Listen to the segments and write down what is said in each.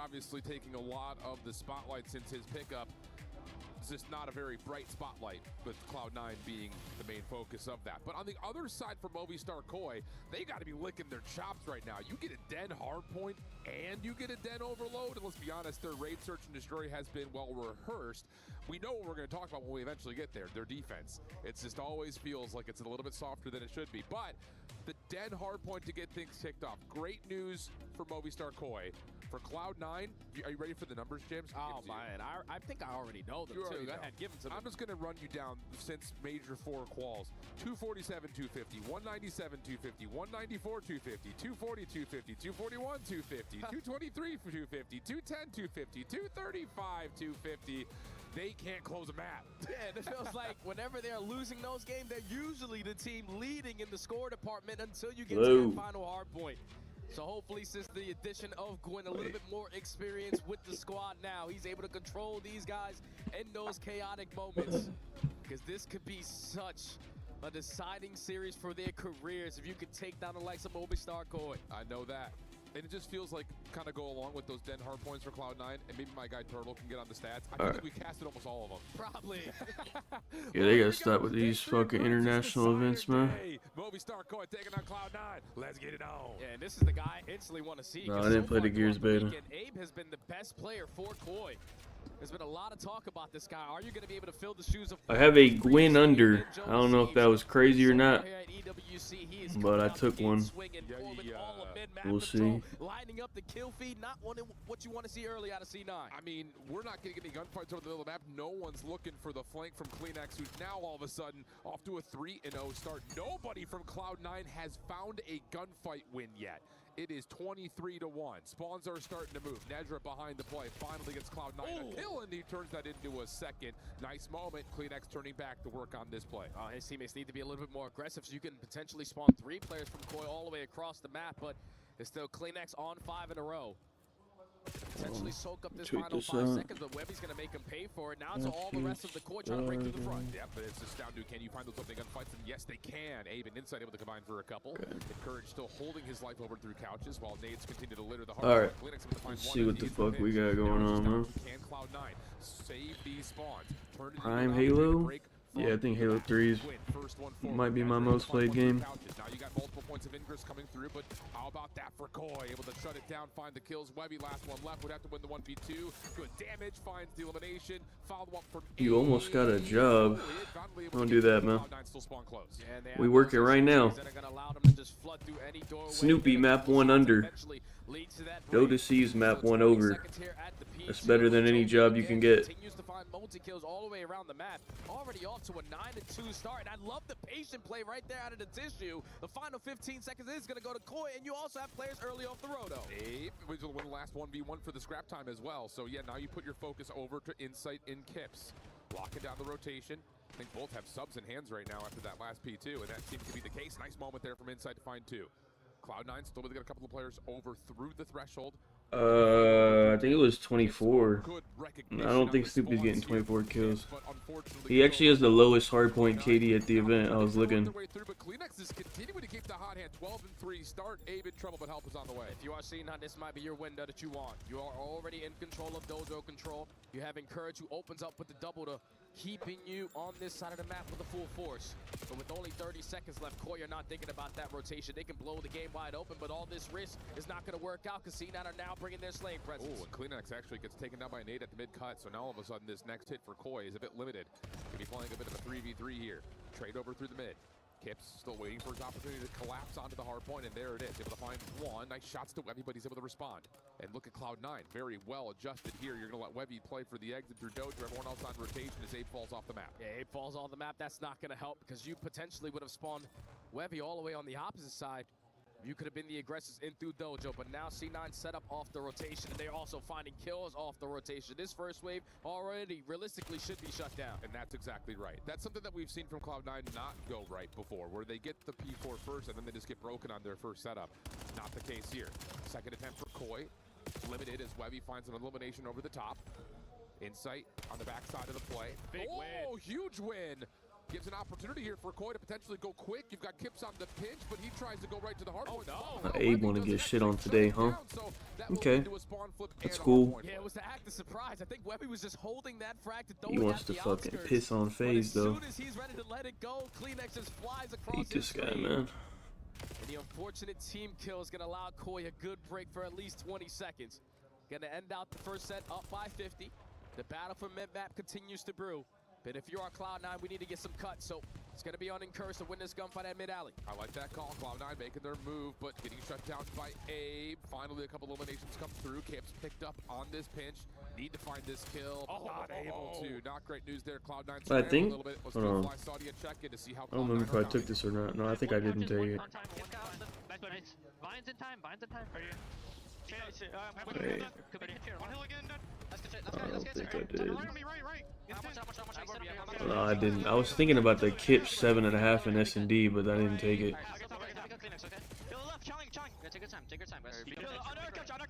obviously taking a lot of the spotlight since his pickup. It's just not a very bright spotlight, with Cloud9 being the main focus of that. But on the other side for Movistar Koi, they got to be licking their chops right now. You get a Den hardpoint and you get a Den overload. And let's be honest, their raid search and destroy has been well rehearsed. We know what we're going to talk about when we eventually get there, their defense. It just always feels like it's a little bit softer than it should be. But the Den hardpoint to get things kicked off. Great news for Movistar Koi. For Cloud9, are you ready for the numbers, James? Oh, man. I think I already know them, too. Go ahead, give them to me. I'm just going to run you down since Major 4 quals. 247, 250, 197, 250, 194, 250, 240, 250, 241, 250, 223, 250, 210, 250, 235, 250. They can't close a map. Yeah, it feels like whenever they're losing those games, they're usually the team leading in the score department until you get to that final hard point. So hopefully, since the addition of Gwyn, a little bit more experience with the squad now, he's able to control these guys in those chaotic moments. Because this could be such a deciding series for their careers if you could take down the likes of Movistar Koi. I know that. And it just feels like kind of go along with those Den hard points for Cloud9, and maybe my guy Turtle can get on the stats. I think we casted almost all of them. Probably. Yeah, they gotta stop with these fucking international events, man. Movistar Koi taking on Cloud9. Let's get it on. Yeah, and this is the guy I instantly want to see. No, I didn't play the Gears beta. Abe has been the best player for Koi. There's been a lot of talk about this guy. Are you going to be able to fill the shoes of... I have a Gwyn under. I don't know if that was crazy or not, but I took one. We'll see. Lining up the kill feed, not what you want to see early out of C9. I mean, we're not getting any gunfights over the middle of the map. No one's looking for the flank from CleanX, who's now all of a sudden off to a 3-0 start. Nobody from Cloud9 has found a gunfight win yet. It is 23-1. Spawns are starting to move. Nedra behind the play finally gets Cloud9 a kill, and he turns that into a second. Nice moment. CleanX turning back to work on this play. His teammates need to be a little bit more aggressive so you can potentially spawn 3 players from Koi all the way across the map, but it's still CleanX on 5 in a row. Potentially soak up this final 5 seconds, but Webby's going to make him pay for it. Now it's all the rest of the Koi trying to break through the front. Yep, but it's just down to can you find those opening gunfights? And yes, they can. Abe and Inside able to combine for a couple. Encourage still holding his life over through couches while nades continue to litter the hard. All right, let's see what the fuck we got going on, man. Can Cloud9 save these spawns? Prime Halo? Yeah, I think Halo 3 might be my most played game. Now you got multiple points of ingress coming through, but how about that for Koi? Able to shut it down, find the kills. Webby, last one left, would have to win the 1v2. Good damage, finds the elimination. Follow up from You almost got a job. Don't do that, man. We work it right now. Snoopy map 1 under. Dota C's map 1 over. That's better than any job you can get. Multi-kills all the way around the map. Already off to a 9-2 start. And I love the patient play right there out of the tissue. The final 15 seconds is going to go to Koi, and you also have players early off the roto. Abe was the last 1v1 for the scrap time as well. So yeah, now you put your focus over to Insight in Kips. Locking down the rotation. I think both have subs in hands right now after that last P2, and that seems to be the case. Nice moment there from Insight to find 2. Cloud9 still able to get a couple of players over through the threshold. I think it was 24. I don't think Snoopy's getting 24 kills. He actually has the lowest hardpoint KD at the event. I was looking. But CleanX is continuing to keep the hot hand. 12-3 start. Abe in trouble, but help is on the way. If you are seeing how this might be your window that you want, you are already in control of dojo control. You have Encourage, who opens up with the double to keeping you on this side of the map with the full force. But with only 30 seconds left, Koi are not thinking about that rotation. They can blow the game wide open, but all this risk is not going to work out because C9 are now bringing their slaying presence. Oh, and CleanX actually gets taken down by a nade at the mid-cut, so now all of a sudden this next hit for Koi is a bit limited. Could be playing a bit of a 3v3 here. Trade over through the mid. Kips still waiting for his opportunity to collapse onto the hard point, and there it is. Able to find one. Nice shots to Webby, but he's able to respond. And look at Cloud9. Very well adjusted here. You're going to let Webby play for the exit through Dojo. Everyone else on rotation as Abe falls off the map. Yeah, Abe falls off the map. That's not going to help because you potentially would have spawned Webby all the way on the opposite side. You could have been the aggressors in through Dojo, but now C9 set up off the rotation, and they're also finding kills off the rotation. This first wave already realistically should be shut down. And that's exactly right. That's something that we've seen from Cloud9 not go right before, where they get the P4 first, and then they just get broken on their first setup. Not the case here. Second attempt for Koi. Limited as Webby finds an elimination over the top. Insight on the backside of the play. Big win. Huge win. Gives an opportunity here for Koi to potentially go quick. You've got Kips on the pinch, but he tries to go right to the hard point. Abe want to get shit on today, huh? Okay. That's cool. Yeah, it was the act of surprise. I think Webby was just holding that frag to throw He wants to fucking piss on FaZe, though. As soon as he's ready to let it go, Kleenex just flies across Hate this guy, man. And the unfortunate team kill is going to allow Koi a good break for at least 20 seconds. Going to end out the first set up by 50. The battle for mid-map continues to brew. But if you're on Cloud9, we need to get some cuts. So it's going to be on Encourage to win this gunfight at mid-alley. I like that call. Cloud9 making their move, but getting shut down by Abe. Finally, a couple eliminations come through. Caps picked up on this pinch. Need to find this kill. Not able to. Not great news there. Cloud9 I think. A little bit. Hold on. To see how I don't remember if I took this or not. No, I think I didn't take it. Vines in time. Wait. No, I didn't. I was thinking about the Kip 7.5 in S&D, but I didn't take it. Take your time, guys. On our couch. I don't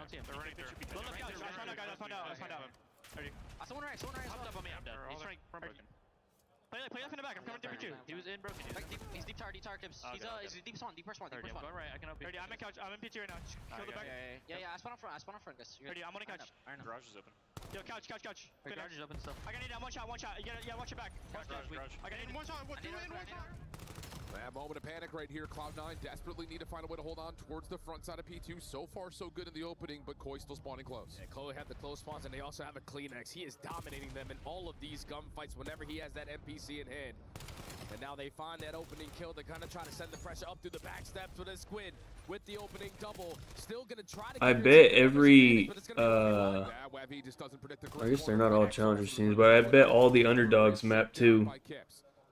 see him. Someone right. Hopped up on me, I'm dead. He's trying from broken. Play left in the back, I'm coming through you. He was in broken. He's deep tower, Kips. He's deep spawn. Going right, I can help you. I'm in couch, I'm in PT right now. Kill the back. Yeah, I spawn up front, guys. I'm on the couch. Garage is open. Yo, couch. Garage is open still. I gotta need that one shot. Yeah, watch your back. Garage. I gotta need one shot. Two in, one shot. That moment of panic right here. Cloud9 desperately need to find a way to hold on towards the front side of P2. So far, so good in the opening, but Koi still spawning close. Yeah, Koi have the close spawns, and they also have a Kleenex. He is dominating them in all of these gunfights whenever he has that NPC in hand. And now they find that opening kill. They're gonna try to send the pressure up through the back steps with a Squid with the opening double. Still gonna try to. I bet every I guess they're not all challenger scenes, but I bet all the underdogs map too.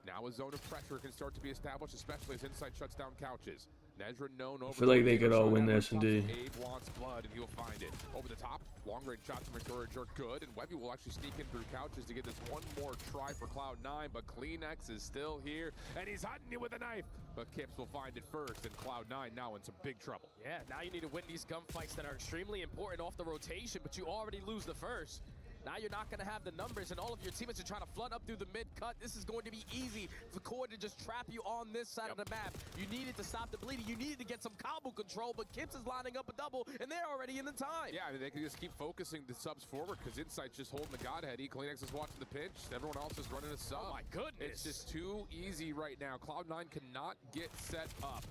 Now a zone of pressure can start to be established, especially as Insight shuts down couches. Nezra known over. I feel like they could all win the S&D. Abe wants blood, and he'll find it. Over the top, long-range shots from Encourage are good, and Webby will actually sneak in through couches to get this one more try for Cloud9, but Kleenex is still here, and he's hunting you with a knife. But Kips will find it first, and Cloud9 now in some big trouble. Yeah, now you need to win these gunfights that are extremely important off the rotation, but you already lose the first. Now you're not going to have the numbers, and all of your teammates are trying to flood up through the mid-cut. This is going to be easy for Koi to just trap you on this side of the map. You needed to stop the bleeding. You needed to get some combo control, but Kips is lining up a double, and they're already in the time. Yeah, I mean, they can just keep focusing the subs forward because Insight's just holding the Godhead. Kleenex is watching the pinch. Everyone else is running a sub. Oh, my goodness. It's just too easy right now. Cloud9 cannot get set up.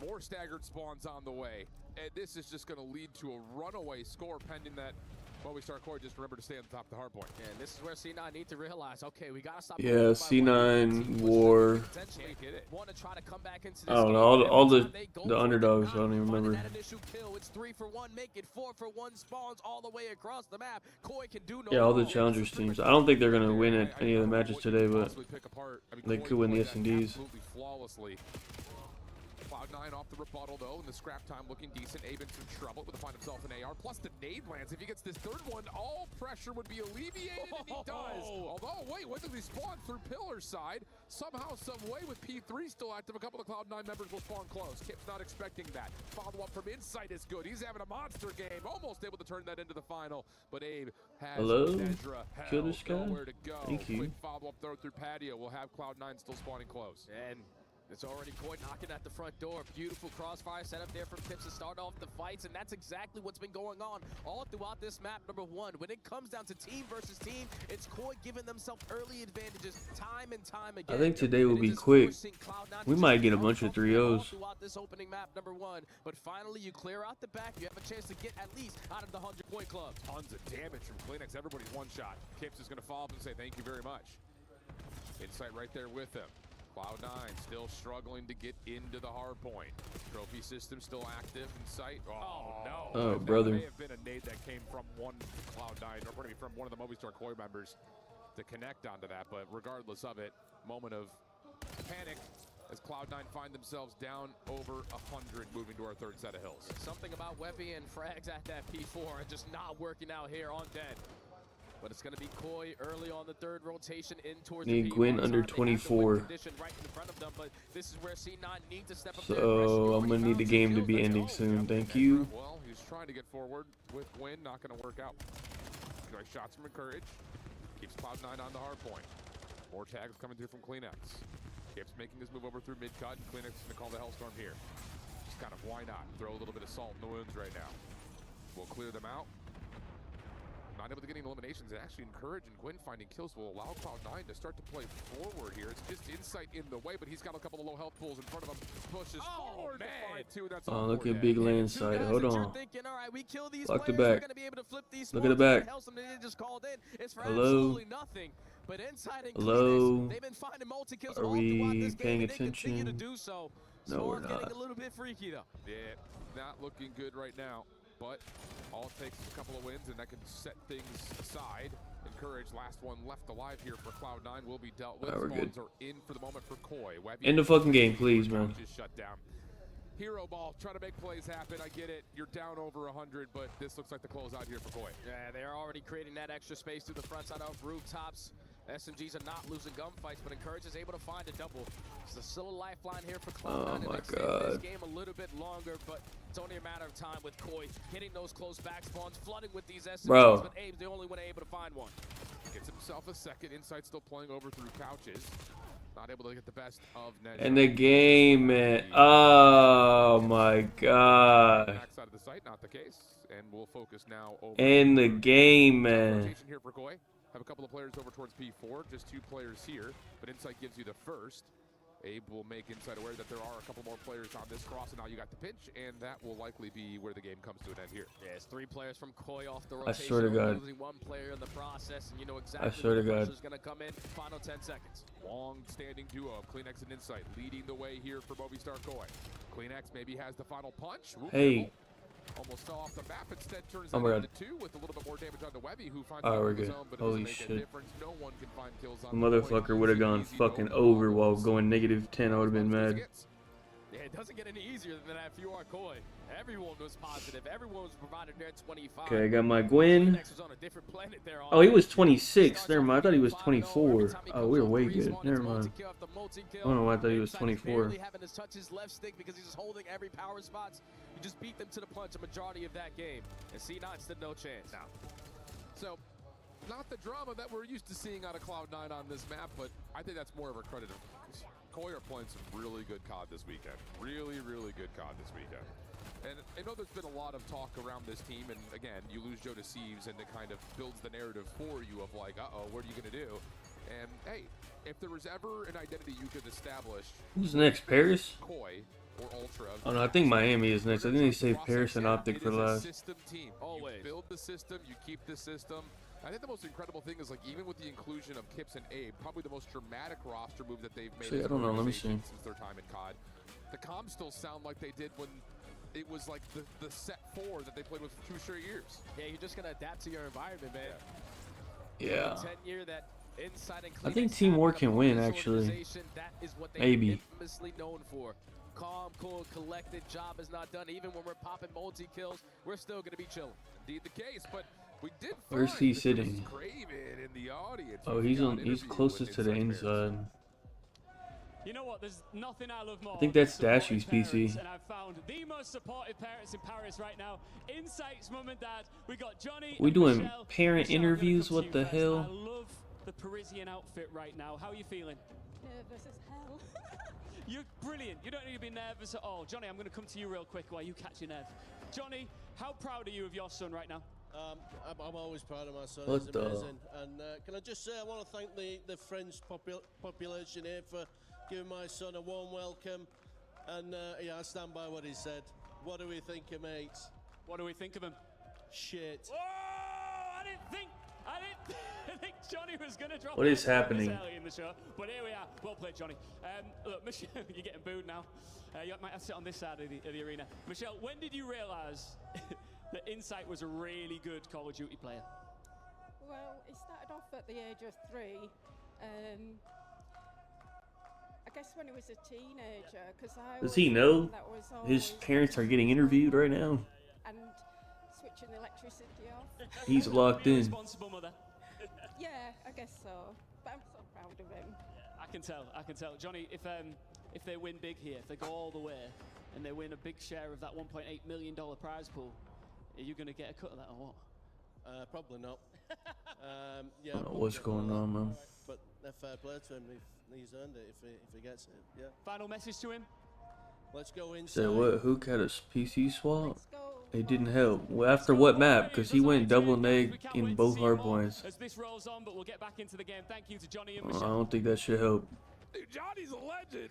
More staggered spawns on the way. And this is just going to lead to a runaway score pending that. Well, we start Koi, just remember to stay on the top of the hard point. Yeah, and this is where C9 need to realize, okay, we got to stop. Yeah, C9, War. Want to try to come back into this I don't know, all the underdogs, I don't even remember. That initial kill, it's 3 for 1, make it 4 for 1 spawns all the way across the map. Koi can do no Yeah, all the challengers teams. I don't think they're going to win at any of the matches today, but they could win the S&Ds. Flawlessly. Cloud9 off the rebuttal, though, and the scrap time looking decent. Abe in some trouble with to find himself an AR, plus the nade lands. If he gets this third one, all pressure would be alleviated, and he does. Although, wait, when did he spawn through pillar side? Somehow, some way, with P3 still active, a couple of Cloud9 members will spawn close. Kip's not expecting that. Follow-up from Insight is good. He's having a monster game, almost able to turn that into the final, but Abe has Nezra. Kill this guy? Nowhere to go. Thank you. Quick follow-up throw through patio. We'll have Cloud9 still spawning close. And it's already Koi knocking at the front door. Beautiful crossfire set up there from Kips to start off the fights, and that's exactly what's been going on all throughout this map. Number one, when it comes down to team versus team, it's Koi giving themselves early advantages time and time again. I think today will be quick. We might get a bunch of 3-0s. Throughout this opening map, number one, but finally you clear out the back. You have a chance to get at least out of the 100-point club. Tons of damage from Kleenex. Everybody's one shot. Kips is going to follow up and say thank you very much. Insight right there with him. Cloud9 still struggling to get into the hard point. Trophy system still active in sight. Oh no! Oh, brother. That may have been a nade that came from one Cloud9, or maybe from one of the Movistar Koi members to connect onto that. But regardless of it, moment of panic as Cloud9 find themselves down over 100, moving to our third set of hills. Something about Webby and frags at that P4 are just not working out here on dead. But it's going to be Koi early on the third rotation in towards Need Gwyn under 24. So I'm going to need the game to be ending soon. Thank you. Well, he's trying to get forward with Gwyn. Not going to work out. Great shots from Encourage. Keeps Cloud9 on the hard point. More tags coming through from CleanX. Kip's making his move over through mid-cut, and CleanX is going to call the Hellstorm here. Just kind of, why not? Throw a little bit of salt in the wounds right now. We'll clear them out. Not able to get any eliminations, and actually encouraging Gwyn finding kills will allow Cloud9 to start to play forward here. It's just Insight in the way, but he's got a couple of low health pools in front of him. Pushes forward, man. That's oh, look at big land side. Hold on. Thinking, all right, we kill these Lock the players, back. Be able to flip these Look at the back. Just called in. It's for Hello. absolutely nothing. But Insight and Hello. they've been finding multi-kills Are all throughout we this game, paying and they continue to attention? do so. No, we're Score's not. getting a little bit freaky, though. Yeah, not looking good right now. But all it takes is a couple of wins, and that can set things aside. Encourage, last one left alive here for Cloud9 will be dealt with. We're good. Spawns are in for the moment for Koi. Webby End the fucking game, please, man. just shut down. Hero ball, try to make plays happen. I get it. You're down over 100, but this looks like the closeout here for Koi. Yeah, they're already creating that extra space through the front side of rooftops. SMGs are not losing gunfights, but Encourage is able to find a double. There's still a lifeline here for Cloud9. Oh my Extend God. this game a little bit longer, but it's only a matter of time with Koi hitting those close back spawns, flooding with these SMGs, Bro. but Abe's the only one able to find one. Gets himself a second. Insight still playing over through couches. Not able to get the best of Ned. And the game, man. Oh my God. Backside of the site, not the case. And we'll focus now over. And the game, man. Rotation here for Koi. Have a couple of players over towards P4, just 2 players here, but Insight gives you the first. Abe will make Insight aware that there are a couple more players on this cross, and now you got the pinch, and that will likely be where the game comes to an end here. Yeah, it's 3 players from Koi off the I rotation. swear to God. Losing 1 player in the process, and you know exactly swear to God. is going to come in. Final 10 seconds. Long-standing duo of CleanX and Insight leading the way here for Movistar Koi. CleanX maybe has the final punch. Ooh, Hey. almost fell off the map. Instead turns Oh that my into God. 2 with a little bit more damage on the Webby, who finds Oh, out we're on his good. own, but Holy doesn't make a shit. difference. No one can find kills The on motherfucker would have gone fucking over while going -10. I would have been mad. Yeah, it doesn't get any easier than that if you are Koi. Everyone was positive. Everyone was provided their 25. Okay, I got my Gwyn. Next was on a different planet there. Oh, he was 26. Never mind. I thought he was 24. Oh, we were way good. Never mind. I don't know why I thought he was 24. Having to touch his left stick because he's just holding every power spots. You just beat them to the punch a majority of that game. And C9 stood no chance. Now, so not the drama that we're used to seeing out of Cloud9 on this map, but I think that's more of a credit of Koi are playing some really good COD this weekend. Really, really good COD this weekend. And I know there's been a lot of talk around this team, and again, you lose Joe Deceives, and it kind of builds the narrative for you of like, uh-oh, what are you going to do? And hey, if there was ever an identity you could establish, Who's next? Paris? Koi or Ultra. Oh no, I think Miami is next. I think they saved Paris and Optic for last. System team. Always. You build the system, you keep the system. I think the most incredible thing is, like, even with the inclusion of Kips and Abe, probably the most dramatic roster move that they've made. See, I don't know, let me see. Since their time in COD. The comms still sound like they did when it was like the set 4 that they played with for 2 straight years. Yeah, you're just going to adapt to your environment, man. Yeah. The 10-year that Inside and I think Cleanix teamwork have can in a win, this actually. organization, that is what they're Maybe. infamously known for. Calm, cool, collected, job is not done. Even when we're popping multi-kills, we're still going to be chilling. Indeed the case, but we did Where's find he that sitting? there was Craven in the audience. Oh, We he's got on. an He's interview closest with to the Inside Paris. inside. You know what? There's nothing I love more. I think that's than supportive Dashy's PC. parents, and I've found the most supportive parents in Paris right now. Insight's mum and dad. We got Johnny. We and doing Michelle. parent Michelle, I'm gonna interviews? come to What you the first. hell? I love the Parisian outfit right now. How are you feeling? Nervous as hell. You're brilliant. You don't need to be nervous at all. Johnny, I'm going to come to you real quick while you catch your nerve. Johnny, how proud are you of your son right now? I'm always proud of my son. What He's the- amazing. And can I just say I want to thank the French population here for giving my son a warm welcome. And yeah, I stand by what he said. What do we think of mates? What do we think of him? Shit. Whoa! I didn't think Johnny was going to drop. What is that happening? this early in the show, but here we are. Well played, Johnny. Look, Michelle, you're getting booed now. You might have to sit on this side of the arena. Michelle, when did you realise that Insight was a really good Call of Duty player? Well, it started off at the age of 3. I guess when he was a teenager, because I Does was he the know one that was his always parents are getting interviewed right now? and switching the electricity off. He's locked in. Responsible mother. Yeah, I guess so. But I'm so proud of him. I can tell. Johnny, if they win big here, if they go all the way, and they win a big share of that $1.8 million prize pool, are you going to get a cut of that or what? Probably not. Yeah, I don't know what's going on, man. But fair play to him if he's earned it, if he gets it. Yeah. Final message to him. Let's go inside. Said what? Hook had a PC swap? Let's go. It didn't help. Well, after what map? Because he went double neg in both hardpoints. As this rolls on, but we'll get back into the game. Thank you to Johnny and I Michelle. don't think that should help. Dude, Johnny's a legend.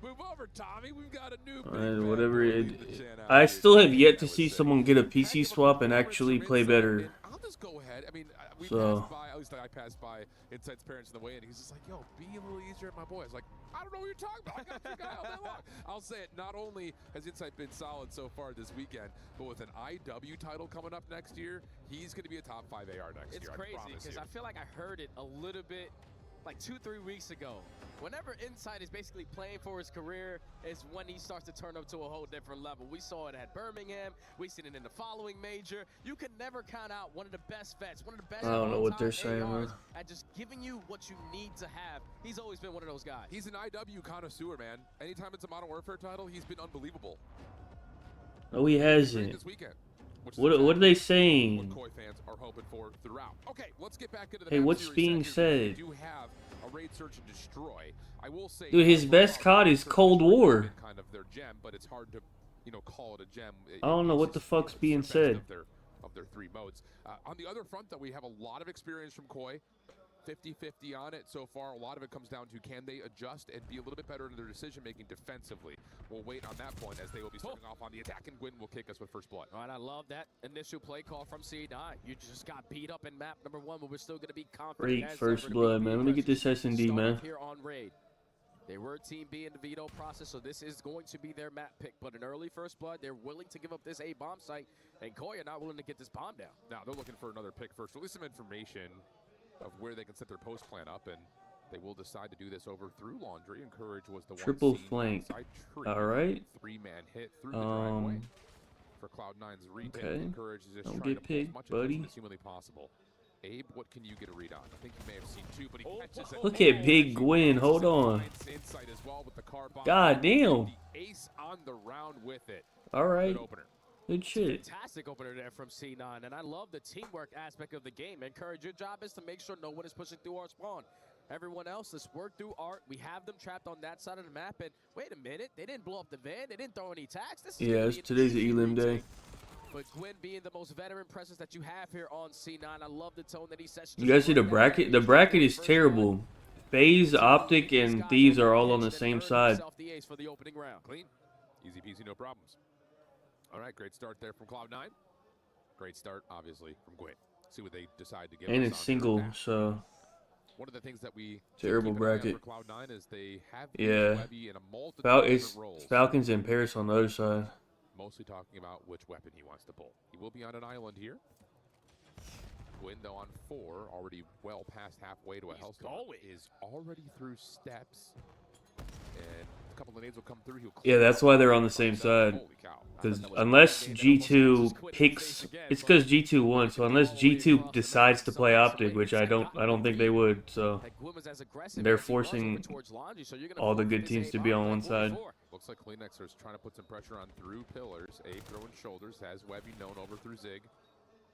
Move over, Tommy. We've got a new Whatever it. I still have yet to see someone get a PC swap and actually play better. I'll just go ahead. I mean, we So- passed by, at least I passed by Insight's parents in the way, and he's just like, yo, be a little easier on my boy. I was like, I don't know what you're talking about. I got your guy all day long. I'll say it, not only has Insight been solid so far this weekend, but with an IW title coming up next year, he's going to be a top 5 AR next year. It's crazy because I feel like I heard it a little bit like 2-3 weeks ago. Whenever Insight is basically playing for his career is when he starts to turn up to a whole different level. We saw it at Birmingham. We've seen it in the following major. You can never count out one of the best vets, one of the best I don't know what they're all-time saying, ARs man. at just giving you what you need to have. He's always been one of those guys. He's an IW connoisseur, man. Anytime it's a Modern Warfare title, he's been unbelievable. No, he hasn't. This weekend. What are they What saying? Koi fans are hoping for throughout. Okay, let's get back into the Hey, map what's series being section. said? We do have a raid search and destroy. I will say, Dude, his best COD is Cold War. Kind of their gem, but it's hard to, call it a gem. I don't know what the fuck's being said. Of their 3 modes. On the other front, though, we have a lot of experience from Koi. 50-50 on it so far. A lot of it comes down to can they adjust and be a little bit better in their decision making defensively. We'll wait on that point as they will be starting off on the attack, and Gwyn will kick us with first blood. All right, I love that initial play call from C9. You just got beat up in map number 1, but we're still going to be confident. Great as first ever to blood, beat man. Let me get this S&D, man. Here on raid. They were Team B in the veto process, so this is going to be their map pick. But an early first blood, they're willing to give up this A bomb site, and Koi are not willing to get this bomb down. Now, they're looking for another pick first. At least some information of where they can set their post plan up, and they will decide to do this over through Laundry. And Courage was the Triple one flank. tree. All right. 3-man hit through the driveway for Cloud9's retake. Okay. And Courage is just Don't trying get to pull as picked, much buddy. attention as humanly possible. Abe, what can you get a read on? I think you may have seen 2, but he catches it. Look at Big Gwyn. Hold on. Insight as well with the car bomb. God damn. The ace on the round with it. All right. Good opener. Good shit. Fantastic opener there from C9, and I love the teamwork aspect of the game. Encourage, your job is to make sure no one is pushing through our spawn. Everyone else, let's work through art. We have them trapped on that side of the map, and wait a minute, they didn't blow up the van, they didn't throw any tags. This is gonna be an Today's the easy Elim day. retake. But Gwyn being the most veteran presence that you have here on C9, I love the tone that he sets. You guys see the bracket? The bracket is terrible. FaZe, Optic, and Thieves are all on the same side. The ace for the opening round. Clean. Easy peasy, no problems. All right, great start there from Cloud9. Great start, obviously, from Gwyn. See what they decide to give And us it's on single, their attack. so One of the things that we terrible keep an eye on bracket. for Cloud9 is they have Yeah. Webby in a multitude of It's different roles. Falcons and Paris on the other side. Mostly talking about which weapon he wants to pull. He will be on an island here. Gwyn, though, on 4, already well past halfway to a hellstorm, is already through steps. And a couple of nades will come through. Yeah, that's why they're on the same side. Holy cow. Because unless G2 picks, it's because G2 won. So unless G2 decides to play Optic, which I don't think they would. So they're forcing all the good teams to be on one side. Looks like Kleenexer's trying to put some pressure on through pillars. Abe throwing shoulders, has Webby known over through Zig.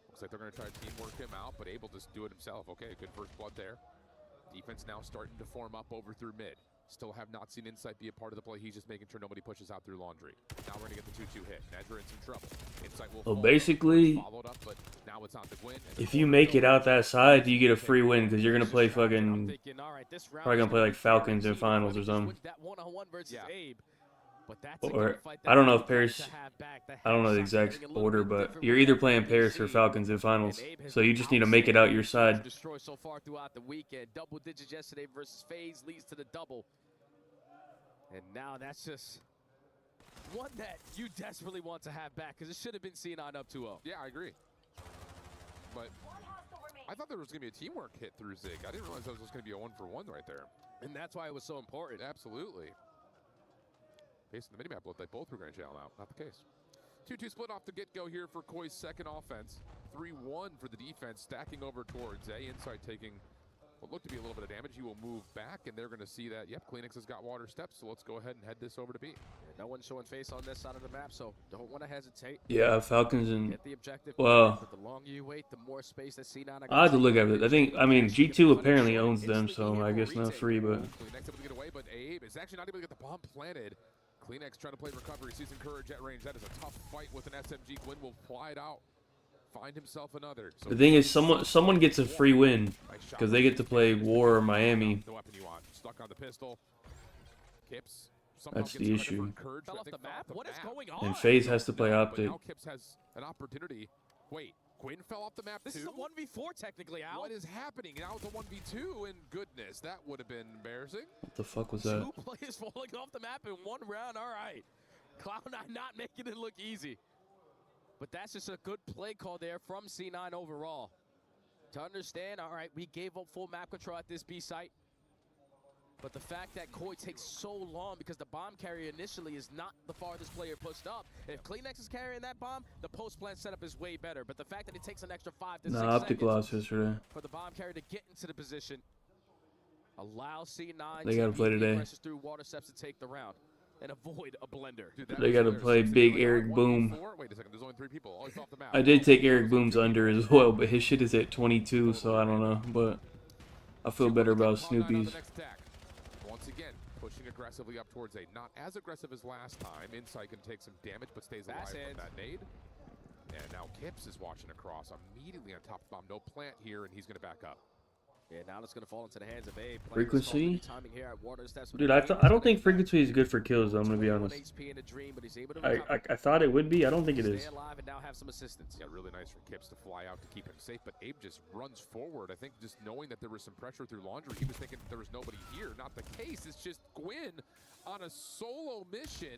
Looks like they're going to try to teamwork him out, but Able just do it himself. Okay, good first blood there. Defense now starting to form up over through mid. Still have not seen Insight be a part of the play. He's just making sure nobody pushes out through Laundry. Now we're going to get the 2-2 hit. Nedra in some trouble. Insight will Well, basically, up, but now it's on to Gwyn. if you make it out that side, you get a free win because you're going to play fucking, probably going to play like Falcons in finals or something. Or, I don't know if Paris, I don't know the exact order, but you're either playing Paris or Falcons in finals. So you just need to make it out your side. Destroy so far throughout the weekend. Double digits yesterday versus FaZe leads to the double. And now that's just one that you desperately want to have back because it should have been C9 up 2-0. Yeah, I agree. But I thought there was going to be a teamwork hit through Zig. I didn't realize that was just going to be a 1-for-1 right there. And that's why it was so important. Absolutely. Based on the minimap look, they both were going to jail out. Not the case. 2-2 split off the get-go here for Koi's second offense. 3-1 for the defense, stacking over towards A. Insight taking what looked to be a little bit of damage. He will move back, and they're going to see that, yep, Kleenex has got water steps, so let's go ahead and head this over to B. No one showing face on this side of the map, so don't want to hesitate. Yeah, Falcons and Get the objective. well, But the longer you wait, the more space that C9 I have to look at it. I mean, G2 apparently owns them, so I guess not free, but Kleenex able to get away, but Abe is actually not able to get the bomb planted. Kleenex trying to play recovery, sees Encourage at range. That is a tough fight with an SMG. Gwyn will fly it out, find himself another. So the thing is, someone gets a free win because they get to play War or Miami. The weapon you want. Stuck on the pistol. Kips. That's the issue. Fell off the map? What is going on? And FaZe has to play But Optic. now Kips has an opportunity. Wait, Gwyn fell off the map This too? is a 1v4 technically, Al. What is happening? Now it's a 1v2, and goodness, that would have been embarrassing. What the fuck was that? 2 players falling off the map in 1 round. All right. Cloud9 not making it look easy. But that's just a good play call there from C9 overall. To understand, all right, we gave up full map control at this B site. But the fact that Koi takes so long because the bomb carrier initially is not the farthest player pushed up. If Kleenex is carrying that bomb, the post-plant setup is way better. But the fact that it takes an extra 5 to 6 Optic seconds lost yesterday. for the bomb carrier to get into the position, allow C9 They gotta play today. presses through water steps to take the round and avoid a blender. Dude, They gotta play big Eric Boom. Wait a second, there's only 3 people. Always off the map. I did take Eric Boom's under as well, but his shit is at 22, so I don't know. But I feel better about Snoopy's. Once again, pushing aggressively up towards A. Not as aggressive as last time. Insight can take some damage, but stays alive from that nade. And now Kips is watching across immediately on top of the bomb. No plant here, and he's going to back up. Yeah, now it's going to fall into the hands of Abe. Frequency? Timing here at water steps. Dude, I don't think frequency is good for kills, though, I'm gonna be honest. HP in a dream, but he's able to I thought it would be. I don't think it is. stay alive and now have some assistance. Yeah, really nice for Kips to fly out to keep him safe, but Abe just runs forward. I think just knowing that there was some pressure through laundry, he was thinking there was nobody here. Not the case. It's just Gwyn on a solo mission,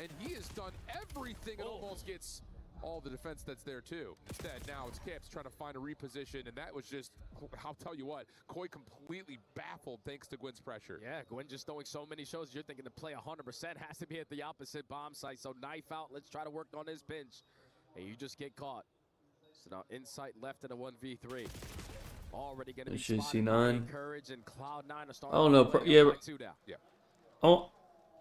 and he has done everything and almost gets all the defense that's there too. Instead, now it's Kips trying to find a reposition, and that was just, I'll tell you what, Koi completely baffled thanks to Gwyn's pressure. Yeah, Gwyn just throwing so many shows. You're thinking to play 100% has to be at the opposite bomb site. So knife out, let's try to work on his pinch. And you just get caught. So now Insight left in a 1v3. Already going to be spotted by Encourage and Cloud9 are starting. I don't know. Yeah. Oh.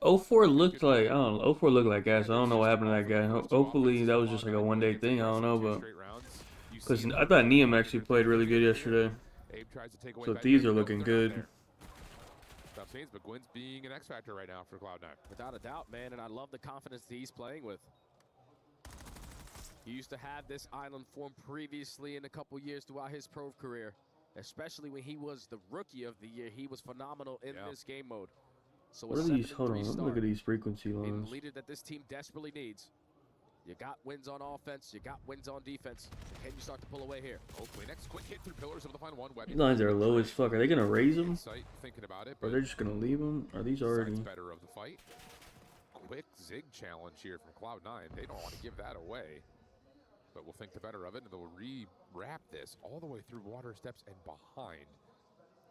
04 looked like, I don't know, 04 looked like ass. I don't know what happened to that guy. Hopefully that was just like a one-day thing. I don't know, but because I thought Neum actually played really good yesterday. So these are looking good. Tough scenes, but Gwyn's being an X factor right now for Cloud9. Without a doubt, man, and I love the confidence that he's playing with. He used to have this island form previously in a couple years throughout his pro career, especially when he was the rookie of the year. He was phenomenal in this game mode. So what are these? Hold on, look at these frequency lines. A leader that this team desperately needs. You got wins on offense, you got wins on defense. Can you start to pull away here? Hopefully, next quick hit through pillars of the final one. These lines are low as fuck. Are they gonna raise them? Thinking about it, or they're just gonna leave them? Are these already better of the fight? Quick zig challenge here from Cloud9. They don't want to give that away, but we'll think the better of it, and they'll re-wrap this all the way through water steps and behind.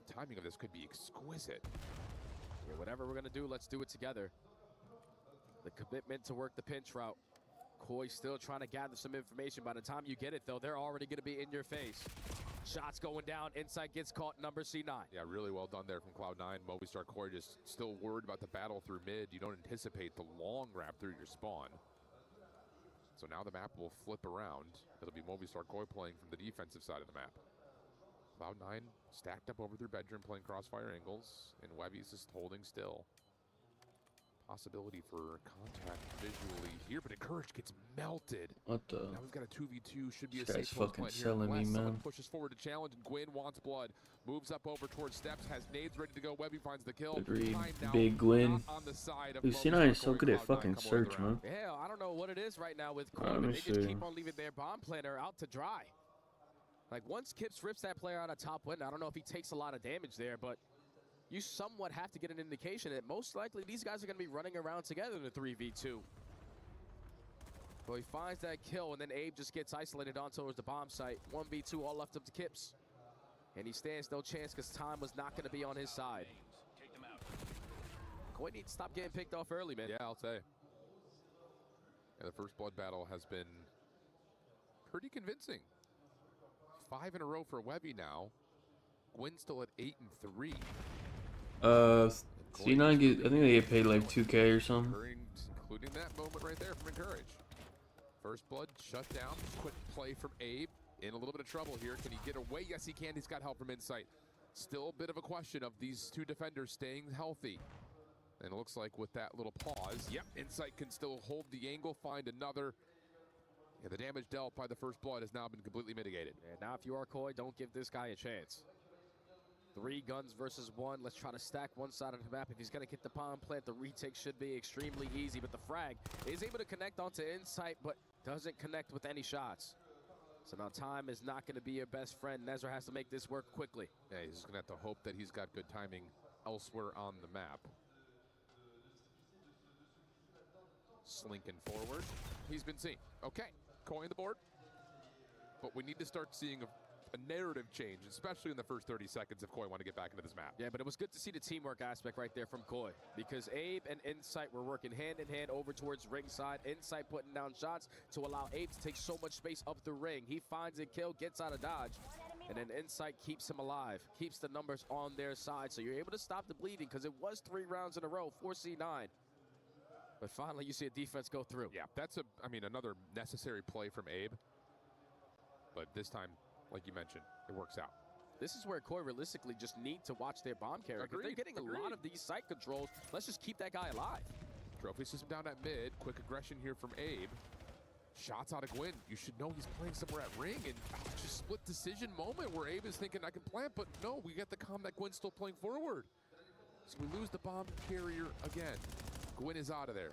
The timing of this could be exquisite. Yeah, whatever we're gonna do, let's do it together. The commitment to work the pinch route. Koi still trying to gather some information. By the time you get it, though, they're already gonna be in your face. Shots going down. Insight gets caught. Number C9. Yeah, really well done there from Cloud9. Movistar Koi just still worried about the battle through mid. You don't anticipate the long wrap through your spawn. So now the map will flip around. It'll be Movistar Koi playing from the defensive side of the map. Cloud9 stacked up over their bedroom playing crossfire angles, and Webby's just holding still. Possibility for contact visually here, but Encourage gets melted. What the? Now we've got a 2v2, should be This a guy's safe fucking selling me, man. Someone pushes forward to challenge, and Gwyn wants blood. Moves up over towards steps, has nades ready to go. Webby finds the kill. Good read. Big Gwyn. Dude, C9 is so good at fucking search, man. Yeah, I don't know what it is right now with Koi, but they just keep on leaving their bomb planner out to dry. Like, once Kips rips that player out of top window, I don't know if he takes a lot of damage there, but you somewhat have to get an indication that most likely these guys are going to be running around together in the 3v2. Well, he finds that kill, and then Abe just gets isolated on towards the bomb site. 1v2, all left up to Kips. And he stands no chance because time was not going to be on his side. Koi needs to stop getting picked off early, man. Yeah, I'll say. Yeah, the first blood battle has been pretty convincing. 5 in a row for Webby now. Gwyn still at 8-3. C9 get, I think they get paid like 2K or something. including that moment right there from Encourage. First blood shut down. Quick play from Abe. In a little bit of trouble here. Can he get away? Yes, he can. He's got help from Insight. Still a bit of a question of these two defenders staying healthy. And it looks like with that little pause, yep, Insight can still hold the angle, find another. Yeah, the damage dealt by the first blood has now been completely mitigated. And now if you are Koi, don't give this guy a chance. 3 guns versus 1. Let's try to stack one side of the map. If he's going to get the palm plant, the retake should be extremely easy. But the frag is able to connect onto Insight, but doesn't connect with any shots. So now time is not going to be your best friend. Nezra has to make this work quickly. Yeah, he's just going to have to hope that he's got good timing elsewhere on the map. Slinking forward. He's been seen. Okay, Koi on the board. But we need to start seeing a narrative change, especially in the first 30 seconds if Koi want to get back into this map. Yeah, but it was good to see the teamwork aspect right there from Koi, because Abe and Insight were working hand in hand over towards ringside. Insight putting down shots to allow Abe to take so much space up the ring. He finds a kill, gets out of dodge, and then Insight keeps him alive, keeps the numbers on their side. So you're able to stop the bleeding, because it was 3 rounds in a row, 4C9. But finally, you see a defense go through. Yeah, that's another necessary play from Abe. But this time, like you mentioned, it works out. This is where Koi realistically just need to watch their bomb carrier. If they're getting a lot of these site controls, let's just keep that guy alive. Trophy system down at mid. Quick aggression here from Abe. Shots out of Gwyn. You should know he's playing somewhere at ring. And just split decision moment where Abe is thinking, I can plant, but no, we get the comm that Gwyn's still playing forward. So we lose the bomb carrier again. Gwyn is out of there.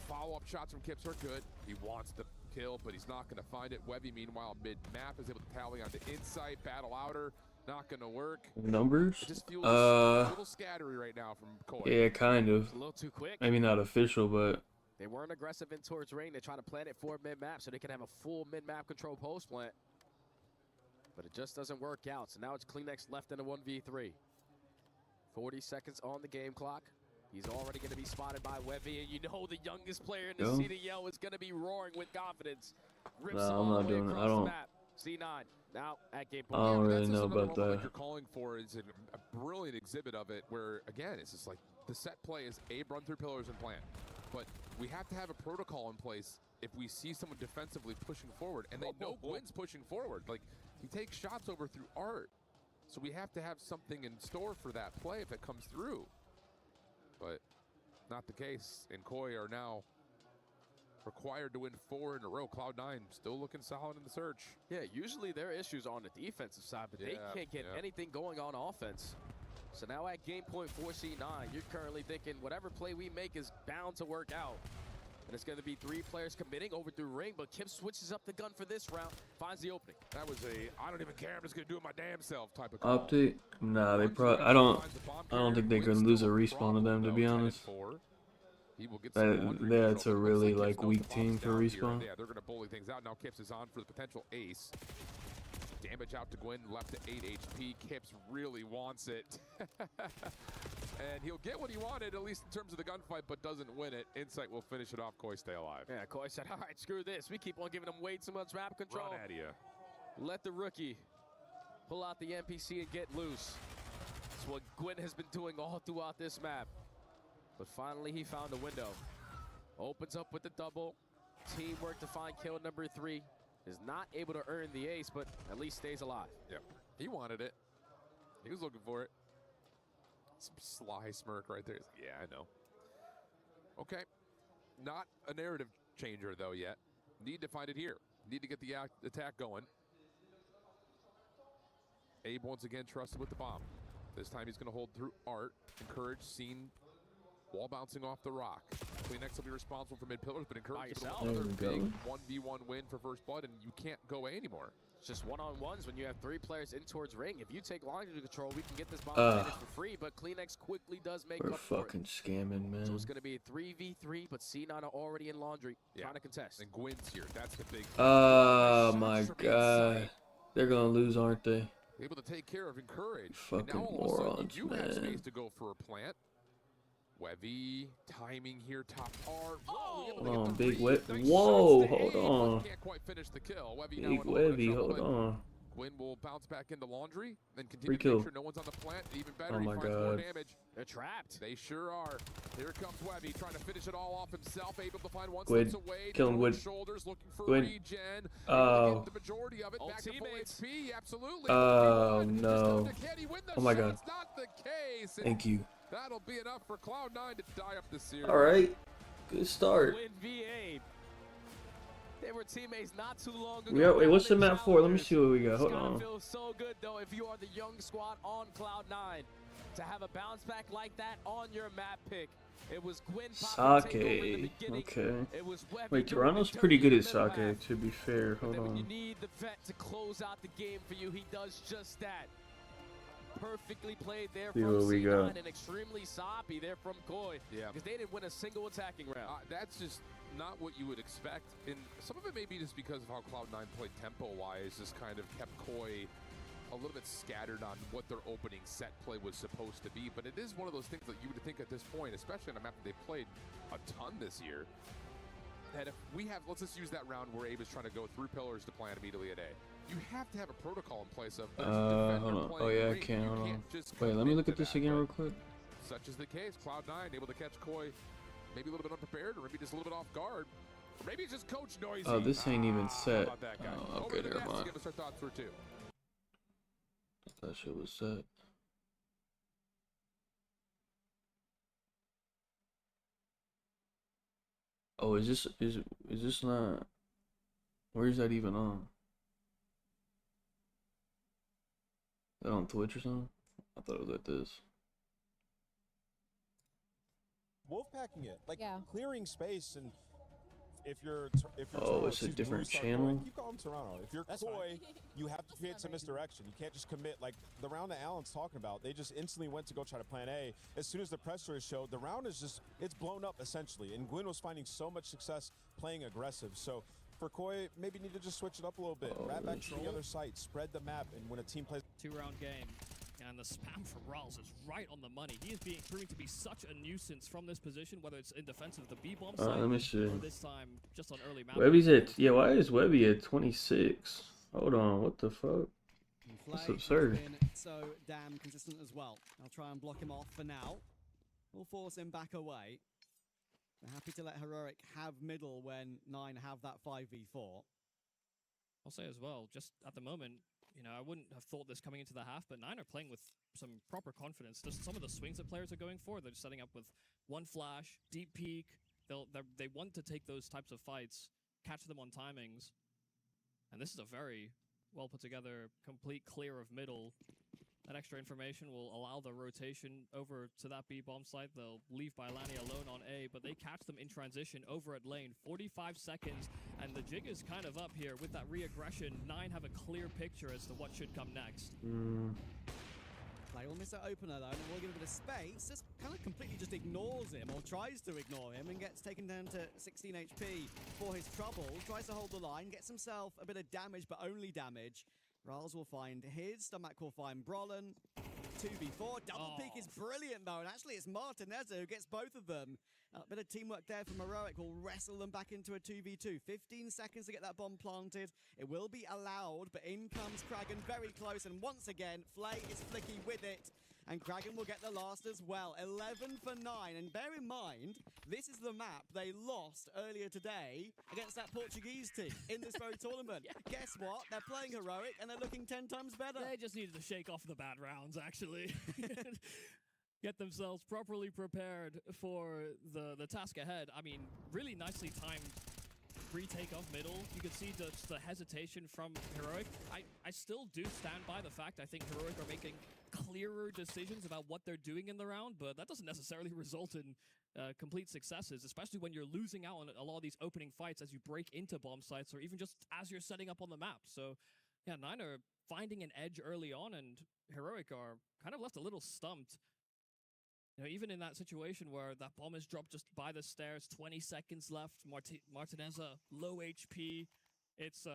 Follow-up shots from Kips are good. He wants the kill, but he's not going to find it. Webby, meanwhile, mid-map is able to tally onto Insight. Battle outer, not going to work. Numbers? It just feels a little scattery right now from Koi. Yeah, kind of. It's a little too quick. Maybe not official, but... They weren't aggressive in towards ring. They try to plant it for mid-map so they can have a full mid-map control post-plant. But it just doesn't work out. So now it's Kleenex left in a 1v3. 40 seconds on the game clock. He's already going to be spotted by Webby, and you know the youngest player in the CDL is going to be roaring with confidence. Rips I'm not doing it. I don't. C9 now at game point. I don't really know about that. What you're calling for is a brilliant exhibit of it, where again it's just like the set play is Abe run through pillars and plant, but we have to have a protocol in place if we see someone defensively pushing forward, and they know Gwyn's pushing forward. Like he takes shots over through art, so we have to have something in store for that play if it comes through. But not the case, and Koi are now required to win 4 in a row. Cloud9 still looking solid in the search. Yeah, usually their issues are on the defensive side, but they can't get anything going on offense. So now at game point 4C9, you're currently thinking whatever play we make is bound to work out. And it's going to be 3 players committing over through ring, but Kip switches up the gun for this round, finds the opening. That was I don't even care, I'm just going to do it my damn self type of call. Optic? Nah, they probably, I don't think they can lose a respawn to them, to be honest. That's a really, like, weak team for respawn. Yeah, they're going to bully things out. Now Kips is on for the potential ace. Damage out to Gwyn, left to 8 HP. Kips really wants it. And he'll get what he wanted, at least in terms of the gunfight, but doesn't win it. Insight will finish it off. Koi stay alive. Yeah, Koi said, all right, screw this. We keep on giving him way too much map control. Run at you. Let the rookie pull out the NPC and get loose. That's what Gwyn has been doing all throughout this map. But finally, he found a window. Opens up with the double. Teamwork to find kill number 3. Is not able to earn the ace, but at least stays alive. Yep. He wanted it. He was looking for it. Some sly smirk right there. Yeah, I know. Okay. Not a narrative changer, though, yet. Need to find it here. Need to get the attack going. Abe once again trusted with the bomb. This time he's going to hold through art. Encourage, seen, wall bouncing off the rock. Kleenex will be responsible for mid pillars, but Encourage another big 1v1 win for first blood, and you can't go away anymore. It's just one-on-ones when you have 3 players in towards ring. If you take laundry control, we can get this bomb advantage for free, but Kleenex quickly does make up for it. We're fucking scamming, man. So it's going to be a 3v3, but C9 are already in laundry, trying to contest. And Gwyn's here. That's the big Oh, my God. They're going to lose, aren't they? Able to take care of Encourage. Fucking and now all of a sudden, morons, you man. have space to go for a plant. Webby, timing here, top part. Hold on, big Webby. Whoa, hold on. Can't quite finish the kill. Webby big Webby, hold on. Gwyn will bounce back into laundry, then continue Free to kill. make sure no one's on the plant. Even better, Oh he my finds more God. damage. They're trapped. They sure are. Here comes Webby trying to finish it all off himself, able to find one Gwyn. steps away. Kill him, Jordan Gwyn. Shoulders looking for Gwyn. regen. Able to Oh. get the majority of it All back to full teammates. HP. Absolutely. Oh, 1v1. no. Just down to can he win the Oh my shot? God. It's not the case. And Thank you. that'll be enough for Cloud9 to die up the series. All right. Good start. Win V8. They were teammates not too long ago. Yeah, wait, Now what's the they're map for? Let me challengers. see what we got. It's Hold gotta on. feel so good though if you are the young squad on Cloud9 to have a bounce back like that on your map pick. It was Gwyn popping takeover in the Sake. beginning. Okay. It was Webby Wait, doing Toronto's the pretty dirty good in at the middle half. sake, to be fair. And Hold then when you on. need the vet to close out the game for you, he does just that. Perfectly played there See from what we C9 got. and extremely soppy there from Koi. Yeah. Because they didn't win a single attacking round. That's just not what you would expect. And some of it may be just because of how Cloud9 played tempo-wise, just kind of kept Koi a little bit scattered on what their opening set play was supposed to be. But it is one of those things that you would think at this point, especially on a map that they've played a ton this year, that if we have, let's just use that round where Abe is trying to go through pillars to plant immediately at A. You have to have a protocol in place of there's a defender Hold on. Oh playing yeah, I green. can. You Hold on. can't just Wait, let me commit look to at this that, again but real quick. such is the case. Cloud9 able to catch Koi maybe a little bit unprepared, or maybe just a little bit off guard. Or maybe it's just Coach Noisy. Oh, this ain't even How set. about that guy? Oh, Over okay, to the never nets to mind. give us our thoughts for two. That shit was set. Oh, is this not? Where is that even on? Is that on Twitch or something? I thought it was like this. Wolfpacking it, like Yeah. clearing space, and if you're Oh, Toronto, it's a excuse me, different Blue Star channel? Koi, keep calling Toronto. If you're Koi, you have to create some misdirection. You can't just commit. Like the round that Alan's talking about, they just instantly went to go try to plan A. As soon as the pressure is showed, the round is just, it's blown up essentially. And Gwyn was finding so much success playing aggressive. So for Koi, maybe need to just switch it up a little bit. Oh, Wrap back that's to the other side, spread the map, and when a team plays 2-round game. And the spam from Rawls is right on the money. He is proving to be such a nuisance from this position, whether it's in defense of the B-bomb side Let me see. or this time just on early map. Webby's at, yeah, why is Webby at 26? Hold on, what the fuck? That's absurd. Been so damn consistent as well. I'll try and block him off for now. We'll force him back away. They're happy to let Heroic have middle when 9 have that 5v4. I'll say as well, just at the moment, you know, I wouldn't have thought this coming into the half, but 9 are playing with some proper confidence. Just some of the swings that players are going for, they're just setting up with one flash, deep peek. They want to take those types of fights, catch them on timings. And this is a very well put together, complete clear of middle. That extra information will allow the rotation over to that B-bomb site. They'll leave Bailani alone on A, but they catch them in transition over at lane. 45 seconds, and the jig is kind of up here with that re-aggression. 9 have a clear picture as to what should come next. Play will miss that opener though, and we'll give a bit of space. Just kind of completely just ignores him, or tries to ignore him, and gets taken down to 16 HP for his trouble. Tries to hold the line, gets himself a bit of damage, but only damage. Rals will find his, Stomach will find Brolin. 2v4, double peek is brilliant though, and actually it's Martinezza who gets both of them. A bit of teamwork there from Heroic will wrestle them back into a 2v2. 15 seconds to get that bomb planted. It will be allowed, but in comes Kragan very close, and once again, Flay is flicky with it. And Kragan will get the last as well. 11 for 9. And bear in mind, this is the map they lost earlier today against that Portuguese team in this very tournament. Yeah. Guess what? They're playing Heroic and they're looking 10 times better. They just needed to shake off the bad rounds, actually. Get themselves properly prepared for the task ahead. I mean, really nicely timed retake of middle. You can see just the hesitation from Heroic. I still do stand by the fact I think Heroic are making clearer decisions about what they're doing in the round, but that doesn't necessarily result in complete successes, especially when you're losing out on a lot of these opening fights as you break into bomb sites, or even just as you're setting up on the map. So yeah, 9 are finding an edge early on, and Heroic are kind of left a little stumped. You know, even in that situation where that bomb is dropped just by the stairs, 20 seconds left, Martinezza, low HP, it's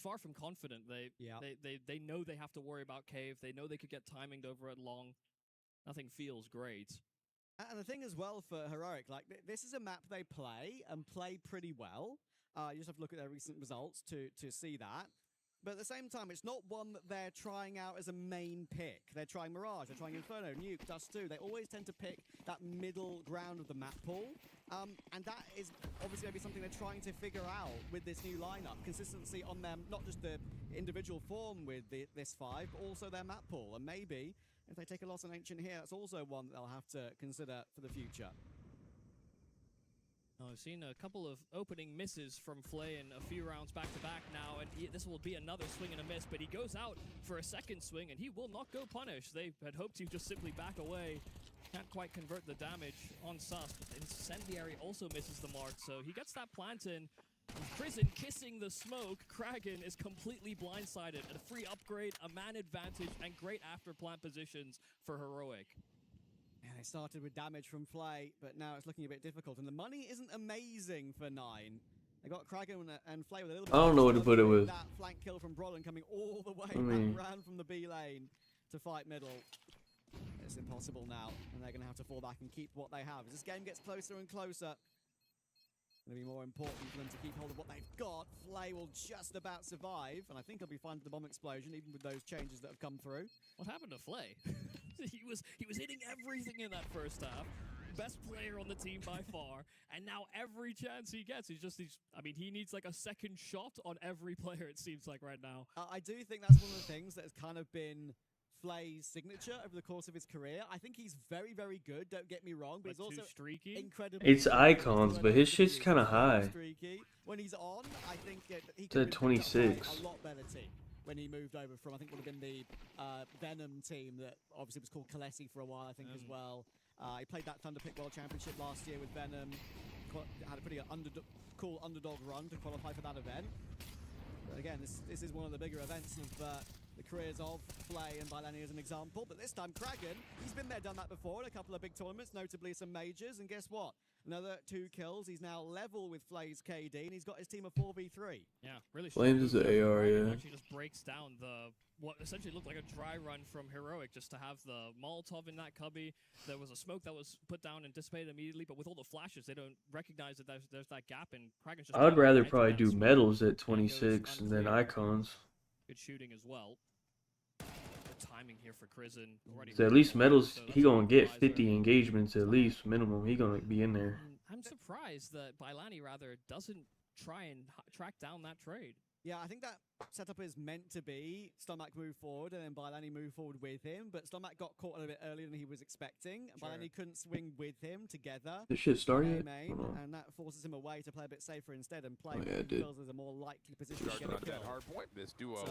far from confident. They know they have to worry about Cave. They know they could get timinged over at long. Nothing feels great. And the thing as well for Heroic, like this is a map they play and play pretty well. You just have to look at their recent results to see that. but at the same time, it's not one that they're trying out as a main pick. They're trying Mirage, they're trying Inferno, Nuke, Dust 2. They always tend to pick that middle ground of the map pool. And that is obviously going to be something they're trying to figure out with this new lineup. Consistency on them, not just the individual form with this 5, but also their map pool. And maybe, if they take a loss on Ancient here, that's also one that they'll have to consider for the future. I've seen a couple of opening misses from Flay in a few rounds back-to-back now, and this will be another swing and a miss, but he goes out for a second swing, and he will not go punish. They had hoped he'd just simply back away. Can't quite convert the damage on Sus, but Incendiary also misses the mark, so he gets that plant in. Prison kissing the smoke. Kraken is completely blindsided. A free upgrade, a man advantage, and great after plant positions for Heroic. Yeah, they started with damage from Flay, but now it's looking a bit difficult. And the money isn't amazing for 9. They got Kraken and Flay with a little bit. I don't know what to put it with. That flank kill from Brolin coming all the way back round from the B lane to fight middle. It's impossible now, and they're going to have to fall back and keep what they have. As this game gets closer and closer, it's going to be more important for them to keep hold of what they've got. Flay will just about survive, and I think he'll be fine for the bomb explosion, even with those changes that have come through. What happened to Flay? he was hitting everything in that first half. Best player on the team by far, and now every chance he gets, I mean, he needs like a second shot on every player, it seems like right now. I do think that's one of the things that has kind of been Flay's signature over the course of his career. I think he's very, very good, don't get me wrong, but he's also streaky. Incredibly It's icons, but his shit's kind of high. Streaky. When he's on, I think he could 26. A lot better team. When he moved over from, I think would have been the Venom team that obviously was called Kalesi for a while, I think, as well. He played that Thunderpick World Championship last year with Venom. Had a pretty cool underdog run to qualify for that event. But again, this is one of the bigger events of the careers of Flay and Bylani as an example. But this time, Kraken, he's been there, done that before in a couple of big tournaments, notably some majors. And guess what? Another 2 kills. He's now level with Flay's KD, and he's got his team of 4v3. Yeah, really. Flames is the AR, yeah. Actually just breaks down what essentially looked like a dry run from Heroic, just to have the Molotov in that cubby. There was a smoke that was put down and dissipated immediately, but with all the flashes, they don't recognize that there's that gap, and Kraken's just... I'd rather probably do medals at 26 than icons. Good shooting as well. Good timing here for Prison. So at least medals, he gonna get 50 engagements at least, minimum. He gonna be in there. I'm surprised that Bylani rather doesn't try and track down that trade. Yeah, I think that setup is meant to be Stomach move forward and then Bylani move forward with him, but Stomach got caught a little bit earlier than he was expecting. Sure. Bylani couldn't swing with him together. This shit started, and that forces him away to play a bit safer instead and play feels as a more likely position to get a kill. That hard point. This duo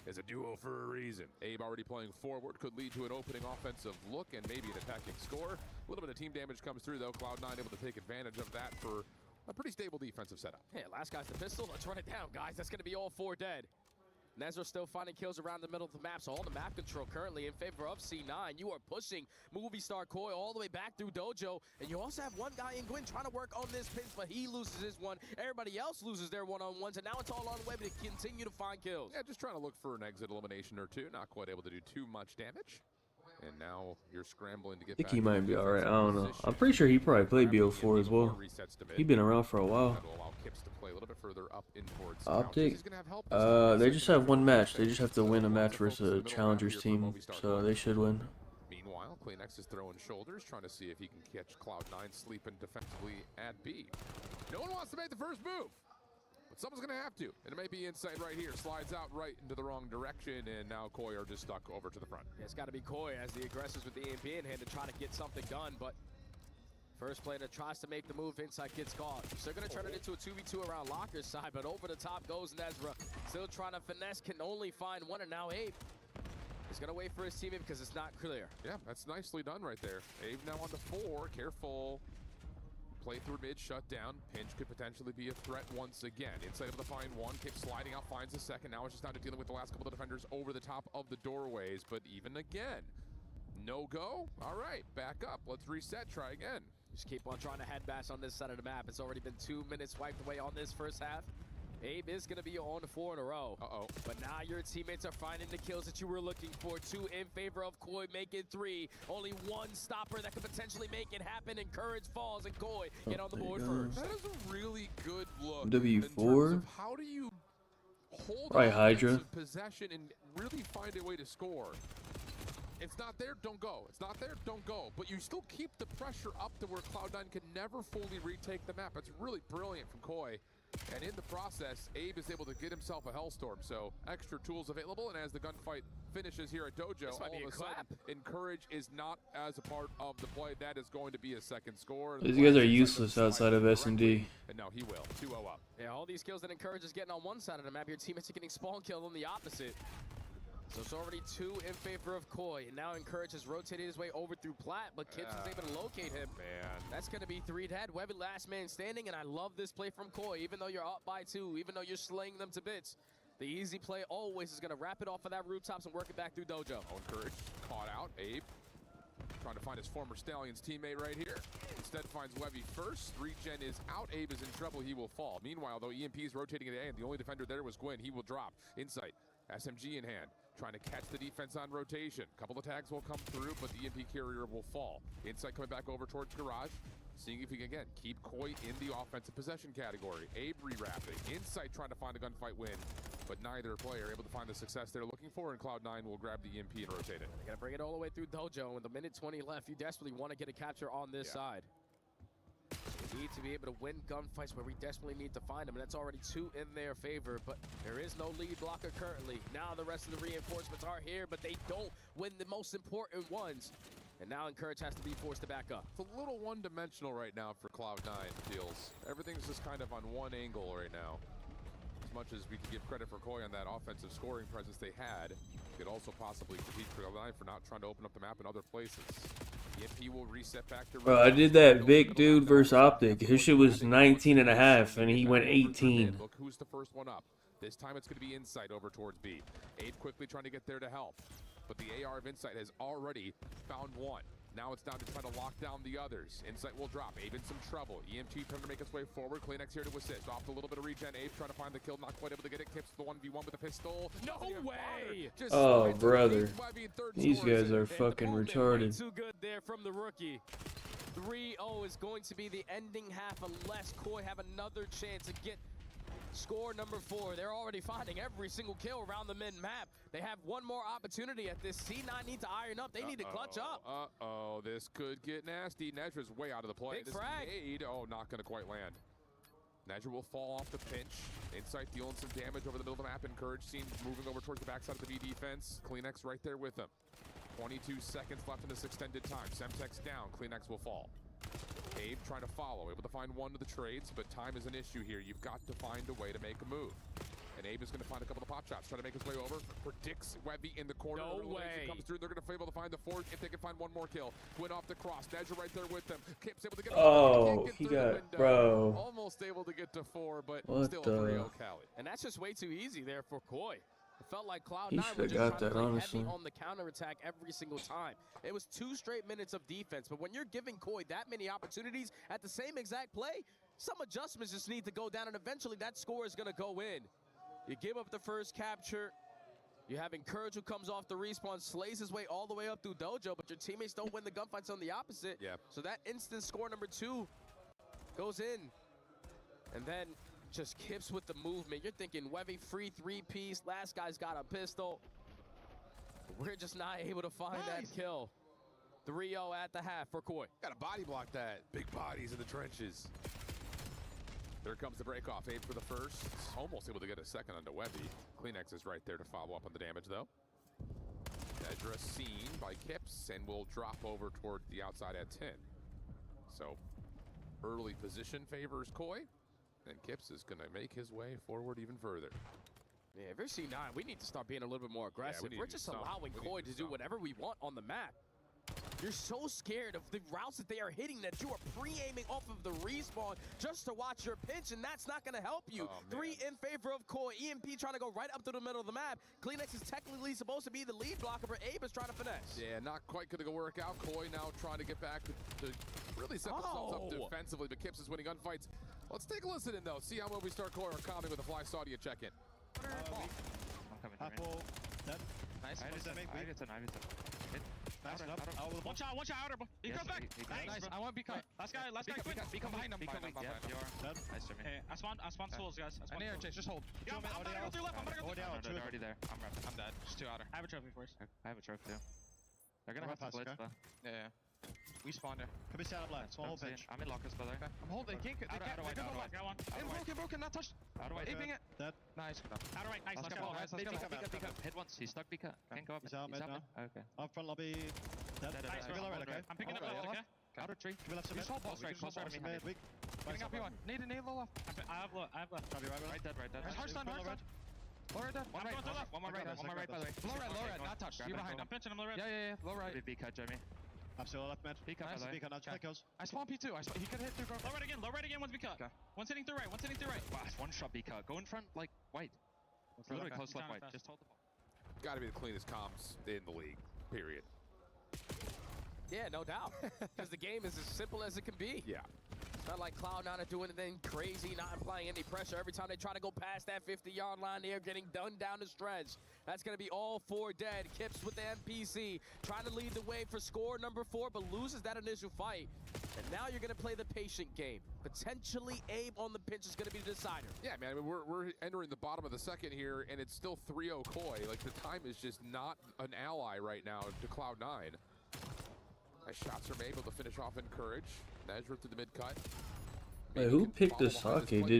is a duo for a reason. Abe already playing forward could lead to an opening offensive look and maybe an attacking score. A little bit of team damage comes through though. Cloud9 able to take advantage of that for a pretty stable defensive setup. Yeah, last guy's the pistol. Let's run it down, guys. That's going to be all 4 dead. Nezra still finding kills around the middle of the map, so all the map control currently in favor of C9. You are pushing Movie Star Koi all the way back through Dojo, and you also have one guy in Gwyn trying to work on this pinch, but he loses his one. Everybody else loses their one-on-ones, and now it's all on the way to continue to find kills. Yeah, just trying to look for an exit elimination or two. Not quite able to do too much damage. And now you're scrambling to get back. I think he might be alright. I don't know. I'm pretty sure he probably played BO4 as well. He's been around for a while. Optic. They just have one match. They just have to win a match versus a challengers team, so they should win. Meanwhile, Claynex is throwing shoulders, trying to see if he can catch Cloud9 sleeping defensively at B. No one wants to make the first move. But someone's going to have to, and it may be inside right here. Slides out right into the wrong direction, and now Koi are just stuck over to the front. Yeah, it's got to be Koi as the aggressors with the EMP in hand to try to get something done, but first player that tries to make the move inside gets caught. So they're going to turn it into a 2v2 around Locker's side, but over the top goes Nezra. Still trying to finesse, can only find one, and now Abe is going to wait for his teammate because it's not clear. Yeah, that's nicely done right there. Abe now on the 4, careful. Play through mid, shut down. Pinch could potentially be a threat once again. Inside of the find one, keeps sliding out, finds a second. Now it's just down to dealing with the last couple of defenders over the top of the doorways. But even again, no go. All right, back up. Let's reset, try again. Just keep on trying to head bash on this side of the map. It's already been 2 minutes wiped away on this first half. Abe is going to be on 4 in a row. But now your teammates are finding the kills that you were looking for. 2 in favor of Koi, make it 3. Only one stopper that could potentially make it happen, and Courage falls, and Koi get on the board first. That is a really good look. W4? How do you hold Right, on Hydra. to possession and really find a way to score. It's not there, don't go. It's not there, don't go. But you still keep the pressure up to where Cloud9 can never fully retake the map. It's really brilliant from Koi. And in the process, Abe is able to get himself a Hellstorm. So extra tools available, and as the gunfight finishes here at Dojo, all of a sudden, Encourage is not as a part of the play. That is going to be a second score. These guys are useless outside of S&D. And now he will, 2-0 up. Yeah, all these kills that Encourage is getting on one side of the map, your teammates are getting spawn killed on the opposite. So it's already 2 in favor of Koi, and now Encourage has rotated his way over through Plat, but Kips is able to locate him. Man. That's going to be 3 dead. Webby last man standing, and I love this play from Koi. Even though you're up by 2, even though you're slaying them to bits, the easy play always is going to wrap it off of that rooftops and work it back through Dojo. Encourage caught out. Abe trying to find his former Stallions teammate right here. Instead finds Webby first. Regen is out. Abe is in trouble. He will fall. Meanwhile, though, EMP is rotating at A, and the only defender there was Gwyn. He will drop. Insight. SMG in hand. Trying to catch the defense on rotation. Couple of tags will come through, but the EMP carrier will fall. Insight coming back over towards Garage. Seeing if he can, again, keep Koi in the offensive possession category. Abe re-wrapping. Insight trying to find a gunfight win, but neither player able to find the success they're looking for, and Cloud9 will grab the EMP and rotate it. They got to bring it all the way through Dojo. With a minute 20 left, you desperately want to get a capture on this side. We need to be able to win gunfights where we desperately need to find them, and that's already 2 in their favor, but there is no lead blocker currently. Now the rest of the reinforcements are here, but they don't win the most important ones. And now Encourage has to be forced to back up. It's a little one-dimensional right now for Cloud9, feels. Everything's just kind of on one angle right now. As much as we can give credit for Koi on that offensive scoring presence they had, we could also possibly critique Cloud9 for not trying to open up the map in other places. EMP will reset back to Bro, I did that Vic dude versus Optic. His shit was 19.5, and he went 18. Look who's the first one up. This time it's going to be Insight over towards B. Abe quickly trying to get there to help. But the AR of Insight has already found one. Now it's down to try to lock down the others. Insight will drop. Abe in some trouble. EMT trying to make its way forward. CleanX here to assist. Off a little bit of regen. Abe trying to find the kill. Not quite able to get it. Kips the 1v1 with a pistol. No way! Oh, brother. These guys are fucking retarded. Too good there from the rookie. 3-0 is going to be the ending half unless Koi have another chance to get score number 4. They're already finding every single kill around the mid-map. They have one more opportunity at this. C9 need to iron up. They need to clutch up. Uh-oh, this could get nasty. Nezra's way out of the play. Big frag. Not going to quite land. Nezra will fall off the pinch. Insight dealing some damage over the middle of the map. Encourage seen moving over towards the backside of the B defense. CleanX right there with them. 22 seconds left in this extended time. Semtex down. CleanX will fall. Abe trying to follow, able to find one of the trades, but time is an issue here. You've got to find a way to make a move. And Abe is going to find a couple of pop shots, trying to make his way over. Predicts Webby in the corner. No way. Comes through. They're going to be able to find the 4th if they can find one more kill. Went off the cross. Nezra right there with them. Kips able to get. Oh, he got, bro. Almost able to get to 4, but What still the? 3-0 Cali. And that's just way too easy there for Koi. It felt like Cloud9 He was should've just got trying to that, play honestly. heavy on the counterattack every single time. It was 2 straight minutes of defense, but when you're giving Koi that many opportunities at the same exact play, some adjustments just need to go down, and eventually that score is going to go in. You give up the first capture. You have Encourage who comes off the respawn, slays his way all the way up through Dojo, but your teammates don't win the gunfights on the opposite. Yeah. So that instant score number 2 goes in. And then just Kips with the movement. You're thinking Webby free 3-piece. Last guy's got a pistol. We're just not able to find that kill. 3-0 at the half for Koi. Got to body block that. Big bodies in the trenches. There comes the break off. Abe for the first. Almost able to get a second onto Webby. CleanX is right there to follow up on the damage, though. Nezra seen by Kips and will drop over toward the outside at 10. So early position favors Koi. And Kips is going to make his way forward even further. Yeah, if you're C9, we need to start being a little bit more aggressive. need We're to do just something. allowing We need Koi to to do do whatever we want on the map. You're so scared of the routes that they are hitting that you are pre-aiming off of the respawn just to watch your pinch, and that's not going to help you. 3 in favor of Koi. EMP trying to go right up to the middle of the map. CleanX is technically supposed to be the lead blocker, but Abe is trying to finesse. Yeah, not quite going to work out. Koi now trying to get back to really set themselves up defensively, but Kips is winning gunfights. Let's take a listen in, though. See how well we start Koi are calming with a fly Saudia check-in. I'm coming. Apple, dead. Nice. One shot outer. He comes back. Nice. I want to be cut. Last guy twin. Be behind him. Nice, Jimmy. Hey, I spawned souls, guys. I need chase. Just hold. Yeah, I'm gonna go through left. I'm gonna go through left. They're already there. I'm dead. Just 2 outer. I have a trophy for us. I have a trophy too. They're gonna have to blitz, though. Yeah. We spawned there. Could be set up left. Small pitch. I'm in lockers, brother. I'm holding. They can't. Got one. Broken. Not touched. Out of way. Aping it. Dead. Nice. Outer right. Nice. Let's Let's go. go. Let's go. Pick up. Hit once. He's stuck. Pick up. Can't go up. He's out mid now. Okay. Up front lobby. Dead. Nice. Give me low red, okay? I'm picking up left, okay? Outer tree. Give me left some mid. Just hold boss right. Close right. Mid. Weak. Getting up P1. Need low left. I have left. Try to be right. Right dead. Hard stun. Low red dead. One right, by the way. Low red. Not touched. You behind him. I'm pinching him low red. Yeah. Low right. Be cut, Jeremy. I'm still left mid. Peek up, Nice. by the way. Peek up now. Check goes. I spawned P2. He could hit through. Low right again. One's be cut. Okay. One's hitting through right. Wow, one shot be cut. Go in front, like, white. Literally close left white. Fast. Just hold the ball. Got to be the cleanest comms in the league, period. Yeah, no doubt. Because the game is as simple as it can be. Yeah. It's not like Cloud9 are doing anything crazy, not applying any pressure. Every time they try to go past that 50-yard line, they are getting done down the stretch. That's going to be all 4 dead. Kips with the MPC, trying to lead the way for score number 4, but loses that initial fight. And now you're going to play the patient game. Potentially Abe on the pitch is going to be the decider. Yeah, man, I mean, we're entering the bottom of the second here, and it's still 3-0 Koi. Like, the time is just not an ally right now to Cloud9. Nice shots from able to finish off Encourage. Nezra to the mid-cut. Wait, who picked the sake? Did I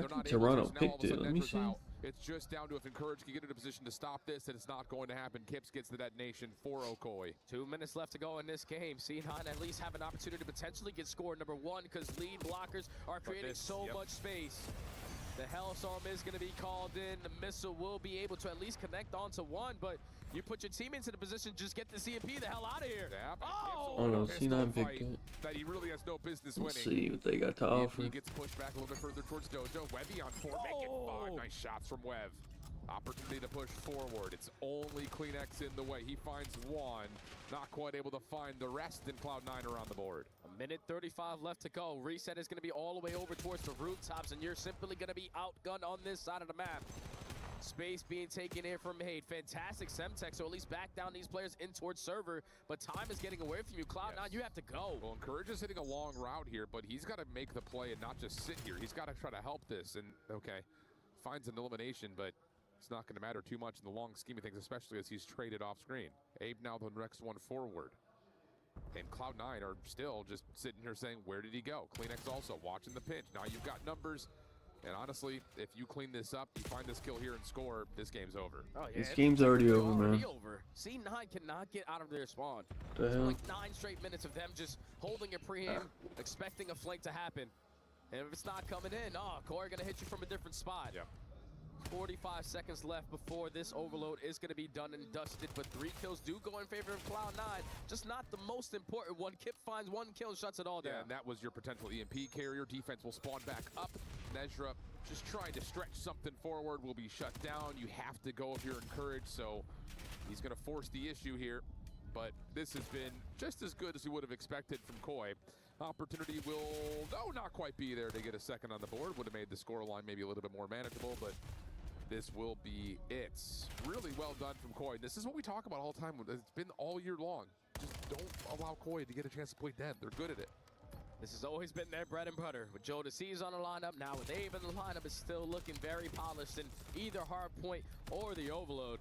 think Toronto picked it? Let me see. It's just down to if Encourage can get in a position to stop this, and it's not going to happen. Kips gets the detonation for Okoi. 2 minutes left to go in this game. C9 at least have an opportunity to potentially get score number 1 because lead blockers are creating so much space. The Hellstorm is going to be called in. The missile will be able to at least connect onto 1, but you put your teammates in a position to just get the CMP the hell out of here. Yeah, Oh no, C9 picked it. That he really has no business winning. Let's see what they got to offer. He gets pushed back a little bit further towards Dojo. Webby on 4, making 5 nice shots from Web. Opportunity to push forward. It's only CleanX in the way. He finds 1, not quite able to find the rest, and Cloud9 are on the board. 1:35 left to go. Reset is going to be all the way over towards the rooftops, and you're simply going to be outgunned on this side of the map. Space being taken here from Hade. Fantastic Semtex, so at least back down these players in towards server, but time is getting away from you. Cloud9, you have to go. Well, Encourage is hitting a long route here, but he's got to make the play and not just sit here. He's got to try to help this, and okay, finds an elimination, but it's not going to matter too much in the long scheme of things, especially as he's traded off screen. Abe now the next one forward. And Cloud9 are still just sitting here saying, where did he go? CleanX also watching the pinch. Now you've got numbers. And honestly, if you clean this up, you find this kill here and score, this game's over. Oh, yeah, this game's already over, man. C9 cannot get out of their spawn. The hell? Like 9 straight minutes of them just holding a pre-aim, expecting a flank to happen. And if it's not coming in, Koi gonna hit you from a different spot. Yeah. 45 seconds left before this overload is going to be done and dusted, but 3 kills do go in favor of Cloud9. Just not the most important one. Kip finds 1 kill and shuts it all down. Yeah, and that was your potential EMP carrier. Defense will spawn back up. Nezra just trying to stretch something forward, will be shut down. You have to go if you're encouraged, so he's going to force the issue here. But this has been just as good as we would have expected from Koi. Opportunity will, not quite be there to get a second on the board. Would have made the scoreline maybe a little bit more manageable, but this will be it. Really well done from Koi. This is what we talk about all the time. It's been all year long. Just don't allow Koi to get a chance to play dead. They're good at it. This has always been their bread and butter. With Joe DeC's on the lineup, now with Abe in the lineup, it's still looking very polished in either hardpoint or the overload.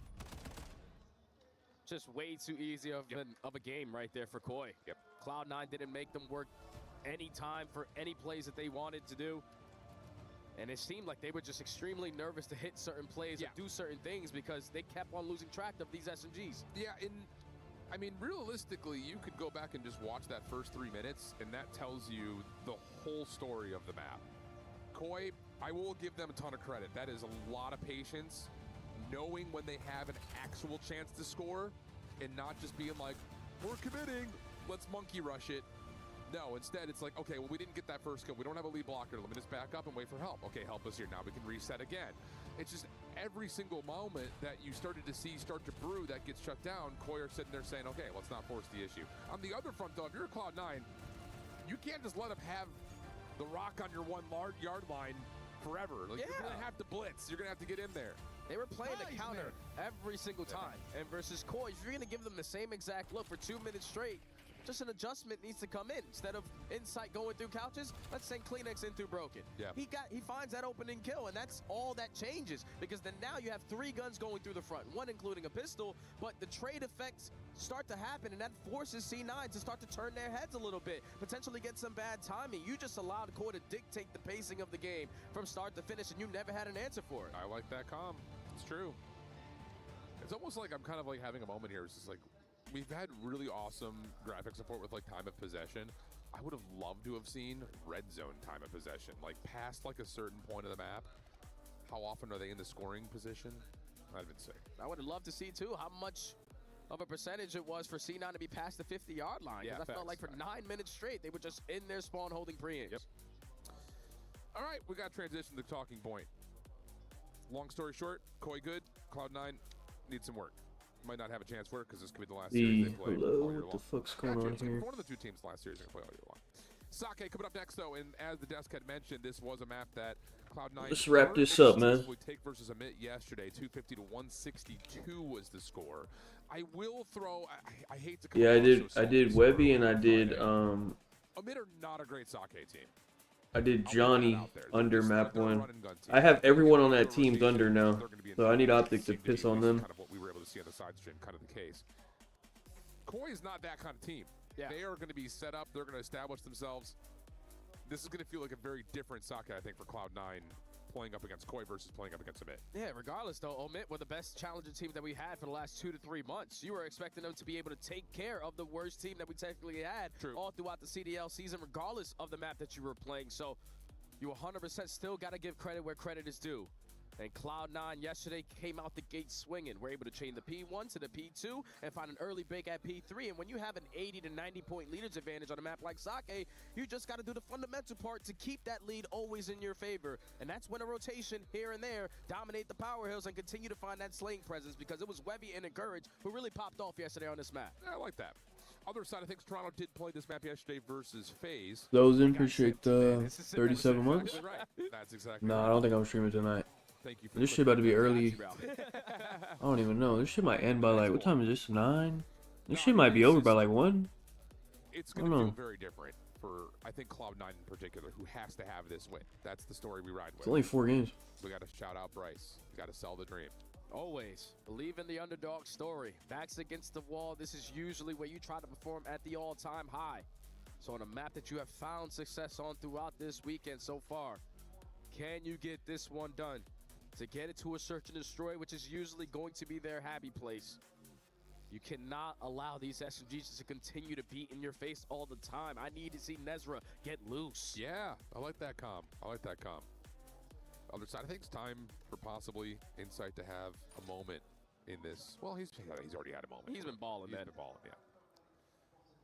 Just way too easy of a game right there for Koi. Yep. Cloud9 didn't make them work any time for any plays that they wanted to do. And it seemed like they were just extremely nervous to hit certain plays or do certain things because they kept on losing track of these SMGs. Yeah, I mean, realistically, you could go back and just watch that first 3 minutes, and that tells you the whole story of the map. Koi, I will give them a ton of credit. That is a lot of patience, knowing when they have an actual chance to score, and not just being like, we're committing, let's monkey rush it. No, instead it's like, okay, well, we didn't get that first kill. We don't have a lead blocker. Let me just back up and wait for help. Okay, help us here. Now we can reset again. It's just every single moment that you started to see start to brew that gets shut down, Koi are sitting there saying, okay, let's not force the issue. On the other front, though, if you're Cloud9, you can't just let them have the rock on your 1 yard line forever. Like, you're going to have to blitz. You're going to have to get in there. They were playing the counter every single time. And versus Koi, if you're going to give them the same exact look for 2 minutes straight, just an adjustment needs to come in. Instead of Insight going through couches, let's send Kleenex in through Broken. Yeah. He finds that opening kill, and that's all that changes. Because then now you have 3 guns going through the front, 1 including a pistol, but the trade effects start to happen, and that forces C9 to start to turn their heads a little bit, potentially get some bad timing. You just allowed Koi to dictate the pacing of the game from start to finish, and you never had an answer for it. I like that calm. It's true. It's almost like I'm kind of like having a moment here. It's just like, we've had really awesome graphic support with like time of possession. I would have loved to have seen red zone time of possession, like past like a certain point of the map. How often are they in the scoring position? That'd have been sick. I would have loved to see too how much of a percentage it was for C9 to be past the 50-yard line. Yeah, I felt like for 9 minutes straight, they were just in their spawn holding pre-aims. Yep. All right, we got to transition to talking point. Long story short, Koi good, Cloud9 needs some work. Might not have a chance for it because this could be the last series they play all year long. What the fuck's going on here? One of the 2 teams last series are going to play all year long. Sake coming up next, though, and as the desk had mentioned, this was a map that Cloud9. Let's wrap this up, man. Take versus Amit yesterday, 250 to 162 was the score. I will throw. I hate to. Yeah, I did Webby and I did Amit are not a great Sake team. I did Johnny under map 1. I have everyone on that team's under now, so I need Optic to piss on them. Kind of what we were able to see on the side stream, kind of the case. Koi is not that kind of team. Yeah. They are going to be set up. They're going to establish themselves. This is going to feel like a very different Sake, I think, for Cloud9 playing up against Koi versus playing up against Amit. Yeah, regardless, though, Amit were the best challenger teams that we had for the last 2 to 3 months. You were expecting them to be able to take care of the worst team that we technically had all throughout the CDL season, regardless of the map that you were playing. So you 100% still got to give credit where credit is due. And Cloud9 yesterday came out the gate swinging. We're able to chain the P1 to the P2 and find an early bake at P3. And when you have an 80 to 90 point leaders advantage on a map like Sake, you just got to do the fundamental part to keep that lead always in your favor. And that's when a rotation here and there dominate the power hills and continue to find that slaying presence, because it was Webby and Encourage who really popped off yesterday on this map. Yeah, I like that. Other side, I think Toronto did play this map yesterday versus FaZe. Those in appreciate 37 months. Right. That's exactly No, right. I don't think I'm streaming tonight. Thank you for This shit about to be early. I don't even know. This shit might end by like, what time is this? 9? This shit might be over by like 1. It's going to feel very different for, I think, Cloud9 in particular, who has to have this win. That's the story we ride with. It's only 4 games. We got to shout out Bryce. We got to sell the dream. Always believe in the underdog story. Backs against the wall. This is usually where you try to perform at the all-time high. So on a map that you have found success on throughout this weekend so far, can you get this one done? To get it to a search and destroy, which is usually going to be their happy place. You cannot allow these SMGs to continue to be in your face all the time. I need to see Nezra get loose. Yeah, I like that calm. I like that calm. Other side, I think it's time for possibly Insight to have a moment in this. Well, he's already had a moment. He's been balling, man. He's been balling, yeah.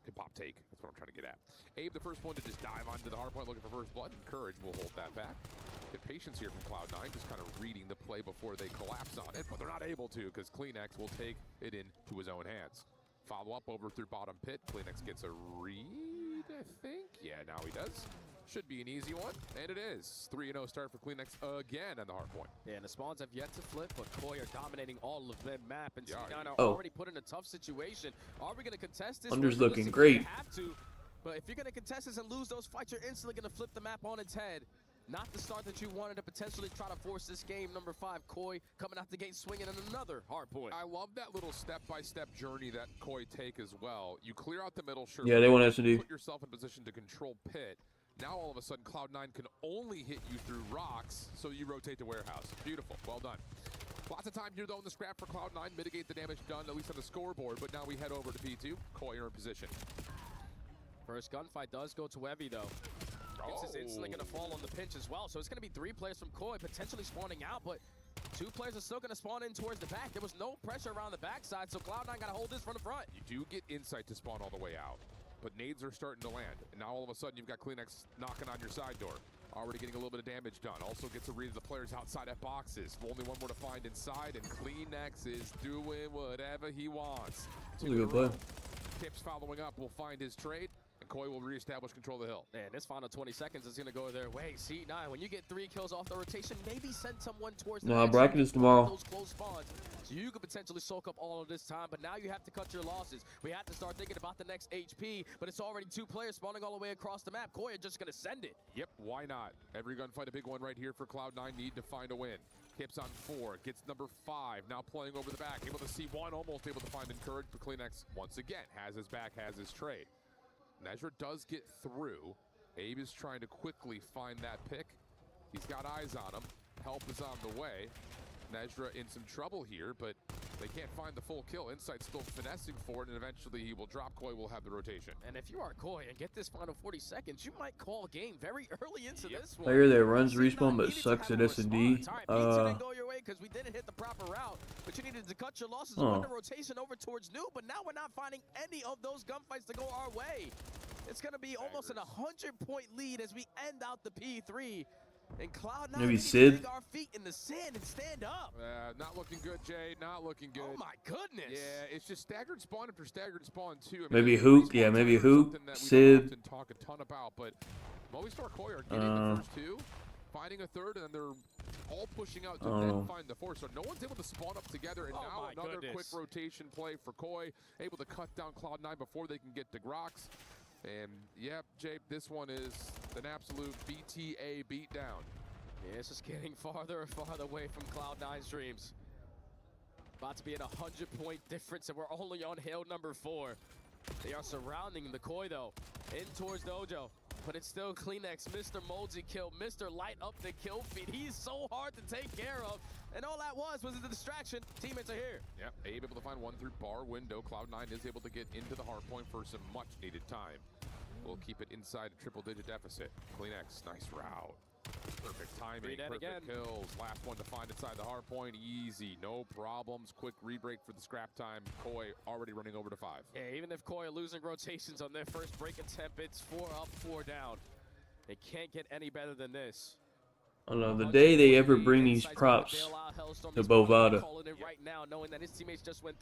Good pop take. That's what I'm trying to get at. Abe, the first one to just dive onto the hard point looking for first blood. And Courage will hold that back. Good patience here from Cloud9, just kind of reading the play before they collapse on it, but they're not able to because Kleenex will take it into his own hands. Follow up over through bottom pit. Kleenex gets a read, I think. Yeah, now he does. Should be an easy one, and it is. 3-0 start for Kleenex again on the hard point. Yeah, and the spawns have yet to flip, but Koi are dominating all of their map, and C9 are Oh. already put in a tough situation. Are we going to contest this? Under's Well, looking realistically, great. you have to, but if you're going to contest this and lose those fights, you're instantly going to flip the map on its head. Not the start that you wanted to potentially try to force this game. Number 5, Koi, coming out the gate swinging in another hard point. I love that little step-by-step journey that Koi take as well. You clear out the middle, sure. Yeah, they want SD. Put yourself in position to control pit. Now all of a sudden Cloud9 can only hit you through rocks, so you rotate to warehouse. Beautiful, well done. Lots of time here though in the scrap for Cloud9. Mitigate the damage done, at least on the scoreboard, but now we head over to P2. Koi are in position. First gunfight does go to Webby though. Gibbs is instantly going to fall on the pinch as well, so it's going to be 3 players from Koi potentially spawning out, but 2 players are still going to spawn in towards the back. There was no pressure around the backside, so Cloud9 got to hold this from the front. You do get Insight to spawn all the way out, but nades are starting to land. And now all of a sudden you've got Kleenex knocking on your side door. Already getting a little bit of damage done. Also gets a read of the players outside at boxes. Only one more to find inside, and Kleenex is doing whatever he wants. That's a good play. Tips following up will find his trade. And Koi will reestablish control of the hill. Man, this final 20 seconds is going to go their way. C9, when you get 3 kills off the rotation, maybe send someone towards the edge. bracket is tomorrow. Those close spawns. So you could potentially soak up all of this time, but now you have to cut your losses. We have to start thinking about the next HP, but it's already 2 players spawning all the way across the map. Koi are just going to send it. Yep, why not? Every gunfight, a big one right here for Cloud9. Need to find a win. Kips on 4, gets number 5, now playing over the back, able to see 1, almost able to find Encourage, but CleanX once again has his back, has his trade. Nezra does get through. Abe is trying to quickly find that pick. He's got eyes on him. Help is on the way. Nezra in some trouble here, but they can't find the full kill. Insight still finessing for it, and eventually he will drop. Koi will have the rotation. And if you are Koi and get this final 40 seconds, you might call game very early into this one. Player that runs respawn but sucks at S&D. Didn't go your way because we didn't hit the proper route, but you needed to cut your losses and run the rotation over towards New, but now we're not finding any of those gunfights to go our way. It's going to be almost an 100-point lead as we end out the P3. And Cloud9 maybe Sid. dig our feet in the sand and stand up. Not looking good, Jay. Not looking good. Oh my goodness. Yeah, it's just staggered spawn after staggered spawn too. I mean, Maybe Hook. Yeah, maybe Hook. Sid. Talk a ton about, but Movistar Koi are getting the first 2, finding a third, and then they're all pushing out to then find the 4th. So no one's able to spawn up together, and now another quick rotation play for Koi, able to cut down Cloud9 before they can get to Grox. And yeah, Jay, this one is an absolute BTA beatdown. Yeah, it's just getting farther and farther away from Cloud9's dreams. About to be at 100-point difference, and we're only on hill number 4. They are surrounding the Koi, though, in towards Dojo. But it's still CleanX, Mr. Moldsy kill, Mr. Light up the kill feed. He's so hard to take care of. And all that was a distraction. Teammates are here. Yep, Abe able to find one through bar window. Cloud9 is able to get into the hard point for some much needed time. We'll keep it inside a triple-digit deficit. CleanX, nice route. Perfect timing, perfect kills. Last one to find inside the hard point. Easy, no problems. Quick re-break for the scrap time. Koi already running over to 5. Yeah, even if Koi are losing rotations on their first break attempt, it's 4 up, 4 down. It can't get any better than this. I don't know, the day they ever bring these props to Bovada,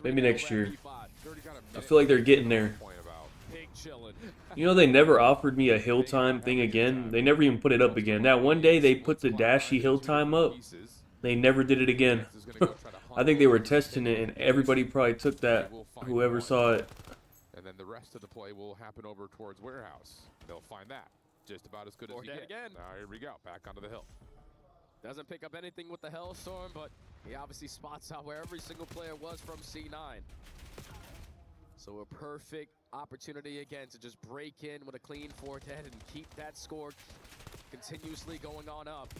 maybe next year. I feel like they're getting there. You know, they never offered me a hill time thing again. They never even put it up again. That one day they put the dashy hill time up, they never did it again. I think they were testing it, and everybody probably took that, whoever saw it. And then the rest of the play will happen over towards Warehouse. They'll find that just about as good as you get. Again. Here we go, back onto the hill. Doesn't pick up anything with the Hellstorm, but he obviously spots out where every single player was from C9. So a perfect opportunity again to just break in with a clean 4 dead and keep that score continuously going on up.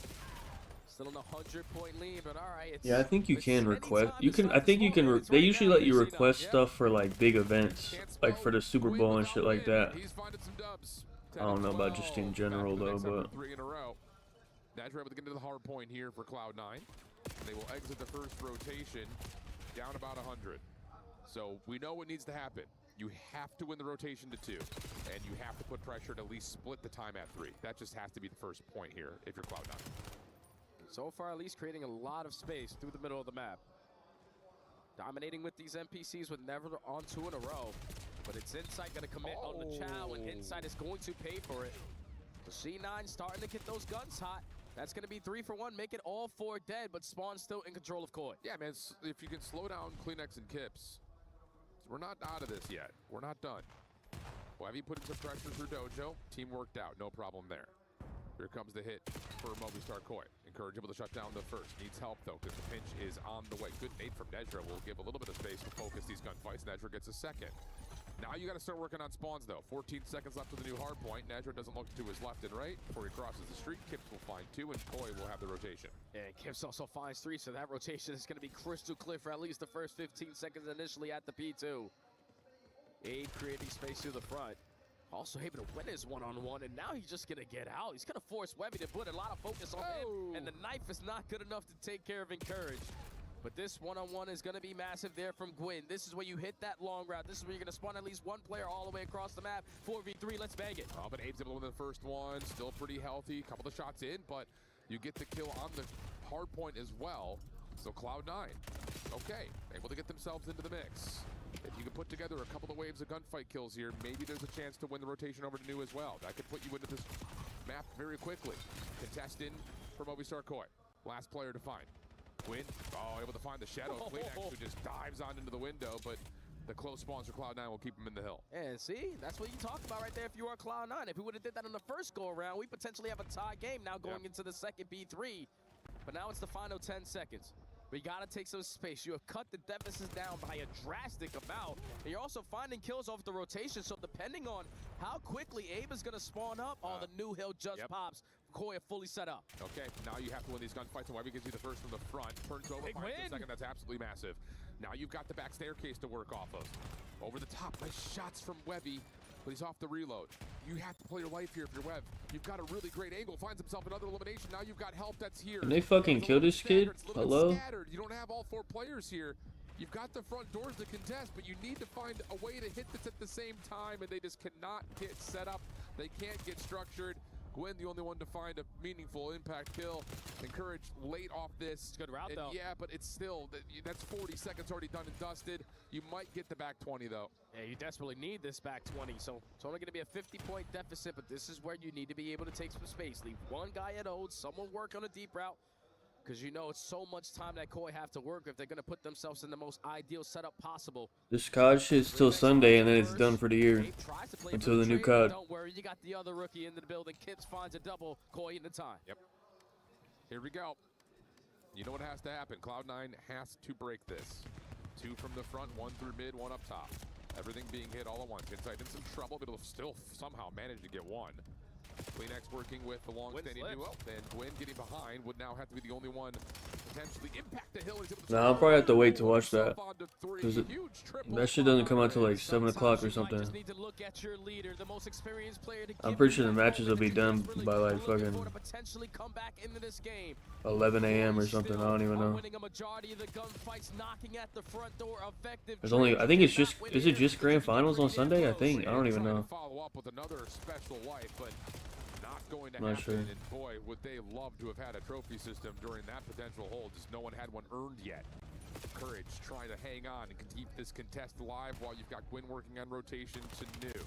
Still in a 100-point lead, but all right. Yeah, I think you can request. You can. I think you can. They usually let you request stuff for like big events, like for the Super Bowl and shit like that. I don't know about just in general though, but. 3 in a row. Nezra able to get into the hard point here for Cloud9. They will exit the first rotation down about 100. So we know what needs to happen. You have to win the rotation to 2, and you have to put pressure to at least split the time at 3. That just has to be the first point here if you're Cloud9. So far, at least creating a lot of space through the middle of the map. Dominating with these NPCs with never on 2 in a row. But it's Insight going to commit on the chow, and Insight is going to pay for it. So C9 starting to get those guns hot. That's going to be 3 for 1, make it all 4 dead, but Spawn still in control of Koi. Yeah, man, if you can slow down CleanX and Kips, we're not out of this yet. We're not done. Webby put some pressure through Dojo. Team worked out, no problem there. Here comes the hit for Movistar Koi. Encourage able to shut down the first. Needs help, though, because the pinch is on the way. Good nade from Nezra will give a little bit of space to focus these gunfights. Nezra gets a second. Now you got to start working on spawns, though. 14 seconds left to the new hard point. Nezra doesn't look to his left and right before he crosses the street. Kips will find 2, and Koi will have the rotation. And Kips also finds 3, so that rotation is going to be crystal clear for at least the first 15 seconds initially at the P2. Abe creating space to the front. Also able to win his one-on-one, and now he's just going to get out. He's going to force Webby to put a lot of focus on him, and the knife is not good enough to take care of Encourage. But this one-on-one is going to be massive there from Gwyn. This is where you hit that long route. This is where you're going to spawn at least 1 player all the way across the map. 4v3, let's bang it. Oh, but Abe's able to win the first one. Still pretty healthy. Couple of shots in, but you get the kill on the hard point as well. So Cloud9, okay, able to get themselves into the mix. If you can put together a couple of waves of gunfight kills here, maybe there's a chance to win the rotation over to new as well. That could put you into this map very quickly. Contest in for Movistar Koi. Last player to find. Gwyn, able to find the shadow. Kleenex, who just dives on into the window, but the close spawns for Cloud9 will keep him in the hill. And see, that's what you talk about right there if you are Cloud9. If we would have did that in the first go-around, we potentially have a tie game now going into the second B3. But now it's the final 10 seconds. We got to take some space. You have cut the deficits down by a drastic amount. And you're also finding kills off the rotation, so depending on how quickly Abe is going to spawn up, the new hill just pops. Koi fully set up. Okay, now you have to win these gunfights, and Webby gives you the first from the front. Turns over, finds the second. That's absolutely massive. Now you've got the back staircase to work off of. Over the top, nice shots from Webby, but he's off the reload. You have to play your life here if you're Webb. You've got a really great angle, finds himself another elimination. Now you've got help that's here. Can they fucking kill this kid? Hello? You don't have all 4 players here. You've got the front doors to contest, but you need to find a way to hit this at the same time, and they just cannot get set up. They can't get structured. Gwyn, the only one to find a meaningful impact kill. Encourage late off this. Good route, though. Yeah, but it's still, that's 40 seconds already done and dusted. You might get the back 20, though. Yeah, you desperately need this back 20. So it's only going to be a 50-point deficit, but this is where you need to be able to take some space. Leave one guy at hold, someone work on a deep route, because you know it's so much time that Koi have to work if they're going to put themselves in the most ideal setup possible. This COD shit's till Sunday, and then it's done for the year. Until the new COD. Don't worry, you got the other rookie into the building. Kips finds a double. Koi in the time. Yep. Here we go. You know what has to happen. Cloud9 has to break this. 2 from the front, 1 through mid, 1 up top. Everything being hit all at once. Inside in some trouble, but it'll still somehow manage to get 1. Kleenex working with the long-standing duo, and Gwyn getting behind would now have to be the only one potentially impact the hill. Nah, I'll probably have to wait to watch that. Because that shit doesn't come out till like 7 o'clock or something. I'm pretty sure the matches will be done by like fucking 11 a.m. or something. I don't even know. There's only, I think it's just, is it just grand finals on Sunday? I think. I don't even know. Going to happen, and boy, would they love to have had a trophy system during that potential hold, just no one had one earned yet. Courage trying to hang on and keep this contest alive while you've got Gwyn working on rotation to new.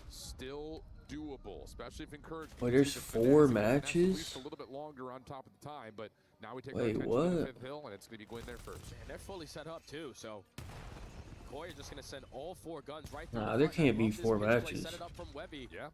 Still doable, especially if encouraged. Wait, there's 4 matches? A little bit longer on top of the time, but now we take our attention to the 5th hill, and it's going to be Gwyn there first. And they're fully set up too, so Koi are just going to send all 4 guns right through. Nah, there can't be 4 matches. Set it up from Webby. Yeah.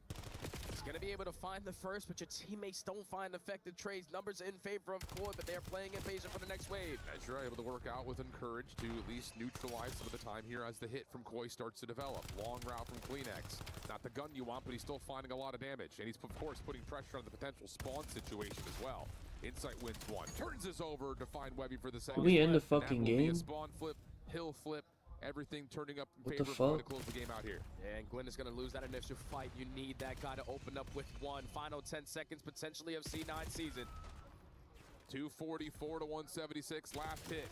He's going to be able to find the first, but your teammates don't find effective trades. Numbers in favor of Koi, but they're playing impatient for the next wave. As you're able to work out with Encourage to at least neutralize some of the time here as the hit from Koi starts to develop. Long route from Kleenex. Not the gun you want, but he's still finding a lot of damage. And he's, of course, putting pressure on the potential spawn situation as well. Insight wins 1. Turns this over to find Webby for the second. Can we end the fucking game? Spawn flip, hill flip. Everything turning up in what favor the of fuck? to close the game out here. And Gwyn is going to lose that initial fight. You need that guy to open up with 1. Final 10 seconds, potentially, of C9 season. 244 to 176. Last hit.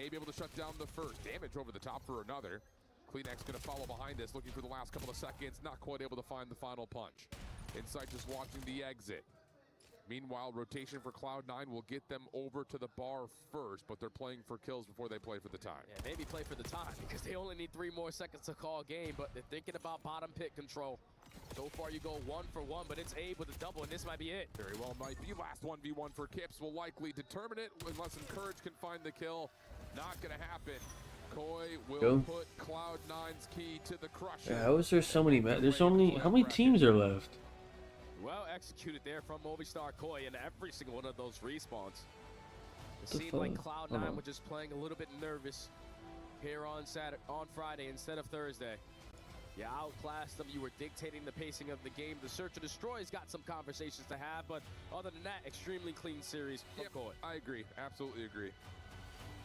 Abe able to shut down the first. Damage over the top for another. Kleenex going to follow behind us, looking for the last couple of seconds. Not quite able to find the final punch. Insight just watching the exit. Meanwhile, rotation for Cloud9 will get them over to the bar first, but they're playing for kills before they play for the time. Yeah, maybe play for the time, because they only need 3 more seconds to call game, but they're thinking about bottom pit control. So far, you go 1 for 1, but it's Abe with a double, and this might be it. Very well might be. Last 1v1 for Kips will likely determine it, unless Encourage can find the kill. Not going to happen. Koi will put Cloud9's key to the crusher. Yeah, how is there so many there's only, how many teams are left? Well executed there from Movistar Koi in every single one of those respawns. It seemed like Cloud9 were just playing a little bit nervous here on Friday instead of Thursday. You outclassed them. You were dictating the pacing of the game. The Search and Destroy's got some conversations to have, but other than that, extremely clean series from Koi. I agree. Absolutely agree.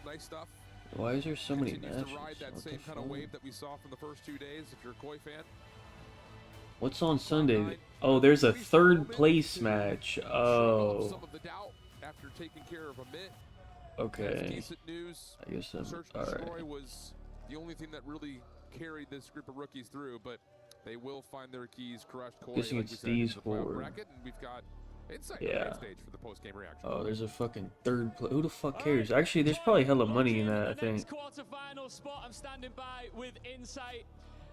Nice stuff. Why is there so many matches? To ride that same kind of wave that we saw from the first 2 days, if you're a Koi fan. What's on Sunday? Oh, there's a 3rd place match. Oh. Some of the doubt after taking care of a mid. Okay. Decent news. I guess I'm Search and Destroy was the only thing that really carried this group of rookies through, but they will find their keys. Crushed Koi. Guessing it's these 4. Bracket, and we've got Insight Yeah. on the main stage for the post-game reaction. Oh, there's a fucking third play. Who the fuck cares? Actually, there's probably hella money in that, I think. Quarterfinal spot. I'm standing by with Insight.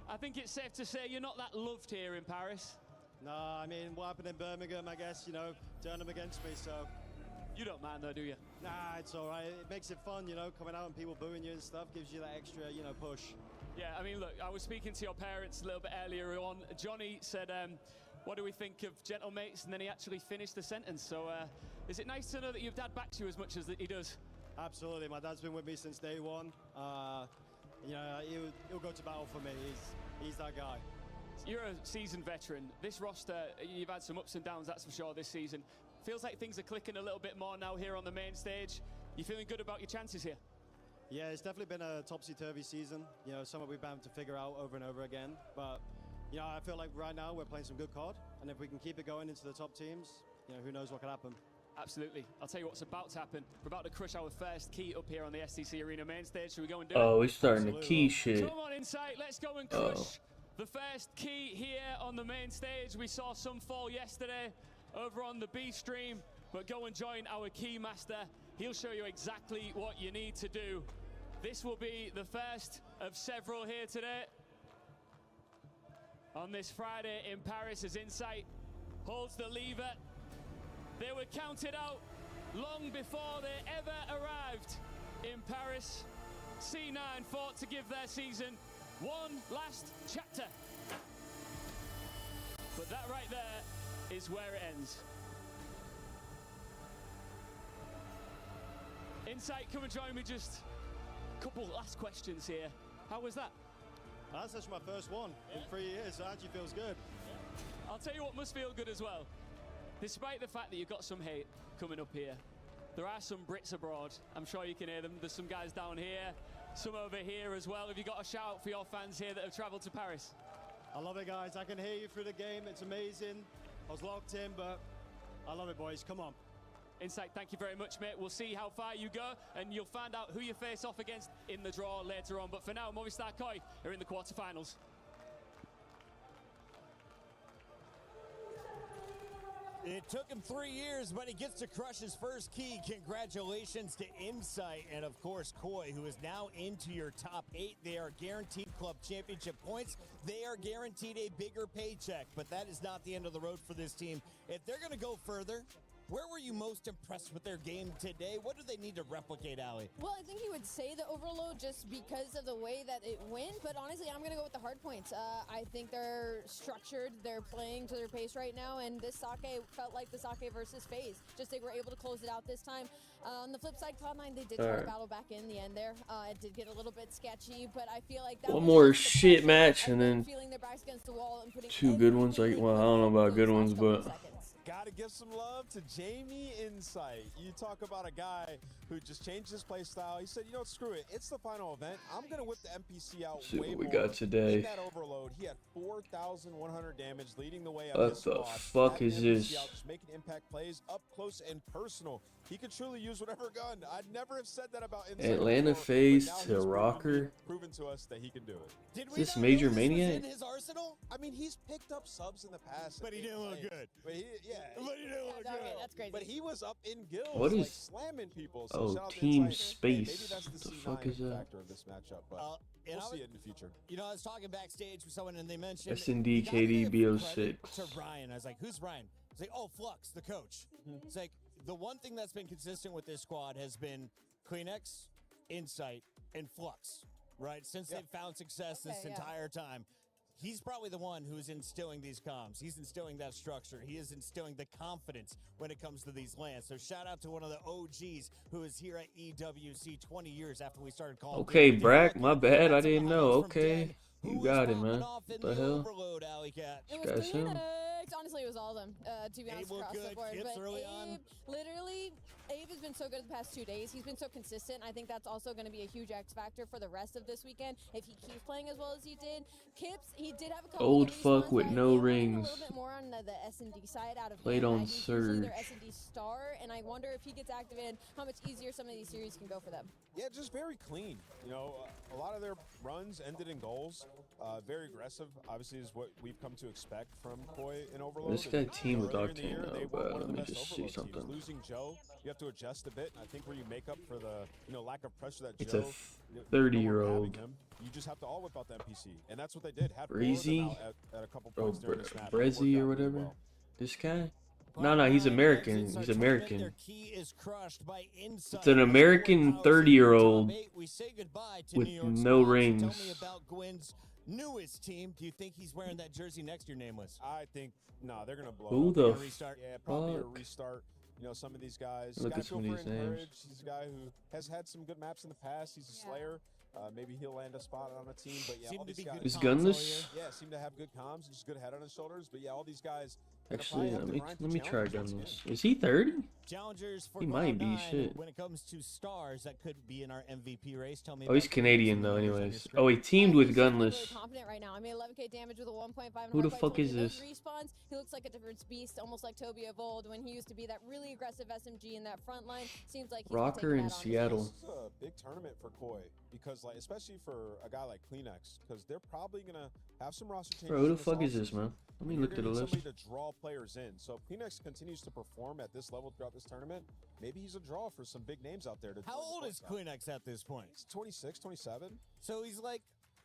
I think it's safe to say you're not that loved here in Paris. No, I mean, what happened in Birmingham, I guess, you know, turned them against me, so. You don't mind though, do you? Nah, it's all right. It makes it fun, you know, coming out and people booing you and stuff gives you that extra, you know, push. Yeah, I mean, look, I was speaking to your parents a little bit earlier on. Johnny said, what do we think of gentlemates? And then he actually finished the sentence. So is it nice to know that your dad backs you as much as that he does? Absolutely. My dad's been with me since day one. You know, he'll go to battle for me. He's that guy. You're a seasoned veteran. This roster, you've had some ups and downs, that's for sure, this season. Feels like things are clicking a little bit more now here on the main stage. You feeling good about your chances here? Yeah, it's definitely been a topsy-turvy season. You know, something we've been able to figure out over and over again. But, you know, I feel like right now we're playing some good COD. And if we can keep it going into the top teams, you know, who knows what could happen. Absolutely. I'll tell you what's about to happen. We're about to crush our first key up here on the STC Arena main stage. Should we go and do it? Oh, we're starting the key shit. Come on, Insight. Let's go and crush the first key here on the main stage. We saw some fall yesterday over on the B stream, but go and join our key master. He'll show you exactly what you need to do. This will be the first of several here today on this Friday in Paris as Insight holds the lever. They were counted out long before they ever arrived in Paris. C9 fought to give their season one last chapter. But that right there is where it ends. Insight, come and join me. Just a couple last questions here. How was that? That's actually my first one in 3 years, so it actually feels good. I'll tell you what must feel good as well. Despite the fact that you've got some hate coming up here, there are some Brits abroad. I'm sure you can hear them. There's some guys down here, some over here as well. Have you got a shout for your fans here that have travelled to Paris? I love it, guys. I can hear you through the game. It's amazing. I was locked in, but I love it, boys. Come on. Insight, thank you very much, mate. We'll see how far you go, and you'll find out who you face off against in the draw later on. But for now, Movistar COI are in the quarterfinals. It took him 3 years, but he gets to crush his first key. Congratulations to Insight and, of course, COI, who is now into your top 8. They are guaranteed club championship points. They are guaranteed a bigger paycheck, but that is not the end of the road for this team. If they're going to go further, where were you most impressed with their game today? What do they need to replicate, Ali? Well, I think you would say the overload just because of the way that it went, but honestly, I'm going to go with the hard points. I think they're structured, they're playing to their pace right now, and this Sake felt like the Sake versus FaZe. Just they were able to close it out this time. On the flip side, Cloud9, they did try to battle back in the end there. It did get a little bit sketchy, but I feel like that one more shit match and then feeling their backs against the wall and putting two good ones. Like, well, I don't know about good ones, but gotta give some love to Jamie Insight. You talk about a guy who just changed his play style. He said, you know, screw it. It's the final event. I'm gonna whip the NPC out see way what we more. got today. In that overload, he had 4,100 damage, leading the way on What his the squad. fuck That is NPC this? out, just making impact plays up close and personal. He could truly use whatever gun. I'd never have said that about Insight Atlanta before, FaZe but now to he's Rocker. proven to us that he can do it. Did Is this Major Maniac? In his arsenal? I mean, he's picked up subs in the past, But he didn't look good. But he, yeah, But he didn't look good. Okay, that's crazy. But he was up in guilds, What like is- slamming people. So Oh, shout out to Team Insight. Space. Maybe that's What the the C9 fuck is that? factor of this matchup, but And we'll I see was- it in the future. You know, I was talking backstage with someone and they mentioned SND you gotta KD give BO6. credit to Ryan. I was like, who's Ryan? He's like, oh, Flux, the coach. It's like, the one thing that's been consistent with this squad has been Kleenex, Insight, and Flux, right? Since they've found success this entire time. He's probably the one who's instilling these comms. He's instilling that structure. He is instilling the confidence when it comes to these lands. So shout out to one of the OGs who is here at EWC 20 years after we started calling. Okay, Brack, my bad. I didn't know. Okay, you got it, man. What the hell? Overload, Alley Cat. It This was guy's him. Kleenex. Honestly, it was all of them, to be honest, looked across the good. board. Hits But early on. literally, Abe has been so good the past 2 days. He's been so consistent. I think that's also going to be a huge X factor for the rest of this weekend if he keeps playing as well as he did. Kips, he did have a couple Old good fuck respawns, with but no a rings. little bit more on the S&D side out of Played him. on He's usually their Surge. S&D star, and I wonder if he gets activated, how much easier some of these series can go for them. Yeah, just very clean. You know, a lot of their runs ended in goals. Very aggressive, obviously, is what we've come to expect from Koi in Overload. This guy teamed with Earlier in the Octane year, now, they were but one of the let me best just see Overload teams. something. Losing Joe, you have to adjust a bit. And I think where you make up for the lack of pressure that It's Joe, a 30-year-old. you just have to all whip out the NPC, and that's what they did. Had Breezy? four of them out at a couple points during this match. It Brezzy or worked out really whatever. well. This guy? No, he's American. He's American. Their key is crushed by Insight. It's an American 30-year-old We say goodbye to with New York no Squad. rings. Tell me about Gwen's newest team. Do you think he's wearing that jersey next to your nameless? I think they're gonna blow. Who up. the They're gonna restart? Yeah, probably a fuck? restart. You know, some of these guys. Look Gotta at some feel of for these names. encouraged. He's a guy who has had some good maps in the past. He's a slayer. Maybe he'll land a spot on a team. But yeah, all these guys. Is Gunless? Yeah, seem to have good comms and just good head on his shoulders. But yeah, all these guys. Actually, let me try Gunless. Is he 30? Challengers for He might be, Cloud9. shit. When it comes to stars that could be in our MVP race, tell me. Oh, he's about Canadian though, anyways. Oh, he teamed with Really Gunless. confident right now. I mean, 11k damage with a 1.5. Who the fuck is this? Respawns. He looks like a different beast, almost like Toby of old when he used to be that really aggressive SMG in that front line. Seems like he's Rocker in Seattle. This is a big tournament for Koi because, like, especially for a guy like Kleenex, because they're probably gonna have some roster changes. Bro, who the in this fuck is this, offseason. man? Let me You're look gonna through the need list. somebody to draw players in. So if Kleenex continues to perform at this level throughout this tournament, maybe he's a draw for some big names out there. How old is Kleenex at this point? He's 26, 27. So he's like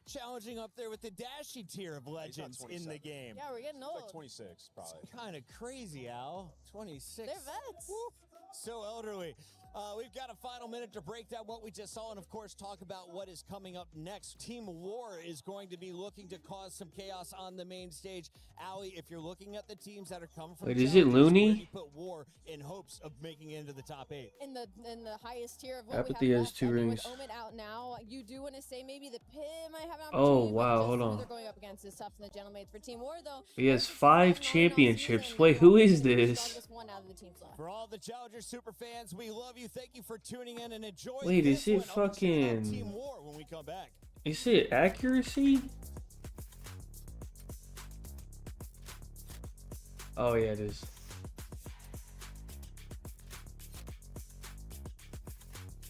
challenging up there with the Dashy tier of legends in the 27. game. Yeah, we're getting old. Like 26, probably. Kind of crazy, Al. 26. They're vets. Woo. So elderly. We've got a final minute to break down what we just saw and, of course, talk about what is coming up next. Team War is going to be looking to cause some chaos on the main stage. Allie, if you're looking at the teams that are coming from Wait, is it Challengers, Looney? where do you put War in hopes of making it into the top 8? In the highest tier of what Apathy we have has left. 2 I mean, rings. With Omen out now, you do want to say maybe the Pit might have an Oh, opportunity. wow, but hold just who on. they're going up against is tough in the Gentlemates. For Team War, though, He has 5 championships. Wait, who is this? strongest one out of the teams left. For all the Challenger super fans, we love you. Thank you for tuning in and enjoy. Wait, this is it one. I'll be checking out fucking- Team War when we come back. Is it accuracy? Oh yeah, it is.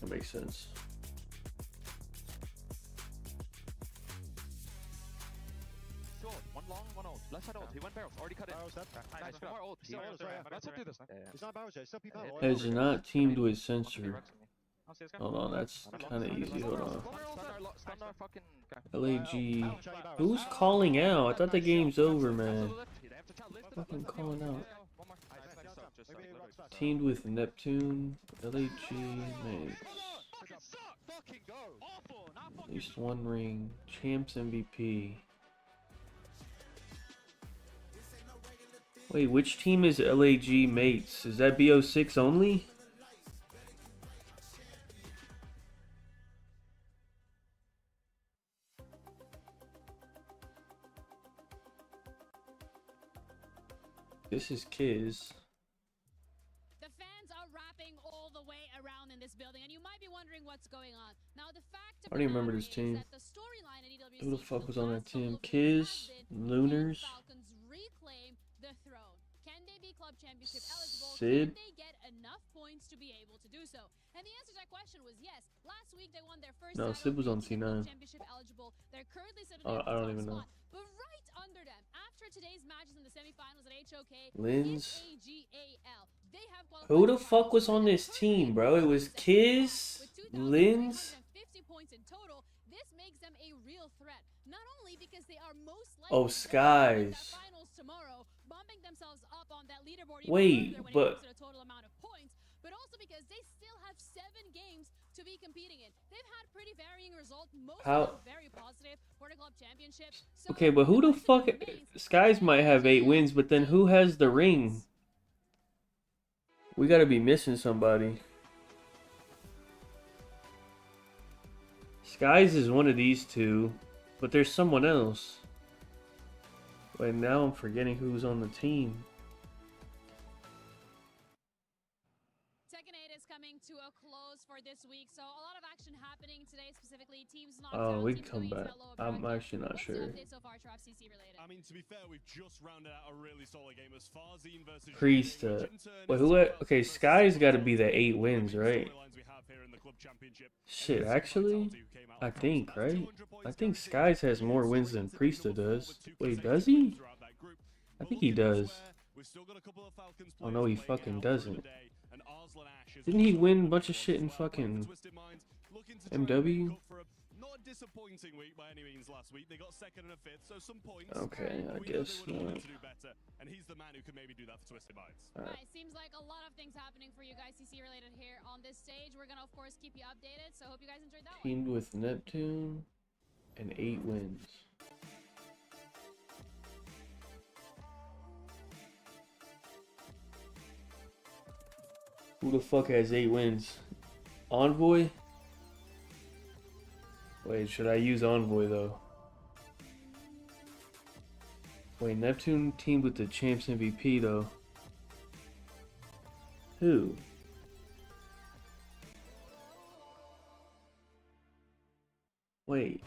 That makes sense. Short, one long, one old. Left side old. He went barrels. Already cut it. Barrels dead. Nice. More old. Still barrels, right, yeah. Let's do this. It's not barrels yet. It's still people. Has not teamed with Sensor. Hold on, that's kind of easy. Hold on. Stun our fucking guy. LAG. Who's calling out? I thought the game's over, man. Fucking calling out. Teamed with Neptune. LAG. Man. At least 1 ring. Champs MVP. Wait, which team is LAG mates? Is that BO6 only? This is Kiz. The fans are wrapping all the way around in this building, and you might be wondering what's going on. Now, the fact I don't even remember this team. Who the fuck was on that team? Kiz, Lunars, Falcons reclaim the throne. Can they be club championship eligible? Sid. Can they get enough points to be able to do so? And the answer to that question was yes. Last week they won their first No, title, Sid was on making them C9. championship eligible. They're currently sitting Oh, at the I don't top even know. spot. But right under them, after today's matches in the semifinals at HOK, Lins. AGAL. They have Who the fuck was on this team, bro? It was Kiz, Lins. 50 points in total. This makes them a real threat. Not only because they are most likely Oh, Skies. finals tomorrow, bumping themselves up on that leaderboard. Wait, even further when but- it comes to the total amount of points, but also because they still have 7 games to be competing in. They've had pretty varying results, most How- of them very positive for the club championship. So Okay, but who the fuck? Skies might have 8 wins, but then who has the ring? We gotta be missing somebody. Skies is one of these 2, but there's someone else. Wait, now I'm forgetting who's on the team. lot of action happening today, specifically teams knocked Oh, out, we teams come going into back. that lower I'm bracket. actually not What's sure. the update so far, Trav, CC related? I mean, to be fair, we've just rounded out a really solid game as Farzine versus Priest. Wait, who? Okay, Sky's got to be the 8 wins, right? Shit, actually, I think, right? I think Skies has more wins than Priesta does. Wait, does he? I think he does. Oh no, he fucking doesn't. Didn't he win a bunch of shit in fucking MW? Not a disappointing week by any means last week. They got second and a fifth, so some points. Okay, I we guess know we're not. to do better, and he's the man who can maybe do that for Twisted Minds. Right, seems like a lot of things happening for you guys CC related here on this stage. We're gonna of course keep you updated, so hope you guys enjoyed that one. Teamed with Neptune and 8 wins. Who the fuck has 8 wins? Envoy? Wait, should I use Envoy though? Wait, Neptune teamed with the Champs MVP though. Who? Wait.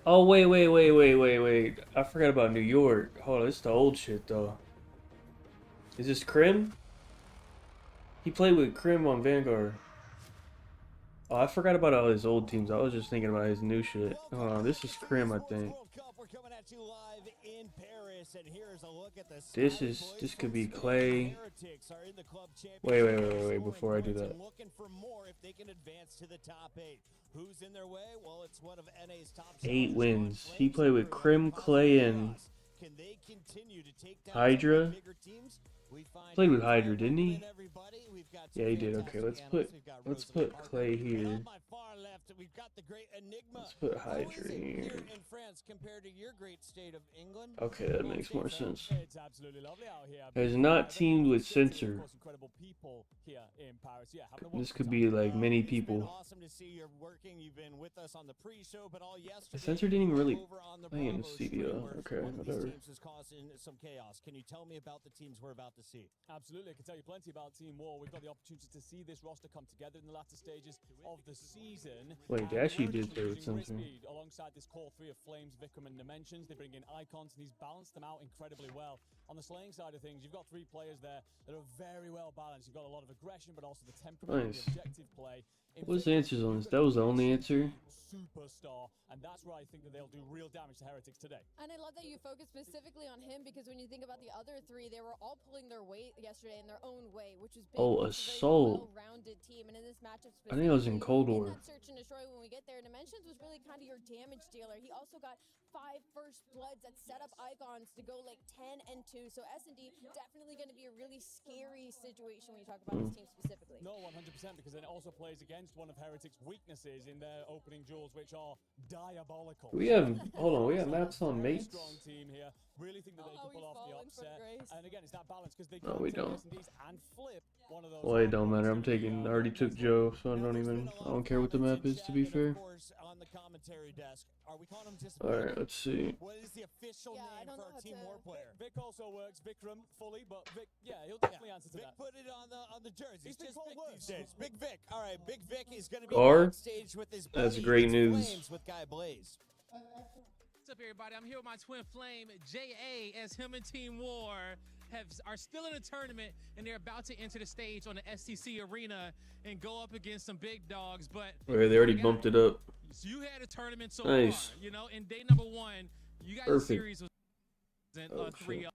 Oh, wait. I forgot about New York. Hold on, this is the old shit though. Is this Krim? He played with Krim on Vanguard. Oh, I forgot about all his old teams. I was just thinking about his new shit. Hold on, this is Krim, I think. This could be Clay. Wait, before I do that. Who's in their way? Well, it's one of NA's top 8 wins. He played with Krim, Clay, and Hydra. Played with Hydra, didn't he? Yeah, he did. Okay, let's put Clay here. Let's put Hydra here. Okay, that makes more sense. Has not teamed with Censor. This could be like many people. Censor didn't even really play in the studio. Okay, whatever. Can you tell me about the teams we're about to see? Absolutely, I can tell you plenty about Team War. We've got the opportunity to see this roster come together in the latter stages of the season. Wait, they actually did play with Censor. Alongside this core three of Flames, Vikram, and Dimensions, they bring in Icons, and he's balanced them out incredibly well. On the slaying side of things, you've got 3 players there that are very well balanced. You've got a lot of aggression, but also the temperament, Nice. the objective play. What's the answers on this? That was the only answer. Superstar, and that's where I think that they'll do real damage to Heretics today. And I love that you focus specifically on him, because when you think about the other 3, they were all pulling their weight yesterday in their own way, which was big. Oh, Assault. Well-rounded team, and in this matchup I think it was in Cold War. in that search and destroy, when we get there, Dimensions was really kind of your damage dealer. He also got 5 first bloods that set up Icons to go like 10 and 2. So S&D definitely going to be a really scary situation when you talk about this team specifically. No, 100%, because then it also plays against one of Heretics' weaknesses in their opening duels, which are diabolical. We have, hold on, we have maps on mates. Strong team here. Really think that they can pull off the upset. And again, it's that balance, because they No, we don't. and flip one of those. Well, it don't matter. I already took Joe, so I don't care what the map is, to be fair. On the commentary desk, are we calling him just Alright, let's see. What is the official name for our Team War player? Vic also works, Vikram fully, but Vic, yeah, he'll definitely answer to Vic that. put it on the jersey. He's just Vic these days. Big Vic. All right, Big Vic is going to be Gar? on stage with his That's buddy great against news. Flames with Guy Blaze. What's up, everybody? I'm here with my twin flame, JA, as him and Team War are still in a tournament, and they're about to enter the stage on the STC arena and go up against some big dogs. But Okay, they already bumped it up. so you had a tournament so Nice. far, you know, and day number 1, you guys' Perfect. series was Oh, 3-0.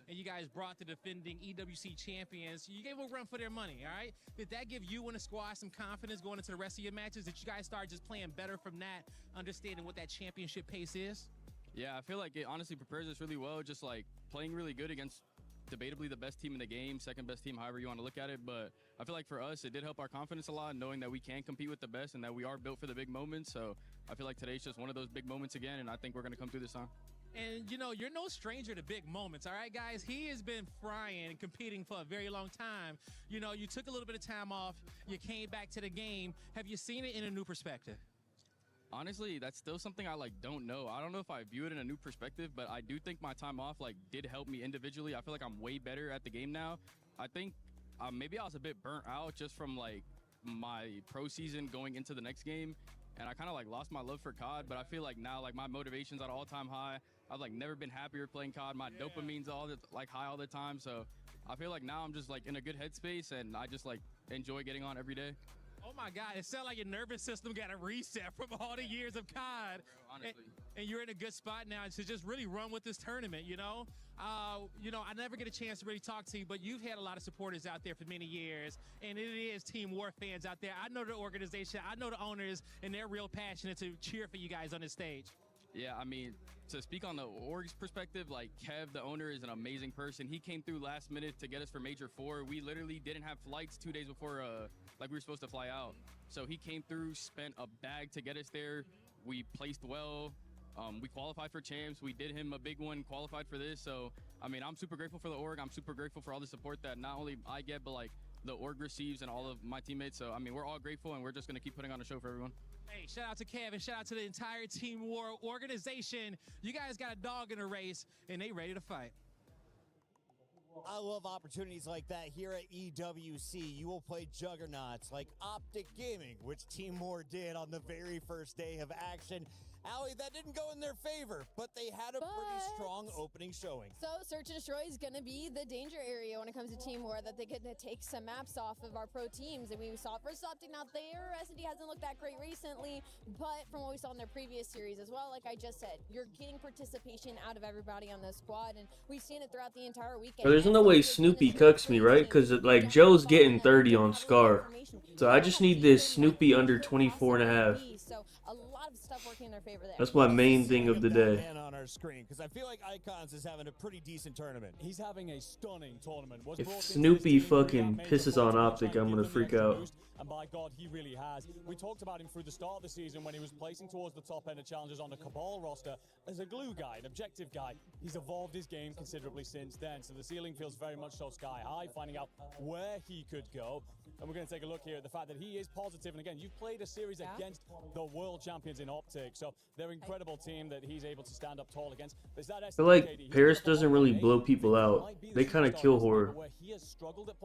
And you guys brought the defending EWC champions. You gave them a run for their money, all right? Did that give you and the squad some confidence going into the rest of your matches? Did you guys start just playing better from that, understanding what that championship pace is? Yeah, I feel like it honestly prepares us really well, just like playing really good against debatably the best team in the game, second best team, however you want to look at it. But I feel like for us, it did help our confidence a lot, knowing that we can compete with the best and that we are built for the big moments. So I feel like today's just one of those big moments again, and I think we're going to come through this time. And, you know, you're no stranger to big moments, all right, guys? He has been frying and competing for a very long time. You know, you took a little bit of time off. You came back to the game. Have you seen it in a new perspective? Honestly, that's still something I don't know. I don't know if I view it in a new perspective, but I do think my time off did help me individually. I feel like I'm way better at the game now. I think maybe I was a bit burnt out just from my pro season going into the next game, and I kind of like lost my love for COD. But I feel like now like my motivation's at an all-time high. I've like never been happier playing COD. My dopamine's like high all the time. So I feel like now I'm just like in a good headspace, and I just like enjoy getting on every day. Oh my God, it sounds like your nervous system got a reset from all the years of COD. Bro, honestly. And you're in a good spot now to just really run with this tournament, you know? I never get a chance to really talk to you, but you've had a lot of supporters out there for many years, and it is Team War fans out there. I know the organization, I know the owners, and they're real passionate to cheer for you guys on this stage. Yeah, I mean, to speak on the org's perspective, like Kev, the owner, is an amazing person. He came through last minute to get us for Major 4. We literally didn't have flights 2 days before, like we were supposed to fly out. So he came through, spent a bag to get us there. We placed well. We qualified for champs. We did him a big one, qualified for this. So, I mean, I'm super grateful for the org. I'm super grateful for all the support that not only I get, but like the org receives and all of my teammates. So, I mean, we're all grateful, and we're just going to keep putting on a show for everyone. Hey, shout out to Kev and shout out to the entire Team War organization. You guys got a dog in the race, and they ready to fight. I love opportunities like that here at EWC. You will play juggernauts like Optic Gaming, which Team War did on the very first day of action. Allie, that didn't go in their favor, but they had a pretty strong opening showing. So Search and Destroy is going to be the danger area when it comes to Team War, that they get to take some maps off of our pro teams. And we saw first Optic out there. S&D hasn't looked that great recently, but from what we saw in their previous series as well, like I just said, you're getting participation out of everybody on this squad, and we've seen it throughout the entire weekend. But there's no way Snoopy cucks me, right? Because like Joe's getting 30 on Scar. So I just need this Snoopy under 24.5. So a lot of stuff working in their favor there. That's my main thing of the day. On our screen, because I feel like Icons is having a pretty decent tournament. He's having a stunning tournament. If Snoopy fucking pisses on Optic, I'm gonna freak out. And by God, he really has. We talked about him through the start of the season when he was placing towards the top end of challenges on the Cabal roster as a glue guy, an objective guy. He's evolved his game considerably since then, so the ceiling feels very much so sky high, finding out where he could go. And we're going to take a look here at the fact that he is positive. And again, you've played a series against the world champions in Optic, so they're an incredible team that he's able to stand up tall against. I feel like Paris doesn't really blow people out. They kind of kill horror.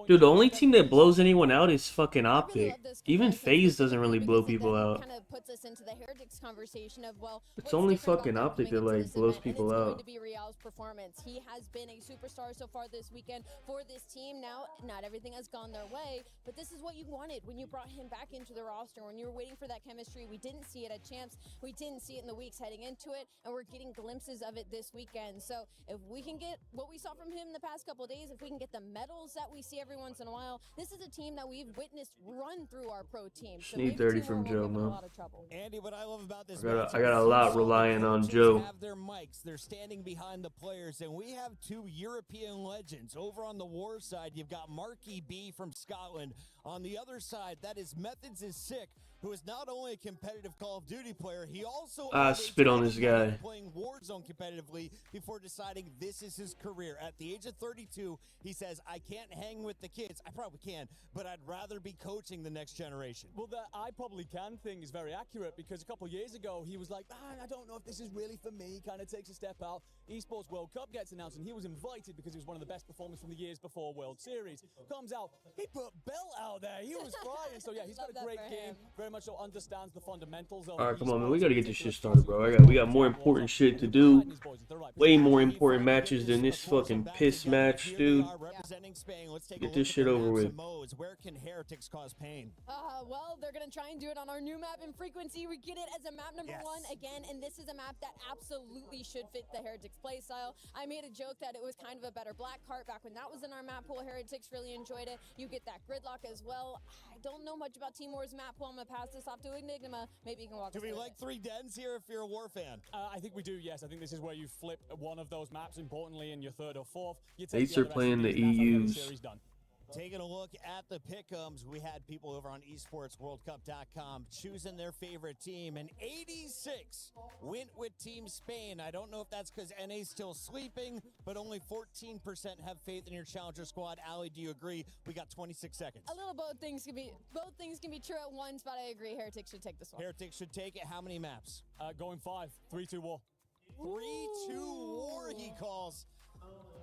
Dude, the only team that blows anyone out is fucking Optic. Even FaZe doesn't really blow people out. Kind of puts us into the Heretics conversation of, well, It's only fucking Optic that like blows people out. To be Real's performance. He has been a superstar so far this weekend for this team. Now, not everything has gone their way, but this is what you wanted when you brought him back into the roster, when you were waiting for that chemistry. We didn't see it at Champs. We didn't see it in the weeks heading into it, and we're getting glimpses of it this weekend. So if we can get what we saw from him the past couple of days, if we can get the medals that we see every once in a while, this is a team that we've witnessed run through our pro team. So Need 30 from Joe, man. Andy, what I love about this I got a lot relying on Joe. Have their mics. They're standing behind the players, and we have two European legends. Over on the War side, you've got Marky B from Scotland. On the other side, that is Methods is Sick, who is not only a competitive Call of Duty player, he also spit on this guy. Playing Warzone competitively before deciding this is his career. At the age of 32, he says, I can't hang with the kids. I probably can, but I'd rather be coaching the next generation. Well, the I probably can thing is very accurate, because a couple of years ago, he was like, I don't know if this is really for me, kind of takes a step out. Esports World Cup gets announced, and he was invited because he was one of the best performers from the years before World Series. Comes out, he put Bell out there. He was flying. So, yeah, he's got a great game. Very much so understands the fundamentals of Alright, come on, man. We gotta get this shit started, bro. We got more important shit to do. Way more important matches than this fucking piss match, dude. Get this shit over with. Where can Heretics cause pain? Well, they're going to try and do it on our new map in Frequency. We get it as a map number 1 again, and this is a map that absolutely should fit the Heretics playstyle. I made a joke that it was kind of a better black cart back when that was in our map pool. Heretics really enjoyed it. You get that gridlock as well. I don't know much about Team War's map pool. I'm going to pass this off to Enigma. Maybe you can walk us through. Do we like 3 dens here if you're a War fan? I think we do, yes. I think this is where you flip one of those maps, importantly, in your third or fourth. States are playing the EUs. Taking a look at the pick'ems, we had people over on esportsworldcup.com choosing their favorite team, and 86 went with Team Spain. I don't know if that's because NA's still sleeping, but only 14% have faith in your challenger squad. Allie, do you agree? We got 26 seconds. A little both things can be true at once, but I agree. Heretics should take this one. Heretics should take it. How many maps? Going 5. 3-2 War. 3-2 War, he calls.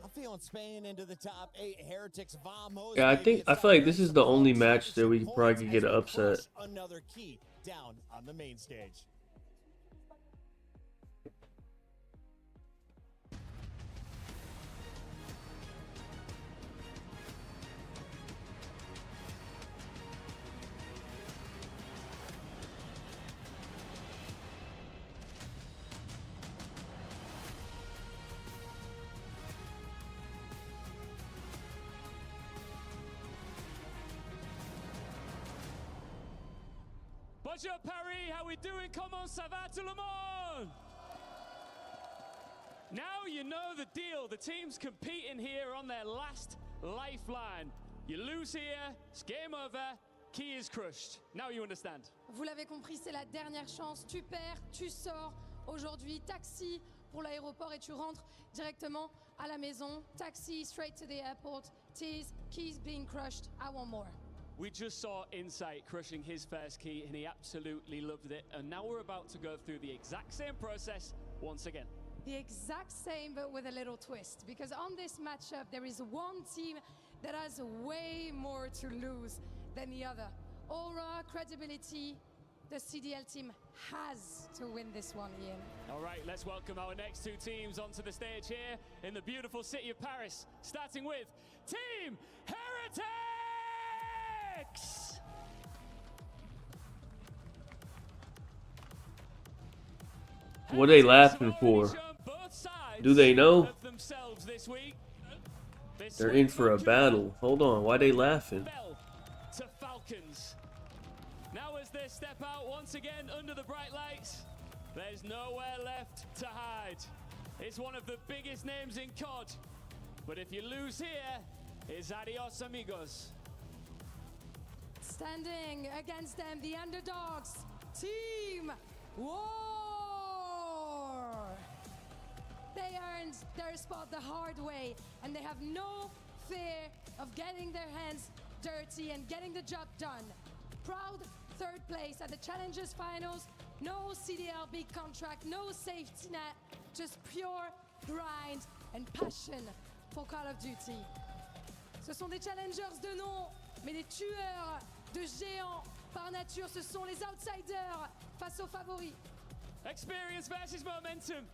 I'm feeling Spain into the top 8. Heretics, Vamos. Yeah, I feel like this is the only match that we probably could get an upset. Another key down on the main stage. Bonjour Paris, how we doing? Comment ça va tout le monde? Now you know the deal. The team's competing here on their last lifeline. You lose here, it's game over. Key is crushed. Now you understand. Vous l'avez compris, c'est la dernière chance. Tu perds, tu sors. Aujourd'hui, taxi pour l'aéroport et tu rentres directement à la maison. Taxi straight to the airport. Tease, keys being crushed. I want more. We just saw Insight crushing his first key and he absolutely loved it. And now we're about to go through the exact same process once again. The exact same, but with a little twist. Because on this matchup, there is one team that has way more to lose than the other. Aura, credibility, the CDL team has to win this one, Ian. All right, let's welcome our next two teams onto the stage here in the beautiful city of Paris, starting with Team Heretics! What are they laughing for? Do they know? They're in for a battle. Hold on, why are they laughing? To Falcons. Now as they step out once again under the bright lights, there's nowhere left to hide. It's one of the biggest names in COD. But if you lose here, it's adios amigos. Standing against them, the underdogs, Team War. They earned their spot the hard way, and they have no fear of getting their hands dirty and getting the job done. Proud third place at the Challengers Finals. No CDL big contract, no safety net, just pure grind and passion for Call of Duty. Ce sont des challengers de nom, mais des tueurs de géants par nature. Ce sont les outsiders face aux favoris. Experience versus momentum.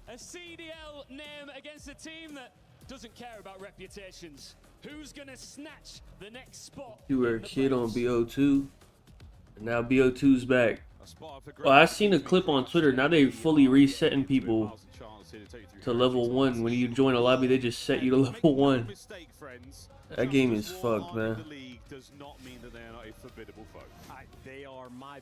A CDL name against a team that doesn't care about reputations. Who's gonna snatch the next spot? You were a kid on BO2, and now BO2's back. Well, I seen a clip on Twitter. Now they fully resetting people to level 1. When you join a lobby, they just set you to level 1. That game is fucked, man.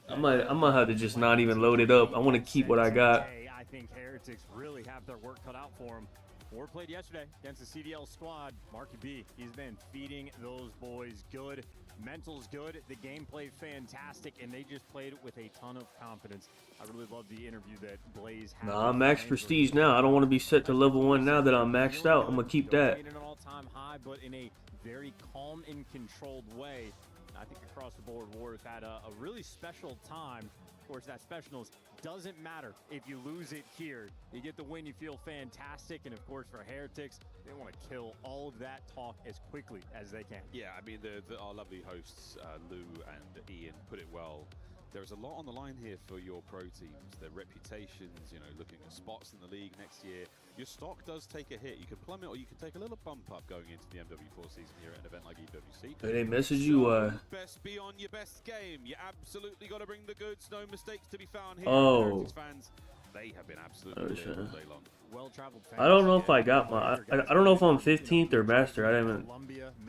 I might have to just not even load it up. I want to keep what I got. I think Heretics really have their work cut out for them. War played yesterday against the CDL squad. Marky B, he's been feeding those boys good. Mental's good. The gameplay fantastic, and they just played with a ton of confidence. I really love the interview that Blaze had. Nah, I'm max prestige now. I don't want to be set to level 1 now that I'm maxed out. I'm gonna keep that. An all-time high, but in a very calm and controlled way. I think across the board, War has had a really special time. Of course, that specialness doesn't matter if you lose it here. You get the win, you feel fantastic, and of course for Heretics, they want to kill all of that talk as quickly as they can. Yeah, I mean, our lovely hosts, Lou and Ian, put it well. There's a lot on the line here for your pro teams. Their reputations, you know, looking at spots in the league next year. Your stock does take a hit. You can plummet or you can take a little bump up going into the MW4 season here at an event like EWC. They message you, Best be on your best game. You absolutely got to bring the goods. No mistakes to be found here. Oh. Fans, they have been absolutely there all day long. Well-traveled fans. I don't know if I got my. I don't know if I'm 15th or master. I haven't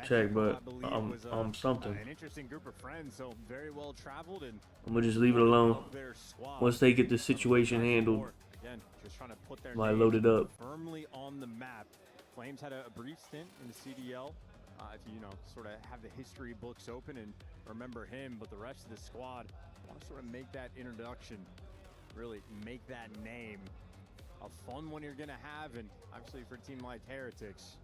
checked, but I'm something. An interesting group of friends, so very well traveled, and I'm gonna just leave it alone. Once they get the situation handled, again, just trying to put their might load it up. Firmly on the map. Flames had a brief stint in the CDL. If you know, sort of have the history books open and remember him, but the rest of the squad want to sort of make that introduction, really make that name a fun one you're going to have, and obviously for a team like Heretics,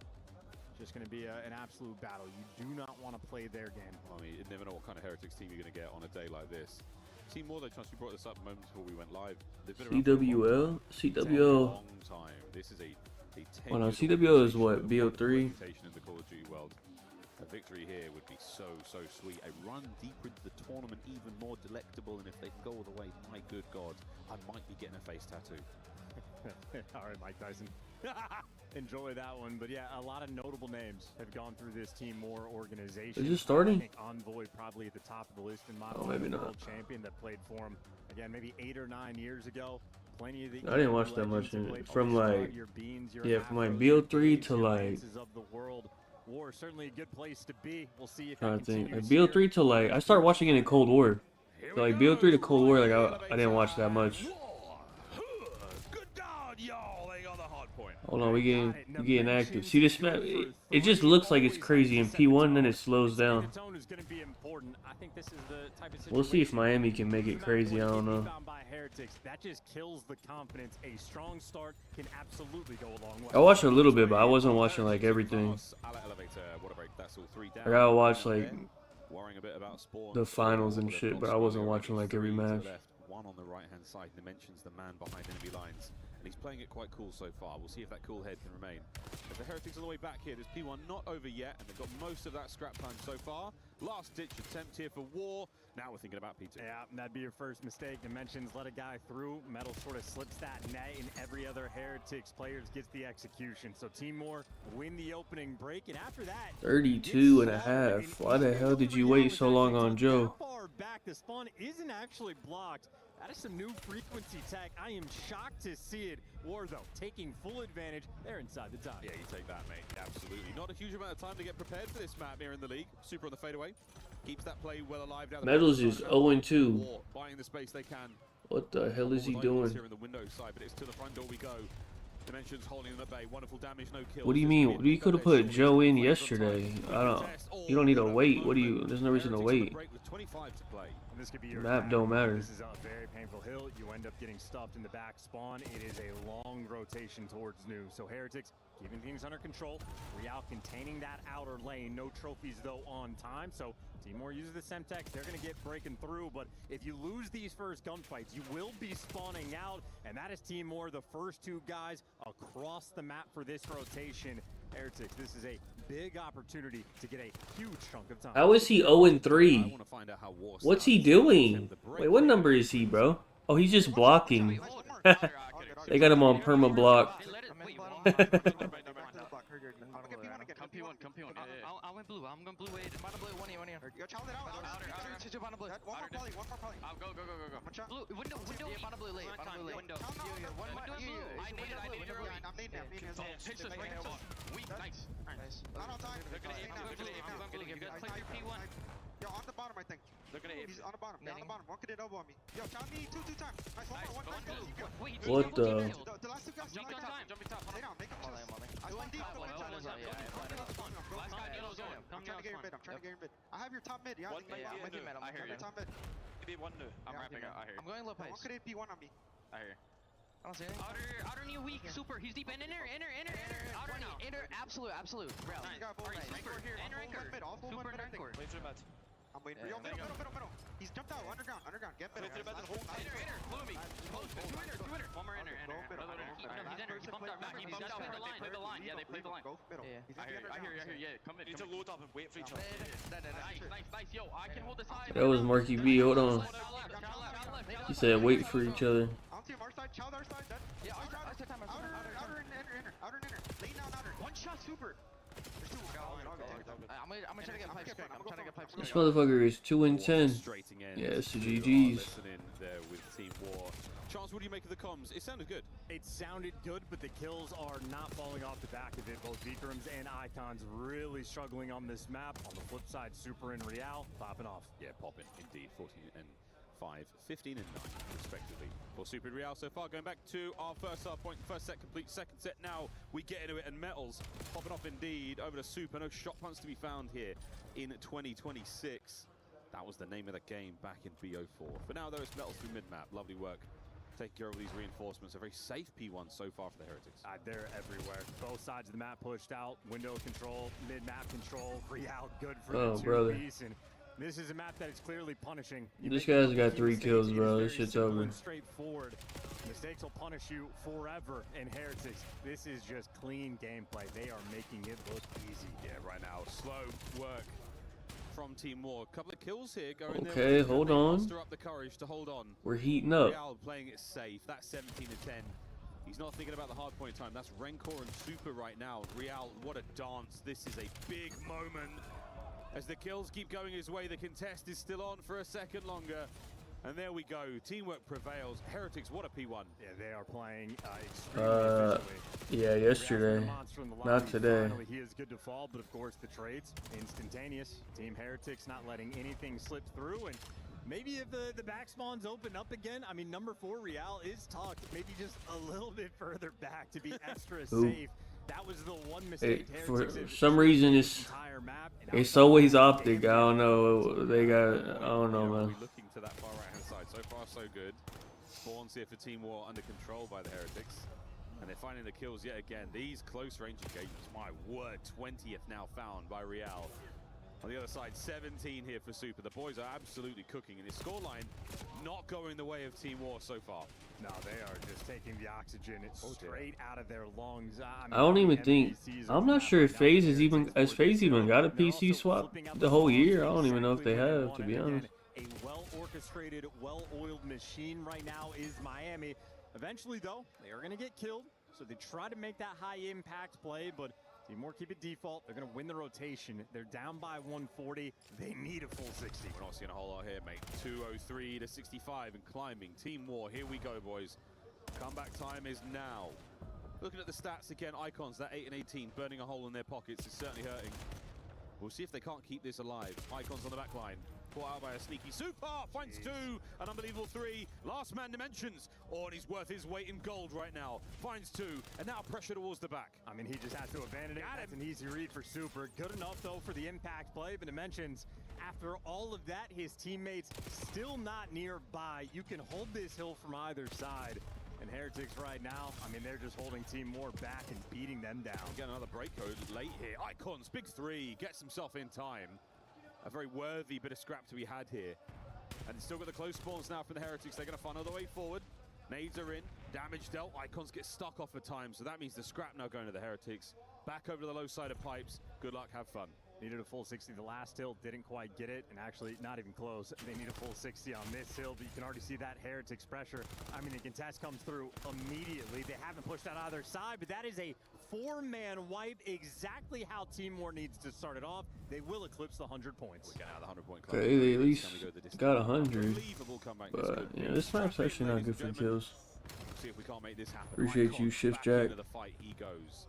just going to be an absolute battle. You do not want to play their game. I mean, you never know what kind of Heretics team you're going to get on a day like this. Team More, though, Chance, we brought this up moments before we went live. They've been around for a long time. CWL? This is a Well, no, CWO is what, BO3? In the Call of Duty world. A victory here would be so sweet. A run deeper into the tournament, even more delectable. And if they can go all the way, my good God, I might be getting a face tattoo. All right, Mike Tyson. Enjoy that one. But yeah, a lot of notable names have gone through this Team War organization. Is it starting? I think Envoy probably at the top of the list in my maybe not. world champion that played for him again maybe 8 or 9 years ago. Plenty of the I didn't watch that much from like from like BO3 to like of the world. War certainly a good place to be. We'll see if I think like BO3 to like I started watching it in Cold War. So like BO3 to Cold War, like I didn't watch that much. Good God, y'all! They got the hard point. Hold on, we getting active. See this map? It just looks like it's crazy in P1, then it slows down. We'll see if Miami can make it crazy. I don't know. That just kills the confidence. A strong start can absolutely go a long way. I watched a little bit, but I wasn't watching like everything. I gotta watch like the finals and shit, but I wasn't watching like every match. One on the right hand side mentions the man behind enemy lines, and he's playing it quite cool so far. We'll see if that cool head can remain. As the Heretics are the way back here, there's P1 not over yet, and they've got most of that scrap time so far. Last ditch attempt here for War. Now we're thinking about P2. Yeah, that'd be your first mistake. Dimensions let a guy through. Metal sort of slips that net, and every other Heretics players gets the execution. So Team War win the opening break, and after that, 32.5. Why the hell did you wait so long on Joe? How far back the spawn isn't actually blocked. That is some new frequency tech. I am shocked to see it. War, though, taking full advantage. They're inside the time. Yeah, you take that, mate. Absolutely. Not a huge amount of time to get prepared for this map here in the league. Super on the fadeaway. Keeps that play well alive. Metals is 0-2. Buying the space they can. What the hell is he doing? Here in the window side, but it's to the front door we go. Dimensions holding them at bay. Wonderful damage, no kills. What do you mean? You could have put Joe in yesterday. You don't need to wait. What do you? There's no reason to wait. This could be your map don't matter. This is a very painful hill. You end up getting stuffed in the back spawn. It is a long rotation towards new. So Heretics keeping things under control. Real containing that outer lane. No trophies though on time. So Team War uses the Semtex. They're going to get breaking through. But if you lose these first gunfights, you will be spawning out. And that is Team War, the first 2 guys across the map for this rotation. Heretics, this is a big opportunity to get a huge chunk of time. How is he 0-3? What's he doing? Wait, what number is he, bro? Oh, he's just blocking. They got him on perma block. Come P1. I went blue. I'm going blue. Wait, bottom blue. One here. Yo, child it out. Outer. Bottom blue. One more poly. Go. Blue. Window. Yeah, bottom blue late. Window. One blue. I need it. I'm needing it. Pitch this right. Weak. Nice. Not on time. They're gonna give you. Play your P1. Yo, on the bottom, I think. They're gonna He's on the bottom. Yeah, on the bottom. One could hit elbow on me. Yo, child me two times. Nice. One more. What the? The last 2 guys. Jumping top. Stay down. Make him chest. I spawn deep. Go in challenge. I'm trying to get your mid. I have your top mid. Yeah, I'm with you, man. I hear you. Top mid. Maybe one new. I'm wrapping up. I hear you. I'm going low pace. One could hit P1 on me. I hear you. I don't see anything. Outer near weak. Super. He's deep. Inner. Outer now. Inner. Absolute. Real. Super. Inner anchor. Super and anchor. Wait for the meds. I'm waiting for you. Middle. He's jumped out. Underground. Get middle. Inner. Blew me. Close. Two inner. One more inner. He's inner. He bumped out back. He bumped out. Play the line. Yeah, they play the line. Go middle. I hear you. Yeah, come in. You need to load up and wait for each other. Nice. Yo, I can hold the side. That was Marky B. Hold on. He said wait for each other. On team our side. Child our side. Yeah, outer and inner. Lay down outer. One shot super. I'm gonna try to get pipes quick. This motherfucker is 2-10. Yeah, it's the GG's. There with Team War. Charles, what do you make of the comms? It sounded good. It sounded good, but the kills are not falling off the back of it. Both Vikrams and Icons really struggling on this map. On the flip side, Super and Real popping off. Yeah, popping indeed. 14 and 5, 15 and 9 respectively for Super and Real so far. Going back to our first point, first set complete, second set now we get into it, and Metals popping off indeed over to Super. No shot punts to be found here in 2026. That was the name of the game back in BO4. For now though, it's Metals through mid-map. Lovely work taking care of these reinforcements. A very safe P1 so far for the Heretics. They're everywhere. Both sides of the map pushed out. Window control, mid-map control. Real good for the 2-piece. And this is a map that is clearly punishing. This guy's got 3 kills, bro. This shit's over. Straightforward. Mistakes mistakes will punish you forever in Heretics. This is just clean gameplay. They are making it look easy. Yeah, right now, slow work from Team War. A couple of kills here going Okay, hold on. Muster up the courage to hold on. We're heating up. Real playing it safe. That's 17 to 10. He's not thinking about the hard point time. That's Rencor and Super right now. Real, what a dance. This is a big moment. As the kills keep going his way, the contest is still on for a second longer. And there we go. Teamwork prevails. Heretics, what a P1. Yeah, they are playing extremely efficiently. Yeah, yesterday. Not today. Finally, he is good to fall, but of course the trades, instantaneous. Team Heretics not letting anything slip through, and maybe if the back spawns open up again, I mean, number 4 Real is tucked, maybe just a little bit further back to be extra safe. That was the one mistake. For some reason, it's always optic. I don't know. They got. I don't know, man. Looking to that far right-hand side. So far, so good. Spawns here for Team War under control by the Heretics. And they're finding the kills yet again. These close range engagements, my word, 20th now found by Real. On the other side, 17 here for Super. The boys are absolutely cooking, and his scoreline not going the way of Team War so far. No, they are just taking the oxygen straight out of their lungs. I don't even think. I'm not sure if FaZe is even. Has FaZe even got a PC swap the whole year? I don't even know if they have, to be honest. A well-orchestrated, well-oiled machine right now is Miami. Eventually, though, they are going to get killed. So they try to make that high-impact play, but Team War keep it default. They're going to win the rotation. They're down by 140. They need a full 60. We're not seeing a whole lot here, mate. 203 to 65 and climbing. Team War, here we go, boys. Comeback time is now. Looking at the stats again, Icons, that 8 and 18, burning a hole in their pockets is certainly hurting. We'll see if they can't keep this alive. Icons on the back line. Caught out by a sneaky Super, finds 2, an unbelievable 3. Last man Dimensions. Oh, and he's worth his weight in gold right now. Finds 2, and now pressure towards the back. I mean, he just has to abandon it. That's an easy read for Super. Good enough, though, for the impact play. But Dimensions, after all of that, his teammates still not nearby. You can hold this hill from either side. And Heretics right now, I mean, they're just holding Team War back and beating them down. Again, another break code late here. Icons, big 3, gets himself in time. A very worthy bit of scrap to be had here. And still got the close spawns now from the Heretics. They're going to find another way forward. Nades are in. Damage dealt. Icons get stuck off at times. So that means the scrap now going to the Heretics. Back over to the low side of pipes. Good luck, have fun. Needed a full 60 the last hill, didn't quite get it, and actually not even close. They need a full 60 on this hill, but you can already see that Heretics pressure. I mean, the contest comes through immediately. They haven't pushed that either side, but that is a 4-man wipe, exactly how Team War needs to start it off. They will eclipse the 100 points. We're getting out of the 100-point club. Okay, they at least got 100. But yeah, this map's actually not good for kills. See if we can't make this happen. Appreciate you, Shift Jack. The fight, he goes.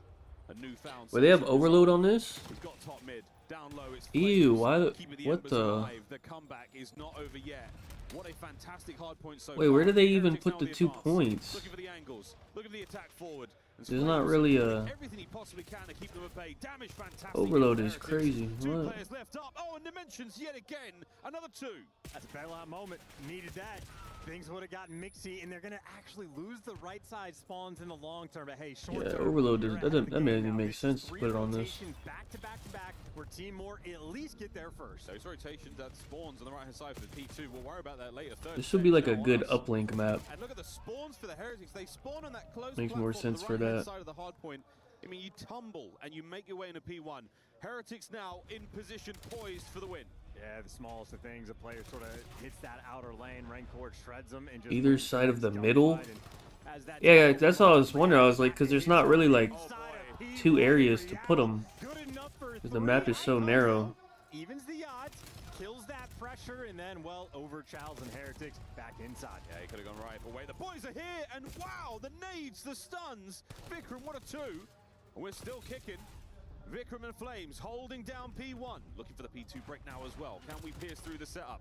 A newfound. Wait, they have overload on this? He's got top mid, down low. It's ew, why? What the? The comeback is not over yet. What a fantastic hard point so Wait, where do they even put the 2 points? Looking for the angles. Look at the attack forward. There's not really a. Everything he possibly can to keep them at bay. Damage fantastic. Overload is crazy. 2 what? players left up. Oh, and Dimensions yet again. Another 2. That's a bailout moment. Needed that. Things would have gotten mixy, and they're going to actually lose the right side spawns in the long term. But hey, short yeah, term, overload that doesn't even make sense to put it on this. Back to back to back, where Team War at least get there first. Those rotations that spawns on the right hand side for the P2. We'll worry about that later. This would be like a good uplink map. And look at the spawns for the Heretics. They spawn on that close. Makes more sense for that. Side of the hard point. I mean, you tumble and you make your way into P1. Heretics now in position, poised for the win. Yeah, the smallest of things. A player sort of hits that outer lane. Rancor shreds them and just either side of the middle. Yeah, that's all I was wondering. I was like, because there's not really like 2 areas to put them, because the map is so narrow. Evens the odds, kills that pressure, and then well over Childs and Heretics back inside. Yeah, he could have gone right away. The boys are here, and wow, the nades, the stuns. Vikram, what a 2. And we're still kicking. Vikram and Flames holding down P1. Looking for the P2 break now as well. Can we pierce through the setup?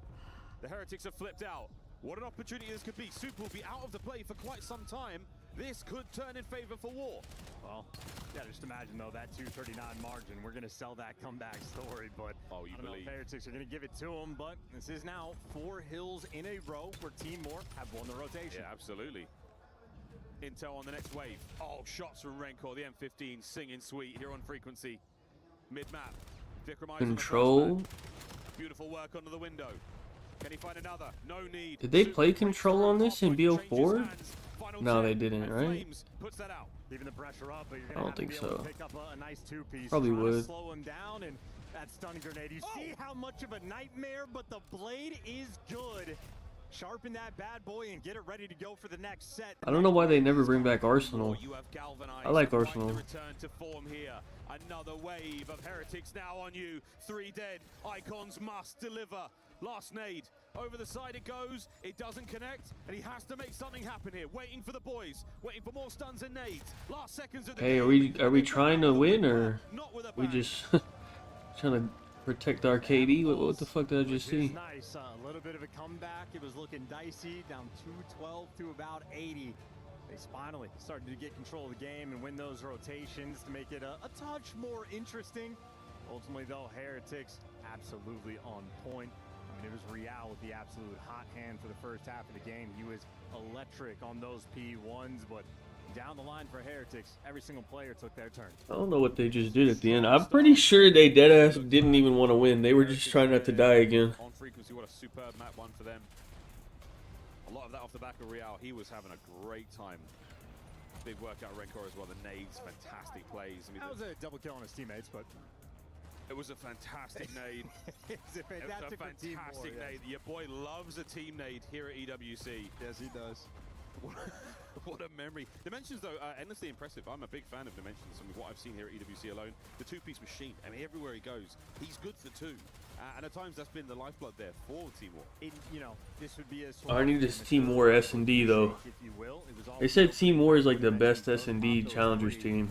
The Heretics have flipped out. What an opportunity this could be. Super will be out of the play for quite some time. This could turn in favor for War. Well, yeah, just imagine though, that 239 margin. We're going to sell that comeback story, but oh, you believe? Heretics are going to give it to them, but this is now 4 hills in a row where Team War have won the rotation. Yeah, absolutely. Intel on the next wave. Oh, shots from Rencor, the M15 singing sweet here on frequency. Mid-map. Control. Beautiful work under the window. Can he find another? No need. Did they play control on this in BO4? No, they didn't, right? Puts that out. Even the pressure up, but you're I gonna don't have to think be able so. to pick up a nice two-piece. Probably Trying to would. slow him down, and that stunning grenade. You see how much of a nightmare, but the blade is good. Sharpen that bad boy and get it ready to go for the next set. I don't know why they never bring back Arsenal. I like Arsenal. Return to form here. Another wave of heretics now on you. 3 dead. Icons must deliver. Last nade. Over the side it goes. It doesn't connect, and he has to make something happen here. Waiting for the boys. Waiting for more stuns and nades. Last seconds of the Hey, game. are we trying to win, or we just trying to protect our KD? What the fuck did I just see? Nice, a little bit of a comeback. It was looking dicey, down 212 to about 80. They finally started to get control of the game and win those rotations to make it a touch more interesting. Ultimately, though, Heretics absolutely on point. I mean, it was Real with the absolute hot hand for the first half of the game. He was electric on those P1s, but down the line for Heretics, every single player took their turn. I don't know what they just did at the end. I'm pretty sure they deadass didn't even want to win. They were just trying not to die again. On frequency, what a superb map one for them. A lot of that off the back of Real. He was having a great time. Big workout Rencor as well. The nades, fantastic plays. I mean, that was a double kill on his teammates, but it was a fantastic nade. It's a fantastic nade. Your boy loves a team nade here at EWC. Yes, he does. What a memory. Dimensions, though, endlessly impressive. I'm a big fan of Dimensions. I mean, what I've seen here at EWC alone, the two-piece machine. I mean, everywhere he goes, he's good for two. And at times, that's been the lifeblood there for Timor. You know, this would be a I need this Timor S&D, though. They said Timor is like the best S&D Challengers team.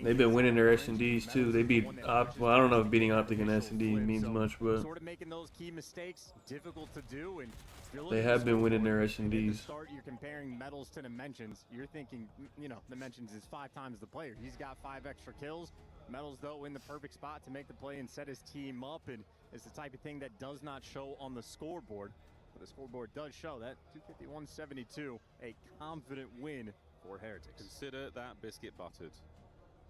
They've been winning their S&Ds, too. They beat Op. Well, I don't know if beating Optic and S&D means much, but sort of making those key mistakes difficult to do, and they have been winning their S&Ds. Start, you're comparing Metals to Dimensions. You're thinking, you know, Dimensions is 5 times the player. He's got 5 extra kills. Metals, though, in the perfect spot to make the play and set his team up, and it's the type of thing that does not show on the scoreboard. But the scoreboard does show that 251-72, a confident win for Heretics. Consider that biscuit buttered.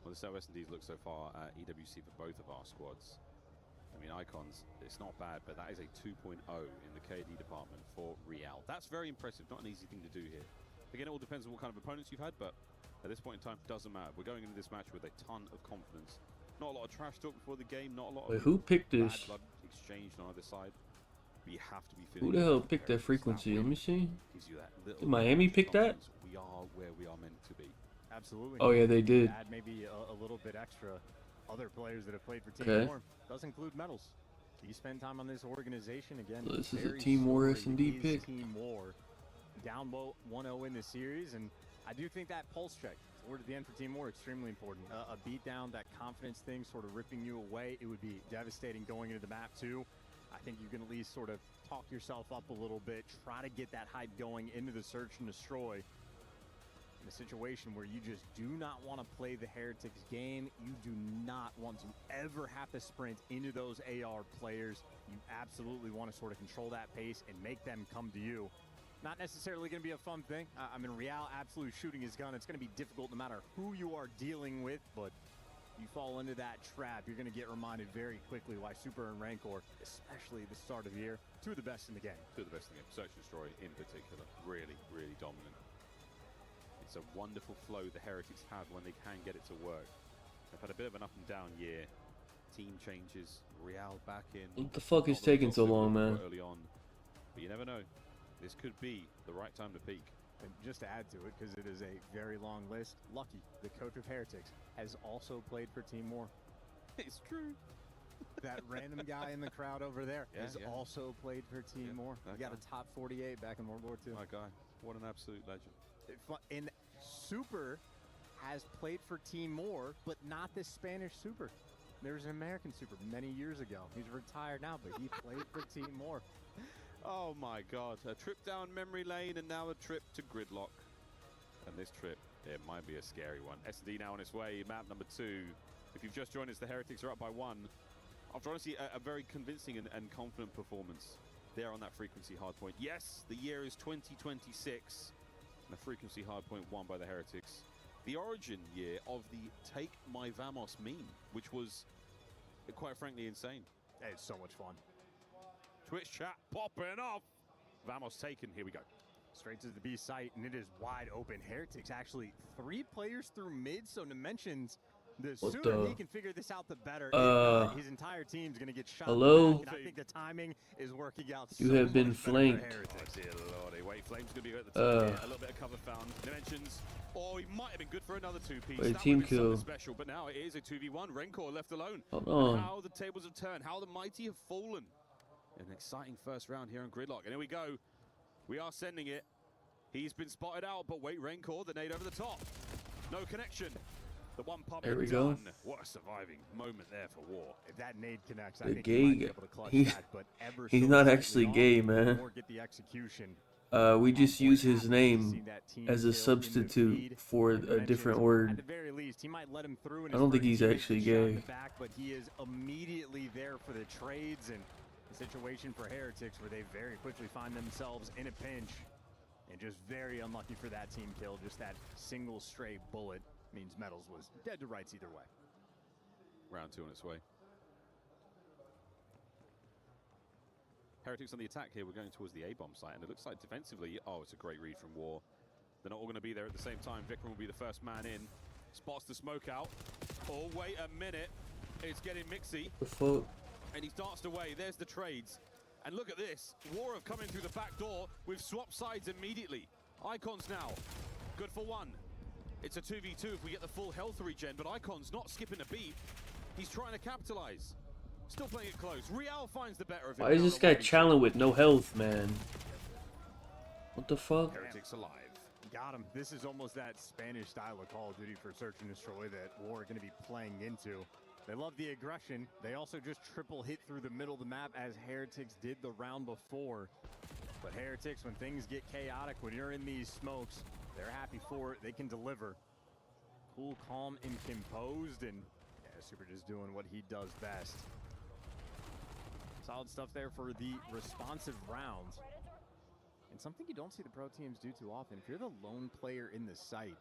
Well, this is how S&Ds look so far at EWC for both of our squads. I mean, Icons, it's not bad, but that is a 2.0 in the KD department for Real. That's very impressive. Not an easy thing to do here. Again, it all depends on what kind of opponents you've had, but at this point in time, doesn't matter. We're going into this match with a ton of confidence. Not a lot of trash talk before the game. Not a lot of Wait, who picked this? bad blood exchanged on either side. But you have to be Who feeling. the hell picked that frequency? Let me see. Gives you that little Did Miami pick that? We are where we are meant to be. Absolutely. Oh, yeah, they did. Add maybe a little bit extra. Other players that have played for Team Okay. War does include Metals. You spend time on this organization again. So this is a very Team War storied S&D is pick. Team War down 1-0 in the series, and I do think that pulse check toward the end for Team War extremely important. A beatdown, that confidence thing, sort of ripping you away, it would be devastating going into the map too. I think you can at least sort of talk yourself up a little bit, try to get that hype going into the search and destroy. In a situation where you just do not want to play the Heretics game, you do not want to ever have to sprint into those AR players. You absolutely want to sort of control that pace and make them come to you. Not necessarily going to be a fun thing. I mean, Real absolutely shooting his gun. It's going to be difficult no matter who you are dealing with, but you fall into that trap, you're going to get reminded very quickly why Super and Rancor, especially the start of the year, two of the best in the game. Two of the best in the game. Search and Destroy in particular. Really, really dominant. It's a wonderful flow the Heretics have when they can get it to work. They've had a bit of an up and down year. Team changes. Real back in. What the fuck is taking so long, man? Early on. But you never know. This could be the right time to peak. And just to add to it, because it is a very long list, Lucky, the coach of Heretics, has also played for Team War. It's true. That random guy in the crowd over there has yeah. also played for Team War. He got a top 48 back in World War II. My guy. What an absolute legend. And Super has played for Team War, but not the Spanish Super. There was an American Super many years ago. He's retired now, but he played for Team War. Oh my god, a trip down memory lane and now a trip to Gridlock. And this trip, it might be a scary one. SD now on its way, map number 2. If you've just joined us, the Heretics are up by 1. After honestly a very convincing and confident performance there on that frequency hardpoint. Yes, the year is 2026. And the frequency hardpoint won by the Heretics. The origin year of the Take My Vamos meme, which was quite frankly insane. Hey, it's so much fun. Twitch chat popping off. Vamos taken, here we go. Straight to the B site, and it is wide open. Heretics actually 3 players through mid, so Dimensions, the sooner he can figure this out, the better. His entire team's going to get shot. Hello? And I think the timing is working out. You have been flanked. Oh, dear lordy. Wait, Flame's going to be at the top here. A little bit of cover found. Dimensions. Oh, he might have been good for another 2-piece. Wait, that team would have been kill. something special, but now it is a 2v1. Rencor left alone. Hold on. How the tables have turned. How the mighty have fallen. An exciting first round here on Gridlock. And here we go. We are sending it. He's been spotted out, but wait, Rencor, the nade over the top. No connection. The one pump. There we go. What a surviving moment there for War. If that nade connects, I The think he might be able to clutch that, but ever he's so not slightly actually off, gay, man. or get the execution. We just use his name as a substitute for a different At word. the very least, he might let him through. I don't think he's actually gay. Back, but he is immediately there for the trades and the situation for Heretics, where they very quickly find themselves in a pinch, and just very unlucky for that team kill. Just that single stray bullet means Metals was dead to rights either way. Round 2 on its way. Heretics on the attack here. We're going towards the A-bomb site, and it looks like defensively, oh, it's a great read from War. They're not all going to be there at the same time. Vikram will be the first man in. Spots the smoke out. Oh, wait a minute. It's getting mixy. The fuck? And he darts away. There's the trades. And look at this. War have come in through the back door. We've swapped sides immediately. Icons now. Good for 1. It's a 2v2 if we get the full health regen, but Icon's not skipping a beat. He's trying to capitalize. Still playing it close. Real finds the better of it. Why is this guy challenging with no health, man? What the fuck? Heretics alive. Got him. This is almost that Spanish style of Call of Duty for Search and Destroy that War are going to be playing into. They love the aggression. They also just triple hit through the middle of the map as Heretics did the round before. But Heretics, when things get chaotic, when you're in these smokes, they're happy for it. They can deliver. Cool, calm, and composed, and yeah, Super just doing what he does best. Solid stuff there for the responsive round. And something you don't see the pro teams do too often. If you're the lone player in the site,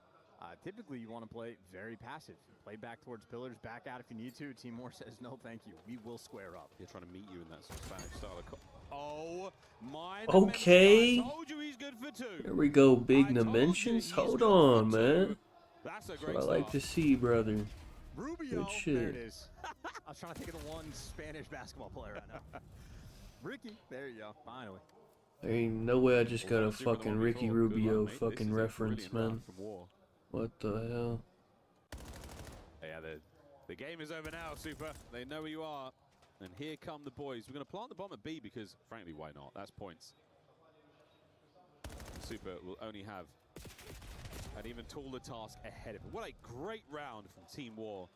typically you want to play very passive. Play back towards pillars, back out if you need to. Team War says, no, thank you. We will square up. They're trying to meet you in that sort of Spanish style of... Oh, my... Okay. I told you he's good for 2. There we go, big dimensions. Hold on, man. That's a That's great what I like to see, brother. Rubio, Good shit. there it is. I was trying to think of the one Spanish basketball player I know. Ricky, there you go, finally. There ain't no way I just got a fucking Ricky Rubio fucking reference, man. What the hell? Yeah, the game is over now, Super. They know where you are. And here come the boys. We're going to plant the bomb at B because, frankly, why not? That's points. Super will only have an even taller task ahead of him. What a great round from Team War.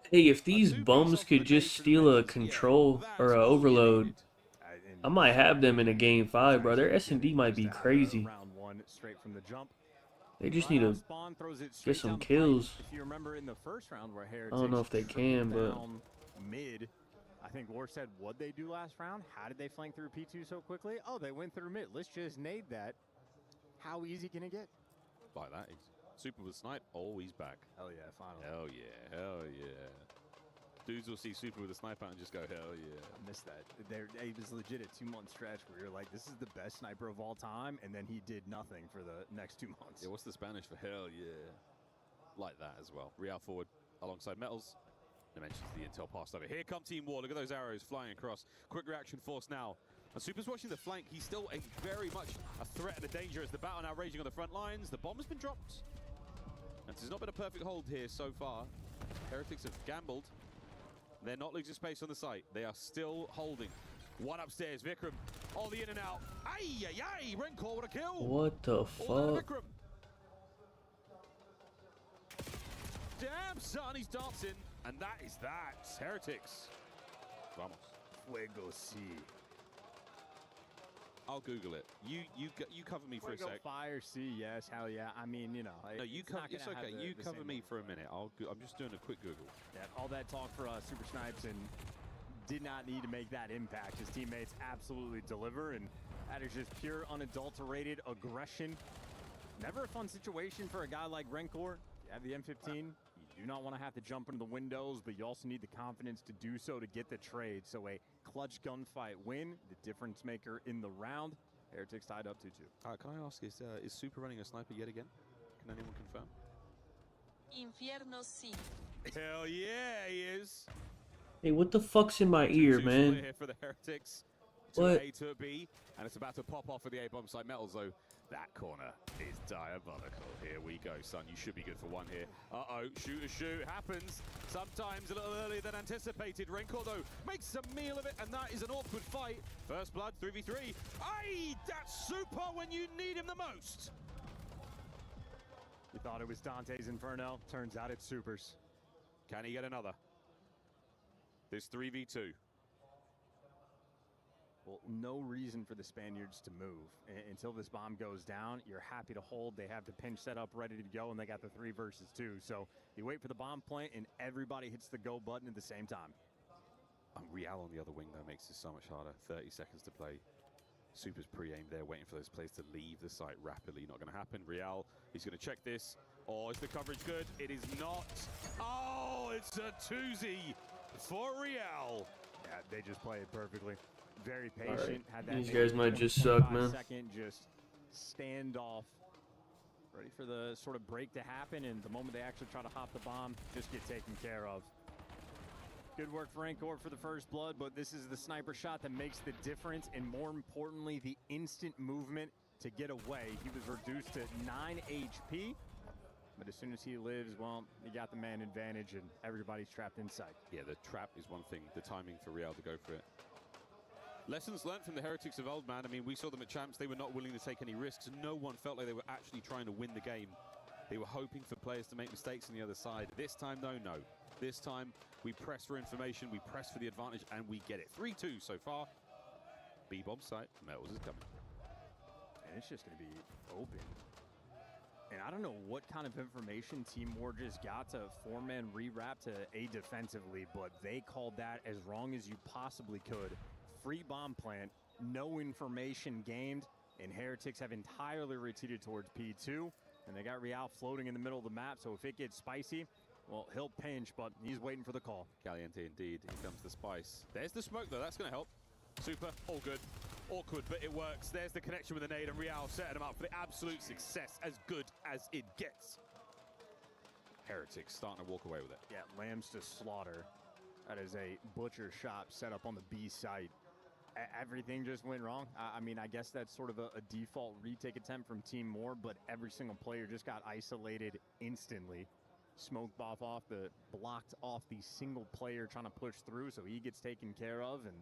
Hey, if these bums could just steal a control or a overload, I might have them in a game 5, bro. Their S&D might be crazy. Round 1 straight from the jump. They just need to get some kills. If you remember in the first round where Heretics I don't know if they can, but down mid, I think War said, what'd they do last round? How did they flank through P2 so quickly? Oh, they went through mid. Let's just nade that. How easy can it get? Like that. Super with snipe. Oh, he's back. Hell yeah, finally. Hell yeah. Hell yeah. Dudes will see Super with a sniper and just go, hell yeah. I missed that. It was legit a 2-month stretch where you're like, this is the best sniper of all time, and then he did nothing for the next 2 months. Yeah, what's the Spanish for hell yeah? Like that as well. Real forward alongside Metals. Dimensions the intel passed over. Here come Team War. Look at those arrows flying across. Quick reaction force now. And Super's watching the flank. He's still very much a threat and a danger as the battle now raging on the front lines. The bomb has been dropped. And this has not been a perfect hold here so far. Heretics have gambled. They're not losing space on the site. They are still holding. One upstairs, Vikram. Oh, the in and out. Ay, ay, ay. Rencor with a kill. What the fuck? Vikram. Damn, son, he's dancing. And that is that. Heretics. Vamos. Fuego sí. I'll Google it. You cover me for a sec. Fire C, yes, hell yeah. I mean, you know. No, you cover. It's okay. You cover me for a minute. I'm just doing a quick Google. Yeah, all that talk for Super Snipes and did not need to make that impact. His teammates absolutely deliver, and that is just pure, unadulterated aggression. Never a fun situation for a guy like Rencor. You have the M15. You do not want to have to jump into the windows, but you also need the confidence to do so to get the trade. So a clutch gunfight win, the difference maker in the round. Heretics tied up 2-2. Can I ask, is Super running a sniper yet again? Can anyone confirm? Infierno sí. Hell yeah, he is. Hey, what the fuck's in my ear, man? Here for the Heretics. What? To A to B, and it's about to pop off for the A bomb site. Metals, though, that corner is diabolical. Here we go, son. You should be good for one here. Uh-oh, shoot. Happens sometimes a little earlier than anticipated. Rencor, though, makes a meal of it, and that is an awkward fight. First blood, 3v3. Aye, that's Super when you need him the most. You thought it was Dante's Inferno. Turns out it's Super's. Can he get another? This 3v2. Well, no reason for the Spaniards to move. Until this bomb goes down, you're happy to hold. They have the pinch set up, ready to go, and they got the 3 versus 2. So you wait for the bomb plant, and everybody hits the go button at the same time. Real on the other wing, though, makes it so much harder. 30 seconds to play. Super's pre-aimed there, waiting for those players to leave the site rapidly. Not going to happen. Real, he's going to check this. Oh, is the coverage good? It is not. Oh, it's a 2-0 for Real. Yeah, they just play it perfectly. Very patient. Right. Had that These guys might just suck, man. Second, just standoff. Ready for the sort of break to happen, and the moment they actually try to hop the bomb, just get taken care of. Good work for Rancor for the first blood, but this is the sniper shot that makes the difference, and more importantly, the instant movement to get away. He was reduced to 9 HP, but as soon as he lives, well, he got the man advantage, and everybody's trapped inside. Yeah, the trap is one thing. The timing for Real to go for it. Lessons learned from the Heretics of old, man. I mean, we saw them at Champs. They were not willing to take any risks. No one felt like they were actually trying to win the game. They were hoping for players to make mistakes on the other side. This time, though, no. This time, we press for information, we press for the advantage, and we get it. 3-2 so far. B-bomb site. Metals is coming. And it's just going to be open. And I don't know what kind of information Team War just got to 4-man rewrap to A defensively, but they called that as wrong as you possibly could. Free bomb plant, no information gained, and Heretics have entirely retreated towards P2, and they got Real floating in the middle of the map, so if it gets spicy, well, he'll pinch, but he's waiting for the call. Caliente indeed. Here comes the spice. There's the smoke, though. That's going to help. Super. All good. Awkward, but it works. There's the connection with the nade, and Real setting him up for the absolute success, as good as it gets. Heretics starting to walk away with it. Yeah, lambs to slaughter. That is a butcher shop set up on the B site. Everything just went wrong. I mean, I guess that's sort of a default retake attempt from Team More, but every single player just got isolated instantly. Smoked blocked off the single player trying to push through, so he gets taken care of, and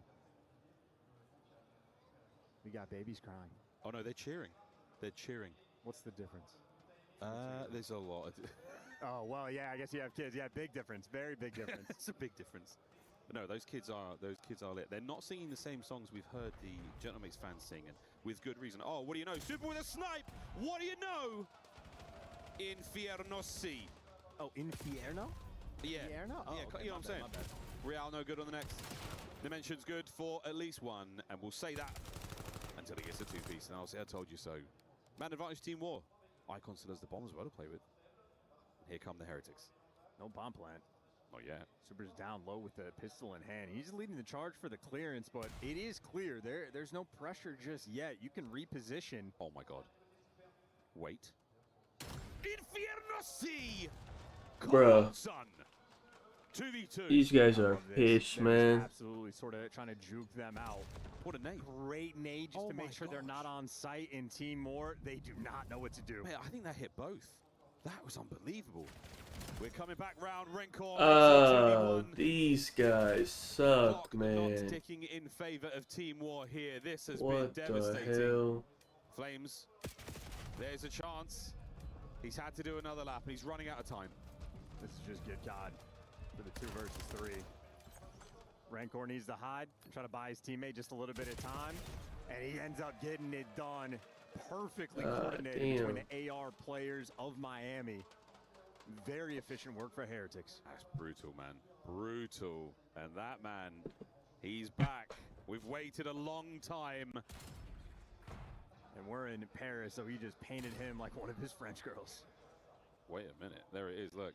we got babies crying. Oh no, they're cheering. They're cheering. What's the difference? There's a lot. Oh well, yeah. I guess you have kids. Yeah, big difference. Very big difference. It's a big difference. But no, those kids are lit. They're not singing the same songs we've heard the Gentlemakes fans sing, and with good reason. Oh, what do you know? Super with a snipe. What do you know? Infierno C. Oh, Infierno? Yeah. Infierno? Oh, yeah, okay, you know what I'm saying? My bad. Real no good on the next. Dimension's good for at least one, and we'll say that until he gets a 2-piece. And I'll say I told you so. Man advantage Team War. Icon still has the bomb as well to play with. And here come the Heretics. No bomb plant. Not yet. Super's down low with the pistol in hand. He's leading the charge for the clearance, but it is clear. There's no pressure just yet. You can reposition. Oh my god. Wait. Infierno C! Bruh. Son. 2v2. These guys are pissed, man. Absolutely sort of trying to juke them out. What a nade. Great nade just to make sure they're not on site. In Team More, they do not know what to do. Man, I think that hit both. That was unbelievable. We're coming back round. Rencor. Oh, these guys suck, Clock man. not ticking in favor of Team War here. This has What been the devastating. hell? Flames. There's a chance. He's had to do another lap, and he's running out of time. This is just good God for the 2 versus 3. Rancor needs to hide, try to buy his teammate just a little bit of time, and he ends up getting it done. Perfectly coordinated between the AR players of Miami. Very efficient work for Heretics. That's brutal, man. Brutal. And that man, he's back. We've waited a long time. And we're in Paris, so he just painted him like one of his French girls. Wait a minute. There it is, look.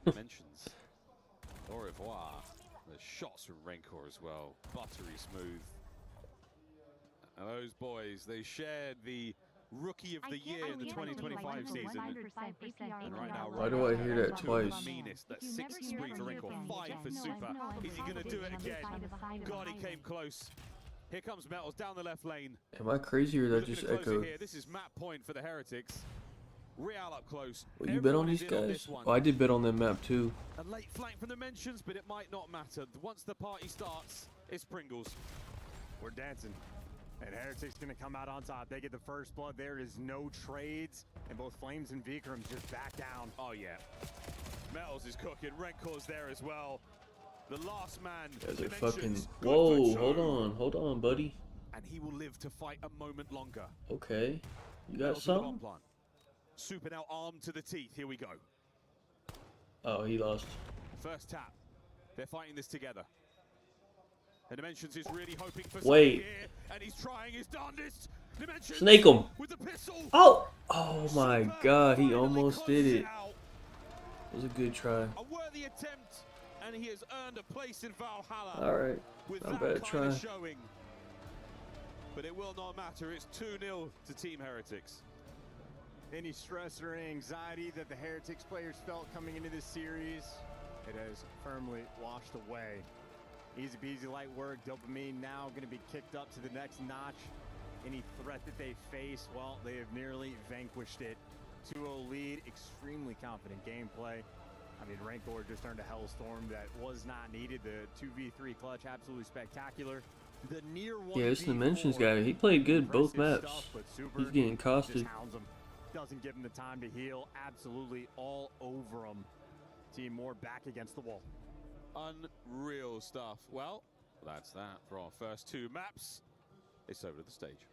Dimensions. Au revoir. The shots from Rencor as well. Buttery smooth. And those boys, they shared the Rookie of the Year in the 2025 season. And right now, Why do I hear that twice? Meanest, that 6 spree for Wrinkle, 5 for Super. Is he going to do it again? God, he came close. Here comes Metals down the left lane. Am I crazy or that just echoed? Here. This is map point for the Heretics. Real up close. Well, you bet on these guys? Oh, I did bet on that map too. A late flank from the Mentions, but it might not matter. Once the party starts, it's Pringles. We're dancing. And Heretics going to come out on top. They get the first blood. There is no trades. And both Flames and Vikram just back down. Oh, yeah. Metals is cooking. Renkor's there as well. The last man. Guys are fucking. Whoa, hold on, buddy. And he will live to fight a moment longer. Okay. You got something? Super now armed to the teeth. Here we go. Oh, he lost. First tap. They're fighting this together. And Dimensions is really hoping for something here, and he's trying his darndest. Dimensions Snake him. With the pistol. Oh! Oh my god, he almost did it. It was a good try. A worthy attempt, and he has earned a place in Valhalla. Alright, not bad try. Showing. But it will not matter. It's 2-0 to Team Heretics. Any stress or anxiety that the Heretics players felt coming into this series, it has firmly washed away. Easy peasy, light work. Dopamine now going to be kicked up to the next notch. Any threat that they face, well, they have nearly vanquished it. 2-0 lead, extremely confident gameplay. I mean, Rancor just earned a hellstorm that was not needed. The 2v3 clutch, absolutely spectacular. The near one. Yeah, this Dimensions guy, he played good both maps. He's getting costed. Doesn't give him the time to heal. Absolutely all over him. Team Moore back against the wall. Unreal stuff. Well, that's that for our first 2 maps. It's over to the stage.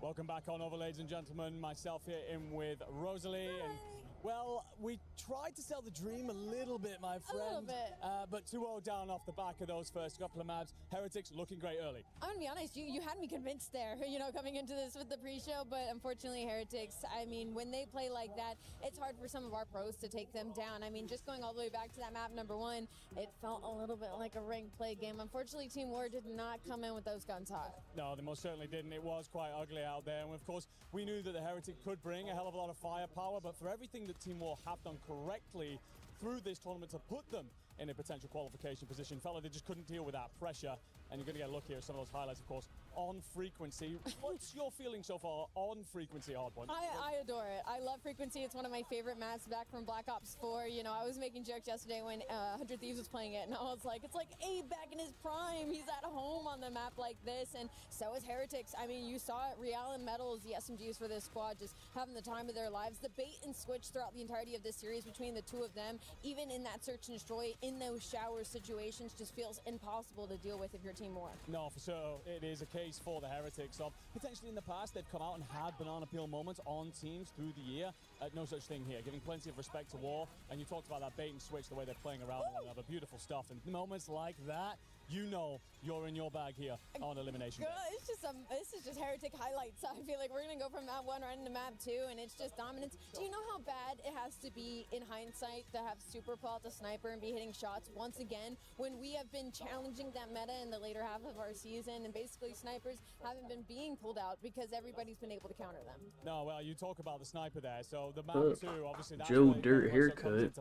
Welcome back on over, ladies and gentlemen. Myself here in with Rosalie. And, well, we tried to sell the dream a little bit, my friend. A little bit. But 2-0 down off the back of those first couple of maps. Heretics looking great early. I'm going to be honest, you had me convinced there, you know, coming into this with the pre-show, but unfortunately Heretics, I mean, when they play like that, it's hard for some of our pros to take them down. I mean, just going all the way back to that map number 1, it felt a little bit like a ranked play game. Unfortunately, Team War did not come in with those guns hot. No, they most certainly didn't. It was quite ugly out there. And of course, we knew that the Heretic could bring a hell of a lot of firepower, but for everything that Team War have done correctly through this tournament to put them in a potential qualification position, fella, they just couldn't deal with that pressure. And you're going to get a look here at some of those highlights, of course, on frequency. What's your feeling so far on frequency, Hardpoint? I adore it. I love frequency. It's one of my favorite maps back from Black Ops 4. You know, I was making jokes yesterday when 100 Thieves was playing it, and I was like, it's like Abe back in his prime. He's at home on the map like this, and so is Heretics. I mean, you saw it. Real and Metals, the SMGs for this squad, just having the time of their lives. The bait and switch throughout the entirety of this series between the 2 of them, even in that search and destroy, in those shower situations, just feels impossible to deal with if you're Team War. No, for sure, it is a case for the Heretics of potentially in the past they've come out and had banana peel moments on teams through the year. No such thing here, giving plenty of respect to War. And you talked about that bait and switch, the way they're playing around one another. Beautiful stuff. And moments like that, you know you're in your bag here on Elimination Day. It's just this is just Heretic highlights. I feel like we're gonna go from map 1 right into map 2, and it's just dominance. Do you know how bad it has to be in hindsight to have Super pull out the sniper and be hitting shots once again when we have been challenging that meta in the later half of our season, and basically snipers haven't been being pulled out because everybody's been able to counter them. No, well, you talk about the sniper there. So the map 2, obviously that's Joe Dirt haircut.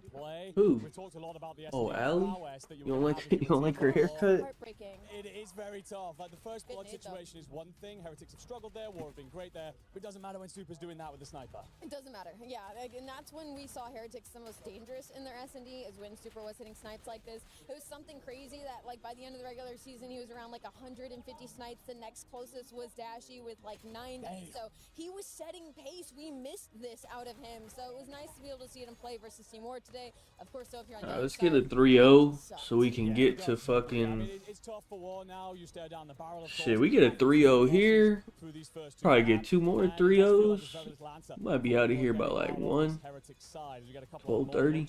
Who? We talked a lot about the Allie? You don't like her haircut? Heartbreaking. It is very tough. Like, the first blood situation is one thing. Heretics have struggled there. War have been great there. But it doesn't matter when Super's doing that with the sniper. It doesn't matter. Yeah, and that's when we saw Heretics the most dangerous in their S&D, is when Super was hitting snipes like this. It was something crazy that, like, by the end of the regular season, he was around like 150 snipes. The next closest was Dashy with like 90. Damn. So he was setting pace. We missed this out of him. So it was nice to be able to see him play versus Team War today. Of course, so if you're on let's get a 3-0 so we can get to fucking... It's tough for War now. You stare down the barrel of shit, we get a 3-0 here. Probably get 2 more 3-0s. Might be out of here by like 1. 12:30.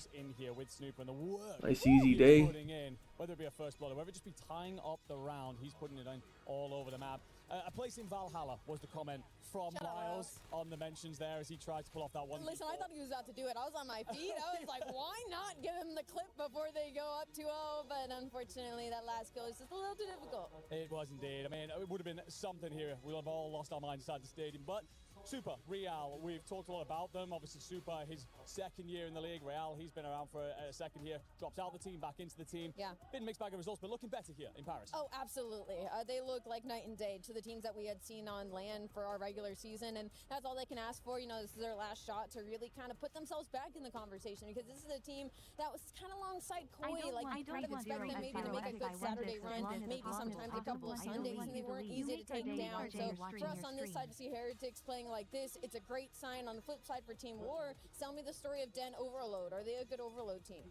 Nice easy day. Whether it be a first blood or whether it just be tying up the round, he's putting it in all over the map. A place in Valhalla was the comment from Miles on the mentions there as he tried to pull off that one. Listen, I thought he was about to do it. I was on my feet. I was like, why not give him the clip before they go up 2-0? But unfortunately, that last kill is just a little too difficult. It was indeed. I mean, it would have been something here. We'll have all lost our minds inside the stadium. But Super, Real, we've talked a lot about them. Obviously, Super, his second year in the league. Real, he's been around for a second year. Drops out of the team, back into the team. Yeah. Been a mixed bag of results, but looking better here in Paris. Oh, absolutely. They look like night and day to the teams that we had seen on LAN for our regular season, and that's all they can ask for. You know, this is their last shot to really kind of put themselves back in the conversation, because this is a team that was kind of alongside Koi. Like, you kind of expect them maybe to make a good Saturday run, maybe sometimes a couple of Sundays, and they weren't easy to take down. So for us on this side to see Heretics playing like this, it's a great sign. On the flip side for Team War, tell me the story of Den Overload. Are they a good Overload team?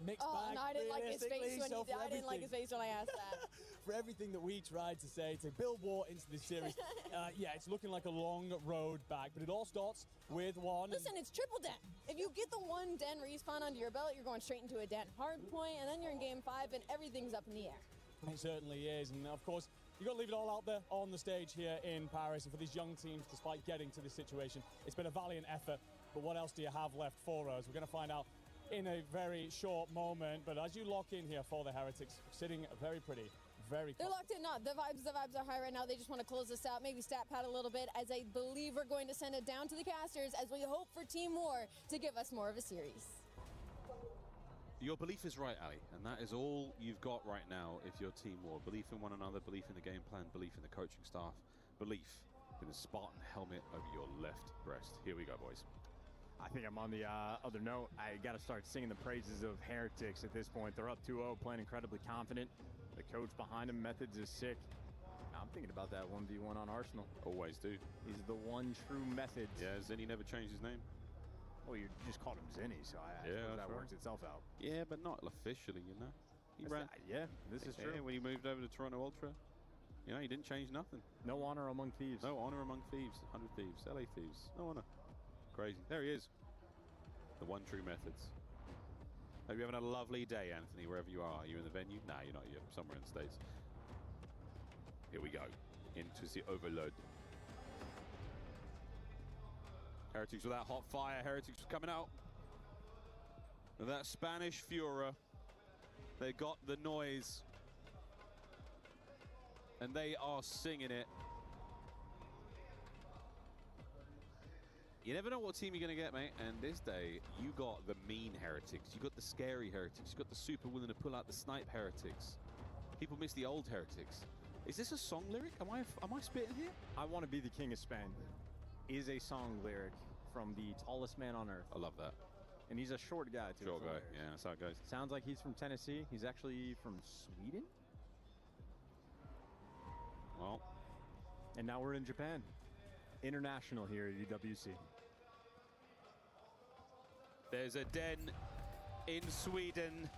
Mixed bag, no, I didn't like his face when I didn't like his face when I asked that. For everything that we tried to say to build war into this series, yeah, it's looking like a long road back, but it all starts with one. Listen, it's triple Den. If you get the one Den respawn under your belt, you're going straight into a Den hard point, and then you're in game 5, and everything's up in the air. It certainly is, and of course, you've got to leave it all out there on the stage here in Paris. And for these young teams, despite getting to this situation, it's been a valiant effort. But what else do you have left for us? We're going to find out in a very short moment. But as you lock in here for the Heretics, sitting very pretty, very They're locked in. The vibes are high right now. They just want to close this out, maybe stat pad a little bit, as I believe we're going to send it down to the casters as we hope for Team War to give us more of a series. Your belief is right, Ali, and that is all you've got right now if you're Team War. Belief in one another, belief in the game plan, belief in the coaching staff, belief in the Spartan helmet over your left breast. Here we go, boys. I think I'm on the other note. I got to start singing the praises of Heretics at this point. They're up 2-0, playing incredibly confident. The coach behind him, Methods, is sick. I'm thinking about that 1v1 on Arsenal. Always do. He's the one true Methods. Yeah, Zinni never changed his name. Well, you just called him Zinni, so I suppose that works itself out. Yeah, but not officially, you know. This is true. When he moved over to Toronto Ultra, you know, he didn't change nothing. No honor among thieves. No honor among thieves. 100 thieves. LA thieves. No honor. Crazy. There he is. The one true Methods. Hope you're having a lovely day, Anthony, wherever you are. Are you in the venue? Nah, you're not. You're somewhere in the States. Here we go. Into the Overload. Heretics with that hot fire. Heretics coming out. That Spanish Furor. They got the noise. And they are singing it. You never know what team you're going to get, mate. And this day, you got the mean Heretics. You got the scary Heretics. You got the super willing to pull out the snipe Heretics. People miss the old Heretics. Is this a song lyric? Am I spitting here? I Want to Be the King of Spain is a song lyric from the tallest man on earth. I love that. And he's a short guy, too. Short guy, yeah, that's how it goes. Sounds like he's from Tennessee. He's actually from Sweden. Well. And now we're in Japan. International here at UWC. There's a den in Sweden,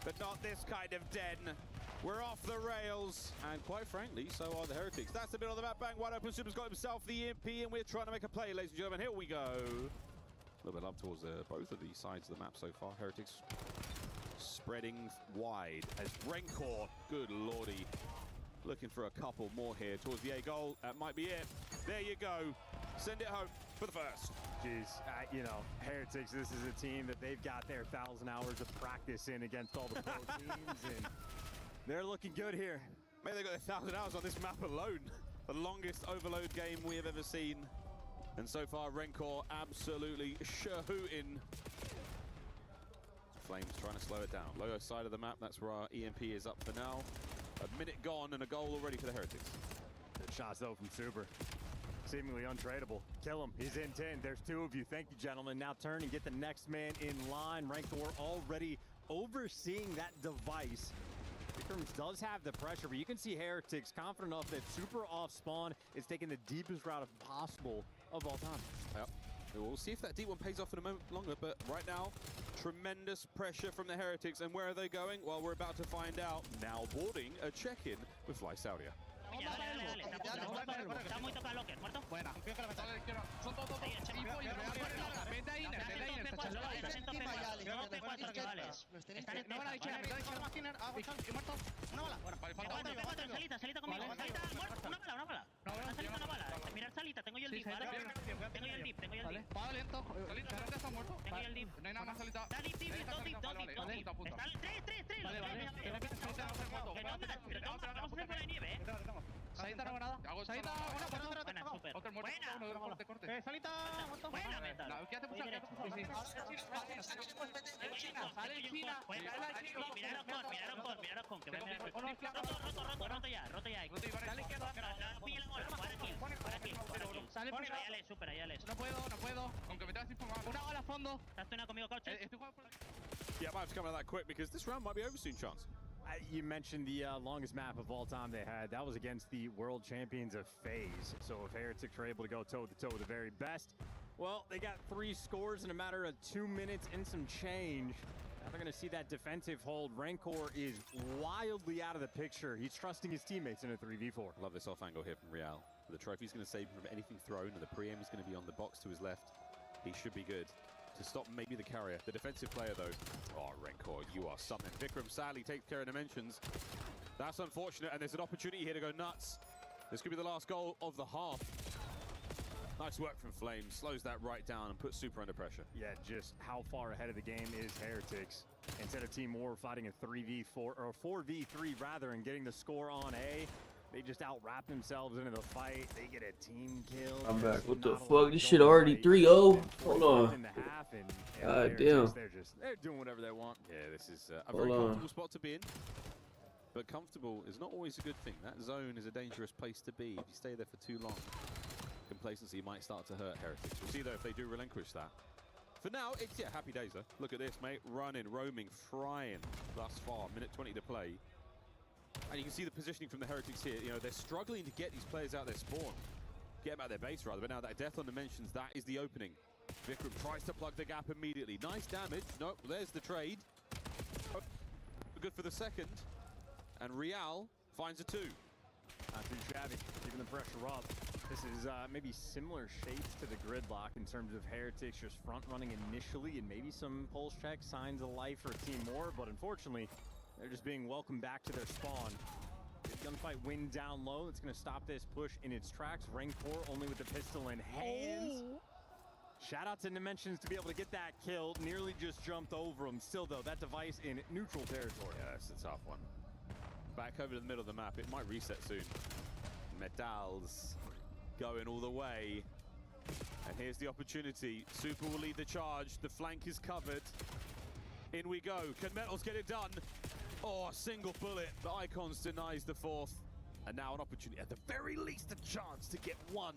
but not this kind of den. We're off the rails, and quite frankly, so are the Heretics. That's the bit on the map. Bang, wide open. Super's got himself the EMP, and we're trying to make a play, ladies and gentlemen. Here we go. A little bit up towards both of the sides of the map so far. Heretics spreading wide as Rencor, good lordy, looking for a couple more here towards the A goal. That might be it. There you go. Send it home for the first. Jeez, you know, Heretics, this is a team that they've got their 1,000 hours of practice in against all the pro teams, and they're looking good here. Maybe they got 1,000 hours on this map alone. The longest Overload game we have ever seen. And so far, Rencor absolutely shahooting. Flames trying to slow it down. Lower side of the map, that's where our EMP is up for now. A minute gone and a goal already for the Heretics. Good shots, though, from Super. Seemingly untradeable. Kill him. He's in 10. There's 2 of you. Thank you, gentlemen. Now turn and get the next man in line. Rancor already overseeing that device. Vikrams does have the pressure, but you can see Heretics confident enough that Super off spawn is taking the deepest route possible of all time. Yep. We'll see if that deep one pays off in a moment longer, but right now, tremendous pressure from the Heretics. And where are they going? Well, we're about to find out. Now boarding a check-in with Fly Saudia. ya, dale. Está muy tocado Locker, ¿muerto? Buena. Son dos. Vente ahí, Está en top P4, no P4 que vales. Están en Una bala de China, muerto. Una bala. P4, salita conmigo. Salita, muerto, una bala. Salita, una bala. Mirar salita, tengo yo el dip, ¿vale? Tengo yo el dip. Va lento. Salita está muerto. Tengo yo el dip. No hay nada más salita. Da dip, dos dip. Están 3. Vamos a hacer por la nieve, Salita no hago nada. Salita, buena, super. Otro muerto. Corte. Salita, muerto. Buena, mental. Quédate pushando. Sale China. Miraros con. Que roto ya. Dale izquierda. Pilla la bola. Para kill. Sale por ahí, super, ahí. No puedo. Aunque me tengas informado. Una bala a fondo. ¿Estás tú conmigo, coach? Yeah, might have to come out that quick because this round might be over soon, Chance. You mentioned the longest map of all time they had. That was against the world champions of FaZe. So if Heretics are able to go toe-to-toe with the very best, well, they got 3 scores in a matter of 2 minutes and some change. Now they're going to see that defensive hold. Rancor is wildly out of the picture. He's trusting his teammates in a 3v4. Love this off angle here from Real. The trophy's going to save him from anything thrown, and the pre-aim is going to be on the box to his left. He should be good to stop maybe the carrier. The defensive player, though. Oh, Rancor, you are something. Vikram sadly takes care of dimensions. That's unfortunate, and there's an opportunity here to go nuts. This could be the last goal of the half. Nice work from Flames. Slows that right down and puts Super under pressure. Yeah, just how far ahead of the game is Heretics. Instead of Team War fighting a 3v4, or 4v3 rather, and getting the score on A, they just out-wrap themselves into the fight. They get a team kill. I'm back. What the fuck? This shit already 3-0. Hold on. God damn. They're doing whatever they want. Yeah, this is a very comfortable spot to be in. But comfortable is not always a good thing. That zone is a dangerous place to be. If you stay there for too long, complacency might start to hurt Heretics. We'll see, though, if they do relinquish that. For now, it's, happy days, though. Look at this, mate. Running, roaming, frying thus far. Minute 20 to play. And you can see the positioning from the Heretics here. You know, they're struggling to get these players out their spawn. Get them out their base, rather. But now that Death on Dimensions, that is the opening. Vikram tries to plug the gap immediately. Nice damage. Nope, there's the trade. Oh, good for the second. And Real finds a 2. Not too shabby, keeping the pressure up. This is maybe similar shapes to the gridlock in terms of Heretics just front running initially and maybe some pulse checks, signs of life for Team War, but unfortunately, they're just being welcomed back to their spawn. Gunfight wind down low. It's going to stop this push in its tracks. Rancor only with the pistol in hands. Shout out to Dimensions to be able to get that kill. Nearly just jumped over him. Still, though, that device in neutral territory. Yeah, it's a tough one. Back over to the middle of the map. It might reset soon. Medals going all the way. And here's the opportunity. Super will lead the charge. The flank is covered. In we go. Can Metals get it done? Oh, a single bullet. The Icons denies the 4th. And now an opportunity, at the very least, a chance to get 1.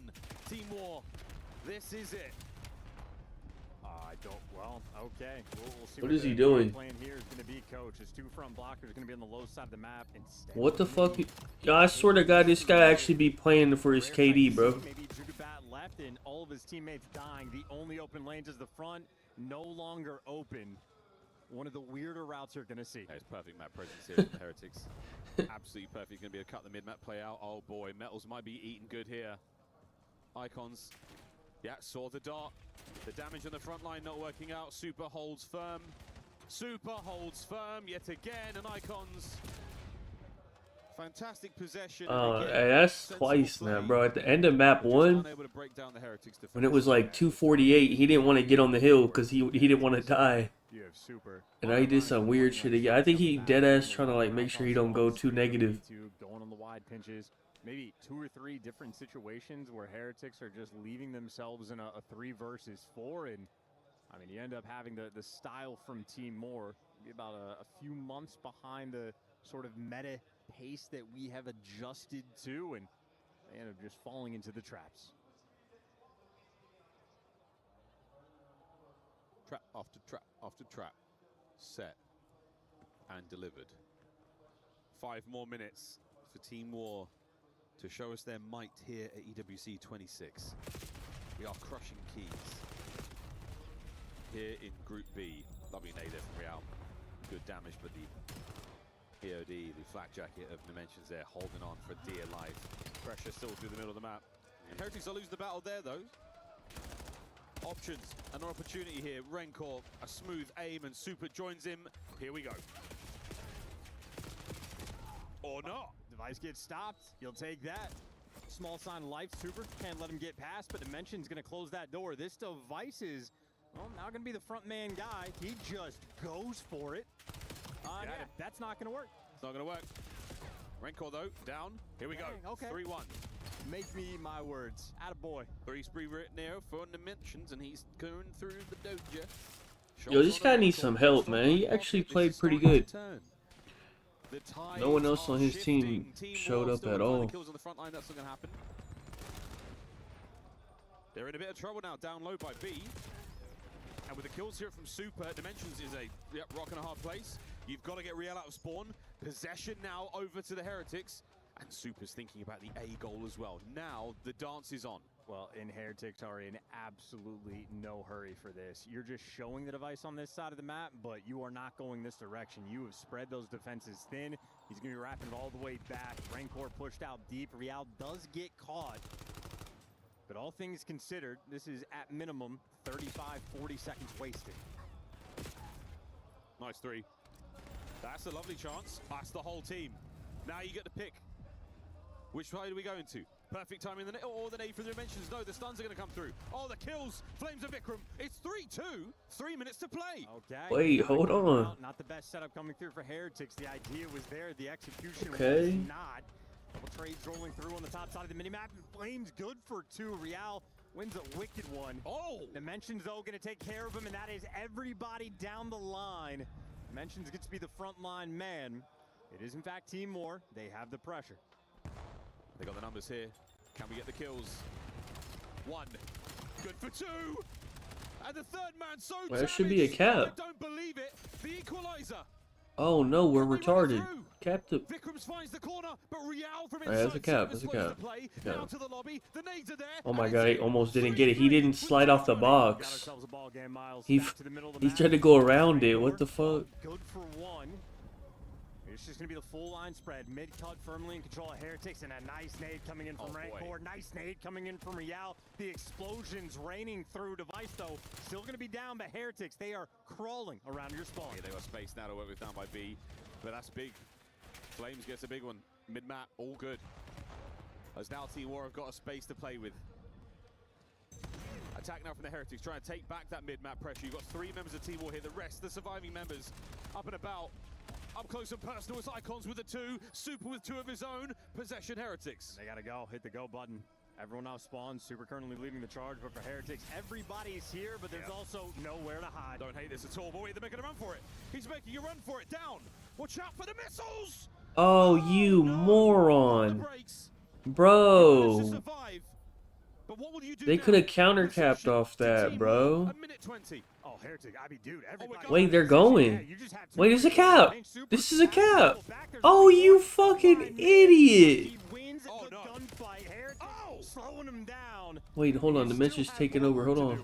Team War. This is it. Well, okay. We'll see what is he doing? Playing here is going to be coach. His 2 front blockers are going to be on the low side of the map. What the fuck? Yo, I swear to God, this guy actually be playing for his KD, bro. Maybe Jugabat left and all of his teammates dying. The only open lanes is the front, no longer open. One of the weirder routes you're going to see. Yeah, it's perfect map presence here from Heretics. Absolutely perfect. Going to be a cut the mid-map play out. Oh boy, Metals might be eating good here. Icons. Yeah, saw the dart. The damage on the front line not working out. Super holds firm. Super holds firm yet again. And Icons. Fantastic possession. Hey, that's twice now, bro. At the end of map 1, when it was like 248, he didn't want to get on the hill because he didn't want to die. You have Super. And now he did some weird shit again. I think he deadass trying to like make sure he don't go too negative. Going on the wide pinches. Maybe 2 or 3 different situations where Heretics are just leaving themselves in a 3 versus 4, and I mean, you end up having the style from Team More be about a few months behind the sort of meta pace that we have adjusted to, and they end up just falling into the traps. Trap after trap after trap. Set and delivered. 5 more minutes for Team War to show us their might here at EWC 26. We are crushing keys here in Group B. Lovely nade there from Real. Good damage, but the COD, the flak jacket of Dimensions there, holding on for dear life. Pressure still through the middle of the map. Heretics are losing the battle there, though. Options, an opportunity here. Rencor, a smooth aim, and Super joins him. Here we go. Or not. Device gets stopped. You'll take that. Small sign of life. Super can't let him get past, but Dimension's going to close that door. This Device is, well, now going to be the front man guy. He just goes for it. Yeah, that's not going to work. It's not going to work. Rencor, though, down. Here we go. Okay. 3-1. Make me my words. Attaboy. 3 spree written there for Dimensions, and he's going through the doja. Yo, this guy needs some help, man. He actually played pretty good. No one else on his team showed up at all. Kills on the front line, that's not going to happen. They're in a bit of trouble now, down low by B. And with the kills here from Super, Dimensions is a rock and a hard place. You've got to get Real out of spawn. Possession now over to the Heretics. And Super's thinking about the A goal as well. Now the dance is on. Well, and Heretics are in absolutely no hurry for this. You're just showing the Device on this side of the map, but you are not going this direction. You have spread those defenses thin. He's going to be wrapping it all the way back. Rencor pushed out deep. Real does get caught. But all things considered, this is at minimum 35, 40 seconds wasted. Nice 3. That's a lovely chance. That's the whole team. Now you get to pick. Which way do we go into? Perfect timing in the or the nade for the Dimensions. No, the stuns are going to come through. Oh, the kills. Flames of Vikram. It's 3-2. 3 minutes to play. Okay. Wait, hold on. Not the best setup coming through for Heretics. The idea was there. The execution was not. Double trades rolling through on the top side of the minimap. Flames good for 2. Real wins a wicked one. Oh! Dimensions, though, going to take care of him, and that is everybody down the line. Dimensions gets to be the frontline man. It is, in fact, Team War. They have the pressure. They got the numbers here. Can we get the kills? 1. Good for 2. And the third man so well, there should be a cap. I don't believe it. The equalizer. Oh no, we're retarded. Captain. Vikrams finds the corner, but Real from inside. That's a cap. That's a cap. Yeah. To the lobby. The nades are there. Oh my god, he almost didn't get it. He didn't slide off the box. He tried to go around it. What the fuck? Good for 1. It's just going to be the full line spread. Mid-cut firmly in control of Heretics, and a nice nade coming in from Rancor. Nice nade coming in from Real. The explosions raining through Device, though. Still going to be down, but Heretics, they are crawling around your spawn. Yeah, they got space now to work with down by B, but that's big. Flames gets a big one. Mid-map, all good. As now Team War have got a space to play with. Attack now from the Heretics, trying to take back that mid-map pressure. You've got 3 members of Team War here. The rest, the surviving members, up and about. Up close and personal as Icons with the 2. Super with 2 of his own. Possession Heretics. They gotta go. Hit the go button. Everyone now spawns. Super currently leading the charge, but for Heretics, everybody's here, but there's also nowhere to hide. Don't hate this at all, but wait, they're making a run for it. He's making a run for it. Down. Watch out for the missiles. Oh, you moron. Bro. They could have counter-capped off that, bro. Oh, Heretic, I mean, dude, wait, they're going. Wait, it's a cap. This is a cap. Oh, you fucking idiot. Oh, no. Slowing him down. Wait, hold on. Dimension's taking over. Hold on.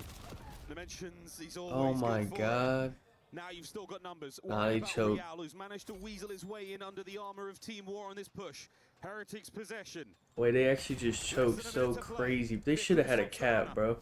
Dimensions, he's oh my god. Now you've still got numbers. Nah, he choked. Real, who's managed to weasel his way in under the armor of Team War on this push. Heretics possession. Wait, they actually just choked so crazy. They should have had a cap, bro.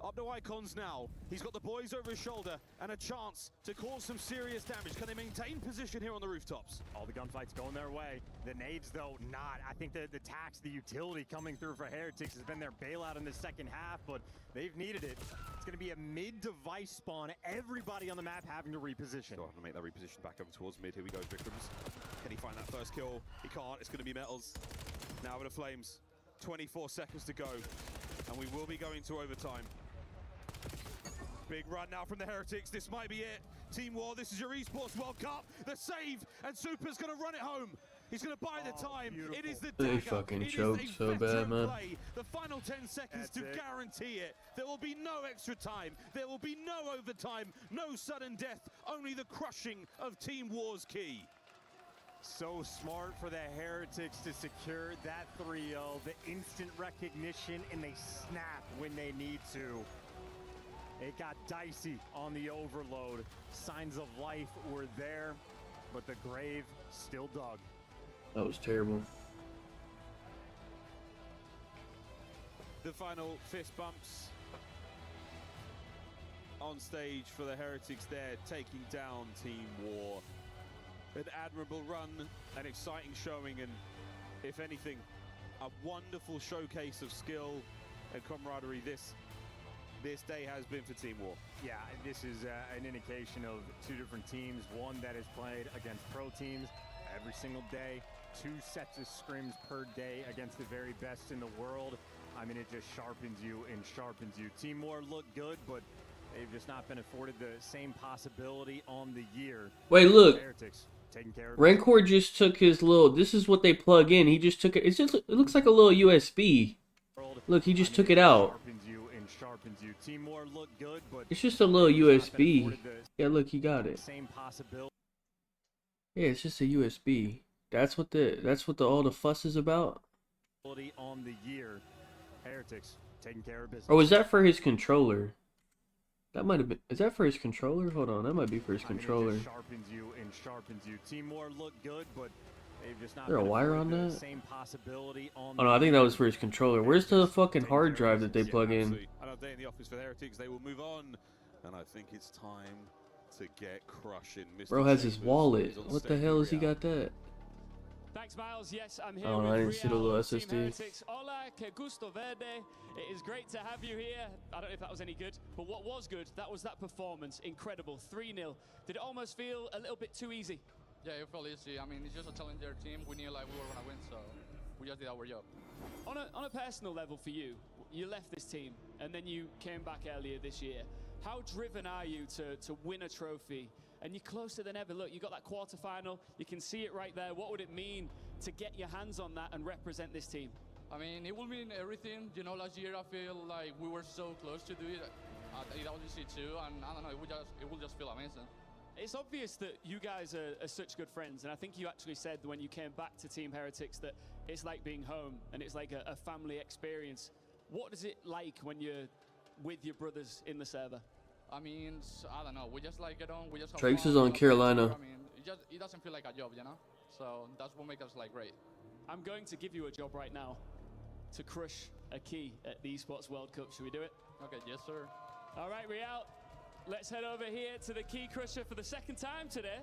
Up to Icons now. He's got the boys over his shoulder and a chance to cause some serious damage. Can they maintain position here on the rooftops? All the gunfights going their way. The nades, though, not. I think the tax, the utility coming through for Heretics has been their bailout in the second half, but they've needed it. It's going to be a mid-device spawn. Everybody on the map having to reposition. So I'm going to make that reposition back over towards mid. Here we go, Vikrams. Can he find that first kill? He can't. It's going to be Metals. Now with the Flames. 24 seconds to go. And we will be going to overtime. Big run now from the Heretics. This might be it. Team War, this is your Esports World Cup. The save, and Super's going to run it home. He's going to buy the time. Beautiful. It is the They dagger. fucking choked so bad, man. Play. The final 10 seconds to guarantee it. There will be no extra time. There will be no overtime. No sudden death. Only the crushing of Team War's key. So smart for the Heretics to secure that 3-0. The instant recognition, and they snap when they need to. It got dicey on the overload. Signs of life were there. but the grave still dug. That was terrible. The final fist bumps on stage for the Heretics there, taking down Team War. An admirable run, an exciting showing, and if anything, a wonderful showcase of skill and camaraderie this day has been for Team War. Yeah, this is an indication of two different teams. One that has played against pro teams every single day, 2 sets of scrims per day against the very best in the world. I mean, it just sharpens you and sharpens you. Team War looked good, but they've just not been afforded the same possibility on the year. Wait, look. Heretics taking care of Rancor just took his little. This is what they plug in. He just took it. It's just. It looks like a little USB. Look, he just took it out. Team War looked good, but It's just a little USB. Yeah, look, he got it. same possibility. Yeah, it's just a USB. That's what all the fuss is about. On the year, Heretics taking care of business. Or was that for his controller? That might have been. Is that for his controller? Hold on, that might be for his controller. It sharpens you and sharpens you. Team War looked good, but they've just not Is there a been wire afforded on the that? same possibility on Oh no, I think that was for his controller. Where's the fucking hard drive that they plug in? Another day in the office for the Heretics. They will move on, and I think it's time to get crushing. Mr. Bro has his Chambers wallet. is on What the stage hell with has he Real. got that? Thanks, Miles. Yes, I'm here Oh, with I didn't see the Real little of Team SSD. Heretics. Hola, que gusto verde. It is great to have you here. I don't know if that was any good, but what was good, that was that performance. Incredible. 3-0. Did it almost feel a little bit too easy? Yeah, it felt easy. I mean, it's just a challenger team. We knew like we were gonna win, so we just did our job. On a personal level for you, you left this team and then you came back earlier this year. How driven are you to win a trophy? And you're closer than ever. Look, you got that quarterfinal. You can see it right there. What would it mean to get your hands on that and represent this team? I mean, it will mean everything. You know, last year I feel like we were so close to do it at EWC too, and I don't know, it will just feel amazing. It's obvious that you guys are such good friends, and I think you actually said when you came back to Team Heretics that it's like being home and it's like a family experience. What is it like when you're with your brothers in the server? I mean, I don't know. We just like get on. We just have Trax fun, is on we have Carolina. fun. I mean, it doesn't feel like a job, you know. So that's what makes us like great. I'm going to give you a job right now to crush a key at the Esports World Cup. Should we do it? Okay, yes, sir. All right, Real. Let's head over here to the key crusher for the second time today.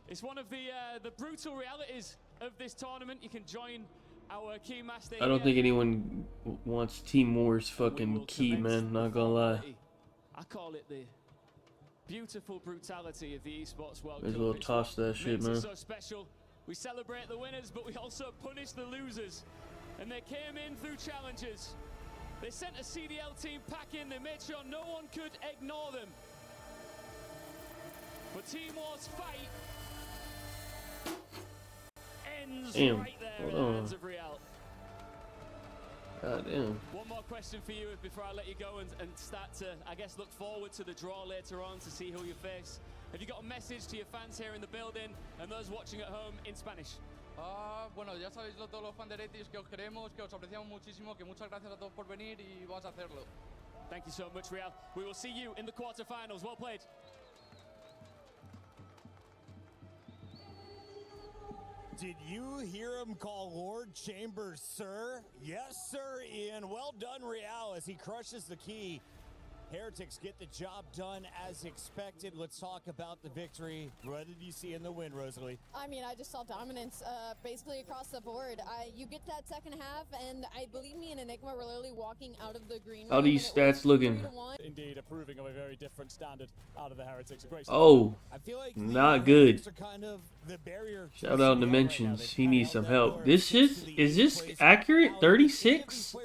It's one of the brutal realities of this tournament. You can join our key master. I don't think anyone wants Team War's fucking key, man. Not gonna lie. I call it the beautiful brutality of the Esports World There's Cup. a little toss to that shit, Makes it man. so special. We celebrate the winners, but we also punish the losers. And they came in through challenges. They sent a CDL team packing. They made sure no one could ignore them. But Team War's fight ends right there in the hands of Real. God damn. One more question for you before I let you go and start to, I guess, look forward to the draw later on to see who you face. Have you got a message to your fans here in the building and those watching at home in Spanish? Bueno, ya sabéis todos los fan de Heretics que os queremos, que os apreciamos muchísimo, que muchas gracias a todos por venir y vamos a hacerlo. Thank you so much, Real. We will see you in the quarterfinals. Well played. Did you hear him call Lord Chambers, sir? Yes, sir, Ian. Well done, Real, as he crushes the key. Heretics get the job done as expected. Let's talk about the victory. What did you see in the win, Rosalie? I mean, I just saw dominance basically across the board. You get that second half, and I believe me and Enigma were literally walking out of the green room. How these stats looking? Indeed, approving of a very different standard out of the Heretics. A great Oh, I feel like not good. are kind of the barrier. Shout out Dimensions. He needs some help. This is this accurate? 36?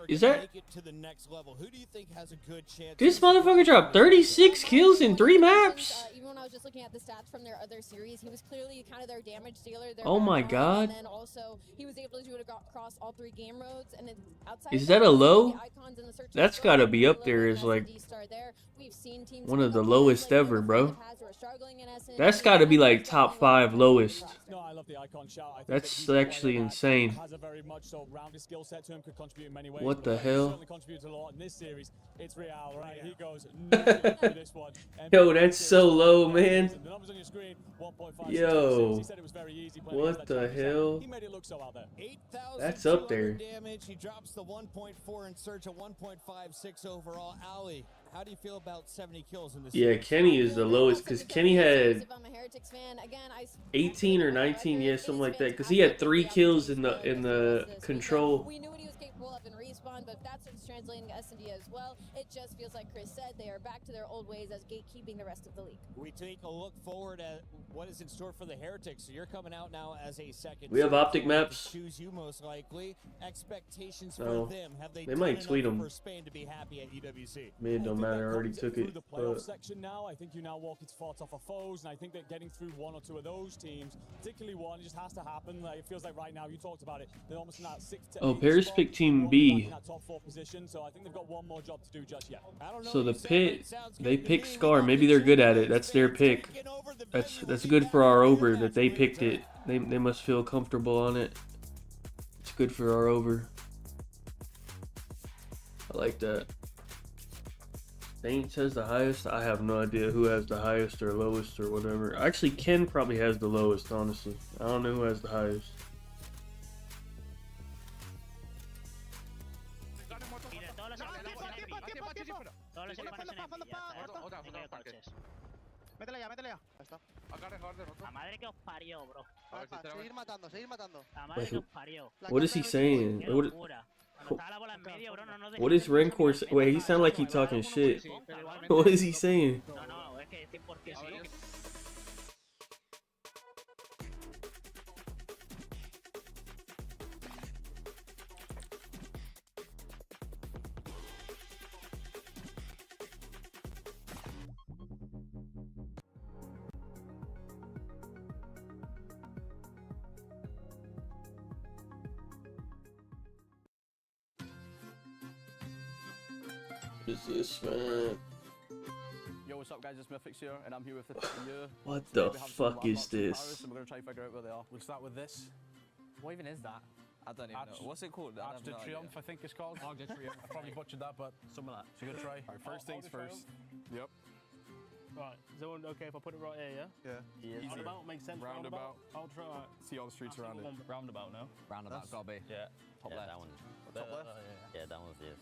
Is that? Make it to the next level. Who do you think has a good chance? This motherfucker dropped 36 kills in 3 maps? Even when I was just looking at the stats from their other series, he was clearly kind of their damage dealer. Their Oh my backbone, God. And then also, he was able to do it across all 3 game roads. And then outside Is that a low? the icons in the search That's console, gotta be up there as as like We've seen teams one of the come up lowest like ever, bro. who are struggling in essence. That's gotta be like top 5 lowest. No, I love love the icon shout. I think That's that he's a actually player that insane. Has a very much so rounded skill set to him, could contribute in many ways. What but the he hell? certainly contributes a lot in this series. It's Real, right? He goes nuts for this one. Yo, that's so low, man. The numbers on your screen, 1.56. Yo, He said it was very easy playing what against that the champion. hell? He made it look so out there. That's up there. Damage. He drops the 1.4 in search of 1.56 overall. Ali, how do you feel about 70 kills in this Yeah, series? Kenny is the lowest because Kenny had If I'm a Heretics fan, again, 18 or 19, yeah, something like that. Because he had 3 kills in the control. we knew what he was capable of in Respawn, but if that's what's translating to S&D as well, it just feels like Chris said, they are back to their old ways as gatekeeping the rest of the league. We take a look forward at what is in store for the Heretics. So you're coming out now as a second. We have seed. optic They maps. Choose you most likely. Expectations So, for them. Have they they might done tweet enough 'em. for Spain to be happy at UWC? Mid don't matter, I already took Through it. the playoff But section now, I think you now walk into 4 tougher foes, and I think that getting through 1 or 2 of those teams, particularly one, it just has to happen. Like, it feels like right now, you talked about it, they're almost in that 6 to 8 oh, Paris spot, picked Team back B. in that top 4 position, so I think they've got one more job to do just yet. So the pit, they picked Scar. Maybe they're good at it. That's their pick. That's good for our over that they picked it. They must feel comfortable on it. It's good for our over. I like that. Saints has the highest. I have no idea who has the highest or lowest or whatever. Actually, Ken probably has the lowest, honestly. I don't know who has the highest. Métele ya, métele ya. Ahí está. La madre que os parió, bro. Seguir matando, seguir matando. La madre que os parió. What is he saying? Qué locura. Cuando estaba la bola en medio, bro, no What is Rencor? Wait, he sound like he talking shit. What is he saying? No, no, es que 100% sí. What is this, man? Yo, what's up, guys? It's Mythix here, and I'm here with the year. What the fuck is this? And we're gonna try to figure out where they are. We'll start with this. What even is that? I don't even know. What's it called? Arch de Triomphe, I think it's called. Arch de Triomphe. I probably butchered that, but something like that. It's a good try. Alright, first things first. Yep. Right, is everyone okay if I put it right here, yeah? Yeah. Roundabout makes sense. Roundabout. I'll try. Right. See all the streets around it. Roundabout now. Roundabout, gotta be. Yeah. Top left. That one. Top left? Yeah, that one's yes.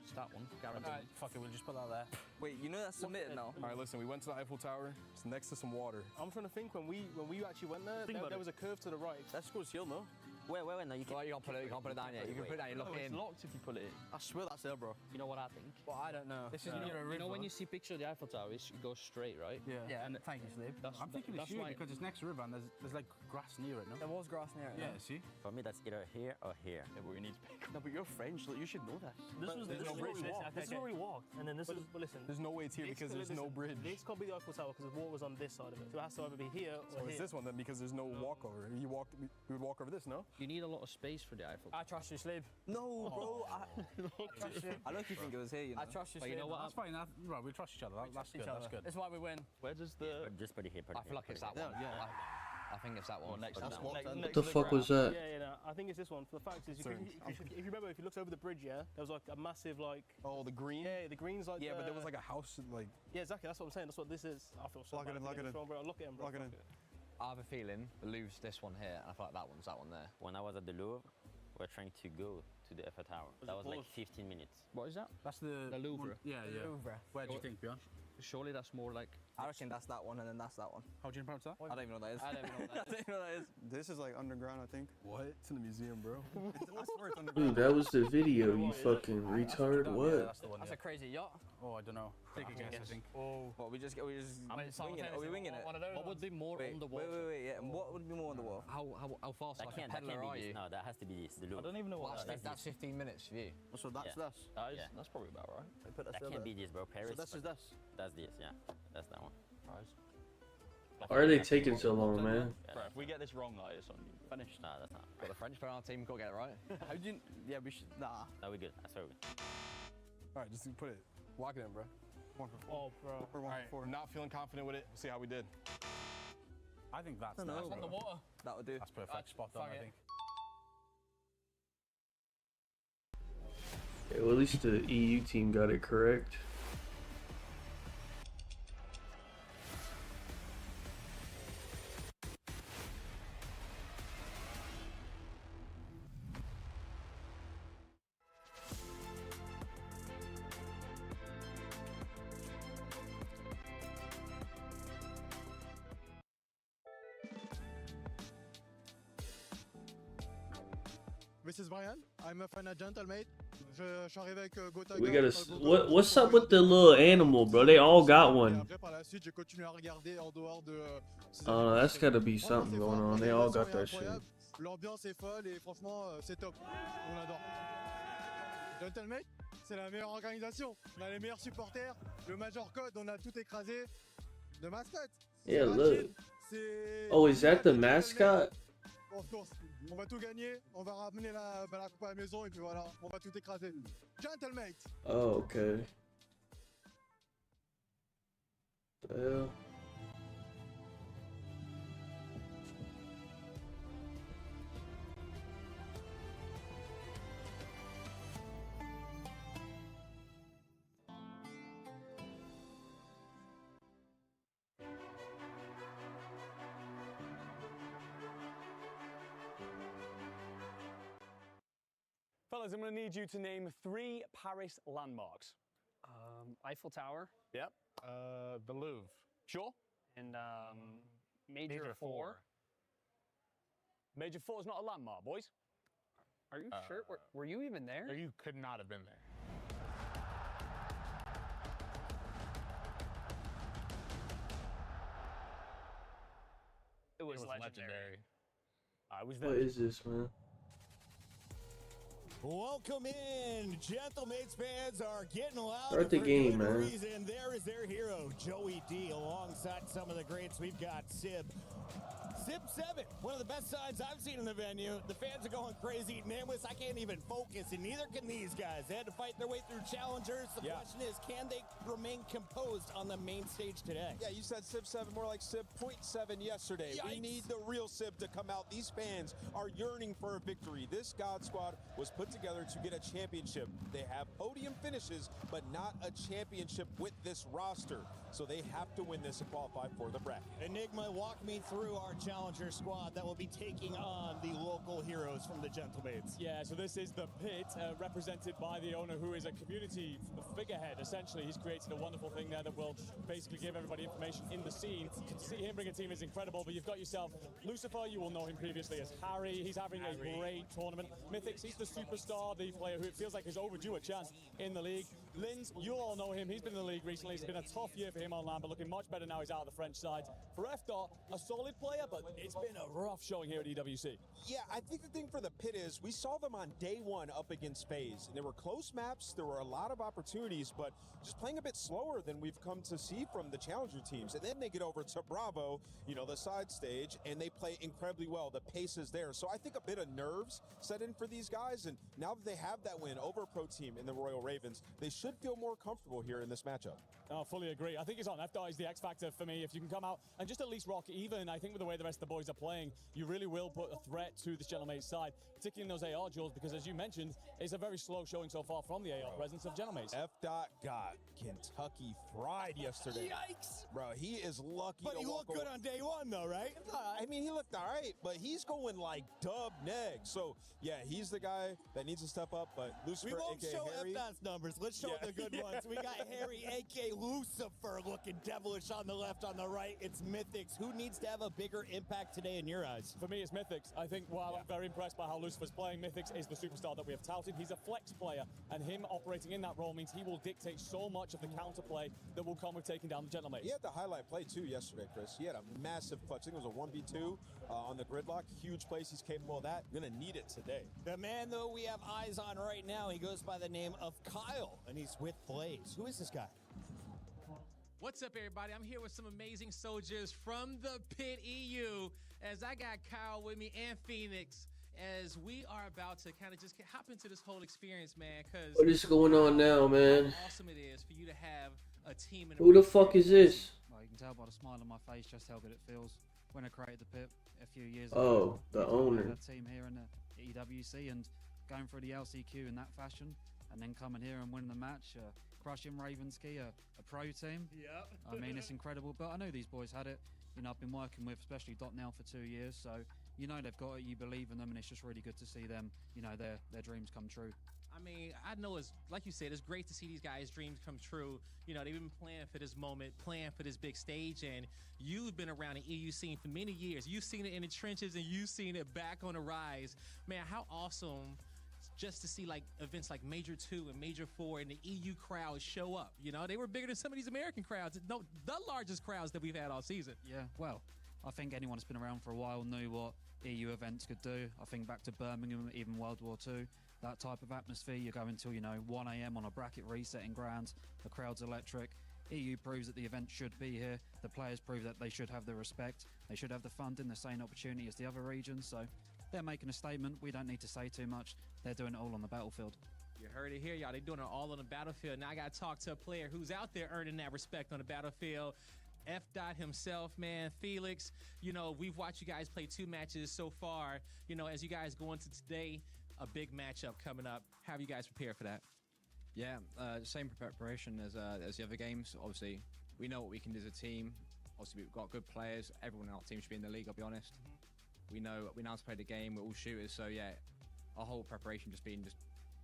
Just that one. Guaranteed. Alright, fuck it, we'll just put that there. Wait, you know that's submitted now? Alright, listen, we went to the Eiffel Tower. It's next to some water. I'm trying to think when we actually went there, there was a curve to the right. That's School's Hill, no? Wait, no, you can't put it down yet. You can put it down, you lock it in. It's locked if you put it in. I swear that's there, bro. You know what I think? Well, I don't know. This is you know when you see picture of the Eiffel Tower, it goes straight, right? Yeah. Yeah, and thank you, Slave. I'm thinking it's you because it's next to river and there's like grass near it, no? There was grass near it. Yeah, see? For me, that's either here or here. Yeah, but we need to pick. No, but you're French, so you should know that. This is where we walked, and then this is. But listen, there's no way it's here because there's no bridge. This can't be the Eiffel Tower because the water was on this side of it. So it has to either be here or so here. it's this one then because there's no walkover. We would walk over this, no? You need a lot of space for the Eiffel. I trust you, Slave. No, bro. I trust you. I don't think it was here, you know. I trust you, But you know what? That's fine. Right, we trust each other. That's good. That's good. That's why we win. Where does the? Just pretty here. I feel like it's that one. Yeah. I think it's that one. Next What the fuck was that? Yeah, I think it's this one. For the fact is, if you remember, if you looked over the bridge, yeah, there was like a massive like. Oh, the green. Yeah, the green's like. Yeah, but there was like a house like. Yeah, exactly. That's what I'm saying. That's what this is. I feel so. Lock it in. Lock it in. Lock it in, bro. Lock it in. I have a feeling the Louvre's this one here, and I feel like that one there. When I was at the Louvre, we're trying to go to the Eiffel Tower. That was like 15 minutes. What is that? That's the Louvre. Yeah. Louvre. Where do you think, Björn? Surely that's more like. I reckon that's that one, and then that's that one. How do you pronounce that? I don't even know what that is. I don't even know what that is. I don't even know what that is. This is like underground, I think. What? It's in the museum, bro. I swear it's underground. Dude, that was the video, you fucking retard. What? That's a crazy yacht. Oh, I don't know. Take a guess, I think. Oh. What, we just winging it? Are we winging it? What would be more on the wall? Wait, yeah. And what would be more on the wall? How fast? That can't be this. No, that has to be this. The Louvre. I don't even know what that is. That's 15 minutes for you. So that's this. That's probably about right. That can't be this, bro. Paris. So this is this. That's this, yeah. That's that one. Why are they taking so long, man? Bro, if we get this wrong, like, it's on you. Finished. Nah, that's not. Got the French player on our team, gotta get it right. How do you... Yeah, we should... Nah. No, we're good. That's very good. Alright, just put it. Lock it in, bro. 1 for 4. Oh, bro. We're 1 for 4. Not feeling confident with it. We'll see how we did. I think that's On the water. That'll do. That's perfect. Spot on, I think. Okay, well, at least the EU team got it correct. This is Brian. I'm a fan agent, mate. Je suis arrivé avec Gota. We gotta. What's up with the little animal, bro? They all got one. That's gotta be something going on. They all got that shit. L'ambiance est folle et franchement, c'est top. On adore. Gentlemate, c'est la meilleure organisation. On a les meilleurs supporters. Le Major Code, on a tout écrasé. De mascotte. Yeah, look. Oh, is that the mascot? Of course. On va tout gagner, on va ramener la coupe à la maison et puis voilà, on va tout écraser. Gentlemate. Oh, okay. The hell? Fellas, I'm going to need you to name 3 Paris landmarks. Eiffel Tower. Yep. The Louvre. Sure. And Major 4. Major 4 is not a landmark, boys. Are you sure? Were you even there? You could not have been there. It was legendary. I was there. What is this, man? Welcome in, Gentlemates fans are getting loud. Start the game, man. Reason. There is their hero, Joey D, alongside some of the greats. We've got Sib. Sib 7, one of the best signs I've seen in the venue. The fans are going crazy. Nameless, I can't even focus, and neither can these guys. They had to fight their way through challengers. The question is, can they remain composed on the main stage today? Yeah, you said Sib 7, more like Sib 0.7 yesterday. Yikes. We need the real Sib to come out. These fans are yearning for a victory. This God Squad was put together to get a championship. They have podium finishes, but not a championship with this roster. So they have to win this and qualify for the bracket. Enigma, walk me through our challenger squad that will be taking on the local heroes from the Gentlemates. Yeah, so this is the pit, represented by the owner, who is a community figurehead. Essentially, he's created a wonderful thing there that will basically give everybody information in the scene. To see him bring a team is incredible, but you've got yourself Lucifer. You will know him previously as Harry. He's having a great tournament. Mythix, he's the superstar, the player who it feels like is overdue a chance in the league. Linz, you all know him. He's been in the league recently. It's been a tough year for him on land, but looking much better now. He's out of the French side. For F-Dot, a solid player, but it's been a rough showing here at EWC. Yeah, I think the thing for the pit is we saw them on day 1 up against FaZe. And there were close maps. There were a lot of opportunities, but just playing a bit slower than we've come to see from the challenger teams. And then they get over to Bravo, you know, the side stage, and they play incredibly well. The pace is there. So I think a bit of nerves set in for these guys. And now that they have that win over a pro team in the Royal Ravens, they should feel more comfortable here in this matchup. I fully agree. I think it's on. F-Dot is the X factor for me. If you can come out and just at least rock even, I think with the way the rest of the boys are playing, you really will put a threat to this Gentlemates side, particularly in those AR duels, because as you mentioned, it's a very slow showing so far from the AR presence of Gentlemates. F-Dot got Kentucky fried yesterday. Yikes! Bro, he is lucky. But he looked good on day 1, though, right? I mean, he looked all right, but he's going like dub neg. So, yeah, he's the guy that needs to step up, but Lucifer, we won't a.k.a. show Harry. F-Dot's numbers. Let's show the good ones. We got Harry, a.k.a. Lucifer, looking devilish on the left, on the right. It's Mythix. Who needs to have a bigger impact today in your eyes? For me, it's Mythix. I think while I'm very impressed by how Lucifer's playing, Mythix is the superstar that we have touted. He's a flex player, and him operating in that role means he will dictate so much of the counterplay that will come with taking down the Gentlemates. He had the highlight play, too, yesterday, Chris. He had a massive clutch. I think it was a 1v2 on the gridlock. Huge place. He's capable of that. Gonna need it today. The man, though, we have eyes on right now, he goes by the name of Kyle, and he's with Blaze. Who is this guy? What's up, everybody? I'm here with some amazing soldiers from the Pit EU, as I got Kyle with me and Phoenix, as we are about to kind of just hop into this whole experience, man, because What is going on now, man? how awesome it is for you to have a team in Who the fuck is this? Well, you can tell by the smile on my face just how good it feels. when I created the pit a few years Oh, ago. the I owner. had a team here in the EWC and going through the LCQ in that fashion, and then coming here and winning the match, crushing Ravenski, a pro team. Yep. I mean, it's incredible. But I know these boys had it. You know, I've been working with especially Dot now for 2 years, so you know they've got it. You believe in them, and it's just really good to see them. You know, their dreams come true. I mean, I know it's, like you said, it's great to see these guys' dreams come true. You know, they've been planning for this moment, planning for this big stage, and you've been around the EU scene for many years. You've seen it in the trenches, and you've seen it back on the rise. Man, how awesome just to see like events like Major 2 and Major 4 and the EU crowd show up. You know, they were bigger than some of these American crowds. No, the largest crowds that we've had all season. Yeah, well, I think anyone that's been around for a while knew what EU events could do. I think back to Birmingham, even World War II. That type of atmosphere, you go until, 1 a.m. on a bracket resetting ground. The crowd's electric. EU proves that the event should be here. The players prove that they should have the respect. They should have the funding, the same opportunity as the other regions. So they're making a statement. We don't need to say too much. They're doing it all on the battlefield. You heard it here, y'all. They're doing it all on the battlefield. Now I got to talk to a player who's out there earning that respect on the battlefield. F. Dot himself, man, Felix. We've watched you guys play 2 matches so far. As you guys go into today, a big matchup coming up. How have you guys prepared for that? Yeah, same preparation as the other games. Obviously, we know what we can do as a team. Obviously, we've got good players. Everyone in our team should be in the league, I'll be honest. We know how to play the game. We're all shooters, so yeah, our whole preparation just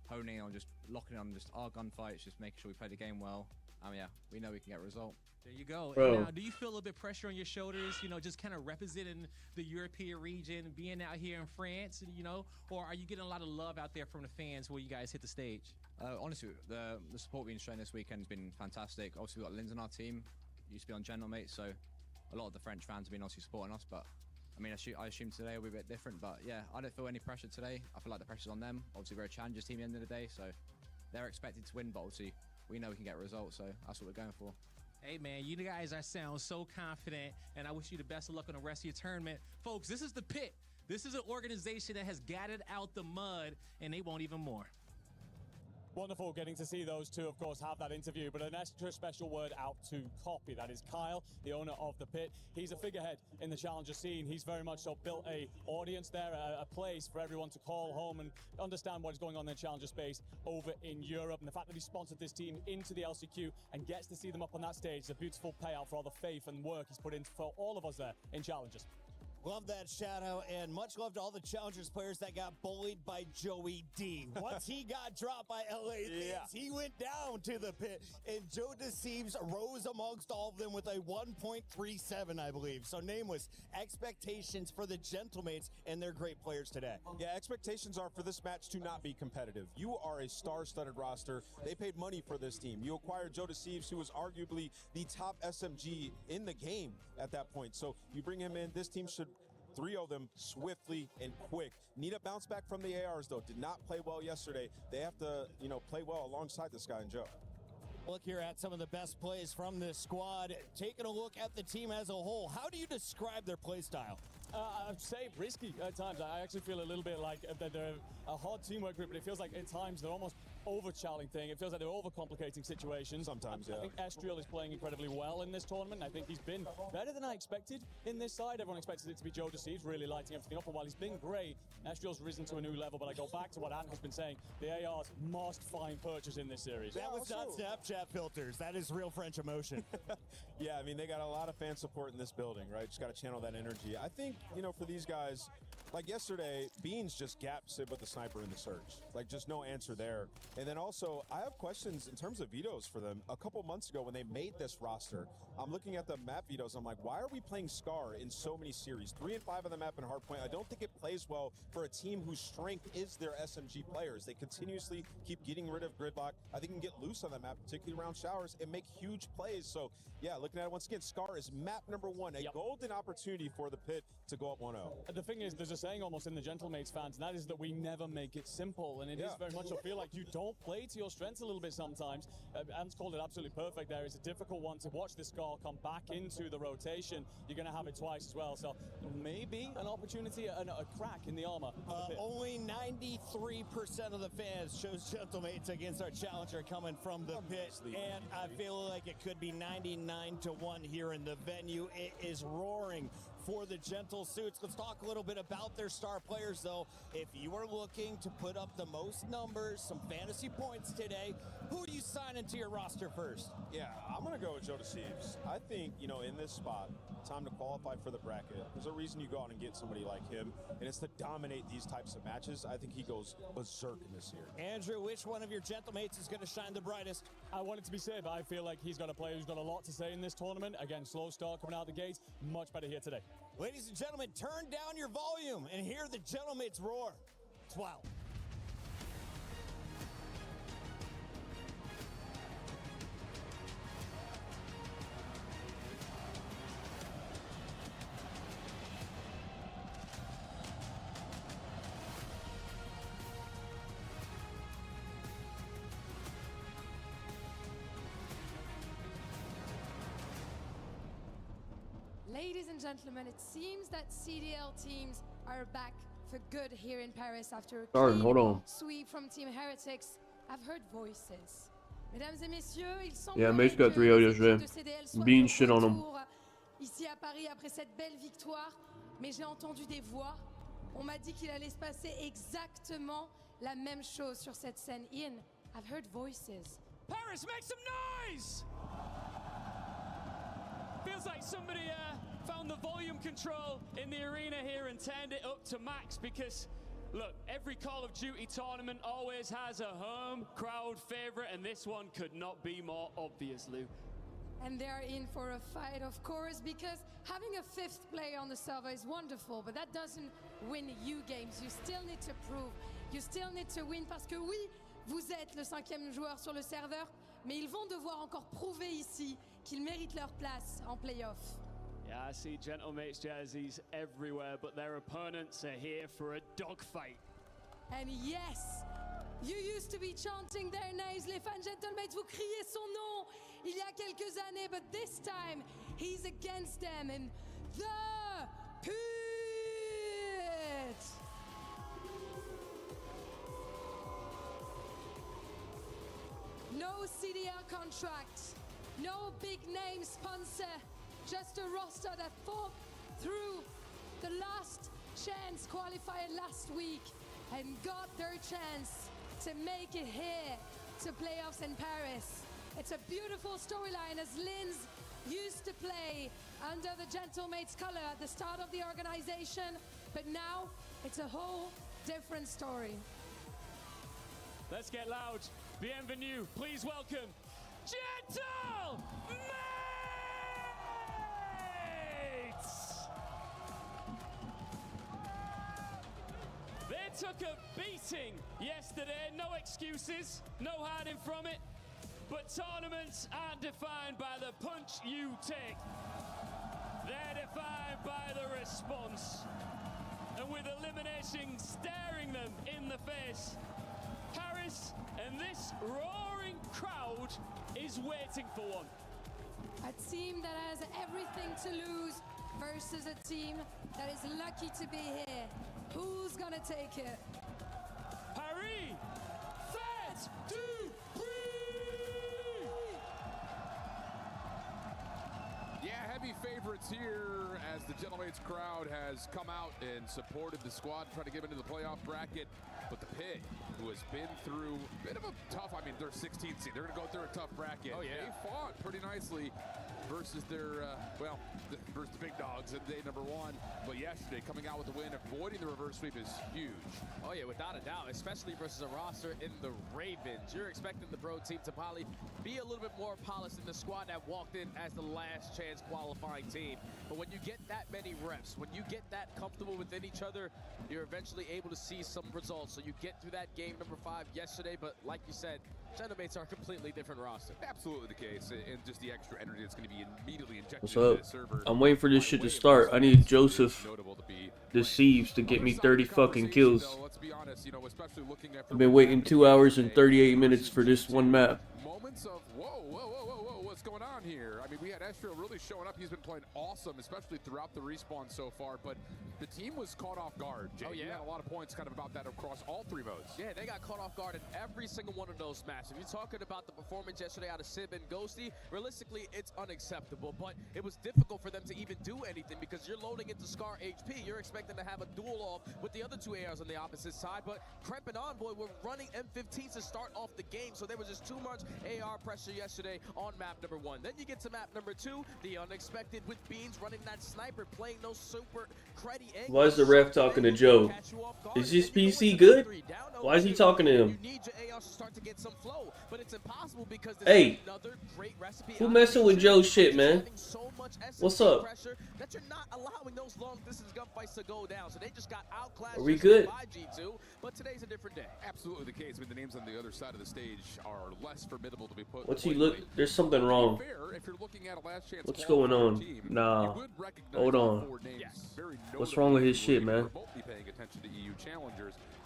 honing on, just locking on just our gunfights, just making sure we play the game well. Yeah, we know we can get a result. There you go. Bro. And now, do you feel a little bit pressure on your shoulders, just kind of representing the European region, being out here in France, or are you getting a lot of love out there from the fans when you guys hit the stage? Honestly, the support we've been showing this weekend has been fantastic. Obviously, we've got Linz on our team. Used to be on Gentlemate, so a lot of the French fans have been obviously supporting us, but I mean, I assume today will be a bit different, but yeah, I don't feel any pressure today. I feel like the pressure's on them. Obviously, we're a challengers team at the end of the day, so they're expected to win, but obviously, we know we can get results, so that's what we're going for. Hey, man, you guys sound so confident, and I wish you the best of luck on the rest of your tournament. Folks, this is the Pit. This is an organization that has got it out the mud, and they want even more. Wonderful getting to see those two, of course, have that interview. But an extra special word out to Copy. That is Kyle, the owner of the Pit. He's a figurehead in the challenger scene. He's very much so built a audience there, a place for everyone to call home and understand what is going on in the challenger space over in Europe. And the fact that he sponsored this team into the LCQ and gets to see them up on that stage is a beautiful payout for all the faith and work he's put in for all of us there in Challengers. Love that shout out, and much love to all the Challengers players that got bullied by Joey D. Once he got dropped by LA Things, he went down to the Pit, and Joe Deceives rose amongst all of them with a 1.37, I believe. So nameless expectations for the Gentlemates and their great players today. Yeah, expectations are for this match to not be competitive. You are a star-studded roster. They paid money for this team. You acquired Joe Deceives, who was arguably the top SMG in the game at that point. So you bring him in, this team should 3-0 them swiftly and quick. Need a bounce back from the ARs, though. Did not play well yesterday. They have to, play well alongside this guy and Joe. Look here at some of the best plays from this squad. Taking a look at the team as a whole, how do you describe their play style? I'd say risky at times. I actually feel a little bit like they're a hard teamwork group, but it feels like at times they're almost over-challing thing. It feels like they're overcomplicating situations. Sometimes, yeah. I think Estriel is playing incredibly well in this tournament. I think he's been better than I expected in this side. Everyone expected it to be Joe Deceives really lighting everything up, and while he's been great, Estriel's risen to a new level. But I go back to what Ant has been saying. The ARs must find purchase in this series. That was not Snapchat filters. That is real French emotion. Yeah, I mean, they got a lot of fan support in this building, right? Just got to channel that energy. I think, for these guys, like yesterday, Beans just gapped Sid with the sniper in the search. Like, just no answer there. And then also, I have questions in terms of vetoes for them. A couple months ago when they made this roster, I'm looking at the map vetoes. I'm like, why are we playing Scar in so many series? 3 and 5 on the map in Hardpoint. I don't think it plays well for a team whose strength is their SMG players. They continuously keep getting rid of gridlock. I think you can get loose on the map, particularly around showers, and make huge plays. So, yeah, looking at it once again, Scar is map number 1, a golden opportunity for the Pit to go up 1-0. The thing is, there's a saying almost in the Gentlemates fans, and that is that we never make it simple, and it is very much I feel like you don't play to your strengths a little bit sometimes. Ant's called it absolutely perfect there. It's a difficult one to watch this Scar come back into the rotation. You're going to have it twice as well, so maybe an opportunity, a crack in the armor. Only 93% of the fans chose Gentlemates against our challenger coming from the Pit, and I feel like it could be 99-1 here in the venue. It is roaring for the Gentle Suits. Let's talk a little bit about their star players, though. If you are looking to put up the most numbers, some fantasy points today, who do you sign into your roster first? Yeah, I'm going to go with Joe DeCeves. I think, you know, in this spot, time to qualify for the bracket. There's a reason you go out and get somebody like him, and it's to dominate these types of matches. I think he goes berserk in this year. Andrew, which one of your gentlemates is going to shine the brightest? I want it to be safe. I feel like he's got a player who's got a lot to say in this tournament. Again, slow start coming out the gates. Much better here today. Ladies and gentlemen, turn down your volume and hear the gentlemates roar. It's wild. Ladies and gentlemen, it seems that CDL teams are back for good here in Paris after a clean sweep from Team Heretics. I've heard voices. Mesdames et messieurs, il semble Yeah, Mace got 3 out yesterday. Being shit on him. Ici à Paris après cette belle victoire, mais j'ai entendu des voix. On m'a dit qu'il allait se passer exactement la même chose sur cette scène. Ian, I've heard voices. Paris, make some noise! Feels like somebody found the volume control in the arena here and turned it up to max because, look, every Call of Duty tournament always has a home crowd favorite, and this one could not be more obvious, Lou. And they're in for a fight, of course, because having a 5th player on the server is wonderful, but that doesn't win you games. You still need to prove. You still need to win, parce que oui, vous êtes le 5e joueur sur le serveur, mais ils vont devoir encore prouver ici qu'ils méritent leur place en playoff. Yeah, I see gentlemates jerseys everywhere, but their opponents are here for a dogfight. And yes, you used to be chanting their names, les fans gentlemates, vous criez son nom il y a quelques années, but this time he's against them in the pit. No CDL contract, no big name sponsor, just a roster that fought through the last chance qualifier last week and got their chance to make it here to playoffs in Paris. It's a beautiful storyline as Linz used to play under the Gentlemates color at the start of the organization, but now it's a whole different story. Let's get loud. Bienvenue. Please welcome Gentlemates! They took a beating yesterday. No excuses, no hiding from it. But tournaments aren't defined by the punch you take. They're defined by the response. And with elimination staring them in the face, Paris and this roaring crowd is waiting for one. A team that has everything to lose versus a team that is lucky to be here. Who's gonna take it? Paris, faites du bruit! Yeah, heavy favorites here as the Gentlemates crowd has come out and supported the squad, trying to get into the playoff bracket. But the Pit, who has been through a bit of a tough, I mean, they're 16th seed. They're going to go through a tough bracket. Oh, yeah. They fought pretty nicely versus their, versus the big dogs at day number 1. But yesterday, coming out with the win, avoiding the reverse sweep is huge. Oh, yeah, without a doubt, especially versus a roster in the Ravens. You're expecting the Bro team to probably be a little bit more polished than the squad that walked in as the last chance qualifying team. But when you get that many reps, when you get that comfortable within each other, you're eventually able to see some results. So you get through that game number 5 yesterday, but like you said, Gentlemates are a completely different roster. Absolutely the case, and just the extra energy that's going to be immediately injected What's into up? the server. I'm waiting for this shit to start. I need Joseph Deceives to get me 30 fucking kills. Let's be honest, you know, especially looking at I've been waiting 2 hours and 38 minutes for this one map. moments of whoa, what's going on here. I mean, we had Estro really showing up. He's been playing awesome, especially throughout the respawn so far, but the team was caught off guard. Jay, you had a lot of points kind of about that across all three modes. Yeah, they got caught off guard in every single one of those matches. If you're talking about the performance yesterday out of Sib and Ghosty, realistically, it's unacceptable, but it was difficult for them to even do anything because you're loading into Scar HP. You're expecting to have a duel off with the other two ARs on the opposite side, but Crep and Envoy were running M15s to start off the game, so there was just too much AR pressure yesterday on map number 1. Then you get to map number 2, the unexpected with Beans running that sniper, playing those super cruddy angles. Why is the ref talking to Joe? Is his PC good? Why is he talking to him? Hey, who messing with Joe's shit, man? What's up? Are we good? But today's a different day. Absolutely the case. I mean, the names on the other side of the stage are less formidable to be put. What's he look? There's something wrong. What's going on? Nah. Hold on. What's wrong with his shit, man?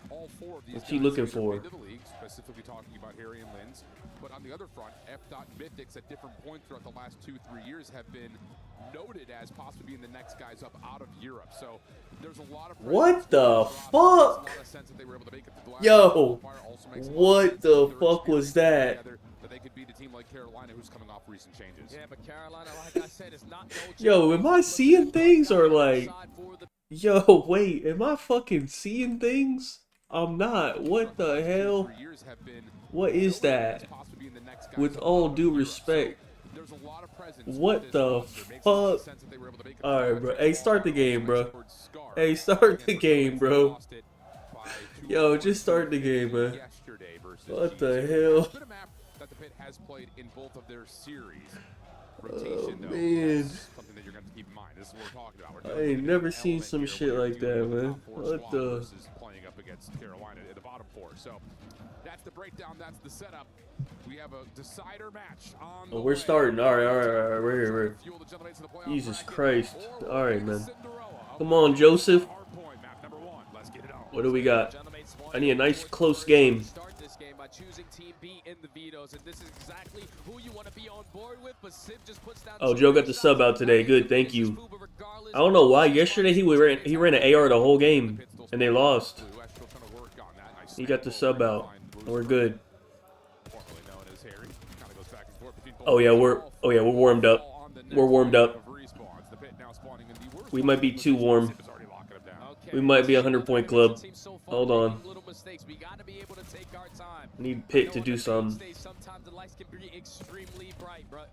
What's he looking for? Specifically talking about Harry and Linz. But on the other front, F.Dot and Mythics at different points throughout the last 2-3 years have been noted as possibly being the next guys up out of Europe. So there's a lot of what the fuck? Yo, what the fuck was that? They could beat a team like Carolina who's coming off recent changes. Yeah, but Carolina, like I said, is not Yo, am I seeing things or like? Yo, wait, am I fucking seeing things? I'm not. What the hell? What is that? With all due respect. What the fuck? Alright, bro. Hey, start the game, bro. Hey, start the game, bro. Yo, just start the game, man. What the hell? That the Pit has played in both of their series. Rotation, though, man. Something that you're going to keep in mind. This is what we're talking about. I ain't never seen some shit like that, man. What the? Playing up against Carolina in the bottom 4. So that's the breakdown. That's the setup. We have a decider match on the we're starting. All right. We're here. Jesus Christ. All right, man. Come on, Joseph. What do we got? I need a nice close game. Choosing Team B in the vetoes, and this is exactly who you want to be on board with, but Sib just puts down. Oh, Joe got the sub out today. Good, thank you. I don't know why. Yesterday he ran an AR the whole game, and they lost. He got the sub out. We're good. Oh yeah, we're warmed up. We're warmed up. We might be too warm. We might be a 100-point club. Hold on. Need Pit to do something. Sometimes the lights can be extremely bright, bro.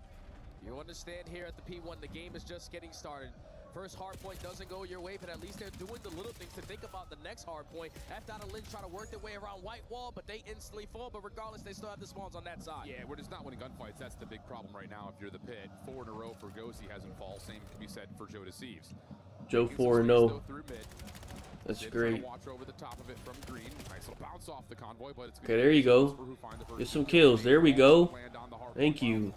You understand here at the P1, the game is just getting started. First hard point doesn't go your way, but at least they're doing the little things to think about the next hard point. F.Dot and Lynch try to work their way around White Wall, but they instantly fall. But regardless, they still have the spawns on that side. Yeah, we're just not winning gunfights. That's the big problem right now. If you're the Pit, 4 in a row for Ghosty hasn't fall. Same can be said for Joe Deceives. Joe 4-0. That's great. Okay, there you go. Get some kills. There we go. Thank you.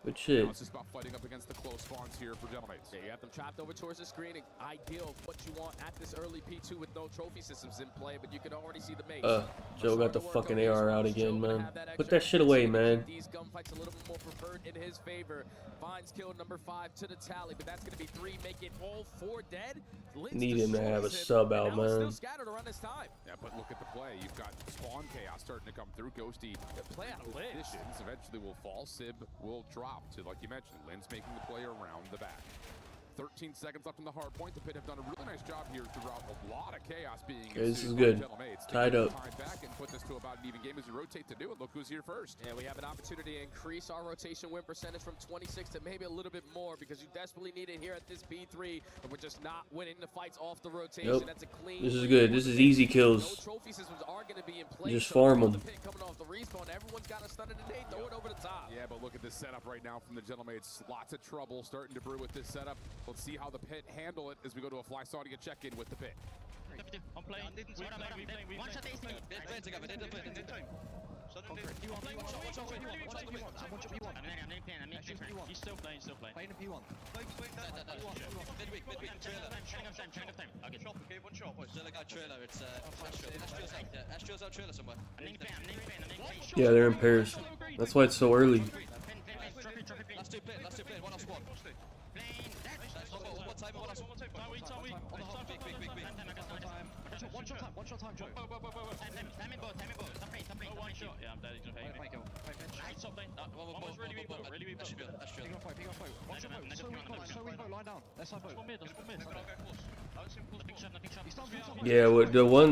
Good shit. It's just about fighting up against the close spawns here for Gentleman's. Yeah, you have them trapped over towards the screen. Ideal of what you want at this early P2 with no trophy systems in play, but you can already see the mace. Joe got the fucking AR out again, man. Put that shit away, man. These gunfights a little bit more preferred in his favor. Finds kill number 5 to the tally, but that's going to be 3, make it all 4 dead. Need him to have a sub out, man. Yeah, but look at the play. You've got spawn chaos starting to come through. Ghosty play out of Lynch. Eventually will fall. Sib will drop to, like you mentioned, Lynn's making the play around the back. 13 seconds left in the hard point. The Pit have done a really nice job here throughout. A lot of chaos being this is good. Tied up. Back and put this to about an even game as we rotate to do it. Look who's here first. Yeah, we have an opportunity to increase our rotation win percentage from 26 to maybe a little bit more because you desperately need it here at this P3, but we're just not winning the fights off the rotation. Nope. That's a clean. This is good. This is easy kills. No trophy systems are going to be in place. Just farm them. Coming off the respawn, everyone's got a stun and they throw it over the top. Yeah, but look at this setup right now from the Gentlemates. Lots of trouble starting to brew with this setup. Let's see how the Pit handle it as we go to a fly saw to get check-in with the Pit. I'm playing. One shot AC. They're playing together. They're playing. He's still playing. Playing a P1. Midweek. Training of time. Okay. Okay, one shot. Still a guy trailer. It's Astro's out trailer somewhere. Yeah, they're in pairs. That's why it's so early. do pit, let's do pit, one off squad. Nice, one more time, one off squad. On the hop, big. One shot time, Joe. Time in both. Stop playing. One shot. Yeah, I'm dead. He's gonna pay me. Nice, top lane. Almost really weak. That should be good. Pick up fight. So weak, line down. Let's have Let's go mid.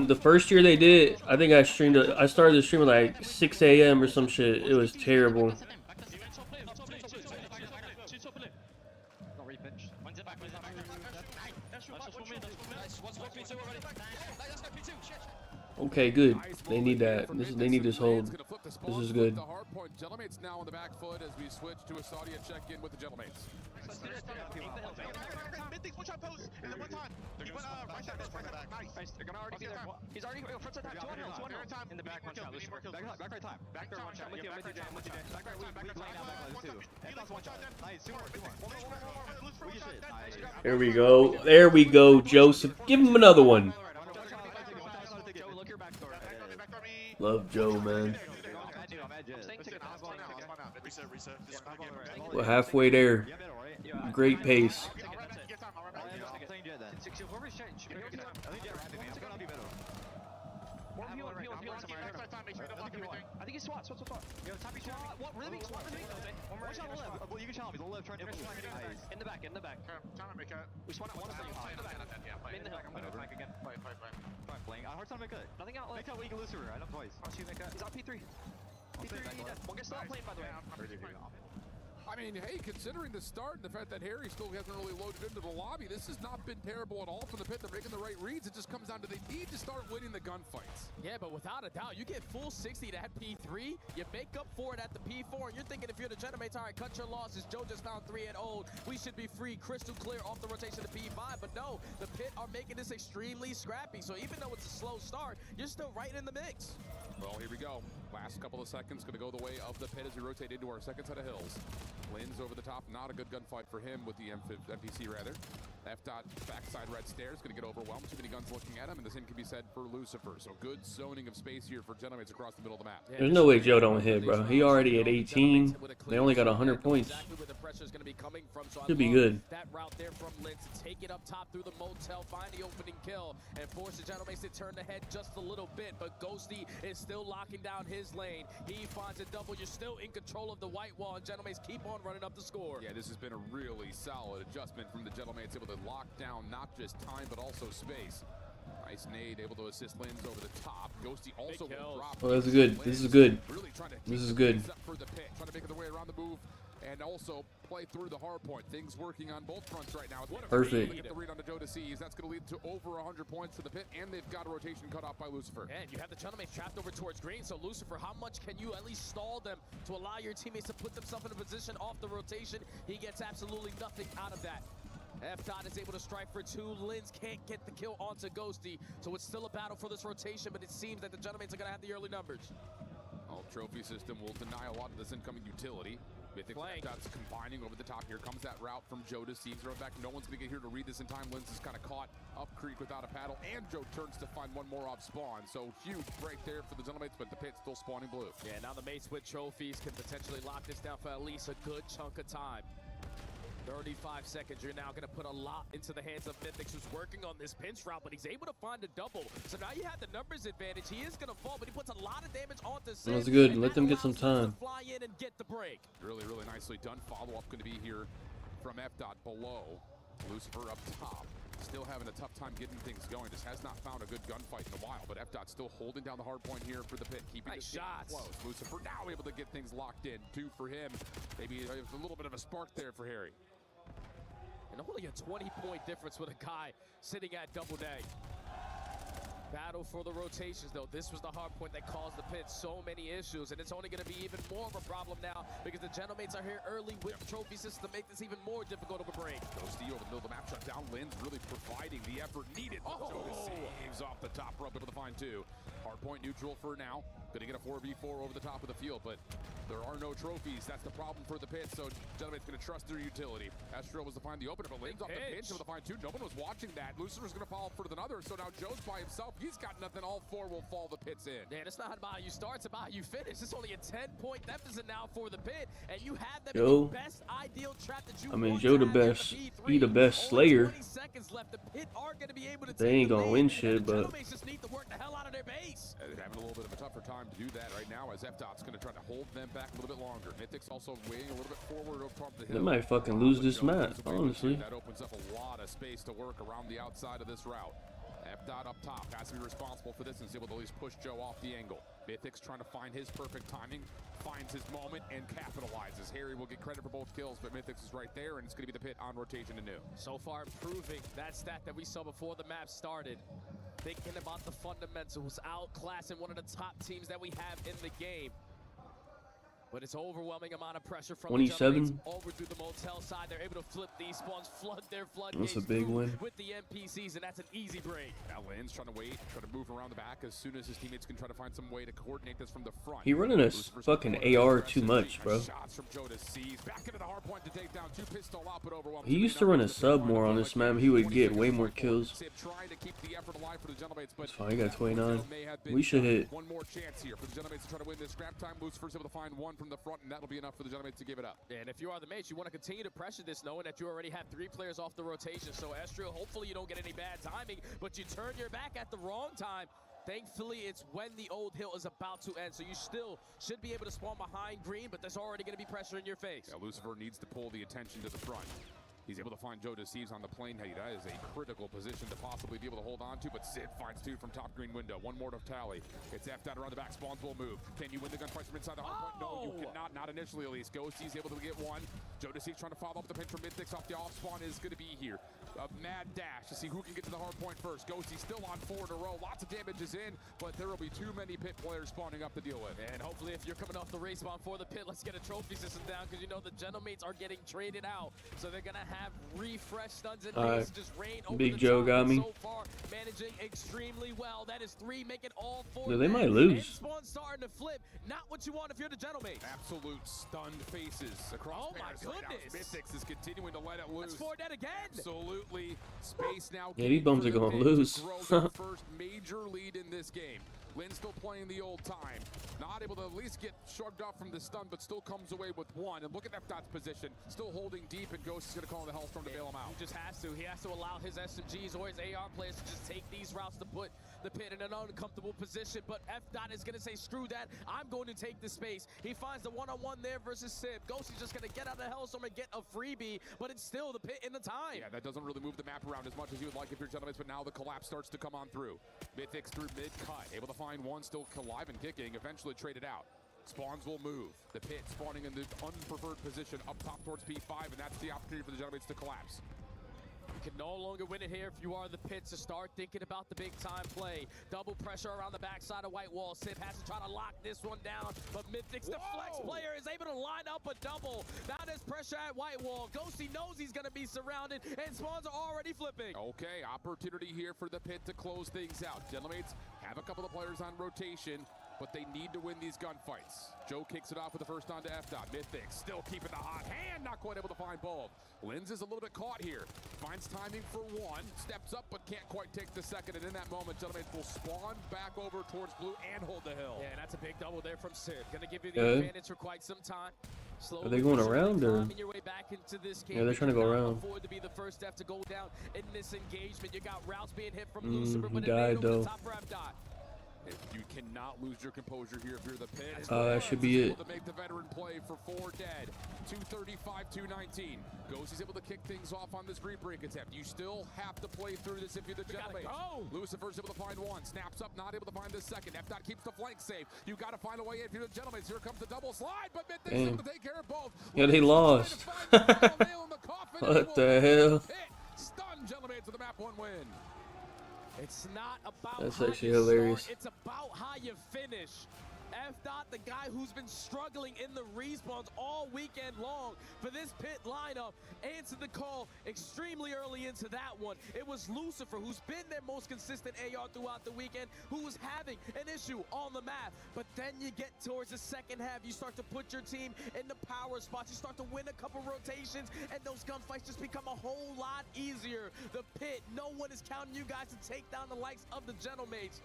The first year they did, I think I started the stream at like 6 a.m. or some shit. It was terrible. Not really pinched. One's it back. Nice, one's got P2 already. Let's go P2, shit. Okay, good. They need that. They need this hold. This is good. The hard point. Gentlemates now on the back foot as we switch to a Saudi check-in with the Gentlemates. Watch out, pose. And then one time. He went right side back. Nice. They're gonna already be there. He's already front side time. 200 time. In the back, one shot. Back right time. Back right one shot. I'm with you, Jay. Back right, we playing out back two. That's one shot. Nice. Two more. There we go, Joseph. Give him another one. Love Joe, man. We're halfway there. Great pace. I think he's SWAT. Yo, top SWAT. What? Really big SWAT. Watch out on the left. Well, you can tell him. He's on the left. Trying to push. In the back. We spawn out one second. In the back. I'm gonna flank again. Fight. Try flank. Hard time to make it. Nothing out. Make out weak Lucifer. I know twice. He's out P3. One gets still playing, by the way. I mean, hey, considering the start and the fact that Harry still hasn't really loaded into the lobby, this has not been terrible at all from the pit. They're making the right reads. It just comes down to they need to start winning the gunfights. Yeah, but without a doubt, you get full 60 at P3, you make up for it at the P4, and you're thinking if you're the Gentlemates, all right, cut your losses. Joe just found 3 at old. We should be free, crystal clear off the rotation to P5, but no, the pit are making this extremely scrappy. So even though it's a slow start, you're still right in the mix. Well, here we go. Last couple of seconds going to go the way of the pit as we rotate into our second set of hills. Lynn's over the top. Not a good gunfight for him with the MPC, rather. F-Dot backside red stairs. Going to get overwhelmed. Too many guns looking at him. And the same can be said for Lucifer. So good zoning of space here for Gentlemates across the middle of the map. There's no way Joe don't hit, bro. He already at 18. They only got 100 points. Should be good. That route there from Lynn to take it up top through the motel, find the opening kill, and force the Gentlemates to turn the head just a little bit. But Ghosty is still locking down his lane. He finds a double. You're still in control of the white wall, and Gentlemates keep on running up the score. Yeah, this has been a really solid adjustment from the Gentlemates, able to lock down not just time, but also space. Nice nade, able to assist Lynn's over the top. Ghosty also will drop. Oh, that's good. This is good. This is good. For the pit, trying to make their way around the move and also play through the hard point. Things working on both fronts right now. Perfect. Get the read on the Joe to seize. That's going to lead to over 100 points to the pit, and they've got a rotation cut off by Lucifer. And you have the Gentlemates trapped over towards green. So Lucifer, how much can you at least stall them to allow your teammates to put themselves in a position off the rotation? He gets absolutely nothing out of that. F-Dot is able to strike for 2. Lynn's can't get the kill onto Ghosty. So it's still a battle for this rotation, but it seems that the Gentlemates are going to have the early numbers. Oh, trophy system will deny a lot of this incoming utility. That's combining over the top. Here comes that route from Joe to Steve. Throw it back. No one's going to get here to read this in time. Lynn's is kind of caught up creek without a paddle, and Joe turns to find one more off spawn. So huge break there for the Gentlemates, but the pit's still spawning blue. Yeah, now the mates with trophies can potentially lock this down for at least a good chunk of time. 35 seconds. You're now going to put a lot into the hands of Mythics, who's working on this pinch route, but he's able to find a double. So now you have the numbers advantage. He is going to fall, but he puts a lot of damage onto Sim. That's good. Let them get some time. Fly in and get the break. Really, really nicely done. Follow-up going to be here from F-Dot below. Lucifer up top. Still having a tough time getting things going. Just has not found a good gunfight in a while, but F-Dot still holding down the hard point here for the pit. Keeping nice the shots. Close. Lucifer now able to get things locked in. 2 for him. Maybe a little bit of a spark there for Harry. And only a 20-point difference with a guy sitting at double day. Battle for the rotations, though. This was the hard point that caused the pit so many issues, and it's only going to be even more of a problem now because the Gentlemates are here early with the trophy system to make this even more difficult of a break. Ghosty over the middle of the map, shut down. Lynn's really providing the effort needed. Oh! Saves off the top rope, able to find 2. Hard point neutral for now. Going to get a 4v4 over the top of the field, but there are no trophies. That's the problem for the pit, so Gentlemate's going to trust their utility. Astro was to find the opener, but Lynn's off the pinch, able to find 2. No one was watching that. Lucifer's going to follow for another, so now Joe's by himself. He's got nothing. All 4 will fall. The Pit's in. Man, it's not about how you start, it's about how you finish. It's only a 10-point deficit now for the Pit, and you have them in the best ideal trap that you I mean, want Joe to the have there, best, P3. he the best Slayer. 20 seconds left. The Pit are going to be able to They ain't gonna win shit, but Gentlemen just need to work the hell out of their base. They're having a little bit of a tougher time to do that right now, as FDOT's going to try to hold them back a little bit longer. Mythic's also weighing a little bit forward over top of the hill. they might fucking lose this match, honestly. That opens up a lot of space to work around the outside of this route. FDOT up top has to be responsible for this and is able to at least push Joe off the angle. Mythic's trying to find his perfect timing, finds his moment, and capitalizes. Harry will get credit for both kills, but Mythic's is right there, and it's going to be the Pit on rotation to new. So far improving that stat that we saw before the map started. Thinking about the fundamentals, outclassing one of the top teams that we have in the game. But it's overwhelming amount of pressure from 27 over through the motel side. They're able to flip these spawns, flood their That's floodgates a big win. with the NPCs, and that's an easy break. Now Lynn's trying to wait, try to move around the back as soon as his teammates can try to find some way to coordinate this from the front. He running a fucking AR too much, bro. Shots from Joe to seize. Back into the hard point to take down 2 pistol out, but overwhelmed. He used to run a sub more on this map. He would get way more kills. Trying to keep the effort alive for the Gentlemates, but It's fine, he got 29. We should hit. One more chance here for the Gentlemates to try to win this scrap time. Lucifer's able to find 1 from the front, and that'll be enough for the Gentlemates to give it up. And if you are the mates, you want to continue to pressure this, knowing that you already have 3 players off the rotation. So Estrio, hopefully you don't get any bad timing, but you turn your back at the wrong time. Thankfully, it's when the old hill is about to end, so you still should be able to spawn behind green, but there's already going to be pressure in your face. Yeah, Lucifer needs to pull the attention to the front. He's able to find Joe Deceives on the plane. Hey, that is a critical position to possibly be able to hold on to, but Sid finds 2 from top green window. 1 more to tally. It's FDOT around the back. Spawns will move. Can you win the gunfight from inside the hard point? No, you cannot. Not initially, at least. Ghosty's able to get 1. Joe Deceives trying to follow up the pinch from Mythics off the off spawn is going to be here. A mad dash to see who can get to the hard point first. Ghosty still on 4 in a row. Lots of damage is in, but there will be too many Pit players spawning up to deal with. And hopefully if you're coming off the race spawn for the Pit, let's get a trophy system down, because you know the Gentlemates are getting traded out. So they're going to have refresh stuns and days just rain over Big the Joe top. got me. So far, managing extremely well. That is 3, make it all 4. Yeah, they might lose. And spawn starting to flip. Not what you want if you're the Gentlemates. Absolute stunned faces across. Oh my goodness. Mythics is continuing to let it loose. That's 4 dead again. Absolutely. Space now. Yeah, these bums are going to lose. Grow their first major lead in this game. Lynn still playing the old time. Not able to at least get shrugged off from the stun, but still comes away with 1. And look at FDOT's position. Still holding deep, and Ghost is going to call the Hellstorm to bail him out. He just has to. He has to allow his SMGs or his AR players to just take these routes to put the Pit in an uncomfortable position. But FDOT is going to say, screw that. I'm going to take the space. He finds the one-on-one there versus Sib. Ghost is just going to get out of Hellstorm and get a freebie, but it's still the Pit in the time. Yeah, that doesn't really move the map around as much as you would like if you're Gentlemates, but now the collapse starts to come on through. Mythics through mid-cut. Able to find 1, still alive and kicking, eventually traded out. Spawns will move. The Pit spawning in the unpreferred position up top towards P5, and that's the opportunity for the Gentlemates to collapse. You can no longer win it here if you are the Pit, to start thinking about the big time play. Double pressure around the backside of White Wall. Sib has to try to lock this one down, but Mythic's the flex player is able to line up a double. Now there's pressure at White Wall. Ghosty knows he's going to be surrounded, and spawns are already flipping. Okay, opportunity here for the Pit to close things out. Gentlemates have a couple of players on rotation, but they need to win these gunfights. Joe kicks it off with the first on to FDOT. Mythic still keeping the hot hand, not quite able to find both. Linz is a little bit caught here. Finds timing for 1, steps up, but can't quite take the second. And in that moment, Gentlemen will spawn back over towards blue and hold the hill. Yeah, and that's a big double there from Sid. Gonna give you the advantage for quite some time. Are they going around or? Your way back into this game. Yeah, they're trying to go around. Afford to be the first step to go down in this engagement. You got routes being hit from Lucifer, He but died though. You cannot lose your composure here if you're the Pit. That should be it. To make the veteran play for 4 dead. 235, 219. Ghost is able to kick things off on this rebreak attempt. You still have to play through this if you're the Gentleman. Lucifer's able to find 1. Snaps up, not able to find the second. FDOT keeps the flank safe. You got to find a way in if you're the Gentleman. Here comes the double slide, but Mythic's able to take care of both. Yeah, they lost. What the hell? Stun Gentleman to the map 1 win. It's not about That's how actually you hilarious. Start, it's about how you finish. F-Dot, the guy who's been struggling in the respawns all weekend long for this pit lineup, answered the call extremely early into that one. It was Lucifer, who's been their most consistent AR throughout the weekend, who was having an issue on the map. But then you get towards the second half, you start to put your team in the power spots, you start to win a couple rotations, and those gunfights just become a whole lot easier. The pit, no one is counting you guys to take down the likes of the Gentlemates.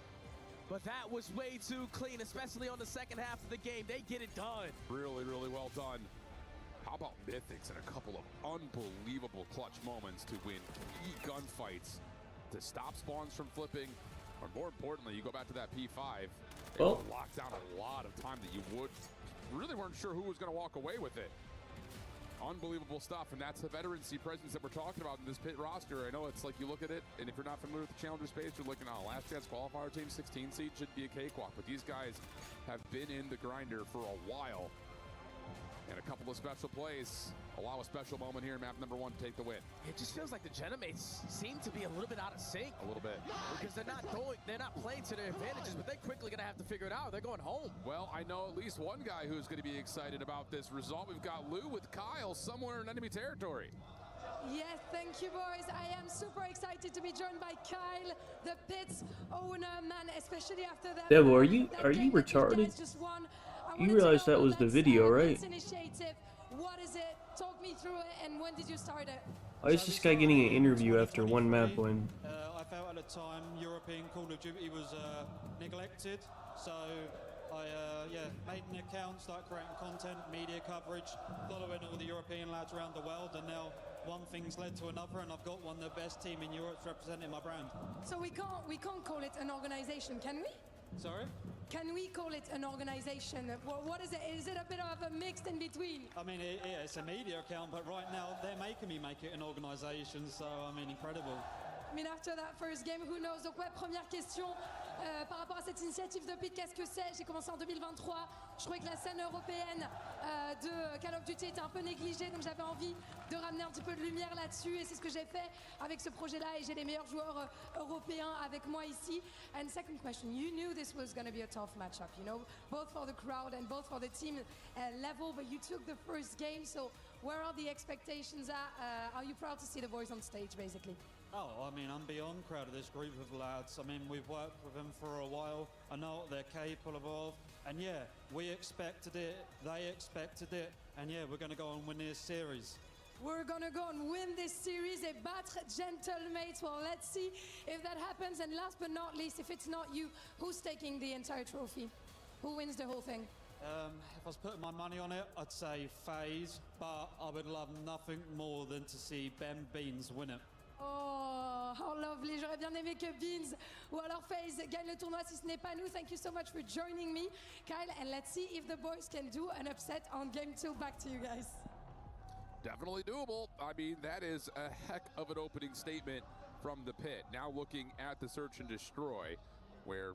But that was way too clean, especially on the second half of the game. They get it done. Really, really well done. How about Mythics and a couple of unbelievable clutch moments to win key gunfights, to stop spawns from flipping, or more importantly, you go back to that P5, it Well, locked down a lot of time that you really weren't sure who was going to walk away with it. Unbelievable stuff, and that's the veterancy presence that we're talking about in this pit roster. I know it's like you look at it, and if you're not familiar with the challenger space, you're looking at last chance qualifier team, 16 seed should be a cakewalk, but these guys have been in the grinder for a while. And a couple of special plays allow a special moment here in map number 1 to take the win. It just feels like the Gentlemates seem to be a little bit out of sync. A little bit. Because they're not playing to their advantages, but they're quickly gonna have to figure it out. They're going home. Well, I know at least one guy who's gonna be excited about this result. We've got Lou with Kyle somewhere in enemy territory. Yes, thank you, boys. I am super excited to be joined by Kyle, the Pit's owner, man, especially after that. Devil, are you retarded? You realize that was the video, right? Initiative. What is it? Talk me through it, and when did you start it? Why is this guy getting an interview after one map win? I felt at the time European Call of Duty was neglected, so I made an account, started creating content, media coverage, following all the European lads around the world, and now one thing's led to another, and I've got one of the best team in Europe representing my brand. So we can't call it an organization, can we? Sorry? Can we call it an organization? What is it? Is it a bit of a mix in between? I mean, it's a media account, but right now they're making me make it an organization, so I mean, incredible. I mean, after that first game, who knows? Donc ouais, première question par rapport à cette initiative de Pit, qu'est-ce que c'est? J'ai commencé en 2023. Je trouvais que la scène européenne de Call of Duty était un peu négligée, donc j'avais envie de ramener un petit peu de lumière là-dessus, et c'est ce que j'ai fait avec ce projet-là, et j'ai les meilleurs joueurs européens avec moi ici. And second question, you knew this was going to be a tough matchup, you know, both for the crowd and both for the team level, but you took the first game, so where are the expectations at? Are you proud to see the boys on stage, basically? Oh, I mean, I'm beyond proud of this group of lads. I mean, we've worked with them for a while. I know what they're capable of. And yeah, we expected it, they expected it, and yeah, we're going to go and win this series. We're going to go and win this series et battre Gentlemates. Well, let's see if that happens. And last but not least, if it's not you, who's taking the entire trophy? Who wins the whole thing? If I was putting my money on it, I'd say FaZe, but I would love nothing more than to see Ben Beans win it. Oh, how lovely. J'aurais bien aimé que Beans ou alors FaZe gagne le tournoi si ce n'est pas nous. Thank you so much for joining me, Kyle. And let's see if the boys can do an upset on game 2. Back to you guys. Definitely doable. I mean, that is a heck of an opening statement from the pit. Now looking at the search and destroy, where,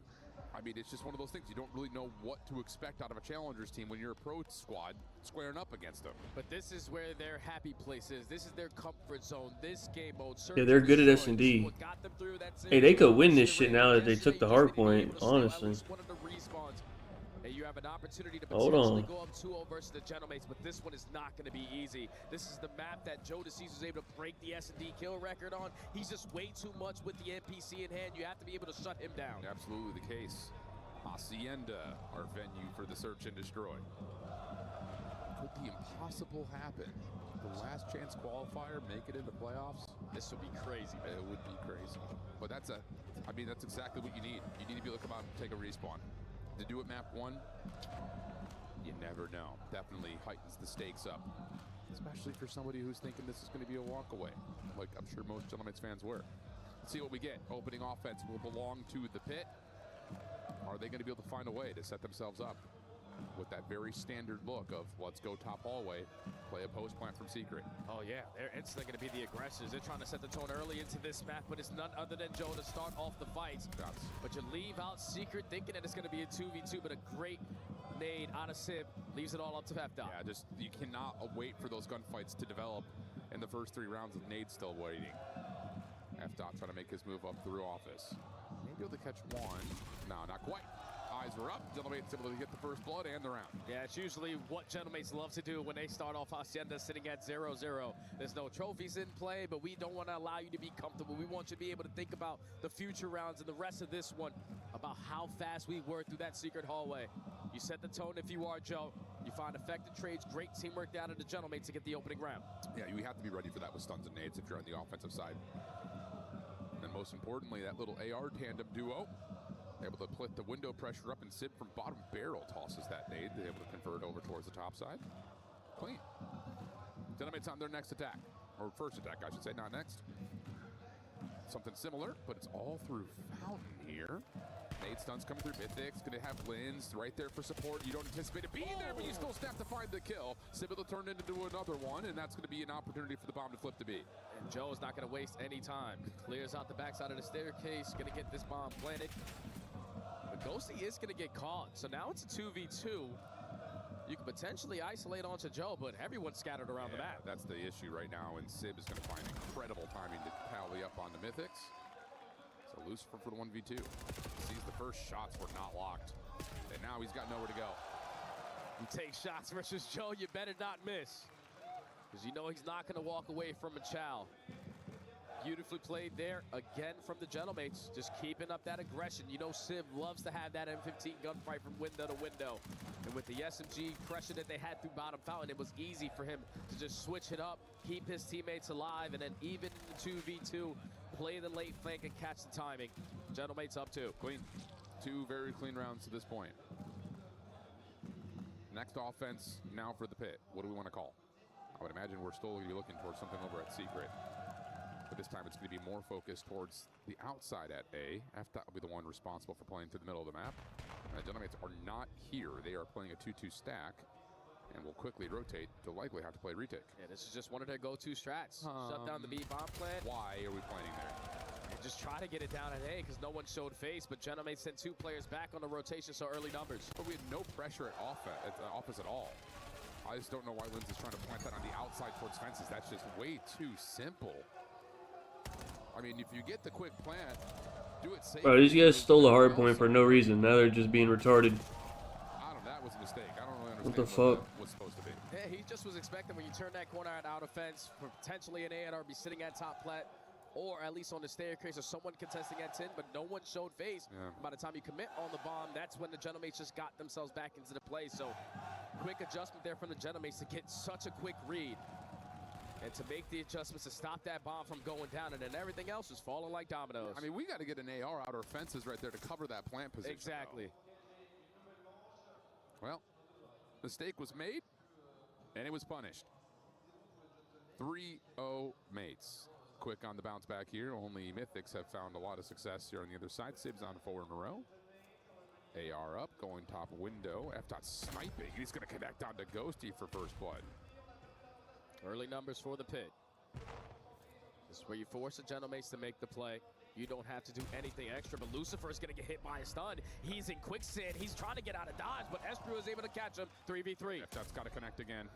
I mean, it's just one of those things. You don't really know what to expect out of a challengers team when you're a pro squad squaring up against them. But this is where their happy place is. This is their comfort zone. This game mode. Yeah, they're good at S&D. Hey, they could win this shit now that they took the hard point, honestly. You have an opportunity to Hold potentially on. go up 2-0 versus the Gentlemates, but this one is not going to be easy. This is the map that Joe DeCease was able to break the S&D kill record on. He's just way too much with the NPC in hand. You have to be able to shut him down. Absolutely the case. Hacienda, our venue for the search and destroy. Could the impossible happen? The last chance qualifier make it into playoffs? This would be crazy, man. It would be crazy. But that's exactly what you need. You need to be able to come out and take a respawn. To do it map 1, you never know. Definitely heightens the stakes up, especially for somebody who's thinking this is going to be a walkaway, like I'm sure most Gentlemates fans were. Let's see what we get. Opening offense will belong to the pit. Are they going to be able to find a way to set themselves up with that very standard look of let's go top hallway, play a post plant from secret? Oh yeah, they're instantly going to be the aggressors. They're trying to set the tone early into this map, but it's none other than Joe to start off the fights. But you leave out secret thinking that it's going to be a 2v2, but a great nade out of Sib leaves it all up to F-Dot. Yeah, just you cannot wait for those gunfights to develop in the first 3 rounds with nade still waiting. F-Dot trying to make his move up through office. Maybe able to catch one. No, not quite. eyes were up. Gentlemate's able to get the first blood and the round. Yeah, it's usually what Gentlemates love to do when they start off Hacienda sitting at 0-0. There's no trophies in play, but we don't want to allow you to be comfortable. We want you to be able to think about the future rounds and the rest of this one, about how fast we work through that secret hallway. You set the tone if you are Joe. You find effective trades, great teamwork down at the Gentlemates to get the opening round. Yeah, you have to be ready for that with stuns and nades if you're on the offensive side. And most importantly, that little AR tandem duo, able to put the window pressure up, and Sid from bottom barrel tosses that nade, able to convert over towards the top side. Clean. Gentlemates on their next attack, or first attack, I should say, not next. Something similar, but it's all through Fountain here. Nade stuns coming through. Mythic's going to have Linz right there for support. You don't anticipate it being there, but you still snap to find the kill. Sibilla turned into another one, and that's going to be an opportunity for the bomb to flip to B. And Joe's not going to waste any time. Clears out the backside of the staircase, going to get this bomb planted. But Ghosty is going to get caught. So now it's a 2v2. You can potentially isolate onto Joe, but everyone's scattered around the map. That's the issue right now, and Sib is going to find incredible timing to tally up on the Mythics. So Lucifer for the 1v2. Sees the first shots were not locked, and now he's got nowhere to go. You take shots versus Joe, you better not miss, because you know he's not going to walk away from a chow. Beautifully played there again from the Gentlemates, just keeping up that aggression. You know Civ loves to have that M15 gunfight from window to window. And with the SMG pressure that they had through bottom fountain, it was easy for him to just switch it up, keep his teammates alive, and then even in the 2v2, play the late flank and catch the timing. Gentlemates up 2. Clean. 2 very clean rounds to this point. Next offense now for the pit. What do we want to call? I would imagine we're still going to be looking towards something over at Secret. But this time it's going to be more focused towards the outside at A. FDOT will be the one responsible for playing through the middle of the map. And the Gentlemates are not here. They are playing a 2-2 stack and will quickly rotate to likely have to play retake. Yeah, this is just one of their go-to strats. Shut down the B bomb plant. Why are we planning there? And just try to get it down at A because no one showed face, but Gentlemates sent 2 players back on the rotation, so early numbers. But we had no pressure at office at all. I just don't know why Linz is trying to plant that on the outside towards fences. That's just way too simple. I mean, if you get the quick plant, do it safe. Bro, these guys stole a hard point for no reason. Now they're just being retarded. That was a mistake. I don't really understand what the fuck was supposed to be. Yeah, he just was expecting when you turn that corner out of fence for potentially an A&R be sitting at top plat, or at least on the staircase, or someone contesting at 10, but no one showed face. Yeah. By the time you commit on the bomb, that's when the Gentlemates just got themselves back into the play. So quick adjustment there from the Gentlemates to get such a quick read. And to make the adjustments to stop that bomb from going down, and then everything else is falling like dominoes. I mean, we got to get an AR out our fences right there to cover that plant position. Exactly. Well, mistake was made, and it was punished. 3-0 mates. Quick on the bounce back here. Only Mythics have found a lot of success here on the other side. Sibs on 4 in a row. AR up, going top window. FDOT sniping. He's going to connect on to Ghosty for first blood. Early numbers for the pit. This is where you force the Gentlemates to make the play. You don't have to do anything extra, but Lucifer is going to get hit by a stun. He's in quicksand. He's trying to get out of dodge, but Espru is able to catch him. 3v3. FDOT's got to connect again.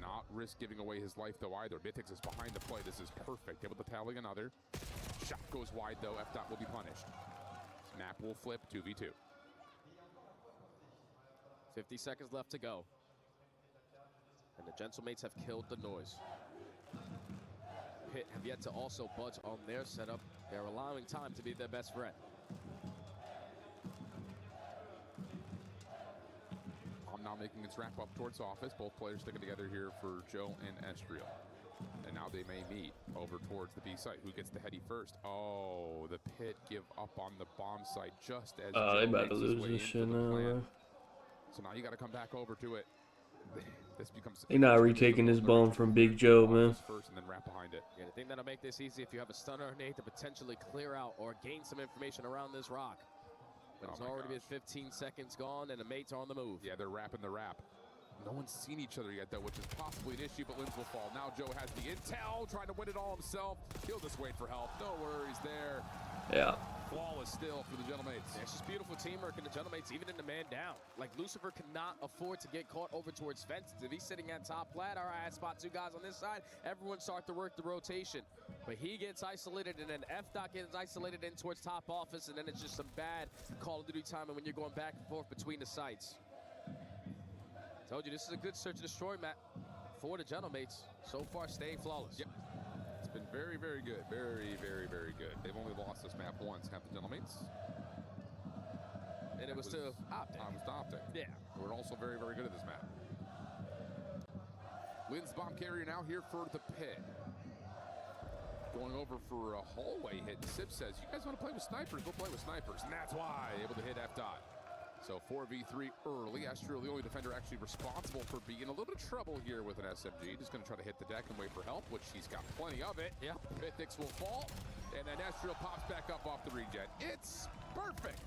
Not risk giving away his life, though, either. Mythics is behind the play. This is perfect. Able to tally another. Shot goes wide, though. FDOT will be punished. Snap will flip. 2v2. 50 seconds left to go. And the Gentlemates have killed the noise. Pit have yet to also budge on their setup. They're allowing time to be their best friend. I'm now making its wrap up towards office. Both players sticking together here for Joe and Estriel. And now they may meet over towards the B site. Who gets the heady first? Oh, the Pit give up on the bomb site just as they about to lose this shit now. So now you got to come back over to it. This becomes. They're not retaking this bomb from Big Joe, man. First and then wrap behind it. Yeah, the thing that'll make this easy if you have a stunner or nade to potentially clear out or gain some information around this rock. But it's already been 15 seconds gone and the mates are on the move. Yeah, they're wrapping the wrap. No one's seen each other yet, though, which is possibly an issue, but Linz will fall. Now Joe has the intel, trying to win it all himself. He'll just wait for help. No worries there. Yeah. flawless still for the Gentlemates. Yeah, it's just beautiful teamwork in the Gentlemates, even in the man down. Like, Lucifer cannot afford to get caught over towards fences. If he's sitting at top plat, all right, I spot 2 guys on this side, everyone start to work the rotation. But he gets isolated, and then F-Dot gets isolated in towards top office, and then it's just some bad Call of Duty timing when you're going back and forth between the sites. Told you, this is a good search and destroy map for the Gentlemates. So far, staying flawless. Yep. It's been very, very good. Very, very, very good. They've only lost this map once, have the Gentlemates. And it was to Optic. It was to Optic. Yeah. We're also very, very good at this map. Lynn's bomb carrier now here for the pit. Going over for a hallway hit. Sib says, you guys want to play with snipers? Go play with snipers. And that's why able to hit F-Dot. So 4v3 early. Astro, the only defender actually responsible for being in a little bit of trouble here with an SMG. Just going to try to hit the deck and wait for help, which he's got plenty of it. Yeah. Mythics will fall. And then Astro pops back up off the regen. It's perfect.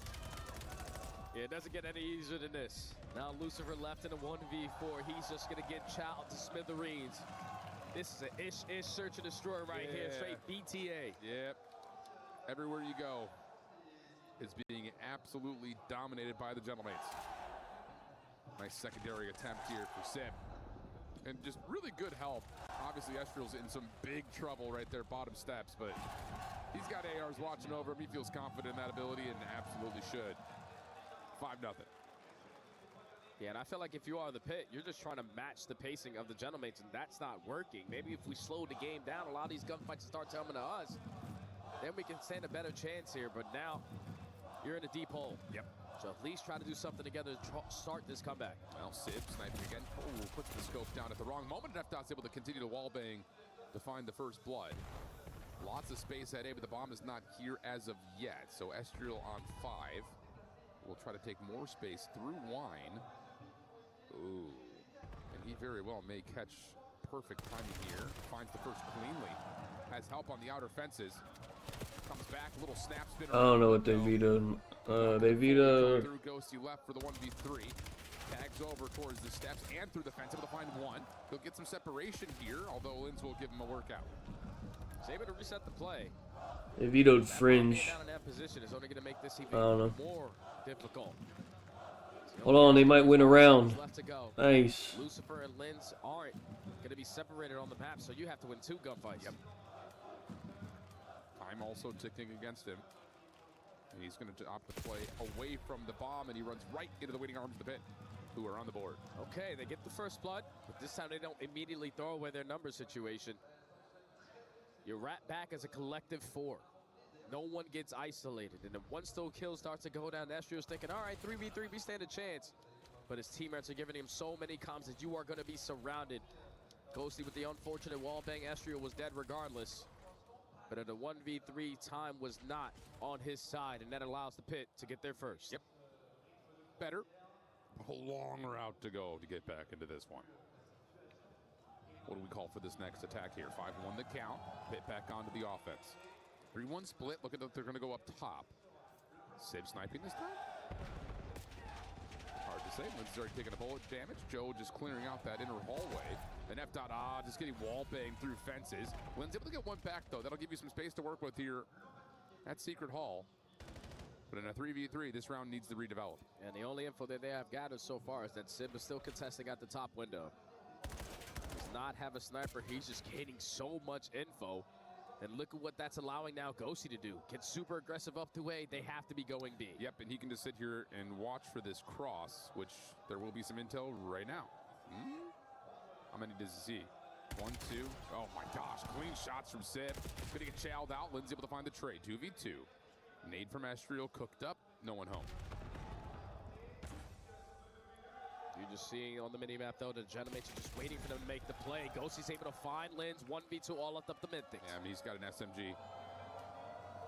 Yeah, it doesn't get any easier than this. Now Lucifer left in a 1v4. He's just going to get chowed to smithereens. This is an ish search and destroy right here. Straight BTA. Yep. Everywhere you go is being absolutely dominated by the Gentlemates. Nice secondary attempt here for Sib. And just really good help. Obviously, Estriel's in some big trouble right there, bottom steps, but he's got ARs watching over him. He feels confident in that ability and absolutely should. 5-0. Yeah, and I feel like if you are the pit, you're just trying to match the pacing of the Gentlemates, and that's not working. Maybe if we slow the game down, allow these gunfights to start coming to us, then we can stand a better chance here. But now, you're in a deep hole. Yep. So at least try to do something together to start this comeback. Well, Sib sniping again. Oh, puts the scope down at the wrong moment. And F-Dot's able to continue to wallbang to find the first blood. Lots of space at A, but the bomb is not here as of yet. So Estriel on 5. We'll try to take more space through Wine. Ooh. And he very well may catch perfect timing here. Finds the first cleanly. Has help on the outer fences. Comes back, little snap spinner. I don't know what they vetoed. They vetoed. Through Ghosty left for the 1v3. Tags over towards the steps and through the fence. Able to find one. He'll get some separation here, although Linz will give him a workout. He's able to reset the play. They vetoed Fringe. Down in that position is only going to make this even I don't know. more difficult. Hold on, they might win a round. Left to go. Nice. Lucifer and Linz aren't going to be separated on the map, so you have to win 2 gunfights. Yep. Time also ticking against him. And he's going to opt to play away from the bomb, and he runs right into the waiting arms of the pit, who are on the board. Okay, they get the first blood, but this time they don't immediately throw away their number situation. You're right back as a collective 4. No one gets isolated, and if one still kill starts to go down, Estriel's thinking, all right, 3v3, we stand a chance. But his teammates are giving him so many comms that you are going to be surrounded. Ghosty with the unfortunate wallbang. Estriel was dead regardless. But at a 1v3, time was not on his side, and that allows the pit to get there first. Yep. Better. A long route to go to get back into this one. What do we call for this next attack here? 5-1 the count. Pit back onto the offense. 3-1 split. Look at that. They're going to go up top. Sib sniping this time? Hard to say. Lynn's already taking a bullet damage. Joe just clearing out that inner hallway. And F-Dot, just getting wall banged through fences. Lynn's able to get one back, though. That'll give you some space to work with here at Secret Hall. But in a 3v3, this round needs to redevelop. And the only info that they have gathered so far is that Sib is still contesting at the top window. Does not have a sniper. He's just gaining so much info. And look at what that's allowing now Ghosty to do. Get super aggressive up to A. They have to be going B. Yep, and he can just sit here and watch for this cross, which there will be some intel right now. How many does he see? 1, 2. Oh my gosh, clean shots from Sib. Gonna get chowed out. Lynn's able to find the trade. 2v2. Nade from Estriel, cooked up. No one home. You're just seeing on the mini-map, though, the Gentlemates are just waiting for them to make the play. Ghosty's able to find Linz. 1v2 all up the Mythics. Yeah, I mean, he's got an SMG.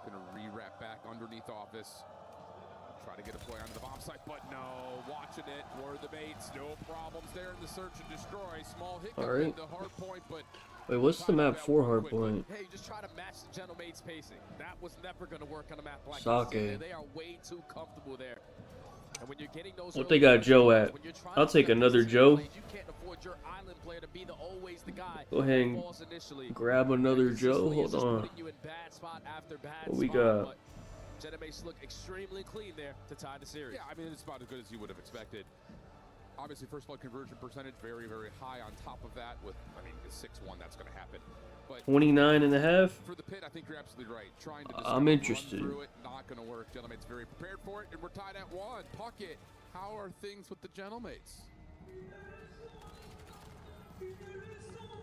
Gonna re-wrap back underneath office. Try to get a play onto the bomb site, but no. Watching it. Were the baits. No problems there in the search and destroy. Small hit Alright. the hard point, but... Wait, what's the map for hardpoint? Hey, you just try to match the Gentlemates' pacing. That was never going to work on a map like Sake. this. They are way too comfortable there. And when you're getting those What they got Joe at? I'll take another Joe. You can't afford your island player to be always the guy. Go ahead and grab another Joe. Hold on. What we got? Genomates look extremely clean there to tie the series. Yeah, I mean, it's about as good as you would have expected. Obviously, first blood conversion percentage very, very high. On top of that, with, I mean, it's 6-1, that's going to happen. But 29.5. for the pit, I think you're absolutely right. Trying to just I'm interested. run through it, not going to work. Gentlemate's very prepared for it, and we're tied at 1. Puckett, how are things with the Gentlemates?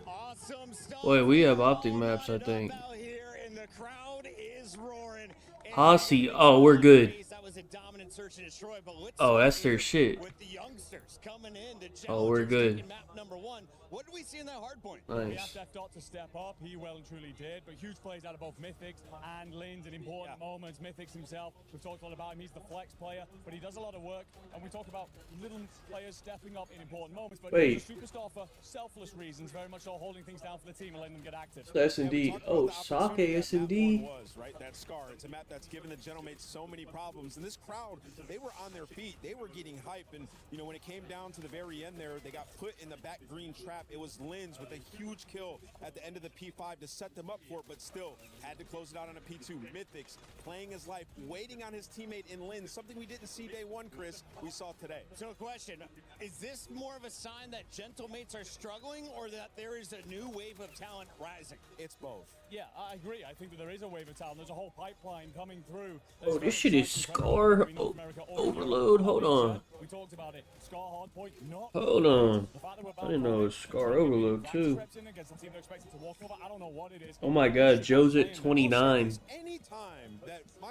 Awesome stuff. Wait, we have optic maps, I think. Out here, and the crowd is roaring. Hossy, oh, we're good. That was a dominant search and destroy, but let's Oh, start that's their here shit. with the youngsters coming in to Oh, we're good. taking map number 1. What did we see in that hard point? We Nice. asked F-Dot to step up. He well and truly did. But huge plays out of both Mythics and Lins in important moments. Mythics himself, we've talked a lot about him. He's the flex player, but he does a lot of work. And we talk about little players stepping up in important moments. But Wait. he's a superstar for selfless reasons, very much so holding things down for the team and letting them get active. So S&D. Oh, Sake S&D. Was, right? That Scar. It's a map that's given the Gentlemates so many problems. And this crowd, they were on their feet. They were getting hype. And, you know, when it came down to the very end there, they got put in the back green trap. It was Lins with a huge kill at the end of the P5 to set them up for it, but still had to close it out on a P2. Mythics playing his life, waiting on his teammate in Lins, something we didn't see day 1, Chris, we saw today. So question, is this more of a sign that Gentlemates are struggling or that there is a new wave of talent rising? It's both. Yeah, I agree. I think that there is a wave of talent. There's a whole pipeline coming through. Oh, this shit is Scar overload. Hold on. We talked about it. Scar hardpoint, not. Hold on. I didn't know it was Scar overload too. Oh my god, Joe's at 29.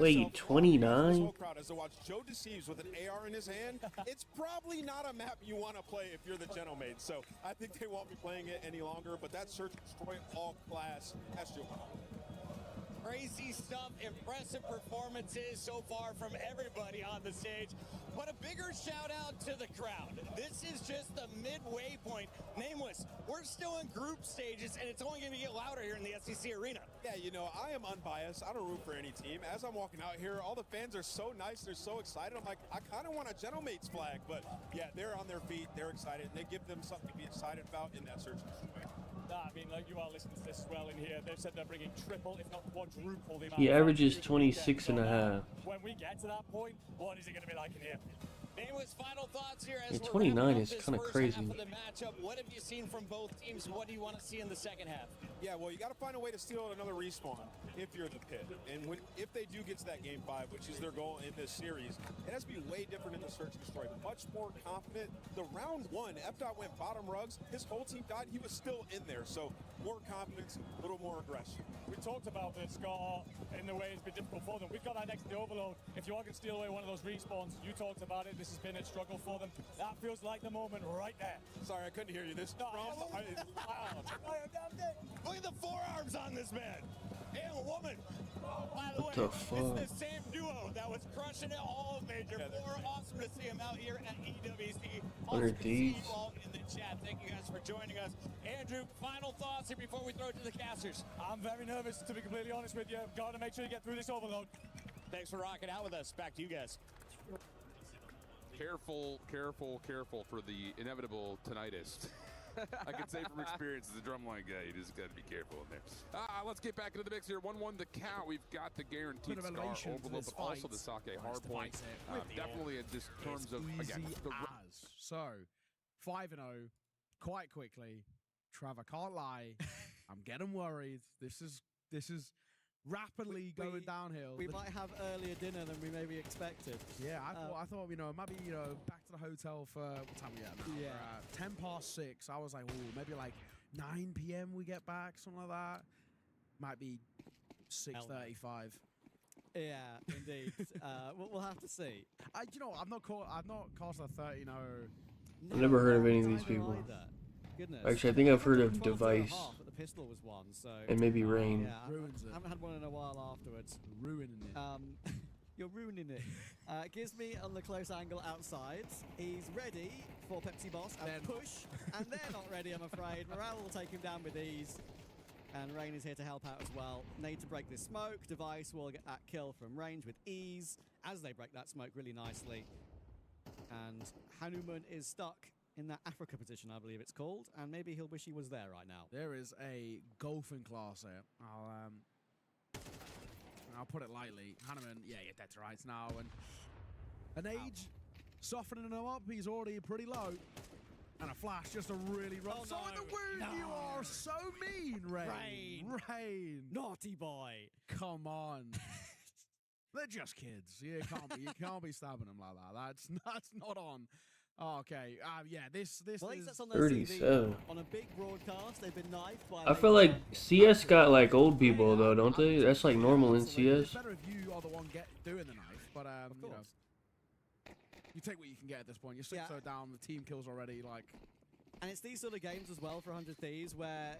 Wait, 29? As I watch Joe Deceives with an AR in his hand, it's probably not a map you want to play if you're the Gentlemates. So I think they won't be playing it any longer, but that search and destroy all class, that's Joe. Crazy stuff, impressive performances so far from everybody on the stage. But a bigger shout out to the crowd. This is just the midway point. Nameless, we're still in group stages and it's only going to get louder here in the SEC arena. Yeah, you know, I am unbiased. I don't root for any team. As I'm walking out here, all the fans are so nice. They're so excited. I'm like, I kind of want a Gentlemates flag. But yeah, they're on their feet. They're excited. And they give them something to be excited about in that search and destroy. I mean, like, you are listening to this as well in here. They've said they're bringing triple, if not quadruple the amount. He averages 26.5. When we get to that point, what is it going to be like in here? Nameless, final thoughts here as we're 29 wrapping up is this kind of first crazy. half of the matchup. What have you seen from both teams? What do you want to see in the second half? Yeah, well, you got to find a way to steal another respawn if you're the pit. And if they do get to that game 5, which is their goal in this series, it has to be way different in the search and destroy. Much more confident. The round 1, F-Dot went bottom rugs. His whole team died. He was still in there. So more confidence, a little more aggression. We talked about this, Scar, in the way it's been difficult for them. We've got that next to the overload. If you are going to steal away one of those respawns, you talked about it. This has been a struggle for them. That feels like the moment right there. Sorry, I couldn't hear you. This Look at the forearms on this man. And a woman. By the way, it's the same duo that was crushing it all major. Awesome to see him out here at EWC. Awesome to see you all in the chat. Thank you guys for joining us. Andrew, final thoughts here before we throw it to the casters. I'm very nervous, to be completely honest with you. Got to make sure you get through this overload. Thanks for rocking out with us. Back to you guys. Careful, careful, careful for the inevitable tinnitus. I can say from experience as a drumline guy, you just got to be careful in there. Let's get back into the mix here. 1-1 the count. We've got the guaranteed Scar overload, but also the Sake hardpoint. Definitely in just terms of, again, the So, 5-0, quite quickly. Trevor, can't lie. I'm getting worried. This is rapidly going downhill. We might have earlier dinner than we maybe expected. Yeah, I thought, maybe, back to the hotel for, what time are we at now? Yeah. 6:10. I was like, ooh, maybe like 9 p.m. we get back, something like that. Might be 6:35. Yeah, indeed. We'll have to see. I've not cast a 13-0. I've never heard of any of these people. Goodness. Actually, I think I've heard of Device. The pistol was one, so and maybe Rain. Yeah, ruins it. I haven't had one in a while afterwards. Ruining it. You're ruining it. Gives me on the close angle outside. He's ready for Pepsi Boss and push, and they're not ready, I'm afraid. Morale will take him down with ease. And Rain is here to help out as well. Need to break this smoke. Device will get that kill from range with ease as they break that smoke really nicely. And Hanuman is stuck in that Africa position, I believe it's called, and maybe he'll wish he was there right now. There is a golfing class here. I'll put it lightly. Hanneman, yeah, you're dead to rights now. And an age softening him up. He's already pretty low. And a flash, just a really rough. Oh, In the wound, no. you are so mean, Rain. Rain. Naughty boy. Come on. They're just kids. You can't be stabbing them like that. That's not on. Oh, okay. Yeah, this Well, is that's on their 37. CV. On a big broadcast, they've been knifed by I feel like CS got like old people though, don't they? That's like normal in CS. It's better if you are the one doing the knife, but you know, you take what you can get at this point. You're 6-0 down. The team kills already. Like, and it's these sort of games as well for 100 Thieves where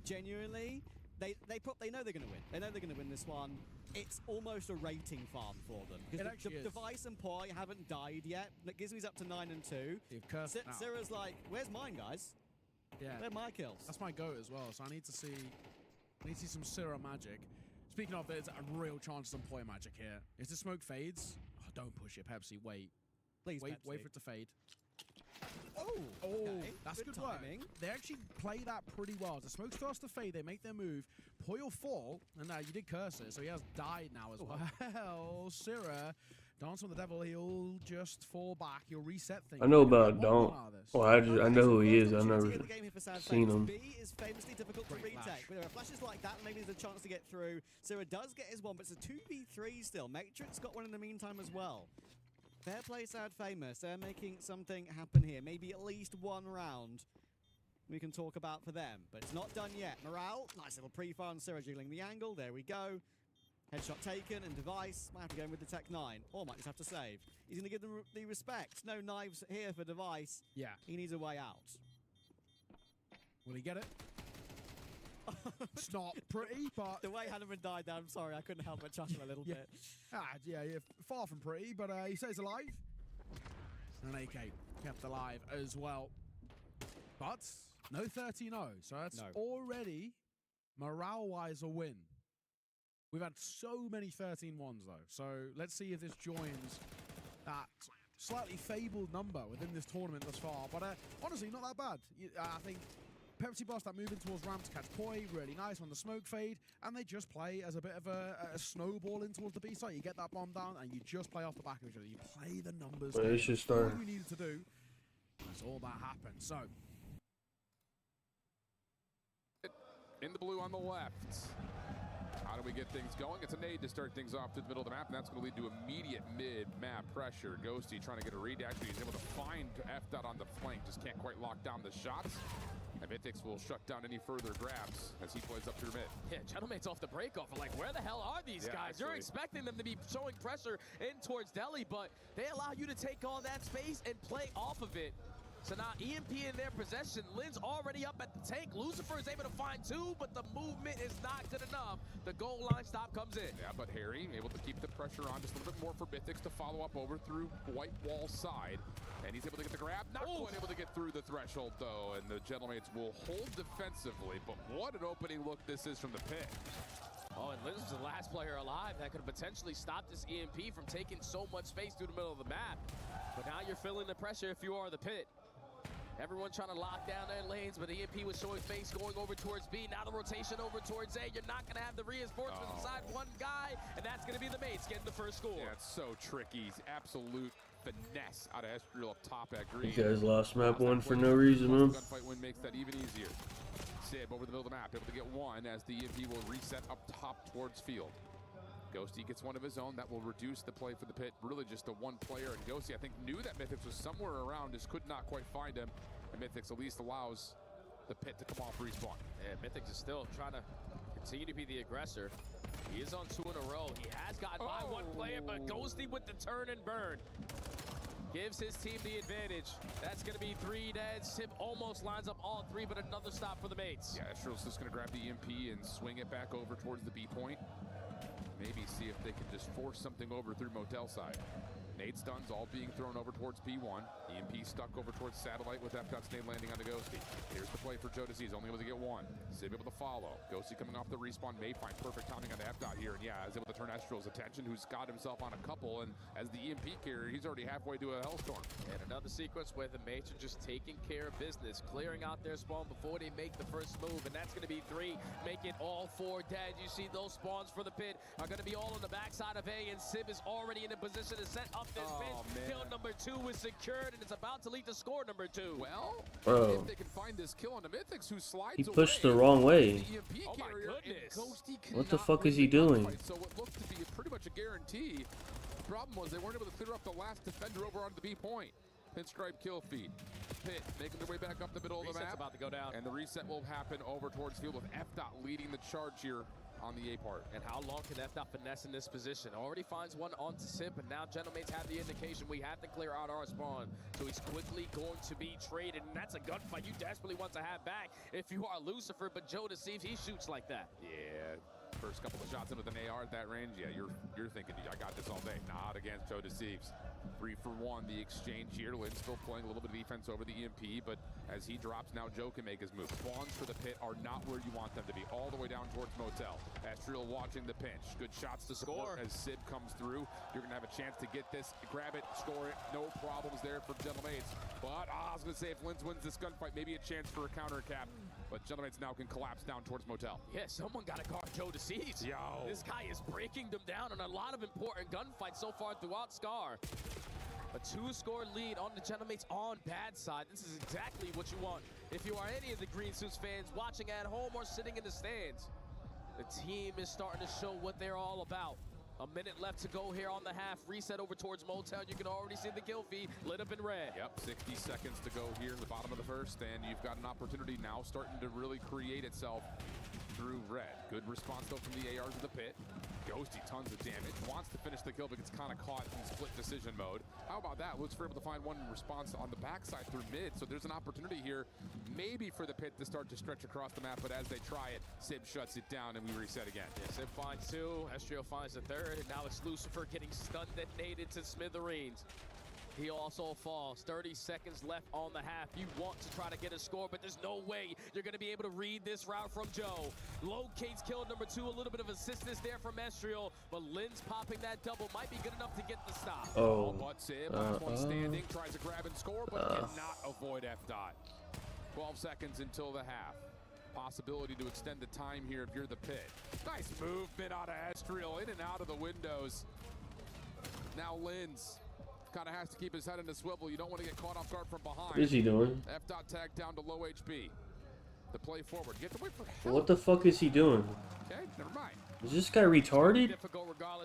genuinely they know they're going to win. They know they're going to win this one. It's almost a rating farm for them because Device and Poi haven't died yet. Gizmy's up to 9-2. You've cursed now. Sira's like, "Where's mine, guys? Yeah, where are my kills?" That's my goat as well. So I need to see some Sira magic. Speaking of, there's a real chance of some Poi magic here. If the smoke fades, don't push it, Pepsi. Wait, please, wait Pepsi. for it to fade. Oh, okay. That's good timing. work. They actually play that pretty well. As the smoke starts to fade, they make their move. Poi will fall, and you did curse it, so he has died now as well. Sira, Dance on the Devil, he'll just fall back. He'll reset things. I know about Don't. Well, I know who he is. I've never seen him. B is famously difficult to retake. But there are flashes like that, maybe there's a chance to get through. Sira does get his one, but it's a 2v3 still. Matrix got one in the meantime as well. Fair play, Sad Famous. They're making something happen here. Maybe at least one round we can talk about for them. But it's not done yet. Morale, nice little pre-fire on Sira jiggling the angle. There we go. Headshot taken, and Device might have to go in with the Tech 9. Or might just have to save. He's going to give them the respect. No knives here for Device. Yeah. He needs a way out. Will he get it? It's not pretty, but... The way Hanneman died there, I'm sorry, I couldn't help but chuckle a little bit. Yeah, far from pretty, but he stays alive. And an AK kept alive as well. But no 13-0, so that's already, morale-wise, a win. We've had so many 13-1s, though, so let's see if this joins that slightly fabled number within this tournament thus far. But honestly, not that bad. I think Pepsi Boss, that moving towards ramp to catch Poi, really nice on the smoke fade, and they just play as a bit of a snowball in towards the B site. You get that bomb down, and you just play off the back of each other. You play the numbers. Well, it should start. All you needed to do. That's all that happened. So, in the blue on the left. How do we get things going? It's a nade to start things off to the middle of the map, and that's going to lead to immediate mid-map pressure. Ghosty trying to get a read. Actually, he's able to find F-Dot on the flank. Just can't quite lock down the shots. And Mythics will shut down any further grabs as he plays up through mid. Yeah, Gentleman's off the break off. Like, where the hell are these guys? Actually. You're expecting them to be showing pressure in towards Delhi, but they allow you to take all that space and play off of it. So now EMP in their possession. Lynn's already up at the tank. Lucifer is able to find two, but the movement is not good enough. The goal line stop comes in. Yeah, but Harry able to keep the pressure on just a little bit more for Mythics to follow up over through White Wall side. And he's able to get the grab. Not quite able to get through the threshold, though. And the Gentlemates will hold defensively. But what an opening look this is from the pit. Oh, and Lynn's was the last player alive that could have potentially stopped this EMP from taking so much space through the middle of the map. But now you're feeling the pressure if you are the pit. Everyone trying to lock down their lanes, but EMP was showing face going over towards B. Now the rotation over towards A. You're not going to have the reinforcements beside one guy, and that's going to be the mates getting the first score. Yeah, it's so tricky. Absolute finesse out of Estriel up top at green. You guys lost map 1 for no reason, man. Gunfight win makes that even easier. Sib over the middle of the map, able to get one as the EMP will reset up top towards field. Ghosty gets one of his own. That will reduce the play for the pit. Really just a one player. And Ghosty, I think, knew that Mythics was somewhere around, just could not quite find him. And Mythics at least allows the pit to come off respawn. Yeah, Mythics is still trying to continue to be the aggressor. He is on 2 in a row. He has gotten by one player, but Ghosty with the turn and burn gives his team the advantage. That's going to be 3 dead. Sib almost lines up all 3, but another stop for the mates. Yeah, Estriel's just going to grab the EMP and swing it back over towards the B point. Maybe see if they can just force something over through Motel side. Nade stuns all being thrown over towards P1. EMP stuck over towards Satellite with F-Dot's nade landing on the Ghosty. Here's the play for Joe Disease, only able to get one. Sib able to follow. Ghosty coming off the respawn may find perfect timing on the F-Dot here, and yeah, is able to turn Estrel's attention, who's got himself on a couple, and as the EMP carrier, he's already halfway to a Hellstorm. And another sequence where the mates are just taking care of business, clearing out their spawn before they make the first move, and that's going to be 3. Make it all 4 dead. You see those spawns for the pit are going to be all on the backside of A, and Sib is already in a position to set up this pit. Kill number 2 is secured, and it's about to lead to score number 2. Well, Bro, if they can find this kill on the Mythics, who slides he pushed the wrong way. Oh my goodness. What the fuck is he doing? So what looked to be pretty much a guarantee. The problem was they weren't able to clear up the last defender over onto the B point. Pinstripe kill feed. Pit making their way back up the middle of the map. About to go down. And the reset will happen over towards field with F-Dot leading the charge here on the A part. And how long can F-Dot finesse in this position? Already finds one onto Sip, and now Gentlemates have the indication we have to clear out our spawn. So he's quickly going to be traded, and that's a gunfight you desperately want to have back if you are Lucifer, but Joe Deceives, he shoots like that. Yeah, first couple of shots in with an AR at that range, yeah, you're thinking, I got this all day. Not against Joe Deceives. 3 for 1, the exchange here. Lynn still playing a little bit of defense over the EMP, but as he drops, now Joe can make his move. Spawns for the pit are not where you want them to be, all the way down towards Motel. Astriel watching the pinch. Good shots to support as Sib comes through. You're going to have a chance to get this, grab it, score it. No problems there for Gentlemates. But I was going to say, if Linz wins this gunfight, maybe a chance for a counter cap. But Gentlemates now can collapse down towards Motel. Yeah, someone got to guard Joe Deceives. Yo. This guy is breaking them down in a lot of important gunfights so far throughout Scar. A 2-score lead on the Gentlemates on bad side. This is exactly what you want if you are any of the Green Suits fans watching at home or sitting in the stands. The team is starting to show what they're all about. A minute left to go here on the half. Reset over towards Motel. You can already see the kill feed lit up in red. Yep, 60 seconds to go here in the bottom of the first, and you've got an opportunity now starting to really create itself through red. Good response though from the ARs of the pit. Ghosty, tons of damage. Wants to finish the kill, but gets kind of caught in split decision mode. How about that? Lucifer able to find one response on the backside through mid, so there's an opportunity here maybe for the pit to start to stretch across the map, but as they try it, Sib shuts it down and we reset again. Yeah, Sib finds 2, Estriel finds the 3rd, and now it's Lucifer getting stunned and naded to smithereens. He also falls. 30 seconds left on the half. You want to try to get a score, but there's no way you're going to be able to read this route from Joe. Locates kill number 2. A little bit of assistance there from Estriel, but Lynn's popping that double might be good enough to get the stop. Oh, but Sib, last one standing, tries to grab and score, but cannot avoid F-Dot. 12 seconds until the half. Possibility to extend the time here if you're the pit. Nice movement out of Estriel, in and out of the windows. Now Lynn's kind of has to keep his head in the swivel. You don't want to get caught off guard from behind. What is he doing? F-Dot tag down to low HP. The play forward. Get to wait for help. What the fuck is he doing? Okay, never mind. Is this guy retarded?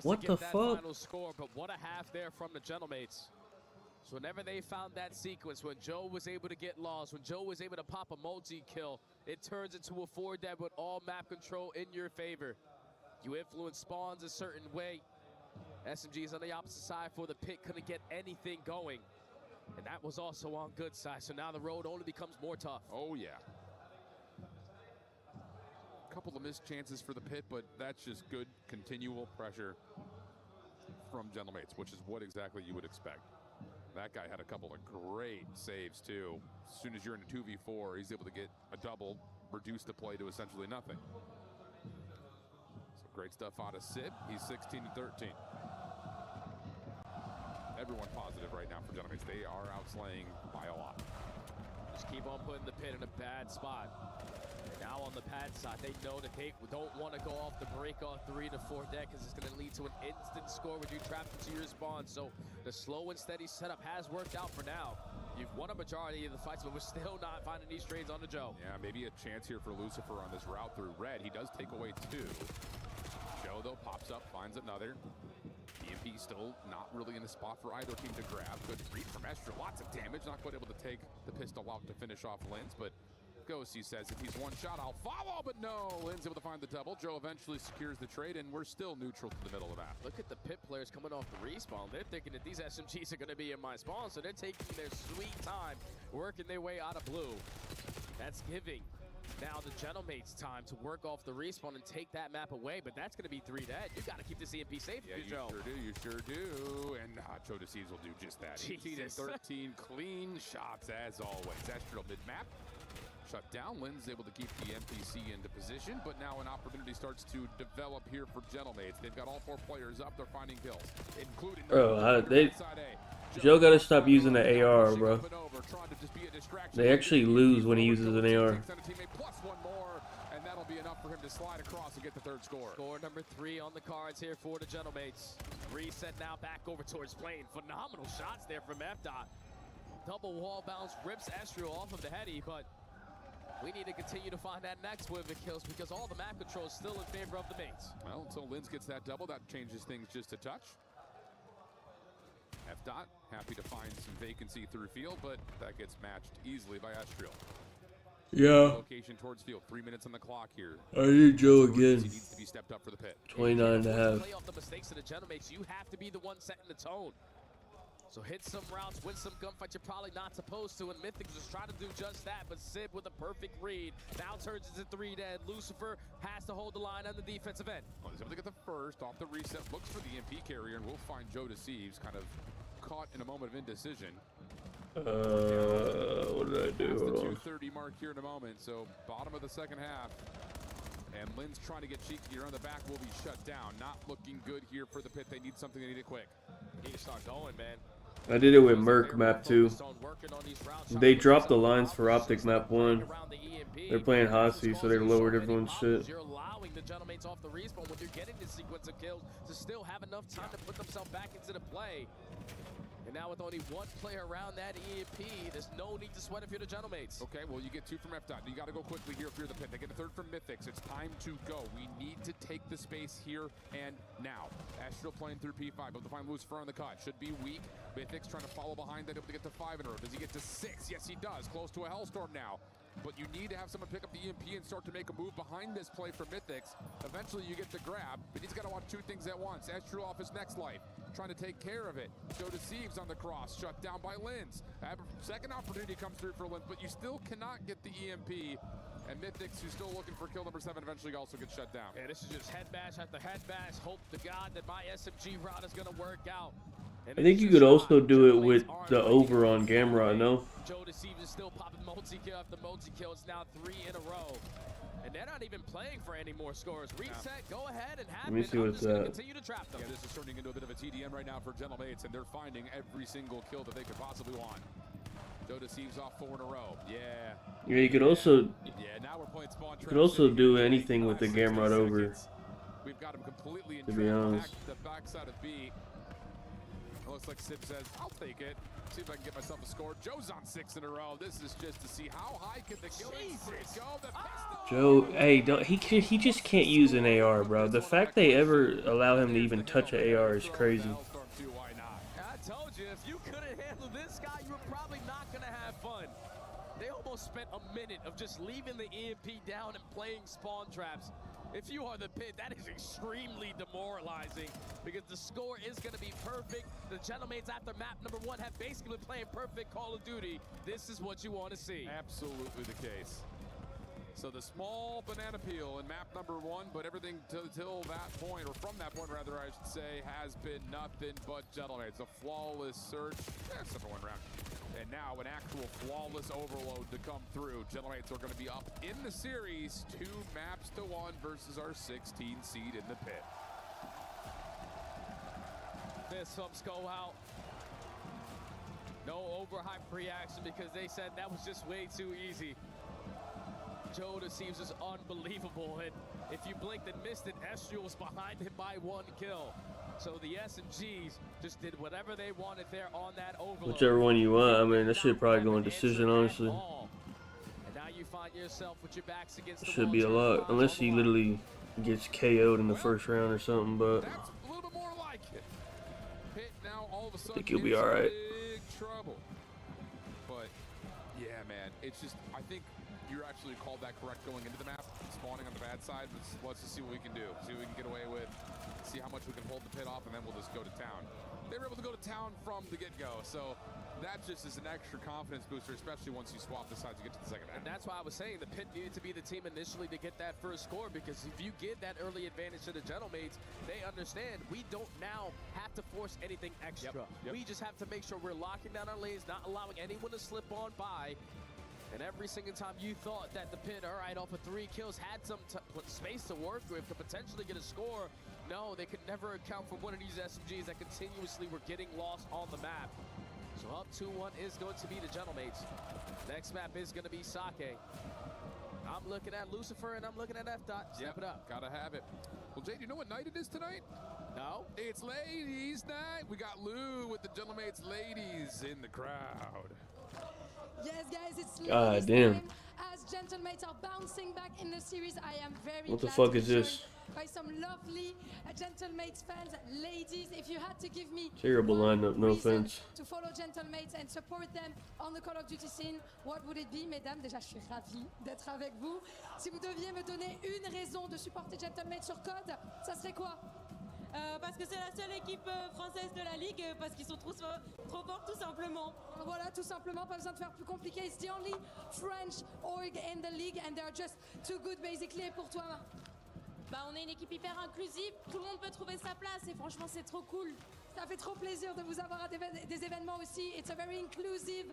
What the fuck? Final score, but what a half there from the Gentlemates. So whenever they found that sequence, when Joe was able to get lost, when Joe was able to pop a multi-kill, it turns into a 4 dead with all map control in your favor. You influence spawns a certain way. SMG's on the opposite side for the pit, couldn't get anything going. And that was also on good side, so now the road only becomes more tough. Oh, yeah. Couple of missed chances for the pit, but that's just good continual pressure from Gentlemates, which is what exactly you would expect. That guy had a couple of great saves, too. As soon as you're in a 2v4, he's able to get a double, reduce the play to essentially nothing. So great stuff out of Sib. He's 16-13. Everyone positive right now for Gentlemates. They are outslaying by a lot. Just keep on putting the pit in a bad spot. And now on the pad side, they know that they don't want to go off the break off 3 to 4 deck because it's going to lead to an instant score when you trap into your spawn. So the slow and steady setup has worked out for now. You've won a majority of the fights, but we're still not finding these trades on the Joe. Yeah, maybe a chance here for Lucifer on this route through red. He does take away 2. Joe, though, pops up, finds another. EMP still not really in a spot for either team to grab. Good read from Esther. Lots of damage. Not quite able to take the pistol out to finish off Linz, but Ghosty says if he's one shot, I'll follow, but no. Lynn's able to find the double. Joe eventually secures the trade, and we're still neutral to the middle of that. Look at the pit players coming off the respawn. They're thinking that these SMGs are going to be in my spawn, so they're taking their sweet time, working their way out of blue. That's giving Now the Gentlemate's time to work off the respawn and take that map away, but that's going to be 3 dead. You got to keep this EMP safe, yeah, you sure do. You sure do. And Joe Deceives will do just that. 18 and 13 clean shots as always. Astral mid-map. Shut down. Lynn's able to keep the MPC into position, but now an opportunity starts to develop here for Gentlemates. They've got all 4 players up. They're finding kills, including Joe gotta stop using the AR, bro. They actually lose when he uses an AR. Plus 1 more, and that'll be enough for him to slide across and get the 3rd score. Score number 3 on the cards here for the Gentlemates. Reset now back over towards Plane. Phenomenal shots there from F-Dot. Double wall bounce rips Estro off of the heady, but we need to continue to find that next wave of kills because all the map control is still in favor of the mates. Well, until Linz gets that double, that changes things just a touch. F-Dot happy to find some vacancy through field, but that gets matched easily by Estriel. Yeah. Location towards field. 3 minutes on the clock here. I need Joe again. He needs to be stepped up for the pit. 29 and a half. Play off the mistakes of the Gentlemates. You have to be the one setting the tone. So hit some routes, win some gunfights you're probably not supposed to, and Mythic just trying to do just that, but Sib with a perfect read. Now turns into 3 dead. Lucifer has to hold the line on the defensive end. Well, he's able to get the first off the reset, looks for the MP carrier, and we'll find Joe Deceives kind of caught in a moment of indecision. What did I do? Past the 2:30 mark here in a moment, so bottom of the 2nd half. And Lynn's trying to get cheeky around the back, will be shut down. Not looking good here for the pit. They need something, they need it quick. Need to start going, man. I did it with Merc map 2. They dropped the lines for Optic map 1. They're playing Hossie, so they lowered everyone's shit. You're allowing the Gentlemates off the respawn when you're getting this sequence of kills to still have enough time to put themselves back into the play. And now with only 1 player around that EMP, there's no need to sweat if you're the Gentlemates. Okay, well, you get 2 from F-Dot. You got to go quickly here if you're the pit. They get a 3rd from Mythics. It's time to go. We need to take the space here and now. Astral playing through P5, able to find Lucifer on the cut. Should be weak. Mythics trying to follow behind that, able to get to 5 in a row. Does he get to 6? Yes, he does. Close to a Hellstorm now. But you need to have someone pick up the EMP and start to make a move behind this play for Mythics. Eventually, you get the grab, but he's got to watch 2 things at once. Astral off his next life, trying to take care of it. Joe Deceives on the cross, shut down by Linz. A 2nd opportunity comes through for Linz, but you still cannot get the EMP. And Mythics, who's still looking for kill number 7, eventually also gets shut down. Yeah, this is just head bash after head bash. Hope to God that my SMG route is going to work out. I think you could also do it with the over on Gamrot, no? Joe Deceives is still popping multi-kill after multi-kill. It's now 3 in a row. And they're not even playing for any more scores. Reset, go ahead and happen. Let me see what's that. Continue to trap them. Yeah, this is turning into a bit of a TDM right now for Gentlemates, and they're finding every single kill that they could possibly want. Joe Deceives off 4 in a row. Yeah. Yeah, you could also. Yeah, now we're playing spawn. You could also do anything with the Gamrot over. We've got him completely in to be honest. The backside of B. It looks like Sib says, I'll take it. See if I can get myself a score. Joe's on 6 in a row. This is just to see how high can the killing streak go. The Joe, hey, he just can't use an AR, bro. The fact they ever allow him to even touch an AR is crazy. I told you, if you couldn't handle this guy, you were probably not going to have fun. They almost spent a minute of just leaving the EMP down and playing spawn traps. If you are the pit, that is extremely demoralizing because the score is going to be perfect. The Gentlemates after map number 1 have basically been playing perfect Call of Duty. This is what you want to see. Absolutely the case. So the small banana peel in map number 1, but everything till that point, or from that point rather, I should say, has been nothing but Gentlemates. A flawless search. That's number 1 round. And now an actual flawless overload to come through. Gentlemates are going to be up in the series, 2 maps to 1 versus our 16 seed in the pit. This thumbs go out. No overhyped reaction because they said that was just way too easy. Joe Deceives is unbelievable, and if you blinked and missed it, Estriel was behind him by 1 kill. So the SMGs just did whatever they wanted there on that overload. Whichever one you want. I mean, that should probably go in decision, honestly. And now you find yourself with your backs against the should be a lot, unless he literally gets KO'd in the first round or something, but That's a little bit more like it. Pit now all of a sudden I think he'll be in alright. big trouble. But yeah, man, it's just, I think you actually called that correct going into the map, spawning on the bad side. Let's just see what we can do. See what we can get away with. See how much we can hold the pit off, and then we'll just go to town. They were able to go to town from the get-go, so that just is an extra confidence booster, especially once you swap the sides to get to the second half. And that's why I was saying the pit needed to be the team initially to get that first score, because if you give that early advantage to the Gentlemates, they understand we don't now have to force anything extra. Yep. We just have to make sure we're locking down our lanes, not allowing anyone to slip on by. And every single time you thought that the pit, all right, off of 3 kills, had some space to work with, could potentially get a score, no, they could never account for one of these SMGs that continuously were getting lost on the map. So up 2-1 is going to be the Gentlemates. Next map is going to be Sake. I'm looking at Lucifer and I'm looking at F-Dot. Step it up. Gotta have it. Well, Jay, do you know what night it is tonight? No. It's ladies night. We got Lou with the Gentlemates ladies in the crowd. Yes, guys, it's God ladies damn. time. As Gentlemates are bouncing back in the series, I am very What the glad fuck to be is this? joined by some lovely Gentlemates fans. Ladies, if you had to give me Terrible one lineup, no reason offense. to follow Gentlemates and support them on the Call of Duty scene, what would it be? Mesdames, déjà, je suis ravie d'être avec vous. Si vous deviez me donner une raison de supporter Gentlemates sur COD, ça serait quoi? Parce que c'est la seule équipe française de la ligue, parce qu'ils sont trop forts tout simplement. Voilà, tout simplement, pas besoin de faire plus compliqué. It's the only French org in the league and they're just too good basically. Et pour toi? Bah, on est une équipe hyper inclusive, tout le monde peut trouver sa place et franchement c'est trop cool. Ça fait trop plaisir de vous avoir à des événements aussi. It's a very inclusive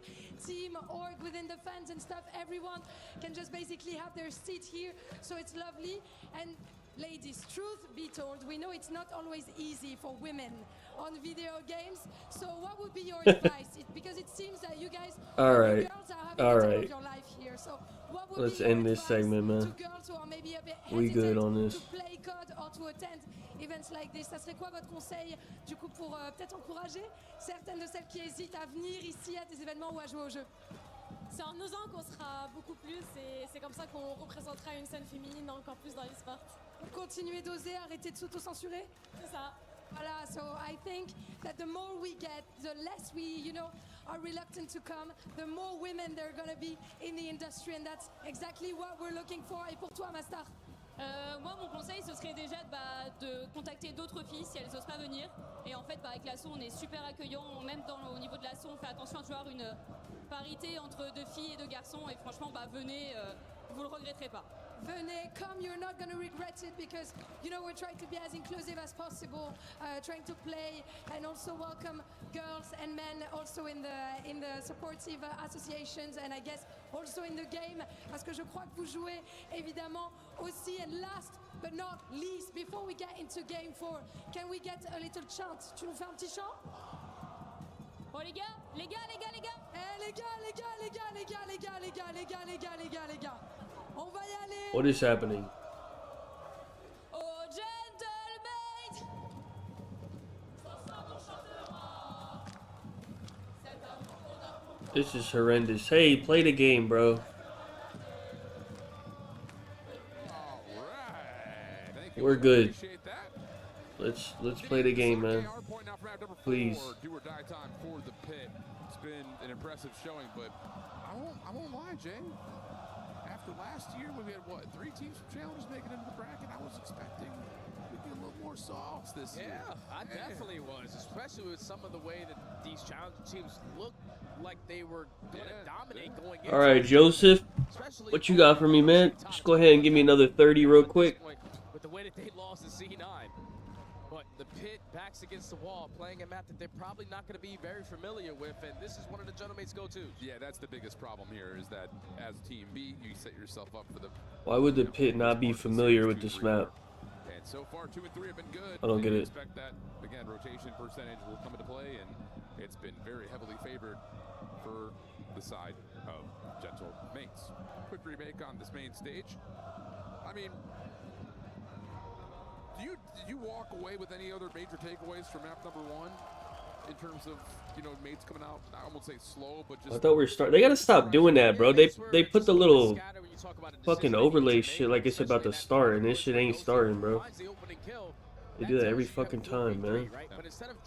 team org within the fans and stuff. Everyone can just basically have their seat here, so it's lovely. And ladies, truth be told, we know it's not always easy for women on video games. So what would be your advice? Because it seems that you guys, All you right. girls are having All the time right. of your life here. So what would Let's be your end this advice segment, man. to girls who are maybe a bit We good hesitant on this. to play COD or to attend events like this? Ça serait quoi votre conseil du coup pour peut-être encourager certaines de celles qui hésitent à venir ici à des événements ou à jouer au jeu? C'est en osant qu'on sera beaucoup plus et c'est comme ça qu'on représentera une scène féminine encore plus dans l'e-sport. Continuer d'oser, arrêter de s'auto-censurer. C'est ça. Voilà, so I think that the more we get, the less we, you know, are reluctant to come, the more women there are going to be in the industry, and that's exactly what we're looking for. Et pour toi, Mastar? Moi, mon conseil, ce serait déjà de contacter d'autres filles si elles n'osent pas venir. Et en fait, avec l'assaut, on est super accueillant. Même au niveau de l'assaut, on fait attention à toujours avoir une parité entre 2 filles et 2 garçons. Et franchement, venez, vous le regretterez pas. Venez, come, you're not going to regret it because, you know, we're trying to be as inclusive as possible, trying to play and also welcome girls and men also in the supportive associations and I guess also in the game parce que je crois que vous jouez évidemment aussi. And last but not least, before we get into game 4, can we get a little chant? Tu nous fais un petit chant? Oh les gars, les gars, les gars, les gars. Eh les gars, les gars, les gars, les gars, les gars, les gars, les gars, les gars, les gars, les gars. On va y aller. What is happening? Oh Gentlemates. This is horrendous. Hey, play the game, bro. We're good. Let's play the game, man. Please. Do or die time for the pit. It's been an impressive showing, but I won't lie, Jay. After last year, we had what, 3 teams from Challengers making it into the bracket. I was expecting we'd get a little more softs this year. Yeah, I definitely was, especially with some of the way that these Challenger teams looked like they were going to dominate going into. All right, Joseph, what you got for me, man? Just go ahead and give me another 30 real quick. With the way that they lost to C9. But the pit backs against the wall, playing a map that they're probably not going to be very familiar with, and this is one of the Gentlemates' go-tos. Yeah, that's the biggest problem here, is that as Team B, you set yourself up for the... Why would the pit not be familiar with this map? And so far, 2 and 3 have been good. I don't get it. Expect that, again, rotation percentage will come into play, and it's been very heavily favored for the side of Gentlemates. Quick remake on this main stage. I mean... Did you walk away with any other major takeaways from map number 1 in terms of, you know, mates coming out? I won't say slow, but just... I thought we were starting. They gotta stop doing that, bro. They put the little fucking overlay shit like it's about to start, and this shit ain't starting, bro. They do that every fucking time, man. But instead of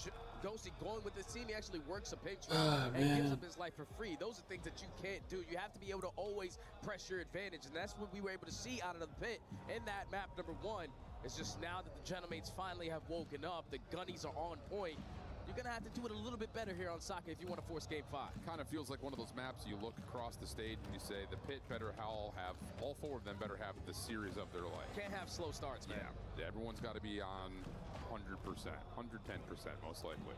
Ghosty going with his team. He actually works a pinch and gives up his life for free. Those are things that you can't do. You have to be able to always press your advantage, and that's what we were able to see out of the pit in that map number 1. It's just now that the Gentlemen finally have woken up, the gunnies are on point. You're going to have to do it a little bit better here on Sake if you want to force game 5. Kind of feels like one of those maps you look across the stage and you say the pit better all 4 of them better have the series of their life. Can't have slow starts, man. Yeah, everyone's got to be on 100%, 110% most likely.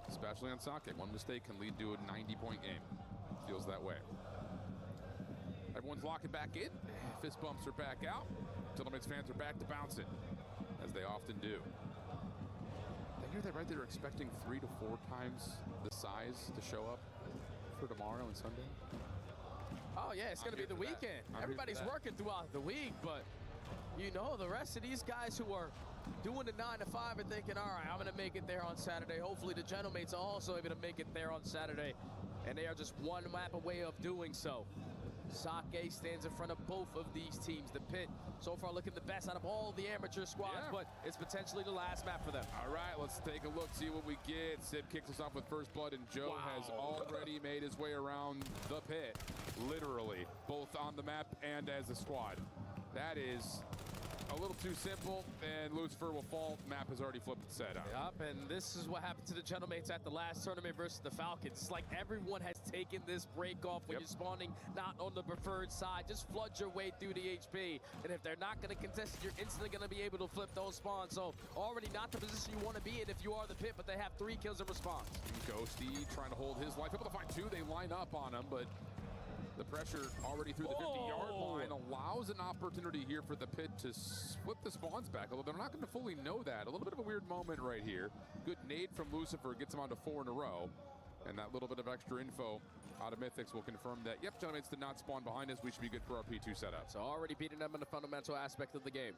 Especially on Sake. One mistake can lead to a 90-point game. Feels that way. Everyone's locking back in. Fist bumps are back out. Gentlemen's fans are back to bouncing, as they often do. Did I hear that right? They're expecting 3 to 4 times the size to show up for tomorrow and Sunday? Oh, yeah, it's going to be the weekend. Everybody's working throughout the week, but you know, the rest of these guys who are doing the 9 to 5 are thinking, all right, I'm going to make it there on Saturday. Hopefully the Gentlemen are also able to make it there on Saturday, and they are just one map away of doing so. Sake stands in front of both of these teams. The pit so far looking the best out of all the amateur squads, but it's potentially the last map for them. All right, let's take a look, see what we get. Sib kicks us off with first blood, and Joe has already made his way around the pit, literally, both on the map and as a squad. That is a little too simple, and Lucifer will fall. Map has already flipped its set out. Yep, and this is what happened to the Gentlemen at the last tournament versus the Falcons. It's like everyone has taken this break off when you're spawning not on the preferred side. Just flood your way through the HP, and if they're not going to contest it, you're instantly going to be able to flip those spawns. So already not the position you want to be in if you are the pit, but they have 3 kills in response. Ghosty trying to hold his life, able to find 2. They line up on him, but the pressure already through the 50-yard line allows an opportunity here for the pit to flip the spawns back, although they're not going to fully know that. A little bit of a weird moment right here. Good nade from Lucifer gets him onto 4 in a row, and that little bit of extra info out of Mythics will confirm that, yep, Gentlemen did not spawn behind us. We should be good for our P2 setup. So already beating them in the fundamental aspect of the game.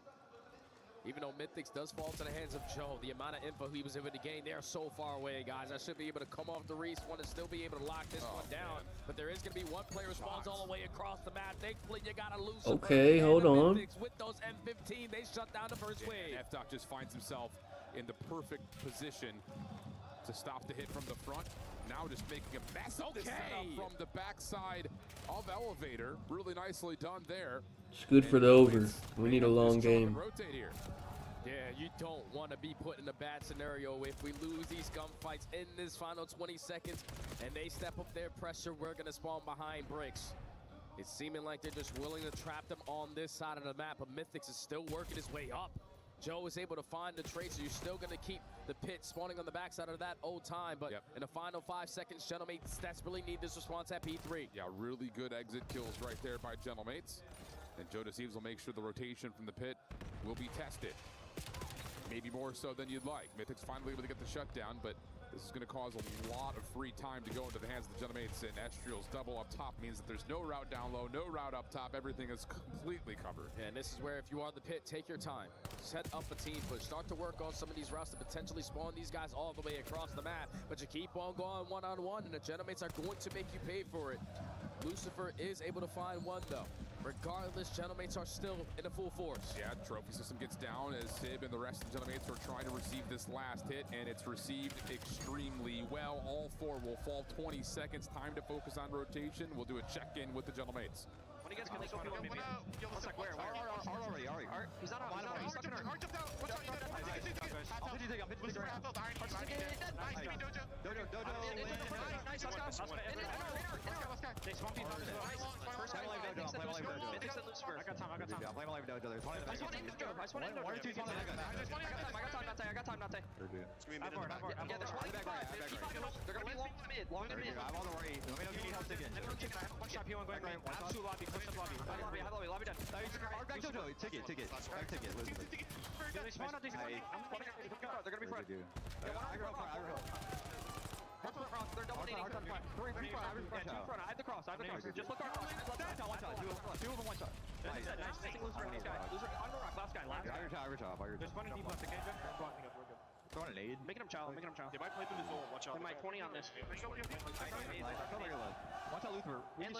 Even though Mythics does fall to the hands of Joe, the amount of info he was able to gain, they are so far away, guys. I should be able to come off the respawn and still be able to lock this one down. But there is going to be one player spawns all the way across the map. Thankfully, you got to lose. Okay, hold on. Mythics with those M15, they shut down the first wave. F-Doc just finds himself in the perfect position to stop the hit from the front. Now just making a mess of this setup from the backside of Elevator. Really nicely done there. It's good for the over. We need a long game. Rotate here. Yeah, you don't want to be put in a bad scenario. If we lose these gunfights in this final 20 seconds and they step up their pressure, we're going to spawn behind bricks. It's seeming like they're just willing to trap them on this side of the map, but Mythics is still working his way up. Joe is able to find the trade, so you're still going to keep the pit spawning on the backside of that old time, but in the final 5 seconds, Gentlemen desperately need this response at P3. Yeah, really good exit kills right there by Gentlemen. And Joe Deceives will make sure the rotation from the pit will be tested. Maybe more so than you'd like. Mythics finally able to get the shutdown, but this is going to cause a lot of free time to go into the hands of the Gentlemen, and Estriel's double up top means that there's no route down low, no route up top. Everything is completely covered. Yeah, and this is where if you are the pit, take your time. Set up a team push. Start to work on some of these routes to potentially spawn these guys all the way across the map. But you keep on going one-on-one, and the Gentlemen are going to make you pay for it. Lucifer is able to find one, though. Regardless, Gentlemen are still in a full force. Yeah, trophy system gets down as Sib and the rest of the Gentlemen are trying to receive this last hit, and it's received extremely well. All 4 will fall 20 seconds. Time to focus on rotation. We'll do a check-in with the Gentlemen. When you guys can make one on maybe. One sec, where? Art. He's not on. He's stuck in Art. Art jumped out. One shot, you got it. I'm 50 dig. Nice, let's go. They swamp you. First guy live dojo. Mythics and Lucifer. I got time. Play my live dojo. There's one in dojo. I spawned in dojo. I got time, Nate. I've already. Yeah, there's one. They're gonna be long to mid. I have all the worry. Let me know if you need help ticket. Let me know ticket. I have one shot. P1 going right. Absolute lobby. Clean up lobby. Lobby done. Back dojo. Ticket. Back ticket. They spawn on these. They're gonna be front. They're double needing. Three front. I have the cross. Just look our cross. One shot. Two of them, one shot. Nice. Loser. On the rock. Last guy. They're spawning deep left. Okay, good. Blocking up. We're good. Throwing an aid. Making them chow. They might play through the zone. Watch out. They might 20 on this. One shot Luther. Two.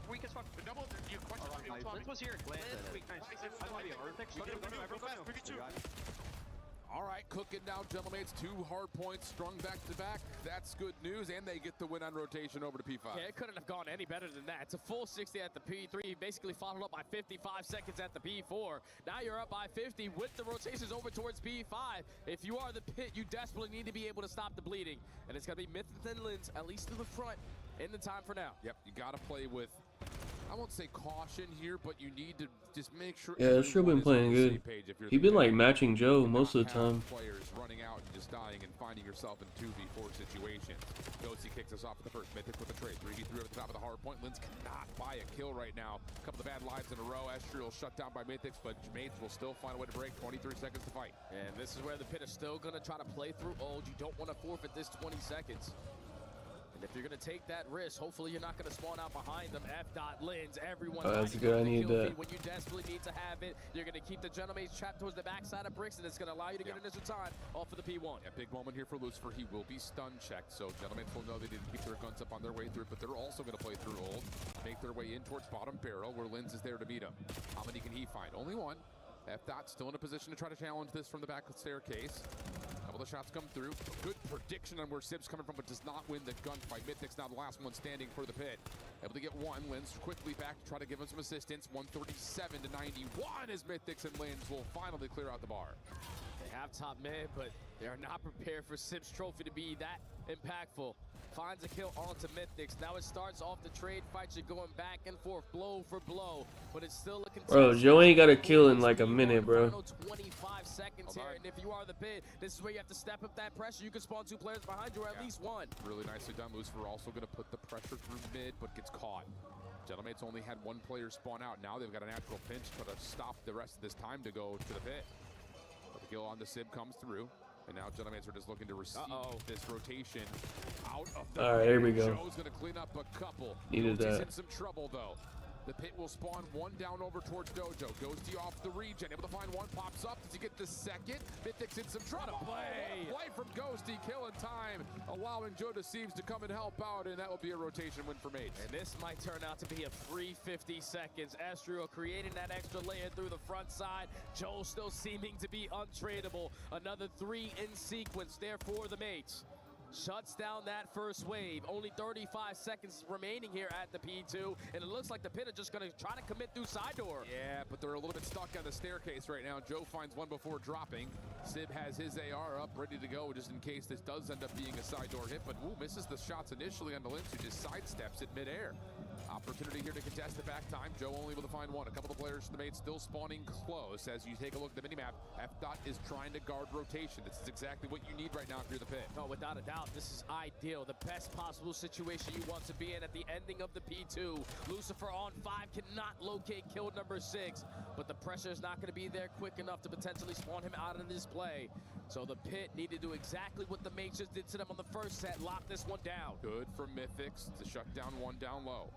Weak as fuck. Lens was here. Lens, weak, nice. All right, cooking down Gentlemates. 2 hard points strung back to back. That's good news, and they get the win on rotation over to P5. Yeah, it couldn't have gone any better than that. It's a full 60 at the P3, basically followed up by 55 seconds at the P4. Now you're up by 50 with the rotations over towards P5. If you are the Pit, you desperately need to be able to stop the bleeding. And it's going to be Mythic and Lens, at least to the front, in the time for now. Yep, you got to play with, I won't say caution here, but you need to just make sure. Yeah, Astro been playing good. He been like matching Joe most of the time. Players running out and just dying and finding yourself in 2v4 situations. Ghosty kicks us off at the first. Mythic with a trade. 3v3 over the top of the hard point. Lens cannot buy a kill right now. A couple of bad lives in a row. Astro shut down by Mythics, but Mates will still find a way to break. 23 seconds to fight. And this is where the Pit is still going to try to play through old. You don't want to forfeit this 20 seconds. And if you're going to take that risk, hopefully you're not going to spawn out behind them. Lens, everyone. Oh, that's good. I need that. When you desperately need to have it, you're going to keep the Gentleman trapped towards the backside of Bricks, and it's going to allow you to get initial time off of the P1. Yeah, big moment here for Lucifer. He will be stun checked, so Gentlemen will know they didn't keep their guns up on their way through, but they're also going to play through old, make their way in towards bottom barrel, where Lens is there to meet him. How many can he find? Only one. F-Dot still in a position to try to challenge this from the back staircase. Couple of shots come through. Good prediction on where Sib's coming from, but does not win the gunfight. Mythic's now the last one standing for the Pit. Able to get one. Lens quickly back to try to give him some assistance. 137 to 91 as Mythics and Lens will finally clear out the bar. They have top mid, but they are not prepared for Sib's trophy to be that impactful. Finds a kill onto Mythics. Now it starts off the trade fight. You're going back and forth, blow for blow, but it's still a contest. Bro, Joe ain't got a kill in like a minute, bro. 25 seconds here, and if you are the Pit, this is where you have to step up that pressure. You can spawn 2 players behind you, or at least one. Really nicely done. Lucifer also going to put the pressure through mid, but gets caught. Gentlemates only had 1 player spawn out. Now they've got a natural pinch to stop the rest of this time to go to the Pit. But the kill on the Sib comes through. And now Gentlemates are just looking to receive this rotation out of the All right, here we go. Joe's going to clean up a couple. Needed Ghosty's that. in some trouble, though. The Pit will spawn 1 down over towards Dojo. Ghosty off the regen. Able to find 1. Pops up. Does he get the second? Mythic's in some trouble. Play from Ghosty. Killing time. Allowing Joe Deceives to come and help out. And that will be a rotation win for Mates. And this might turn out to be a free 50 seconds. Astro creating that extra layer through the front side. Joe still seeming to be untradeable. Another 3 in sequence there for the Mates. Shuts down that first wave. Only 35 seconds remaining here at the P2, and it looks like the Pit are just going to try to commit through side door. Yeah, but they're a little bit stuck on the staircase right now. Joe finds one before dropping. Sib has his AR up, ready to go, just in case this does end up being a side door hit, but misses the shots initially on the Lens, who just sidesteps it midair. Opportunity here to contest the back time. Joe only able to find 1. A couple of players to the Mates still spawning close. As you take a look at the minimap, F-Dot is trying to guard rotation. This is exactly what you need right now if you're the Pit. No, without a doubt, this is ideal. The best possible situation you want to be in at the ending of the P2. Lucifer on 5 cannot locate kill number 6, but the pressure is not going to be there quick enough to potentially spawn him out of this play. So the Pit need to do exactly what the Mates just did to them on the first set. Lock this one down. Good for Mythics to shut down 1 down low.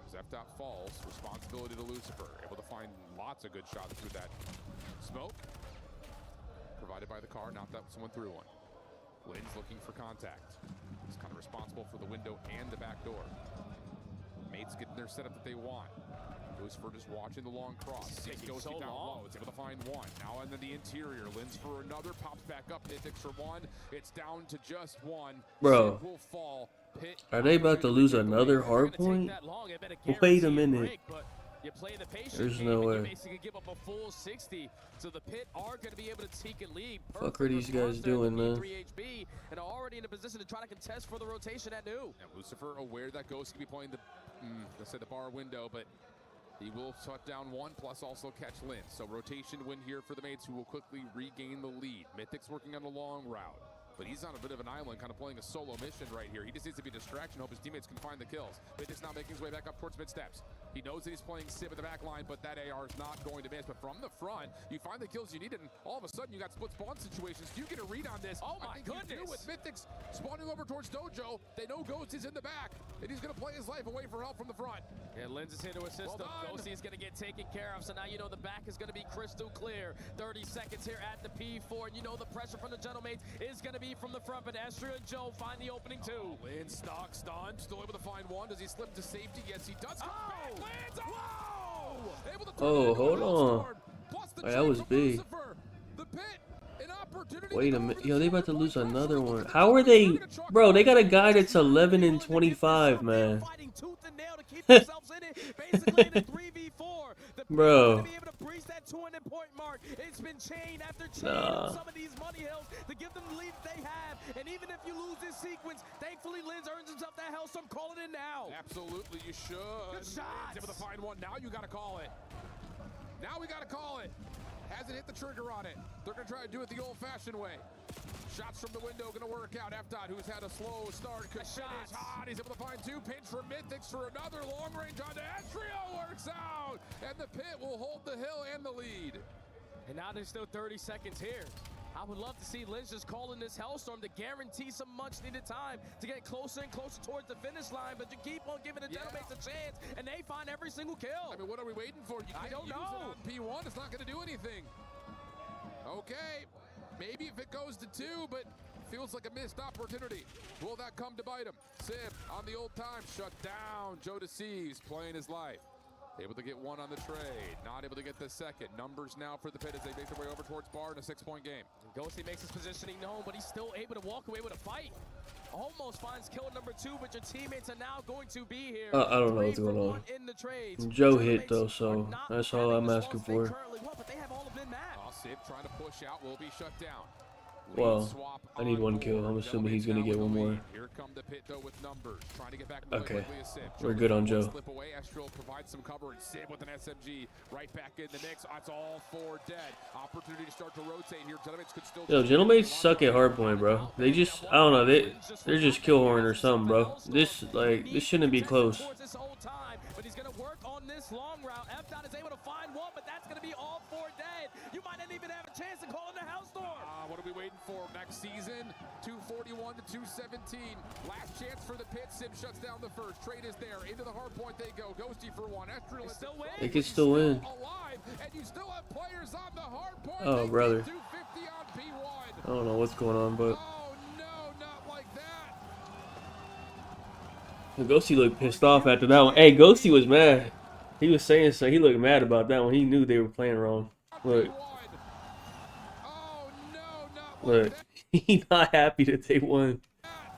As F-Dot falls, responsibility to Lucifer. Able to find lots of good shots through that smoke. Provided by the car, knocked out someone through one. Lynn's looking for contact. He's kind of responsible for the window and the back door. Mates getting their setup that they want. Lucifer just watching the long cross. Goes so down low. It's able to find 1. Now into the interior. Lynn's for another. Pops back up. Mythics for 1. It's down to just 1. Bro. Will fall. Pit. Are they about to lose another hard point? Wait a minute. You play the patient There's game no and way. you basically give up a full 60. So the Pit are going to be able to take a lead. Fuck are these guys doing, man? HB and are already in a position to try to contest for the rotation at new. And Lucifer aware that Ghost can be playing the, let's say the bar window, but he will shut down 1, plus also catch Lynn. So rotation win here for the Mates, who will quickly regain the lead. Mythic's working on the long route, but he's on a bit of an island, kind of playing a solo mission right here. He just needs to be a distraction, hope his teammates can find the kills. Mythic's now making his way back up towards mid steps. He knows that he's playing Sib at the back line, but that AR is not going to miss. But from the front, you find the kills you needed, and all of a sudden you got split spawn situations. Do you get a read on this? Oh my goodness! You do with Mythics spawning over towards Dojo. They know Ghost is in the back, and he's going to play his life away for help from the front. And Linz is here to assist him. Ghosty is going to get taken care of, so now you know the back is going to be crystal clear. 30 seconds here at the P4, and you know the pressure from the Gentlemates is going to be from the front, but Estria and Joe find the opening too. Linz stock stunned, still able to find one. Does he slip to safety? Yes, he does. Linz! Whoa! Able to Oh, hold on. Wait, that was big. The pit, an opportunity. Wait a minute. Yo, they about to lose another one. How are they? Bro, they got a guy that's 11 and 25, man. Bro. It's been chain after chain Nah. some of these money hills to give them the lead they have. And even if you lose this sequence, thankfully Linz earns himself that Hellstorm. Call it in now. Absolutely, you should. Good shots. Able to find one. Now you got to call it. Now we got to call it. Hasn't hit the trigger on it. They're going to try to do it the old-fashioned way. Shots from the window going to work out. F-Dot, who's had a slow start, could finish hot. He's able to find two. Pinch for Mythics for another long range on the Estrio. Works out. And the pit will hold the hill and the lead. And now there's still 30 seconds here. I would love to see Linz just calling this Hellstorm to guarantee some much-needed time to get closer and closer towards the finish line, but you keep on giving the Gentlemates a chance, and they find every single kill. I mean, what are we waiting for? You can't use it on P1. It's not going to do anything. Okay, maybe if it goes to 2, but feels like a missed opportunity. Will that come to bite him? Sib on the old time, shut down. Joe Deceives playing his life. Able to get one on the trade, not able to get the second. Numbers now for the pit as they make their way over towards Bar in a 6-point game. Ghosty makes his positioning known, but he's still able to walk away with a fight. Almost finds kill number 2, but your teammates are now going to be here. I don't know what's going on. Joe hit though, so that's all I'm asking for. Sib trying to push out, will be shut down. Well, I need one kill. I'm assuming he's gonna get one more. Here come the pit though with numbers. Trying to get back Okay, we're good on Joe. Slip away. Astral provides some cover, and Sib with an SMG right back in the mix. That's all 4 dead. Opportunity to start to rotate here. Gentlemates could still. Yo, Gentlemates suck at hardpoint, bro. They just, I don't know, they're just kill horn or something, bro. This shouldn't be close. But he's gonna work on this long route. F-Dot is able to find one, but that's gonna be all 4 dead. You might not even have a chance to call in the Hellstorm. What are we waiting for next season? 241 to 217. Last chance for the pit. Sib shuts down the first. Trade is there. Into the hard point they go. Ghosty for one. Estriel is still win. They can still win. Alive, and you still have players on the hard point. Oh, brother. 250 on P1. I don't know what's going on, but. Oh no, not like that. Ghosty looked pissed off after that one. Hey, Ghosty was mad. He was saying so. He looked mad about that one. He knew they were playing wrong. Look. Look. He not happy that they won.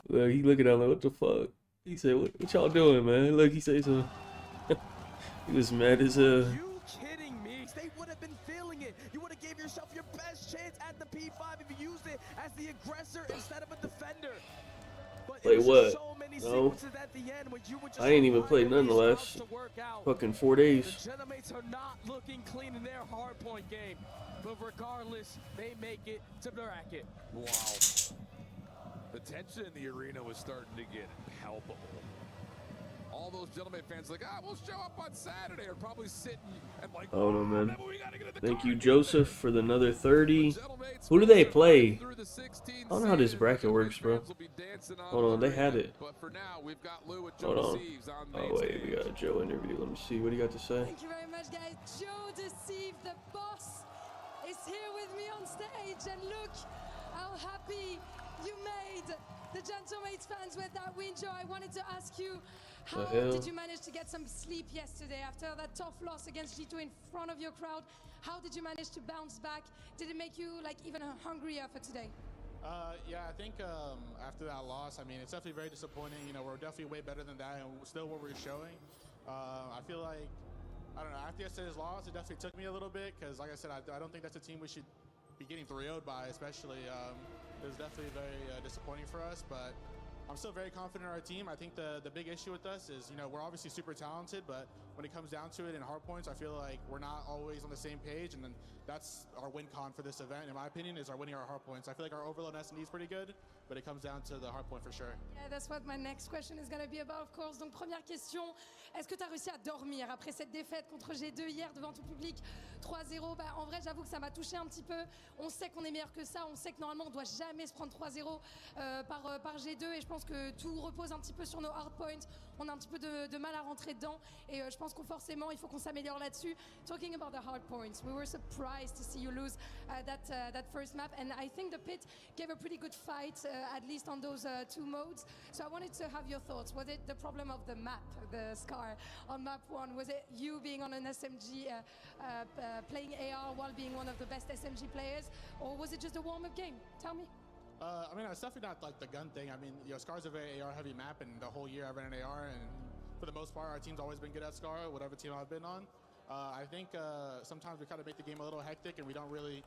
Look, he looking at him like, what the fuck? He said, what y'all doing, man? Look, he said so. He was mad as hell. You kidding me? They would have been feeling it. You would have gave yourself your best chance at the P5 if you used it as the aggressor instead of a defender. Wait, what? No. I ain't even played none the last fucking 4 days. The Gentlemates are not looking clean in their hardpoint game. But regardless, they make it to bracket. Wow. The tension in the arena was starting to get palpable. All those Gentleman fans like, we'll show up on Saturday, are probably sitting and like, oh no, man. Thank you, Joseph, for the another 30. Who do they play? I don't know how this bracket works, bro. Hold on, they had it. Hold on. Oh wait, we got a Joe interview. Let me see. What do you got to say? Thank you very much, guys. Joe Deceive, the boss, is here with me on stage, and look how happy you made the Gentlemates fans with that win. Joe, I wanted to ask you, how did you manage to get some sleep yesterday after that tough loss against G2 in front of your crowd? How did you manage to bounce back? Did it make you like even hungrier for today? Yeah, I think after that loss, I mean, it's definitely very disappointing. You know, we're definitely way better than that, and still what we're showing. I feel like, I don't know, after yesterday's loss, it definitely took me a little bit, because like I said, I don't think that's a team we should be getting 3-0'd by, especially. It was definitely very disappointing for us, but I'm still very confident in our team. I think the big issue with us is, you know, we're obviously super talented, but when when it comes down to it in hardpoints, I feel like we're not always on the same page, and then that's our win con for this event, in my opinion, is our winning our hardpoints. I feel like our overload S&D is pretty good, but it comes down to the hardpoint for sure. Yeah, that's what my next question is going to be about, of course. Donc, première question, est-ce que tu as réussi à dormir après cette défaite contre G2 hier devant tout public 3-0? Bah, en vrai, j'avoue que ça m'a touché un petit peu. On sait qu'on est meilleur que ça, on sait que normalement on doit jamais se prendre 3-0 par G2, et je pense que tout repose un petit peu sur nos hardpoints. On a un petit peu de mal à rentrer dedans, et je pense qu'on forcément il faut qu'on s'améliore là-dessus. Talking about the hardpoints, we were surprised to see you lose that first map, and I think the pit gave a pretty good fight, at least on those two modes. So I wanted to have your thoughts. Was it the problem of the map, the scar on map 1? Was it you being on an SMG, playing AR while being one of the best SMG players, or was it just a warm-up game? Tell me. I mean, it's definitely not like the gun thing. I mean, Scar's a very AR-heavy map, and the whole year I've ran an AR, and for the most part, our team's always been good at Scar, whatever team I've been on. I think sometimes we kind of make the game a little hectic, and we don't really,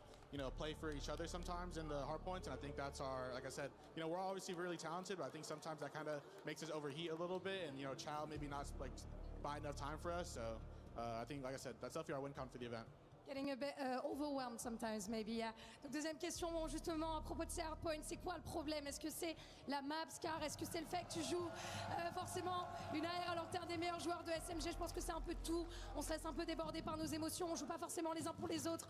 play for each other sometimes in the hardpoints, and I think that's our, like I said, we're obviously really talented, but I think sometimes that kind of makes us overheat a little bit, and, Chow maybe not, buy enough time for us, so I think, like I said, that's definitely our win con for the event. Getting a bit overwhelmed sometimes, maybe, yeah. Donc, deuxième question, justement, à propos de ces hardpoints, c'est quoi le problème? Est-ce que c'est la map, Scar? Est-ce que c'est le fait que tu joues forcément une AR alors que t'es un des meilleurs joueurs de SMG? Je pense que c'est un peu de tout. On se laisse un peu déborder par nos émotions. On joue pas forcément les uns pour les autres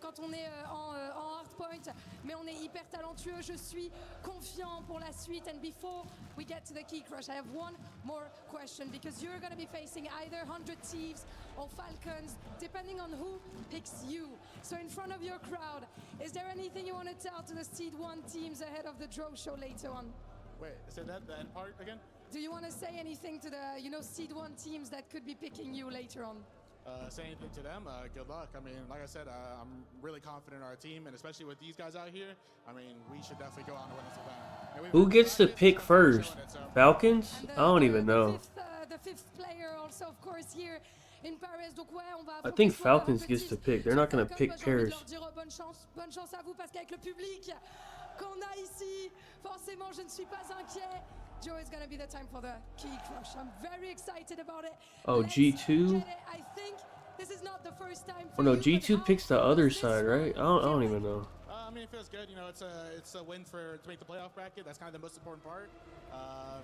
quand on est en hardpoint, mais on est hyper talentueux. Je suis confiant pour la suite. And before we get to the key crush, I have one more question, because you're going to be facing either 100 Thieves or Falcons, depending on who picks you. So in front of your crowd, is there anything you want to tell to the Seed 1 teams ahead of the draw show later on? Wait, say that, the end part again? Do you want to say anything to the, Seed 1 teams that could be picking you later on? Say anything to them, good luck. I mean, like I said, I'm really confident in our team, and especially with these guys out here, I mean, we should definitely go on to win this event. Who gets to pick first? Falcons? I don't even know. The fifth player also, of course, here in Paris. Donc, ouais, on va I think Falcons gets to pick. They're not going to pick Paris. Bonne chance à vous, parce qu'avec le public qu'on a ici, forcément, je ne suis pas inquiet. Joe, is going to be the time for the key crush. I'm very excited about it. Oh, G2? I think this is not the first time. Oh no, G2 picks the other side, right? I don't even know. I mean, it feels good. It's a win to make the playoff bracket. That's kind of the most important part.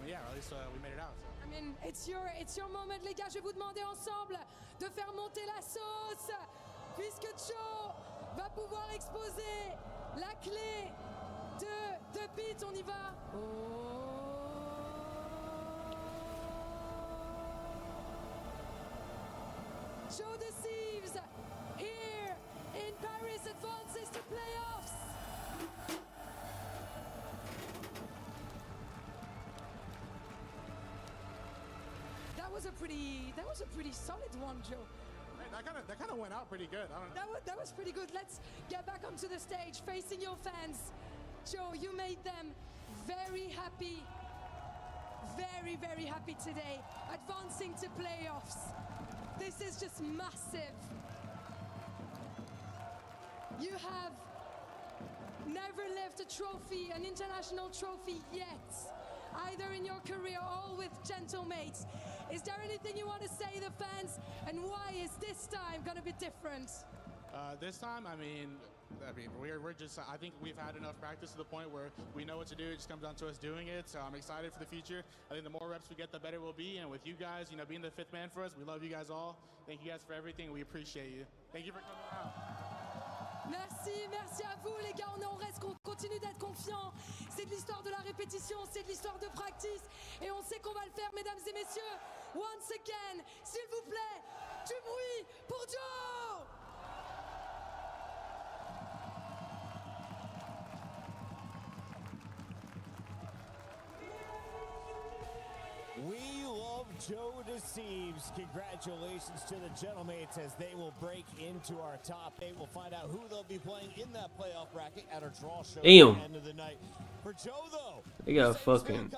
Yeah, at least we made it out. So. I mean, it's your moment, les gars. Je vais vous demander ensemble de faire monter la sauce, puisque Joe va pouvoir exposer la clé de Pete. On y va. Joe Deceives here in Paris advances to playoffs. That was a pretty solid one, Joe. That kind of went out pretty good. That was pretty good. Let's get back onto the stage, facing your fans. Joe, you made them very happy. Very, very happy today. Advancing to playoffs. This is just massive. You have never left a trophy, an international trophy yet, either in your career or with Gentlemates. Is there anything you want to say to the fans, and why is this time going to be different? This time, I mean, we're just, I think we've had enough practice to the point where we know what to do. It just comes down to us doing it. So I'm excited for the future. I think the more reps we get, the better we'll be. And with you guys, being the fifth man for us, we love you guys all. Thank you guys for everything. We appreciate you. Thank you for coming out. Merci à vous les gars, on reste, on continue d'être confiants. C'est de l'histoire de la répétition, c'est de l'histoire de practice, et on sait qu'on va le faire, mesdames et messieurs. Once again, s'il vous plaît, du bruit pour Joe! We love Joe Deceives. Congratulations to the Gentlemates as they will break into our top 8. We'll find out who they'll be playing in that playoff bracket at our draw show at the end of the night. For Joe, though, they got fucking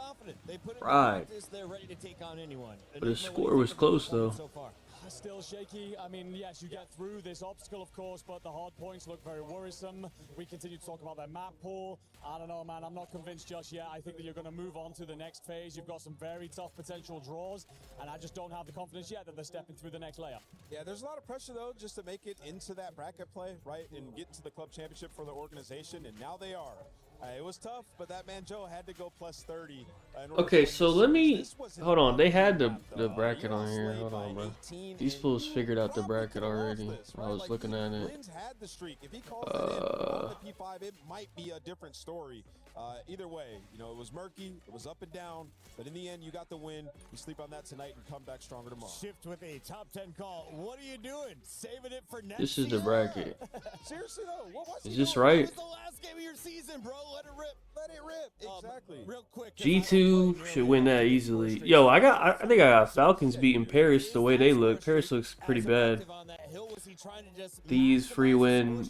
they put it right. They're ready to take on anyone. But the score was close, though. So far. Still shaky. I mean, yes, you get through this obstacle, of course, but the hard points look very worrisome. We continue to talk about their map pool. I don't know, man. I'm not convinced just yet. I think that you're going to move on to the next phase. You've got some very tough potential draws, and I just don't have the confidence yet that they're stepping through the next layer. Yeah, there's a lot of pressure, though, just to make it into that bracket play, right, and get into the club championship for the organization, and now they are. It was tough, but that man Joe had to go plus 30. Okay, so let me hold on. They had the bracket on here. Hold on, bro. These fools figured out the bracket already. I was looking at it. Had the streak. If he calls it in on the P5, it might be a different story. Either way, you know, it was murky, it was up and down, but in the end, you got the win. You sleep on that tonight and come back stronger tomorrow. Shift with a top 10 call. What are you doing? Saving it for next This is the bracket. Seriously though, what was Is this right? This is the last game of your season, bro. Let it rip. Let it rip. Exactly. Real quick. G2 should win that easily. Yo, I think I got Falcons beating Paris the way they look. Paris looks pretty bad. These free win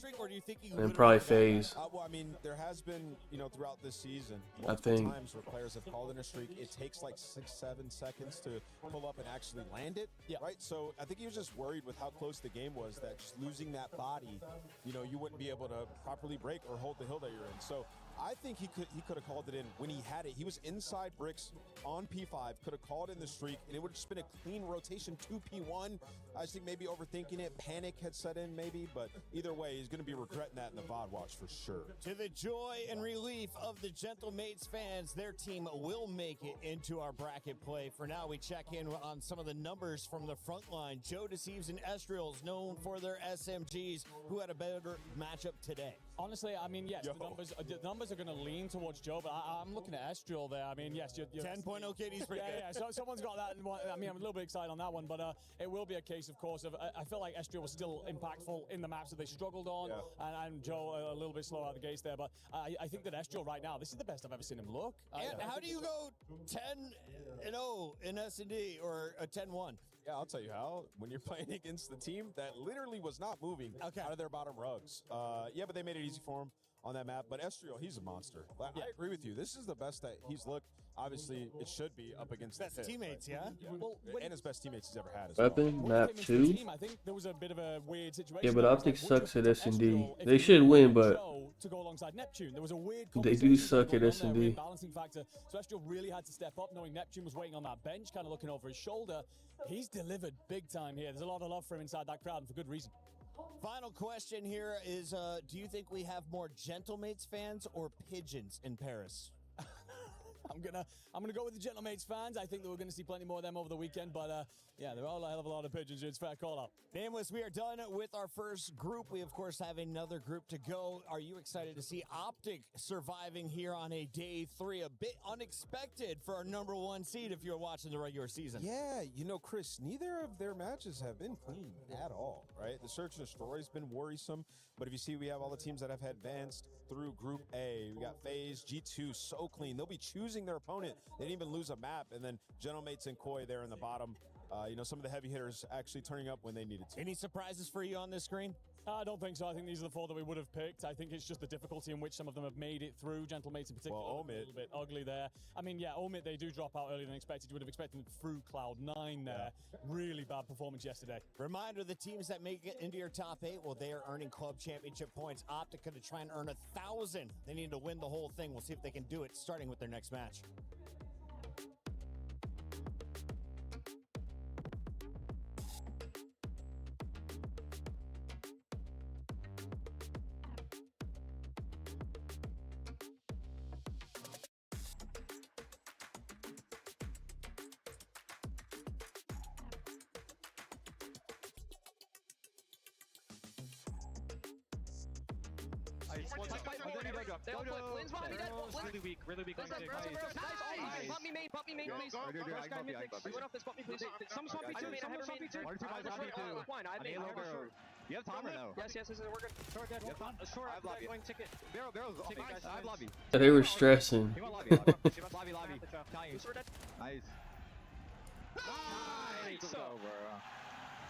and probably phase. Well, I mean, there has been, you know, throughout this season, I think times where players have called in a streak. It takes like 6-7 seconds to pull up and actually land it. Yeah. Right. So I think he was just worried with how close the game was that just losing that body, you know, you wouldn't be able to properly break or hold the hill that you're in. So I think he could have called it in when he had it. He was inside bricks on P5, could have called in the streak, and it would have just been a clean rotation to P1. I just think maybe overthinking it, panic had set in maybe, but either way, he's going to be regretting that in the VOD watch for sure. To the joy and relief of the Gentlemates fans, their team will make it into our bracket play. For now, we check in on some of the numbers from the front line. Joe Deceives and Estriels, known for their SMGs, who had a better matchup today. Honestly, I mean, yes, the numbers are going to lean towards Joe, but I'm looking at Estriel there. I mean, yes, you're 10.0 KD's pretty good. Yeah, so someone's got that. I mean, I'm a little bit excited on that one, but it will be a case, of course, of I feel like Estriel was still impactful in the maps that they struggled on, and Joe a little bit slow out the gates there. But I think that Estriel right now, this is the best I've ever seen him look. And how do you go 10-0 in S&D or a 10-1? Yeah, I'll tell you how. When you're playing against the team that literally was not moving out of their bottom rugs. Yeah, but they made it easy for him on that map. But Estriel, he's a monster. I agree with you. This is the best that he's looked. Obviously, it should be up against best the teammates, yeah? Well, and his best teammates he's ever had as Weapon, well. map 2. I think there was a bit of a weird situation. Yeah, but Optic sucks at S&D. They should win, but to go alongside Neptune, there was a weird they do suck at S&D. Balancing factor. So Estriel really had to step up, knowing Neptune was waiting on that bench, kind of looking over his shoulder. He's delivered big time here. There's a lot of love for him inside that crowd, and for good reason. Final question here is, do you think we have more Gentlemates fans or pigeons in Paris? I'm gonna go with the Gentlemates fans. I think that we're gonna see plenty more of them over the weekend, but yeah, there are a hell of a lot of pigeons. It's fair call out. Nameless, we are done with our first group. We of course have another group to go. Are you excited to see Optic surviving here on a day 3? A bit unexpected for our #1 seed if you're watching the regular season. Yeah, you know, Chris, neither of their matches have been clean at all, right? The search and destroy has been worrisome, but if you see, we have all the teams that have advanced through Group A. We got FaZe, G2, so clean. They'll be choosing their opponent. They didn't even lose a map, and then Gentlemates and Koi there in the bottom. You know, some of the heavy hitters actually turning up when they needed to. Any surprises for you on this screen? I don't think so. I think these are the 4 that we would have picked. I think it's just the difficulty in which some of them have made it through. Gentlemates in particular, well, a little bit ugly there. I mean, yeah, Omid, they do drop out earlier than expected. You would have expected them through Cloud9 there. Yeah. Really bad performance yesterday. Reminder, the teams that make it into your top 8, well, they are earning club championship points. Optic going to try and earn 1,000. They need to win the whole thing. We'll see if they can do it, starting with their next match. Really weak. Really weak. Pop me main, please. We went off this, pop me, please. Some swap me too. Someone swap me too. Fine, I made short. You have timer though. Yes, we're good. Short dead. Short, I'm going ticket. Barrel's nice. I have lobby. They were stressing. Lobby. Nice.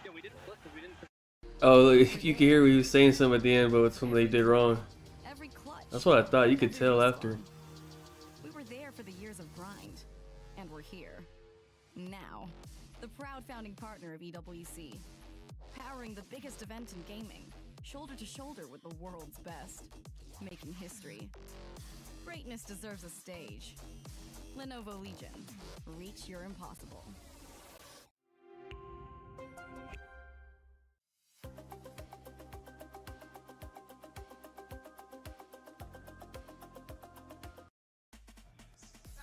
Yeah, we didn't flip because we didn't. Oh, look, you can hear he was saying something at the end, but it's something they did wrong. That's what I thought. You could tell after. We were there for the years of grind, and we're here now. the proud founding partner of EWC, powering the biggest event in gaming, shoulder to shoulder with the world's best, making history. Greatness deserves a stage. Lenovo Legion, reach your impossible.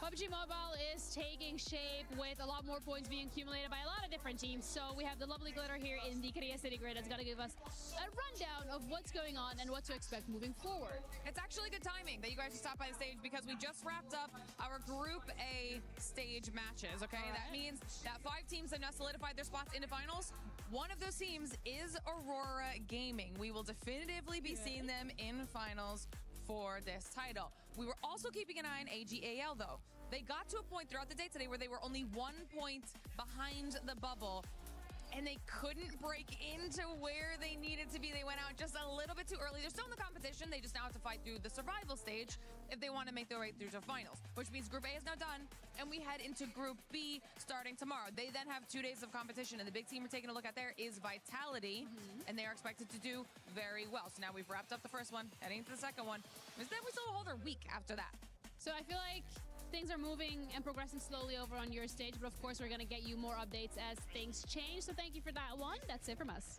PUBG Mobile is taking shape with a lot more points being accumulated by a lot of different teams. So we have the lovely Glitter here in the Korea City Grid that's going to give us a rundown of what's going on and what to expect moving forward. It's actually good timing that you guys are stopped by the stage because we just wrapped up our Group A stage matches, okay? Right. That means that 5 teams have now solidified their spots into finals. One of those teams is Aurora Gaming. We will definitively be seeing them in finals for this title. We were also keeping an eye on AGAL though. They got to a point throughout the day today where they were only 1 point behind the bubble and they couldn't break into where they needed to be. They went out just a little bit too early. They're still in the competition. They just now have to fight through the survival stage if they want to make their way through to finals, which means Group A is now done and we head into Group B starting tomorrow. They then have 2 days of competition and the big team we're taking a look at there is Vitality and they are expected to do very well. So now we've wrapped up the first one, heading into the second one. But then we still hold our week after that. So I feel like things are moving and progressing slowly over on your stage, but of course we're going to get you more updates as things change. So thank you for that one. That's it from us.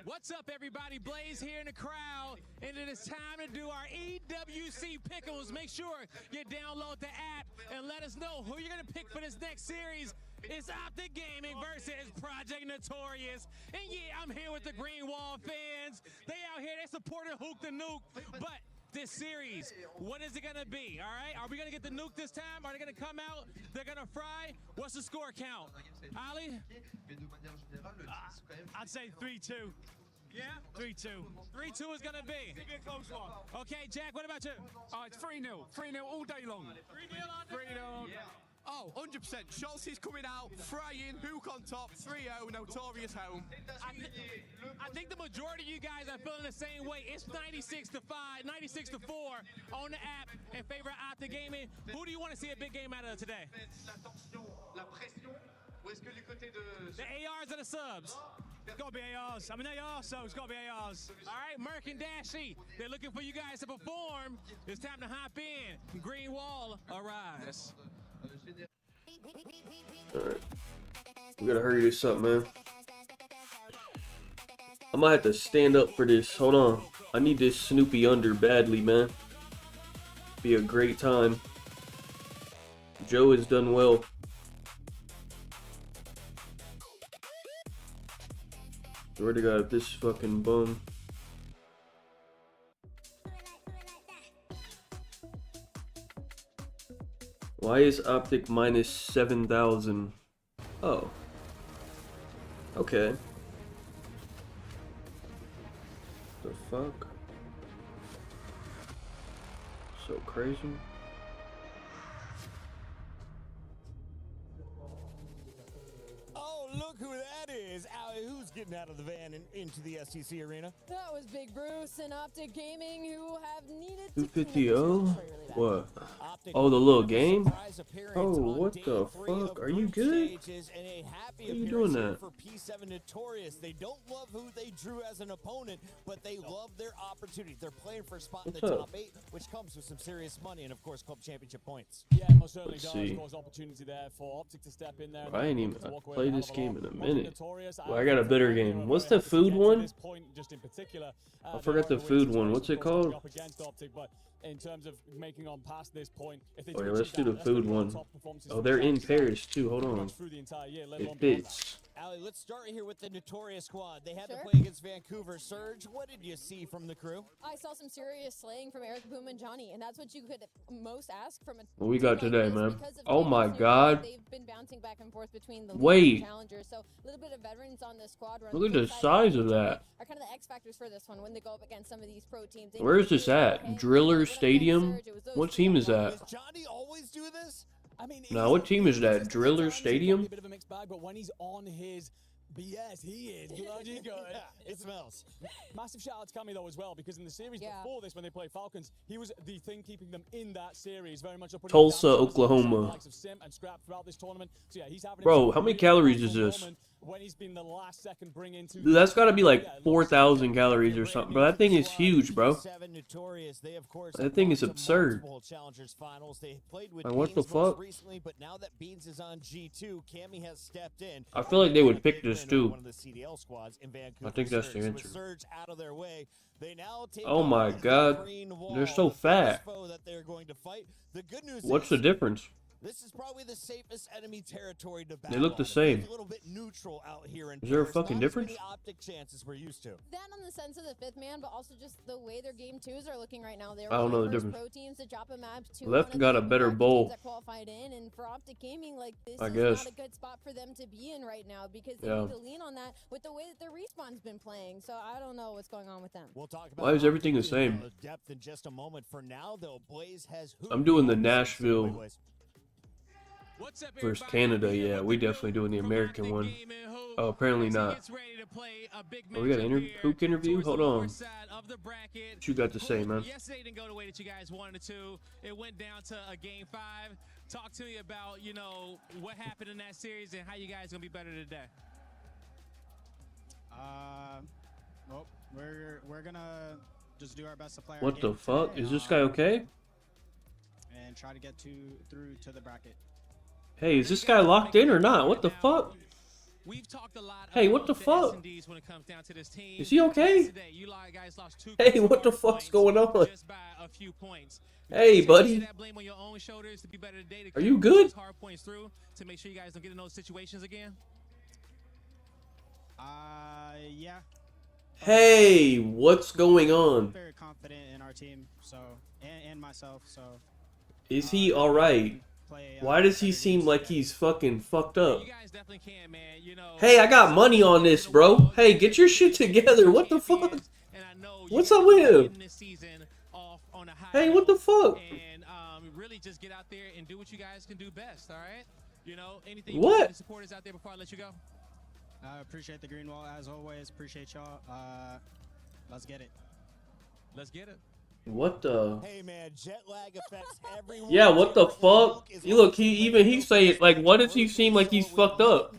What's up, everybody? Blaze here in the crowd, and it is time to do our EWC Pickles. Make sure you download the app and let us know who you're going to pick for this next series. It's Optic Gaming versus Project Notorious. And yeah, I'm here with the Green Wall fans. They out here, they supported Hook the Nuke. But this series, what is it going to be, all right? Are we going to get the nuke this time? Are they going to come out? They're going to fry? What's the score count? Ali? I'd say 3-2. Yeah? 3-2. 3-2 is going to be. It's a close one. Okay, Jack, what about you? It's 3-0. 3-0 all day long. 3-0 on 3-0. Yeah. Oh, 100%. Schultz is coming out, frying, Hook on top, 3-0, Notorious home. I think the majority of you guys are feeling the same way. It's 96-5, 96-4 on the app in favor of Optic Gaming. Who do you want to see a big game out of today? The ARs or the subs? It's got to be ARs. I'm an AR, so it's got to be ARs. All right, Merc and Dashy, they're looking for you guys to perform. It's time to hop in. Green Wall, arise. Alright. We gotta hurry this up, man. I might have to stand up for this. Hold on. I need this Snoopy under badly, man. Be a great time. Joe has done well. Swear to God, this fucking bum. Why is Optic minus 7,000? Oh. Okay. The fuck? So crazy. Oh, look who that is. Who's getting out of the van and into the STC arena? That was Big Bruce and Optic Gaming, who have needed 250-0? What? Oh, the little game? Oh, what the fuck? Are you good? Why are you doing that? For P7 Notorious. They don't love who they drew as an opponent, but they love their opportunity. They're playing for a spot in the top 8, which comes with some serious money and, of course, club championship points. Yeah, most certainly does. Of course, opportunity there for Optic to step in there. I ain't even played this game in a minute. Well, I got a better game. What's the food one? I forgot the food one. What's it called? In terms of making on past this point, Oh yeah, let's do the food one. Oh, they're in Paris too. Hold on. It fits. Allie, let's start here with the Notorious squad. They had to play against Vancouver. Surge, what did you see from the crew? I saw some serious slaying from Eric, Boom, and Johnny, and that's what you could most ask from a What we got today, man? Oh my God. They've been bouncing back and forth between the challengers, so a little bit of veterans on the squad. Look at the size of that. Are kind of the X factors for this one when they go up against some of these pro teams. Where is this at? Driller Stadium? What team is that? always do this? I mean, Now, what team is that? Driller Stadium? A bit of a mixed bag, but when he's on his BS, he is bloody good. It smells. Massive shout out to Cammy though as well, because in the series before this, when they played Falcons, he was the thing keeping them in that series. Very much up Tulsa, Oklahoma. likes of Sim and Scrap throughout this tournament. So yeah, he's having Bro, how many calories is this? when he's been the last second bring into That's gotta be like 4,000 calories or something. Bro, that thing is huge, bro. That thing is absurd. Like, what the fuck? Recently, but now that Beans is on G2, Cammy has stepped in. I feel like they would pick this too. One of the CDL squads in Vancouver. I think that's the Surge. answer. With Surge out of their way, they now take Oh my god. They're so fat. that they're going to fight. The good news What's the is, difference? this is probably the safest enemy territory to battle. They look the on. It same. feels a little bit neutral out here in Is there a Paris. fucking Not difference? as many optic chances we're used to. That on the sense of the fifth man, but also just the way their game twos are looking right now. They're I don't know one of the first difference. pro teams to drop a map to Left one of got the a better market bowl. teams that qualified in, and for Optic Gaming, like this I is guess. not a good spot for them to be in right now because they Yeah. need to lean on that with the way that their respawn's been playing. So I don't know what's going on with them. We'll talk about Why is everything the same? depth in just a moment. For now, though, Blaze has. I'm doing the Nashville versus Canada. Yeah, we definitely doing the American one. Oh, apparently not. Oh, we got an Hook interview? Hold on. What you got to say, man? Yesterday didn't go the way that you guys wanted it to. It went down to a game 5. Talk to me about, you know, what happened in that series and how you guys gonna be better today. Well, we're gonna just do our best to play. What the fuck? Is this guy okay? And try to get through to the bracket. Hey, is this guy locked in or not? What the fuck? We've talked a lot. Hey, what the fuck? S&Ds when it comes down to this team. Is he okay? Yesterday, you guys lost 2 Hey, what the fuck's going on? just by a few points. Hey, buddy. That blame on your own shoulders to be better today, to Are you carry good? those hard points through to make sure you guys don't get in those situations again. Yeah. Hey, what's going on? Very confident in our team, so and myself, so. Is he alright? Why does he seem like he's fucking fucked up? You guys definitely can, man. You know. Hey, I got money on this, bro. Hey, get your shit together. What the fuck? What's up with him? Hey, what the fuck? And really just get out there and do what you guys can do best, all right? You know, anything What? you want to supporters out there before I let you go? I appreciate the green wall as always. Appreciate y'all. Let's get it. Let's get it. What the? Hey man, jet lag affects everyone. Yeah, what the fuck? You look, he saying like, what if he seem like he's fucked up?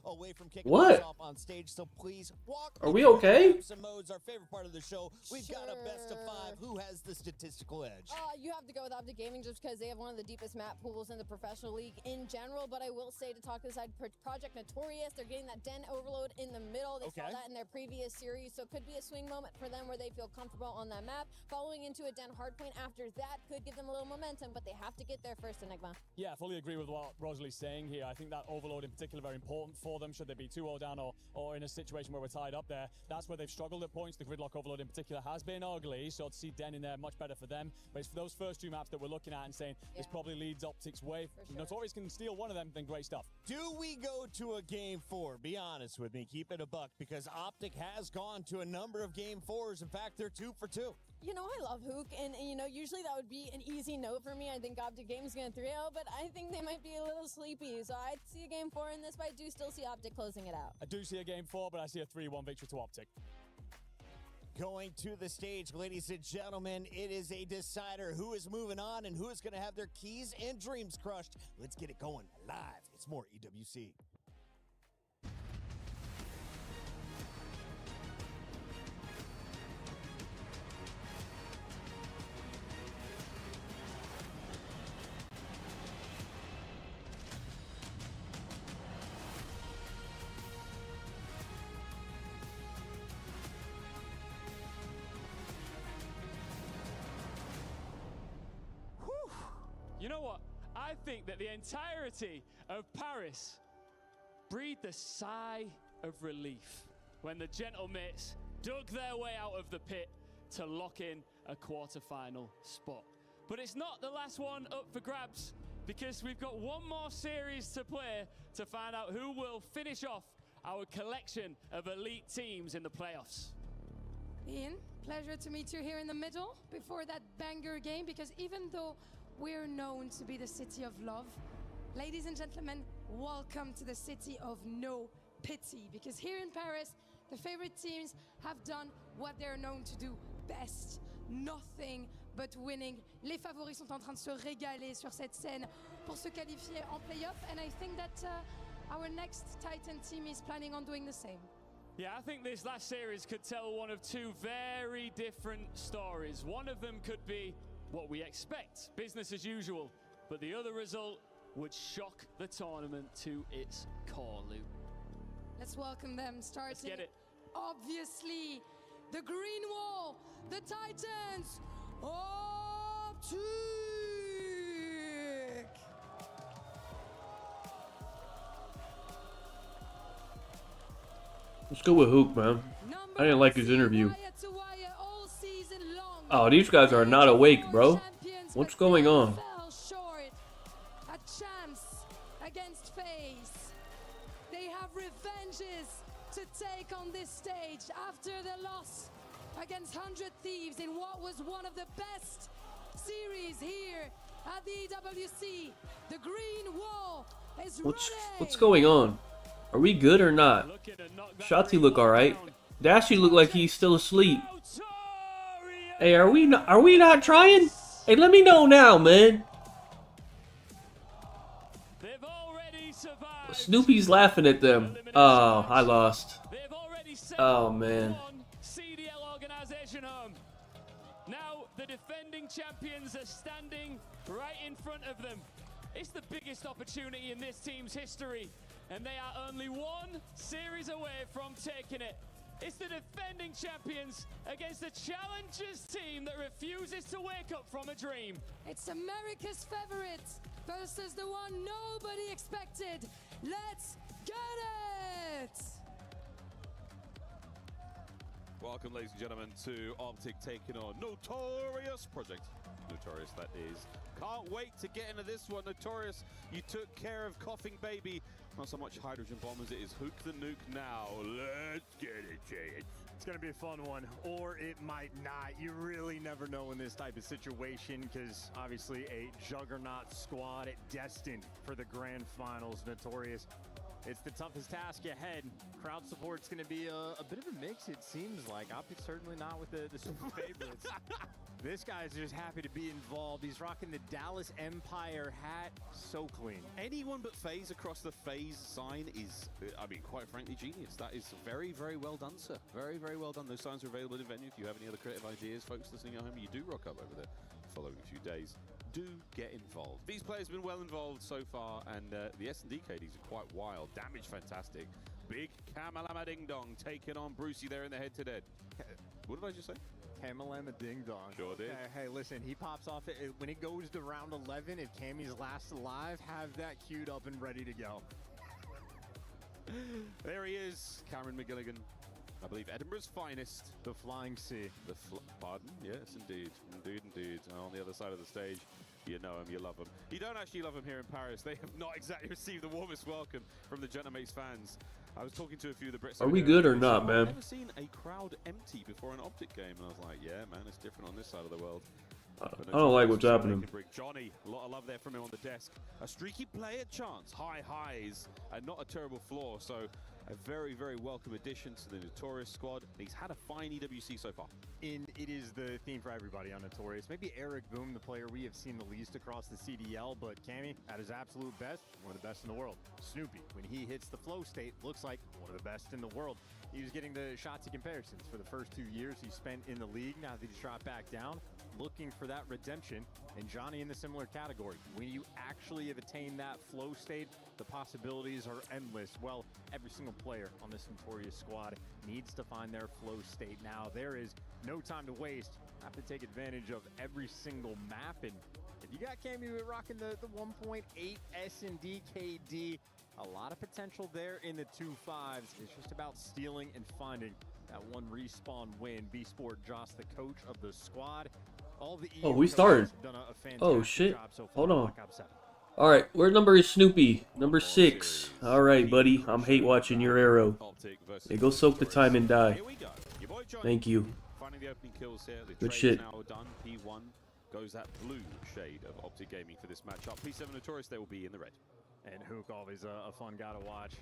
Away from kicking What? us off on stage, so please walk. Are we okay? Some modes, our favorite part of the show. We've got a best of 5. Who has the statistical edge? You have to go with Optic Gaming just because they have one of the deepest map pools in the professional league in general. But I will say, to talk aside, Project Notorious, they're getting that Den overload in the middle. They saw that in their previous series, so it could be a swing moment for them where they feel comfortable on that map. Following into a Den hardpoint after that could give them a little momentum, but they have to get there first, Enigma. Yeah, I fully agree with what Rosalie's saying here. I think that overload in particular very important for them. Should they be 2-0 down or in a situation where we're tied up there, that's where they've struggled at points. The gridlock overload in particular has been ugly, so to see Den in there much better for them. But it's for those first 2 maps that we're looking at and saying this probably leads Optic's way. If Notorious can steal one of them, then great stuff. Do we go to a game 4? Be honest with me, keep it a buck, because Optic has gone to a number of game 4s. In fact, they're 2 for 2. You know, I love Hook, and you know, usually that would be an easy note for me. I think Optic Game's going to 3-0, but I think they might be a little sleepy. So I'd see a game 4 in this, but I do still see Optic closing it out. I do see a game 4, but I see a 3-1 victory to Optic. Going to the stage, ladies and gentlemen, it is a decider who is moving on and who is going to have their keys and dreams crushed. Let's get it going live. It's more EWC. You know what? I think that the entirety of Paris breathed a sigh of relief when the Gentlemates dug their way out of the pit to lock in a quarterfinal spot. But it's not the last one up for grabs, because we've got one more series to play to find out who will finish off our collection of elite teams in the playoffs. Ian, pleasure to meet you here in the middle before that banger game, because even though we're known to be the city of love. Ladies and gentlemen, welcome to the city of no pity. Because here in Paris, the favorite teams have done what they're known to do best. Nothing but winning. Les favoris sont en train de se régaler sur cette scène pour se qualifier en playoff. And I think that our next Titan team is planning on doing the same. Yeah, I think this last series could tell one of two very different stories. One of them could be what we expect, business as usual, but the other result would shock the tournament to its core, Luke. Let's welcome them, starting. Let's get it. Obviously, the green wall, the Titans, Optic! Let's go with Hook, man. I didn't like his interview. Oh, these guys are not awake, bro. What's going on? Fell short. A chance against FaZe. They have revenges to take on this stage after the loss against 100 Thieves in what was one of the best series here at the EWC. The green wall is What's going on? Are we good or not? Shotzi look alright. Dashy look like he's still asleep. Hey, are we not trying? Hey, let me know now, man. Snoopy's laughing at them. Oh, I lost. Oh, man. CDL organization home. Now the defending champions are standing right in front of them. It's the biggest opportunity in this team's history, and they are only one series away from taking it. It's the defending champions against the challengers team that refuses to wake up from a dream. It's America's favorite versus the one nobody expected. Let's get it! Welcome, ladies and gentlemen, to Optic taking on Notorious Project. Notorious, that is. Can't wait to get into this one. Notorious, you took care of Coughing Baby. Not so much Hydrogen Bomb as it is Hook the Nuke now. Let's get it, Jay. It's going to be a fun one, or it might not. You really never know in this type of situation, because obviously a juggernaut squad destined for the grand finals. Notorious, it's the toughest task ahead. Crowd support's going to be a bit of a mix, it seems like. Optic's certainly not with the super favorites. This guy's just happy to be involved. He's rocking the Dallas Empire hat. So clean. Anyone but FaZe across the FaZe sign is, I mean, quite frankly, genius. That is very, very well done, sir. Very, very well done. Those signs are available in venue. If you have any other creative ideas, folks listening at home, you do rock up over there following a few days. Do get involved. These players have been well involved so far, and the S&D KDs are quite wild. Damage fantastic. Big Kamalama Ding Dong taking on Brucey there in the head-to-head. What did I just say? Kamalama Ding Dong. Sure did. Hey, listen, he pops off when it goes to round 11. If Cammy's last alive, have that queued up and ready to go. There he is, Cameron McGilligan. I believe Edinburgh's finest. The Flying C. Pardon? Yes, indeed. Indeed. On the other side of the stage, you know him, you love him. You don't actually love him here in Paris. They have not exactly received the warmest welcome from the Gentlemates fans. I was talking to a few of the Brits. Are we good or not, man? I've never seen a crowd empty before an Optic game, and I was like, yeah, man, it's different on this side of the world. I don't like what's happening. Johnny, a lot of love there from him on the desk. A streaky player chance, high highs, and not a terrible floor. So a very, very welcome addition to the Notorious squad. He's had a fine EWC so far. It is the theme for everybody on Notorious. Maybe Eric Boom, the player we have seen the least across the CDL, but Cammy, at his absolute best, one of the best in the world. Snoopy, when he hits the flow state, looks like one of the best in the world. He was getting the Shotzi comparisons for the first 2 years he spent in the league. Now that he's dropped back down, looking for that redemption, and Johnny in the similar category. When you actually have attained that flow state, the possibilities are endless. Well, every single player on this Notorious squad needs to find their flow state now. There is no time to waste. Have to take advantage of every single map, and if you got Cammy rocking the 1.8 S&D KD, a lot of potential there in the 2.5s. It's just about stealing and finding that one respawn win. B-Sport Joss, the coach of the squad. All the Oh, we started. Oh shit. Hold on. Alright, where number is Snoopy? Number 6. Alright, buddy. I'm hate watching your arrow. Hey, go soak the time and die. Thank you. Finding the opening kills here. The Good trade's shit. now done. P1 goes that blue shade of Optic Gaming for this matchup. P7 Notorious, they will be in the red. And Hook, always a fun guy to watch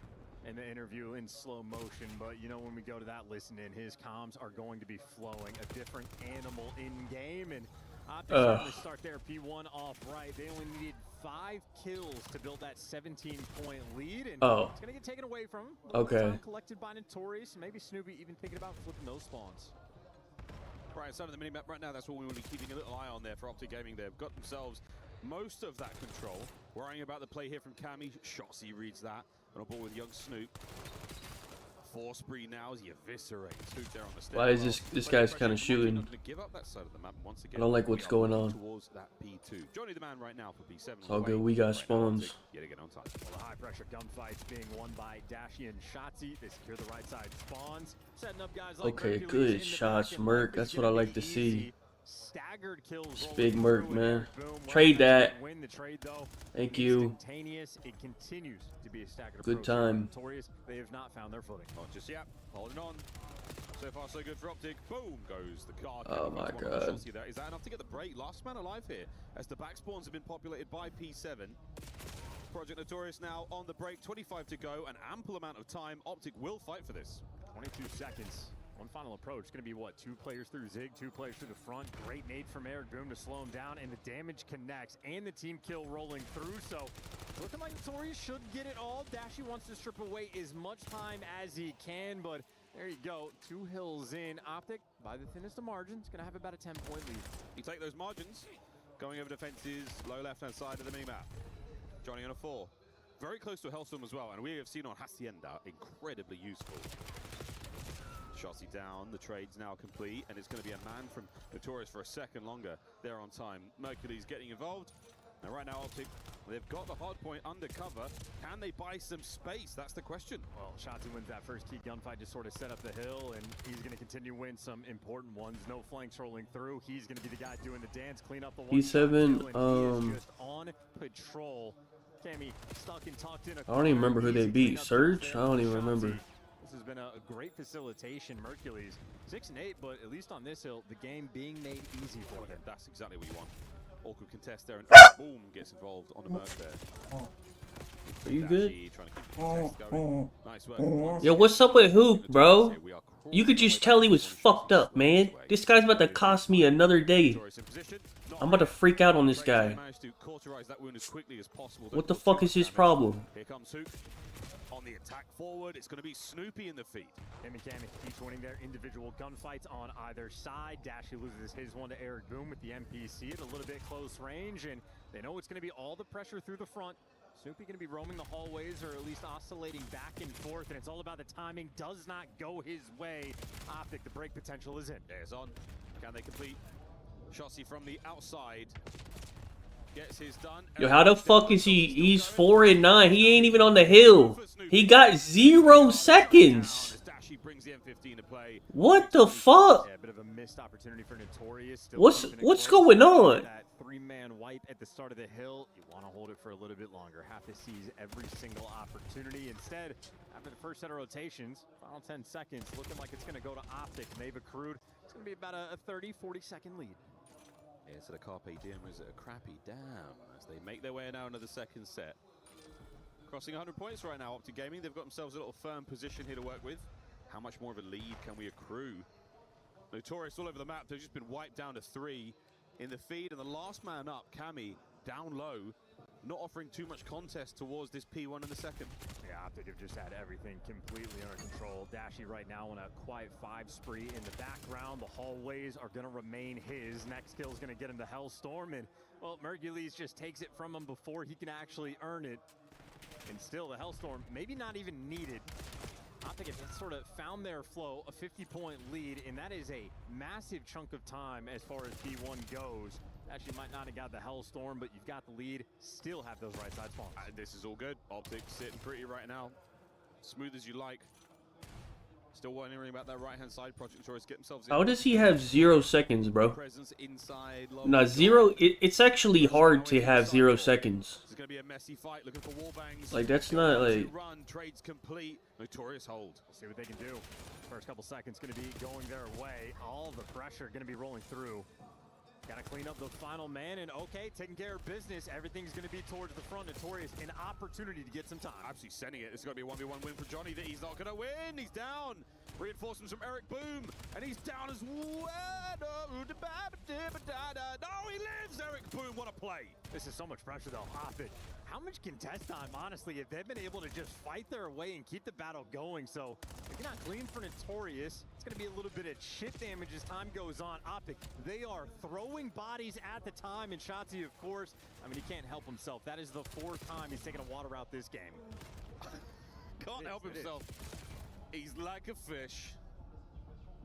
in the interview in slow motion. But, you know, when we go to that listen-in, his comms are going to be flowing. A different animal in-game. And Optic certainly start their P1 off right. They only needed 5 kills to build that 17-point lead. And it's going to get taken away from him. Okay. Time collected by Notorious. Maybe Snoopy even thinking about flipping those spawns. Right inside of the minimap right now, that's what we want to be keeping a little eye on there for Optic Gaming. They've got themselves most of that control. Worrying about the play here from Cammy. Shotsy reads that. On a ball with young Snoop. 4 spree now as he eviscerates Snoop there on the step. Why is this guy's kind of shooting? Give up that side of the map once again. I don't like what's going on. Towards that P2. Johnny the man right now for P7. It's all good. We got spawns. Yet again on time. Well, the high pressure gunfights being won by Dashy and Shotsy. They secure the right side spawns. Setting up guys like Okay, good shots, Merc. That's what I like to see. Staggered kills. It's big Merc, man. Trade that. Win the trade though. Thank you. Instantaneous. It continues to be a staggered Good time. Notorious. They have not found their footing. Not just yet. Holding on. So far, so good for Optic. Boom goes the card. Oh my god. Is that enough to get the break? Last man alive here, as the back spawns have been populated by P7. Project Notorious now on the break. 25 to go. An ample amount of time. Optic will fight for this. 22 seconds. One final approach. It's going to be, what, 2 players through Zig, 2 players through the front. Great nade from Eric Boom to slow him down, and the damage connects, and the team kill rolling through. So, looking like Notorious should get it all. Dashy wants to strip away as much time as he can, but there you go. 2 hills in. Optic, by the thinnest of margins, going to have about a 10-point lead. You take those margins, going over defenses, low left-hand side of the minimap. Johnny on a 4. Very close to a Hellstorm as well, and we have seen on Hacienda, incredibly useful. Shotsy down, the trade's now complete, and it's going to be a man from Notorious for a second longer. They're on time. Mercury's getting involved. And right now, Optic, they've got the hard point under cover. Can they buy some space? That's the question. Well, Shotsy wins that first key gunfight, just sort of set up the hill, and he's going to continue to win some important ones. No flanks rolling through. He's going to be the guy doing the dance, clean up the one. P7, he is just on patrol. Cammy stuck and tucked in. I don't even remember who they beat. Surge? I don't even remember. This has been a great facilitation. Mercury's 6 and 8, but at least on this hill, the game being made easy for them. That's exactly what you want. Awkward contest there, and boom, gets involved on the Merc there. Are you good? Nice work. Yo, what's up with Hoop, bro? You could just tell he was fucked up, man. This guy's about to cost me another day. I'm about to freak out on this guy. What the fuck is his problem? Here comes Hoop. On the attack forward, it's going to be Snoopy in the feed. Cammy keeps winning their individual gunfights on either side. Dashy loses his one to Eric Boom with the MPC at a little bit close range, and they know it's going to be all the pressure through the front. Snoopy going to be roaming the hallways, or at least oscillating back and forth, and it's all about the timing. Does not go his way. Optic, the break potential is in. There's on. Can they complete? Shotsy from the outside. Gets his done. Yo, how the fuck is he? He's 4 and 9. He ain't even on the hill. He got 0 seconds. What the fuck? Yeah, a bit of a missed opportunity for Notorious. What's going on? That 3-man wipe at the start of the hill. You want to hold it for a little bit longer. Have to seize every single opportunity. Instead, after the first set of rotations, final 10 seconds, looking like it's going to go to Optic, and they've accrued. It's going to be about a 30-40 second lead. Yeah, so the Carpe Diem is a crappy damn as they make their way now into the second set. Crossing 100 points right now, Optic Gaming. They've got themselves a little firm position here to work with. How much more of a lead can we accrue? Notorious all over the map. They've just been wiped down to 3 in the feed. And the last man up, Cammy, down low, not offering too much contest towards this P1 in the second. Yeah, Optic have just had everything completely under control. Dashy right now on a quiet 5 spree in the background. The hallways are going to remain his. Next kill is going to get him the Hellstorm. And, well, Mercules just takes it from him before he can actually earn it. And still, the Hellstorm maybe not even needed. Optic have sort of found their flow, a 50-point lead, and that is a massive chunk of time as far as P1 goes. Actually might not have got the Hellstorm, but you've got the lead, still have those right side spawns. This is all good. Optic sitting pretty right now. Smooth as you like. Still wondering about that right-hand side. Project Notorious get themselves in. How does he have 0 seconds, bro? Presence inside. Nah, 0. It's actually hard to have 0 seconds. It's going to be a messy fight. Looking for wall bangs. Like, that's not like. Run. Trades complete. Notorious hold. We'll see what they can do. First couple seconds going to be going their way. All the pressure going to be rolling through. Got to clean up the final man, and okay, taking care of business. Everything's going to be towards the front. Notorious, an opportunity to get some time. Absolutely sending it. It's going to be a 1v1 win for Johnny that he's not going to win. He's down. Reinforcements from Eric Boom, and he's down as well. No, he lives, Eric Boom. What a play. This is so much pressure, though. Optic, how much contest time, honestly, if they've been able to just fight their way and keep the battle going. So if you're not clean for Notorious, it's going to be a little bit of chip damage as time goes on. Optic, they are throwing bodies at the time, and Shotzi, of course, I mean, he can't help himself. That is the 4th time he's taken a water out this game. Can't help himself. He's like a fish.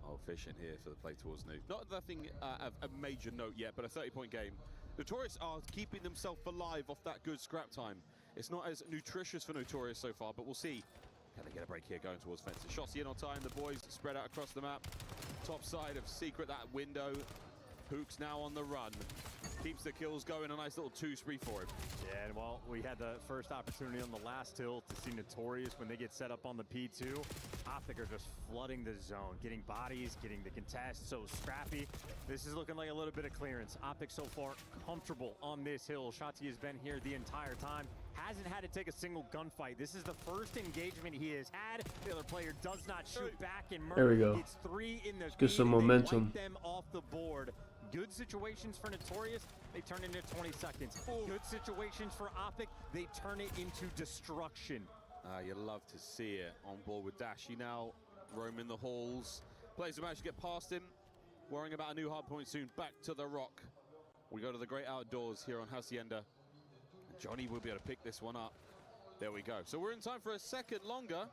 Oh, fishing here for the play towards Noob. Not nothing of a major note yet, but a 30-point game. Notorious are keeping themselves alive off that good scrap time. It's not as nutritious for Notorious so far, but we'll see. Can they get a break here going towards fences? Shots in on time. The boys spread out across the map. Top side of Secret, that window. Hook's now on the run. Keeps the kills going. A nice little 2 spree for him. Yeah, and well, we had the first opportunity on the last hill to see Notorious when they get set up on the P2. Optic are just flooding the zone, getting bodies, getting the contest, so scrappy. This is looking like a little bit of clearance. Optic so far comfortable on this hill. Shotzi has been here the entire time. Hasn't had to take a single gunfight. This is the first engagement he has had. The other player does not shoot back and murder. There we go. It's 3 in the Let's get some momentum. them off the board. Good situations for Notorious, they turn into 20 seconds. Good situations for Optic, they turn it into destruction. You love to see it. On board with Dashy now, roaming the halls. Players who managed to get past him, worrying about a new hard point soon. Back to the rock. We go to the great outdoors here on Hacienda. Johnny will be able to pick this one up. There we go. So we're in time for a second longer.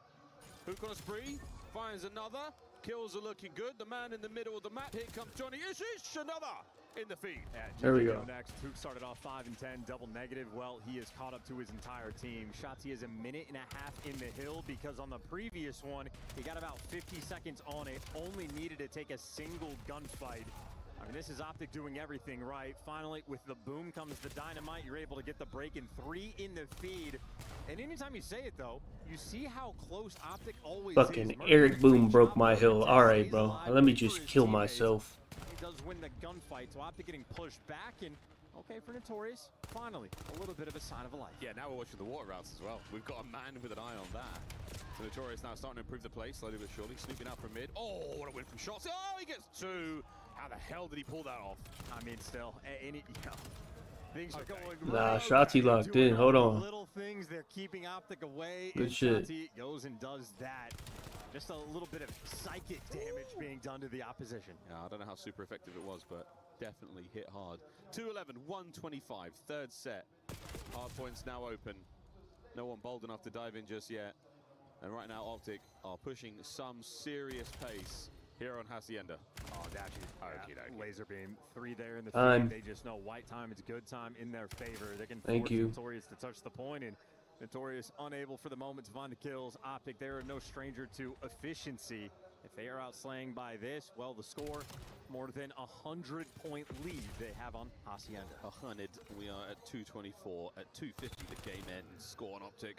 Hook on a spree, finds another. Kills are looking good. The man in the middle of the map. Here comes Johnny. Ish, another in the feed. Yeah, there we go. Next, Hook started off 5 and 10, double negative. Well, he has caught up to his entire team. Shotzi is a minute and a half in the hill because on the previous one, he got about 50 seconds on it. Only needed to take a single gunfight. I mean, this is Optic doing everything right. Finally, with the boom comes the dynamite. You're able to get the break in 3 in the feed. And anytime you say it, though, you see how close Optic always Fucking is. Eric Boom broke my hill. Alright, bro. Let me just kill myself. He does win the gunfight, so Optic getting pushed back. And okay, for Notorious, finally, a little bit of a sign of life. Yeah, now we're watching the water routes as well. We've got a man with an eye on that. So Notorious now starting to improve the play, slowly but surely. Snooping out from mid. Oh, what a win from shots. Oh, he gets 2. How the hell did he pull that off? I mean, still, things are going Nah, Shotzi locked in. Hold on. Little things, they're keeping Optic away. Good and shit. Shotzi goes and does that. Just a little bit of psychic damage being done to the opposition. Yeah, I don't know how super effective it was, but definitely hit hard. 2-11, 125, 3rd set. Hard points now open. No one bold enough to dive in just yet. And right now, Optic are pushing some serious pace here on Hacienda. Oh, Dashy. Laser beam. 3 there in the Time. feed. They just know white time is good time in their favor. They can Thank force you. Notorious to touch the point, and Notorious unable for the moment to find the kills. Optic, they are no stranger to efficiency. If they are outslaying by this, well, the score, more than 100-point lead they have on Hacienda. 100. We are at 224. At 250, the game ends. Score on Optic.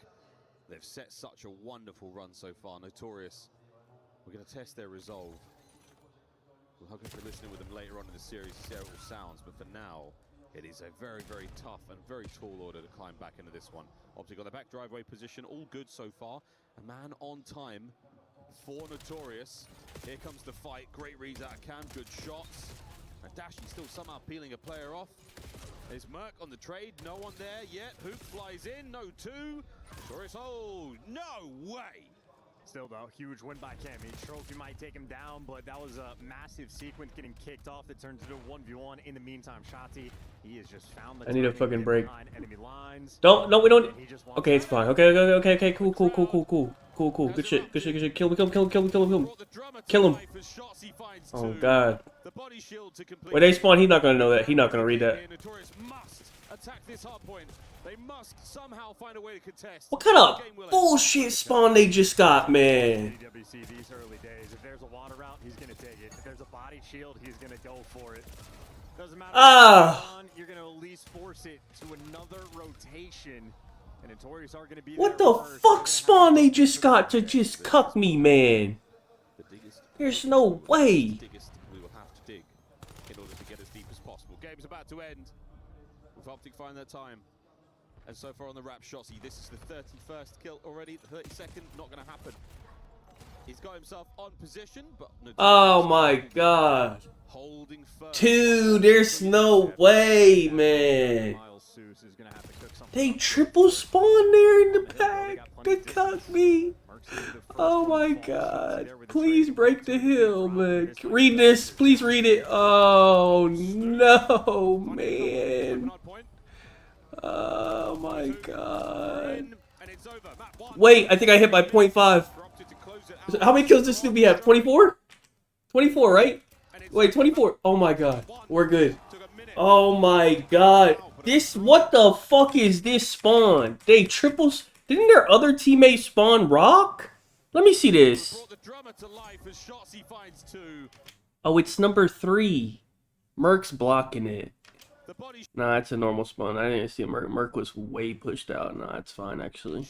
They've set such a wonderful run so far. Notorious. We're going to test their resolve. We're hoping to listening with them later on in the series to see how it all sounds, but for now, it is a very, very tough and very tall order to climb back into this one. Optic on the back driveway position, all good so far. A man on time for Notorious. Here comes the fight. Great reads out of Cam, good shots. And Dashy still somehow peeling a player off. There's Merc on the trade, no one there yet. Hoop flies in, no 2. Notorious, oh, no way! Still, though, huge win by Cammy. Trophy might take him down, but that was a massive sequence getting kicked off that turns into a 1v1. In the meantime, Shotzi, he has just found the I need a timing, fucking get break. behind enemy lines. No, we don't. And he just wants Okay, it's fine. Okay. Cool. Good shit. Kill him. Kill him. Oh, God. When they spawn, he's not gonna know that. He's not gonna read that. Notorious must attack this hard point. They must somehow find a way to contest. What kind of bullshit spawn they just got, man? DWC these early days. If there's a water route, he's gonna take it. If there's a body shield, he's gonna go for it. Doesn't matter what's going on, you're gonna at least force it to another rotation. And Notorious are gonna be What there the first. fuck spawn they just got to just cuck me, man? There's no way. We will have to dig in order to get as deep as possible. game's about to end. With Optic finding their time. And so far on the wrap shot, this is the 31st kill already. The 32nd, not going to happen. He's got himself on position, but... Oh my god. Dude, there's no way, man. They triple spawn there in the pack. Good cock me. Oh my god. Please break the hill, man. Read this. Please read it. Oh no, man. Oh my god. Wait, I think I hit by 0.5. How many kills does Snoopy have? 24? 24, right? Wait, 24. Oh my god. We're good. Oh my god. This, what the fuck is this spawn? They triples. Didn't their other teammate spawn Rock? Let me see this. Oh, it's number 3. Merc's blocking it. Nah, it's a normal spawn. I didn't see Merc. Merc was way pushed out. Nah, it's fine actually.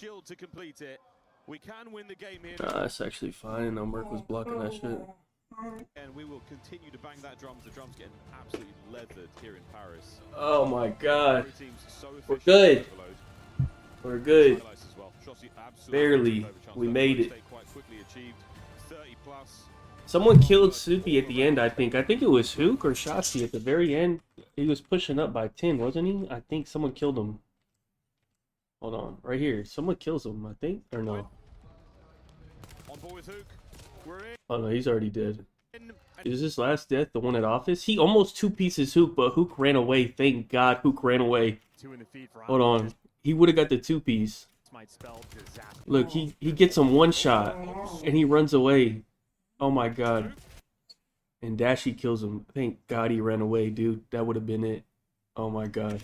Nah, it's actually fine. No, Merc was blocking that shit. And we will continue to bang that drum. The drum's getting absolutely leathered here in Paris. Oh my god. We're good. We're good. Barely. We made it. Someone killed Snoopy at the end, I think. I think it was Hook or Shotzi at the very end. He was pushing up by 10, wasn't he? I think someone killed him. Hold on. Right here. Someone kills him, I think. Or no? Oh no, he's already dead. Is this last death the one at office? He almost 2-pieces Hook, but Hook ran away. Thank God Hook ran away. Hold on. He would have got the 2-piece. Look, he gets him 1 shot. And he runs away. Oh my god. And Dashy kills him. Thank God he ran away, dude. That would have been it. Oh my god.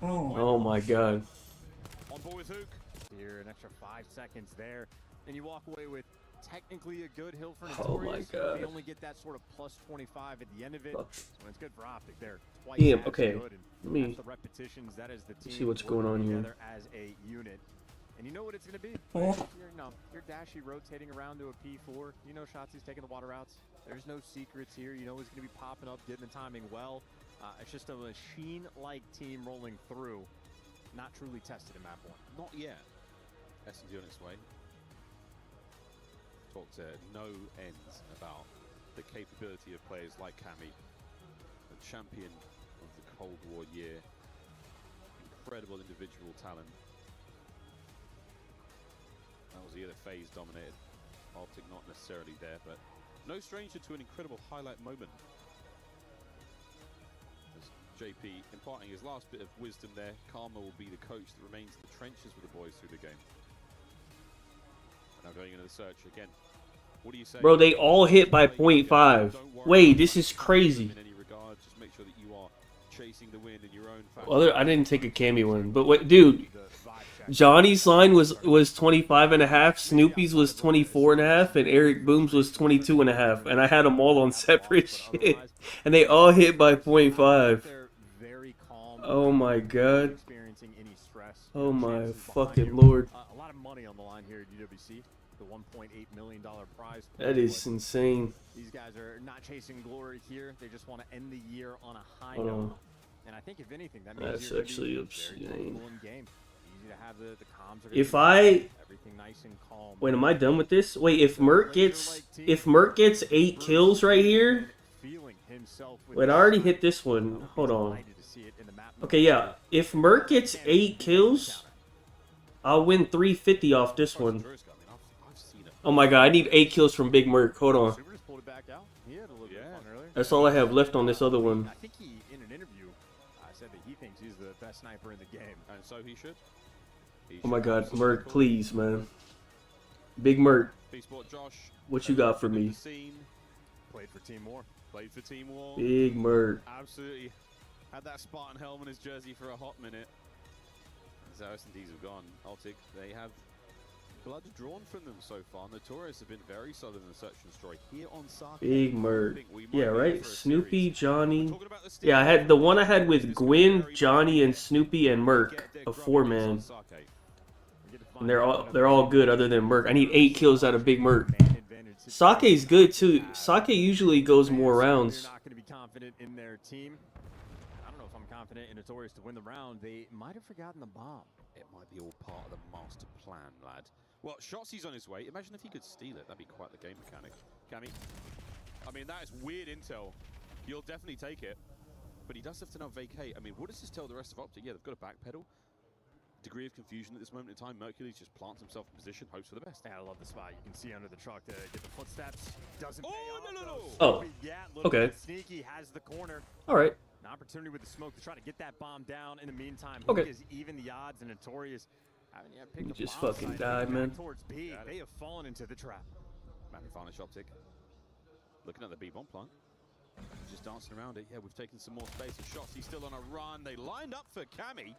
Oh my god. Here, an extra 5 seconds there. And you walk away with technically a good hill for Oh my god. They only get that sort of plus 25 at the end of it. So it's good for Optic there. Damn, okay. Let me the repetitions, that is the team see what's going on here. as a unit. And you know what it's going to be. You're Dashy rotating around to a P4. You know Shotzi's taking the water outs. There's no secrets here. You know he's going to be popping up, getting the timing well. It's just a machine-like team rolling through. Not truly tested in map 1. Not yet. S&D on its way. Talk to no ends about the capability of players like Cammy, the champion of the Cold War year. Incredible individual talent. That was the year that FaZe dominated. Optic not necessarily there, but no stranger to an incredible highlight moment. As JP imparting his last bit of wisdom there, Karma will be the coach that remains in the trenches with the boys through the game. Now going into the search again. What do you say? Bro, they all hit by 0.5. Wait, this is crazy. In any regard, just make sure that you are chasing the wind in your own fashion. Well, I didn't take a Cammy one, but wait, dude. Johnny's line was 25.5, Snoopy's was 24.5, and Eric Boom's was 22.5, and I had them all on separate shit, and they all hit by 0.5. Oh my god. Oh my fucking lord. A lot of money on the line here at UWC. The $1.8 million prize. That is insane. These guys are not chasing glory here. They just want to end the year on a high Hold note. on. And I think if anything, that means That's you're actually gonna be very obscene. comfortable in game. Easy to have the comms are gonna If be I everything nice and calm. wait, am I done with this? Wait, if Merc gets 8 kills right here. Wait, I already hit this one. Hold on. Okay, yeah. If Merc gets 8 kills, I'll win 350 off this one. Oh my god, I need 8 kills from Big Merc. Hold on. That's all I have left on this other one. I think he, in an interview, said that he thinks he's the best sniper in the game. And so he should. Oh my god, Merc, please, man. Big Merc. What you got for me? Played for Team War. Played for Team War. Big Merc. Absolutely. Had that Spartan helm on his jersey for a hot minute. As S&Ds have gone, Optic, they have blood drawn from them so far. Notorious have been very solid in the search and destroy here on Sake. Big Merc. Yeah, right? Snoopy, Johnny. Yeah, I had the one I had with Gwen, Johnny, and Snoopy and Merc. A 4-man. And they're all good other than Merc. I need 8 kills out of Big Merc. Sake's good too. Sake usually goes more rounds. confident in their team. I don't know if I'm confident in Notorious to win the round. They might have forgotten the bomb. It might be all part of the master plan, lad. Well, Shotzi's on his way. Imagine if he could steal it. That'd be quite the game mechanic. Cammy? I mean, that is weird intel. You'll definitely take it. But he does have to now vacate. I mean, what does this tell the rest of Optic? Yeah, they've got a backpedal. Degree of confusion at this moment in time. Mercules just plants himself in position, hopes for the best. Yeah, I love the spot. You can see under the truck to get the footsteps. Doesn't pay off, no. Oh, yeah, little okay. bit sneaky, has the corner. All right. An opportunity with the smoke to try to get that bomb down. In the meantime, Okay. Hook is even the odds, and Notorious haven't yet picked You a just bomb fucking site. died, man. Towards B, they have fallen into the trap. Man, vanish Optic. Looking at the B bomb plant. Just dancing around it. Yeah, we've taken some more space. And Shotzi still on a run. They lined up for Cammy.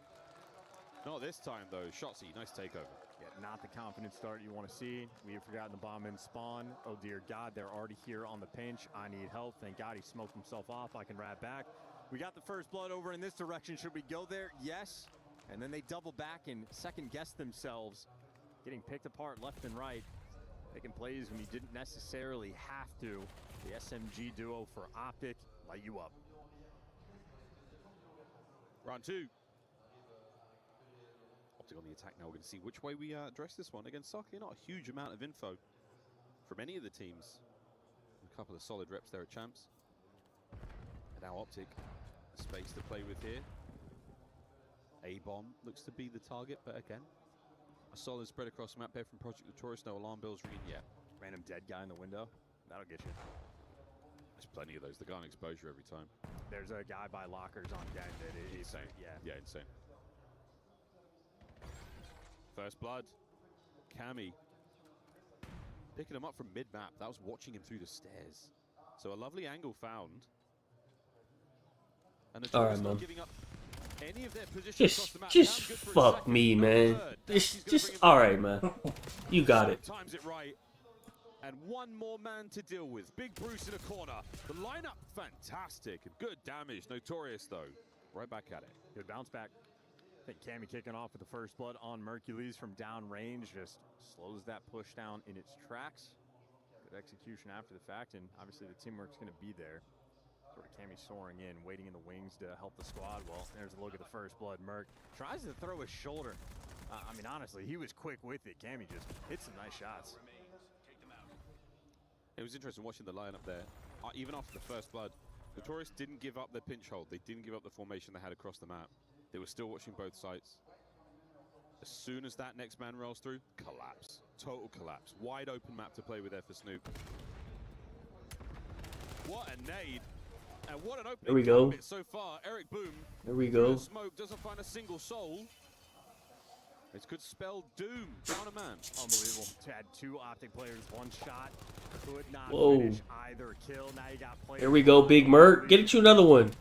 Not this time, though. Shotzi, nice takeover. Yeah, not the confident start you want to see. We have forgotten the bomb in spawn. Oh, dear God, they're already here on the pinch. I need help. Thank God he smoked himself off. I can wrap back. We got the first blood over in this direction. Should we go there? Yes. And then they double back and second-guess themselves, getting picked apart left and right, making plays when you didn't necessarily have to. The SMG duo for Optic light you up. Round two. Optic on the attack now. We're going to see which way we address this one. Again, Sake, not a huge amount of info from any of the teams. A couple of solid reps there at Champs. And now Optic, a space to play with here. A-bomb looks to be the target, but again, a solid spread across the map there from Project Notorious. No alarm bells ringing yet. Random dead guy in the window. That'll get you. There's plenty of those. They got an exposure every time. There's a guy by lockers on den that is insane. Yeah, insane. First blood. Cammy picking him up from mid-map. That was watching him through the stairs. So a lovely angle found. And All right, man. giving up any of their positions across the map. Just fuck me, man. Just all right, man. You got it. Times it right. And one more man to deal with. Big Bruce in a corner. The lineup, fantastic. Good damage. Notorious, though. Right back at it. Good bounce back. I think Cammy kicking off with the first blood on Mercules from downrange just slows that push down in its tracks. Good execution after the fact, and obviously the teamwork's going to be there. Sort of Cammy soaring in, waiting in the wings to help the squad. Well, there's a look at the first blood. Merc tries to throw his shoulder. I mean, honestly, he was quick with it. Cammy just hit some nice shots. It was interesting watching the lineup there. Even after the first blood, Notorious didn't give up their pinch hold. They didn't give up the formation they had across the map. They were still watching both sites. As soon as that next man rolls through, collapse. Total collapse. Wide open map to play with there for Snoop. What a nade. And what an opening There we go. So far. Eric Boom. There we go. Smoke doesn't find a single soul. It could spell doom. Down a man. Unbelievable. Had two Optic players, one shot. Could not Whoa. finish either kill. Now you got players. There we go, Big Merc. Get you another one.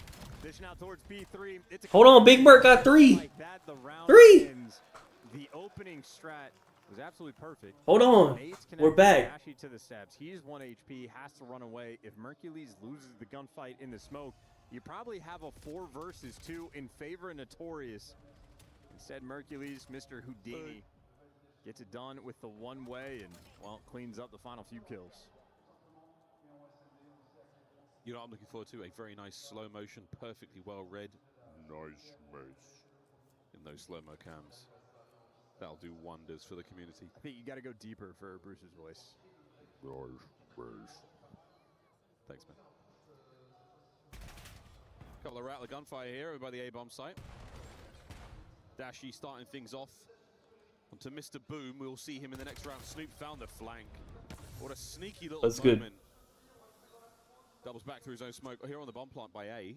Dishing out towards B3. It's a Hold on, Big Merc got three. like that, the round 3. ends. The opening strat was absolutely perfect. Hold on. Nate's We're connected back. Dashy to the steps. He's 1 HP, has to run away. If Mercules loses the gunfight in the smoke, you probably have a 4 versus 2 in favor of Notorious. Instead, Mercules, Mr. Houdini, gets it done with the one way and, well, cleans up the final few kills. You know what I'm looking forward to? A very nice slow motion, perfectly well read. Nice mace. In those slow-mo cams. That'll do wonders for the community. I think you got to go deeper for Bruce's voice. Thanks, man. Couple of rattler gunfire here over by the A-bomb site. Dashy starting things off. Onto Mr. Boom. We'll see him in the next round. Snoop found the flank. What a sneaky little That's good. moment. Doubles back through his own smoke here on the bomb plant by A.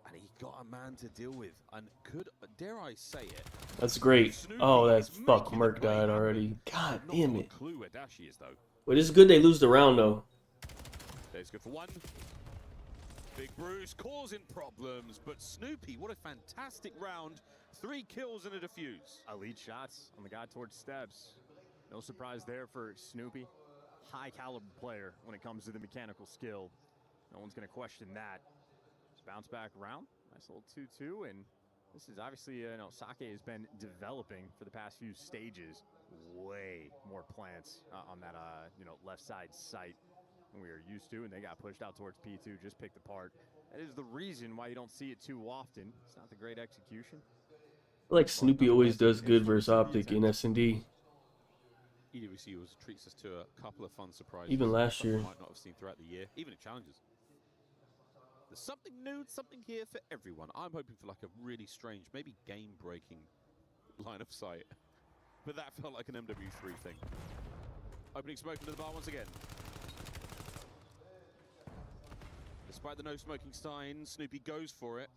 And he got a man to deal with. And could, dare I say it? That's great. Snoopy Oh, that's is fuck. making Merc the play died happen. already. God Not damn got it. a clue where Dashy is, though. But it's good they lose the round, though. There's good for one. Big Bruce causing problems, but Snoopy, what a fantastic round. 3 kills and a defuse. Elite shots on the guy towards steps. No surprise there for Snoopy. High caliber player when it comes to the mechanical skill. No one's going to question that. Just bounce back round. Nice little 2-2. And this is obviously, Sake has been developing for the past few stages. Way more plants on that, left side site. than we are used to, and they got pushed out towards P2, just picked apart. That is the reason why you don't see it too often. It's not the great execution. I feel like Snoopy always does good versus Optic in S&D. EWC was treats us to a couple of fun surprises. Even last year. We might not have seen throughout the year, even in challenges. There's something new, something here for everyone. I'm hoping for like a really strange, maybe game-breaking line of sight. But that felt like an MW3 thing. Opening smoke into the bar once again. Despite the no smoking sign, Snoopy goes for it.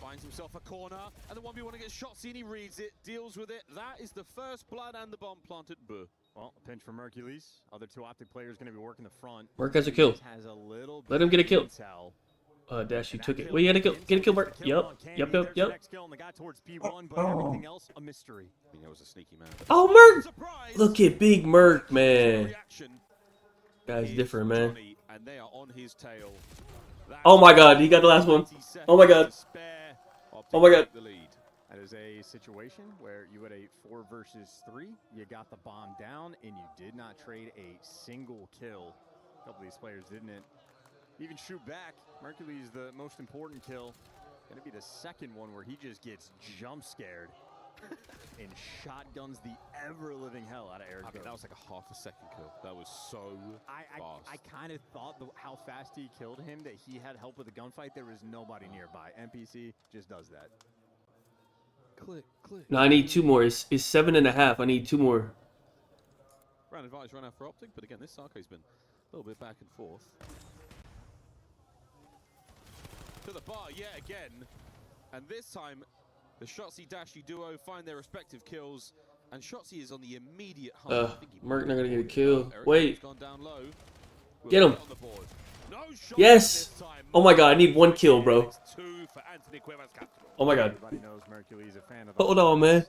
Finds himself a corner, and the 1v1 against Shotzi, and he reads it, deals with it. That is the first blood and the bomb planted. Buh. Well, a pinch for Mercules. Other two Optic players going to be working the front. Merc has a kill. Has a little Let him get a kill. intel. Dash, you took it. Well, you gotta get a kill, Merc. Yup. There's the next kill, and the guy towards P1, but everything else a mystery. I think that was a sneaky man. Oh, Merc! Look at Big Merc, man. Guy's different, man. And they are on his tail. Oh my god, he got the last one. Oh my god. Oh my god. That is a situation where you had a 4 versus 3. You got the bomb down, and you did not trade a single kill. A couple of these players didn't even shoot back. Mercury's the most important kill. Gonna be the second one where he just gets jump scared and shotguns the ever-living hell out of Eric. Okay, that was like a half a second kill. That was so fast. I kind of thought how fast he killed him that he had help with the gunfight. There was nobody nearby. NPC just does that. Click. No, I need 2 more. It's 7.5. I need 2 more. Round advice run out for Optic, but again, this Sarko's been a little bit back and forth. To the bar yet again, and this time the Shotzi Dashy duo find their respective kills, and Shotzi is on the immediate hunt. Merc not gonna get a kill. Wait. Gone down low. Get him. Yes. Oh my god, I need 1 kill, bro. Oh my god. Hold on, man.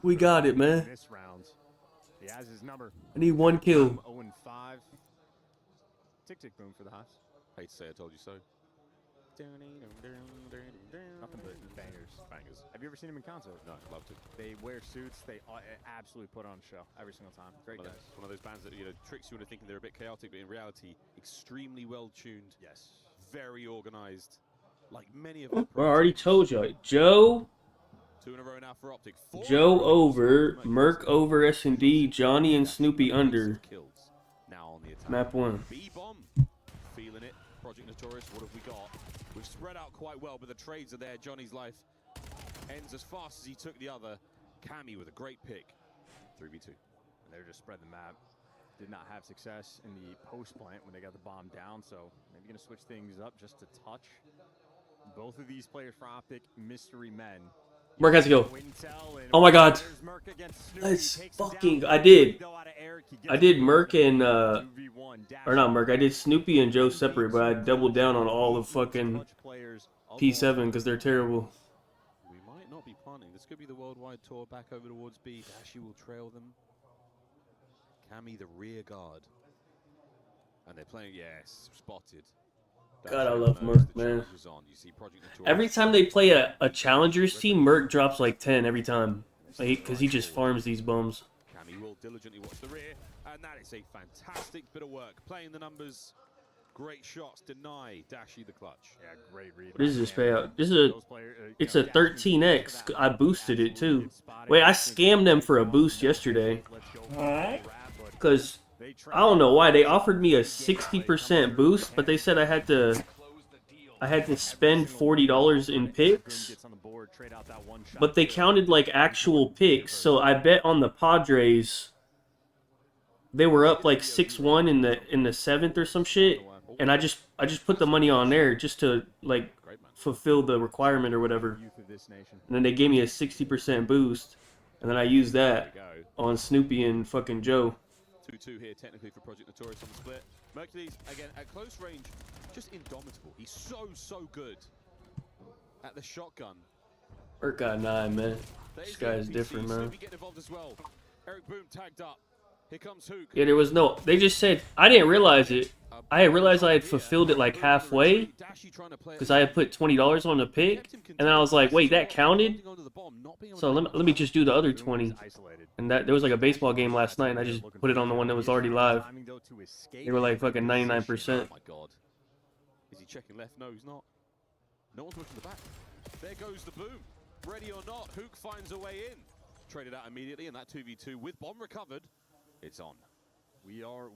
We got it, man. He has his number. I need 1 kill. 0-5. Tick boom for the Haas. Hate to say I told you so. Nothing but bangers. Have you ever seen them in concert? No, I'd love to. They wear suits. They absolutely put on a show every single time. Great guys. One of those bands that tricks you into thinking they're a bit chaotic, but in reality, extremely well tuned. Yes. Very organized. Like many of them. Well, I already told you. Joe. 2 in a row now for Optic. Joe over. Merc over S&D. Johnny and Snoopy under. Now on the attack. Map 1. B-bomb. Feeling it. Project Notorious. What have we got? We've spread out quite well, but the trades are there. Johnny's life ends as fast as he took the other. Cammy with a great pick. 3v2. And they're just spreading the map. Did not have success in the post plant when they got the bomb down, so maybe going to switch things up just a touch. Both of these players for Optic, mystery men. Merc has to go. Oh my god. That's fucking... I did Merc and... or not Merc. I did Snoopy and Joe separate, but I doubled down on all of fucking P7 because they're terrible. We might not be planning. This could be the worldwide tour back over towards B. Dashy will trail them. Cammy the rear guard. And they're playing... Yes, spotted. God, I love Merc, man. Every time they play a Challengers team, Merc drops like 10 every time. Because he just farms these bums. Cammy will diligently watch the rear, and that is a fantastic bit of work. Playing the numbers, great shots, deny Dashy the clutch. Yeah, great read. What is this payout? This is it's a 13x. I boosted it too. Wait, I scammed them for a boost yesterday. Because... I don't know why they offered me a 60% boost, but they said I had to spend $40 in picks. But they counted like actual picks, so I bet on the Padres. They were up like 6-1 in the 7th or some shit, and I just put the money on there just to like fulfill the requirement or whatever. And then they gave me a 60% boost, and then I used that on Snoopy and fucking Joe. 2-2 here technically for Project Notorious on the split. Mercules, again, at close range, just indomitable. He's so good at the shotgun. Merc got 9, man. This guy is different, man. Snoopy getting involved as well. Eric Boom tagged up. Here comes Hook. Yeah, there was no... They just said... I didn't realize it. I realized I had fulfilled it like halfway. Because I had put $20 on the pick. And then I was like, wait, that counted? So let me just do the other 20. And And that there was like a baseball game last night, and I just put it on the one that was already live. They were like fucking 99%. Oh my god. Is he checking left? No, he's not. No one's looking the back. There goes the boom. Ready or not, Hook finds a way in. Traded out immediately, and that 2v2 with bomb recovered. It's on. We are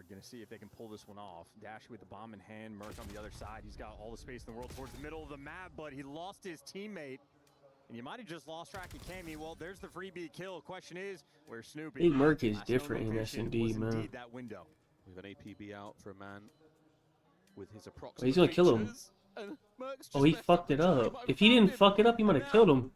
going to see if they can pull this one off. Dash with the bomb in hand, Merc on the other side. He's got all the space in the world towards the middle of the map, but he lost his teammate. And you might have just lost track of Cammy. Well, there's the freebie kill. Question is, where's Snoopy? I think Merc is different in S&D, man. That window. We have an APB out for a man with his approximate. Oh, he's gonna kill him. Oh, he fucked it up. If he didn't fuck it up, he might have killed him.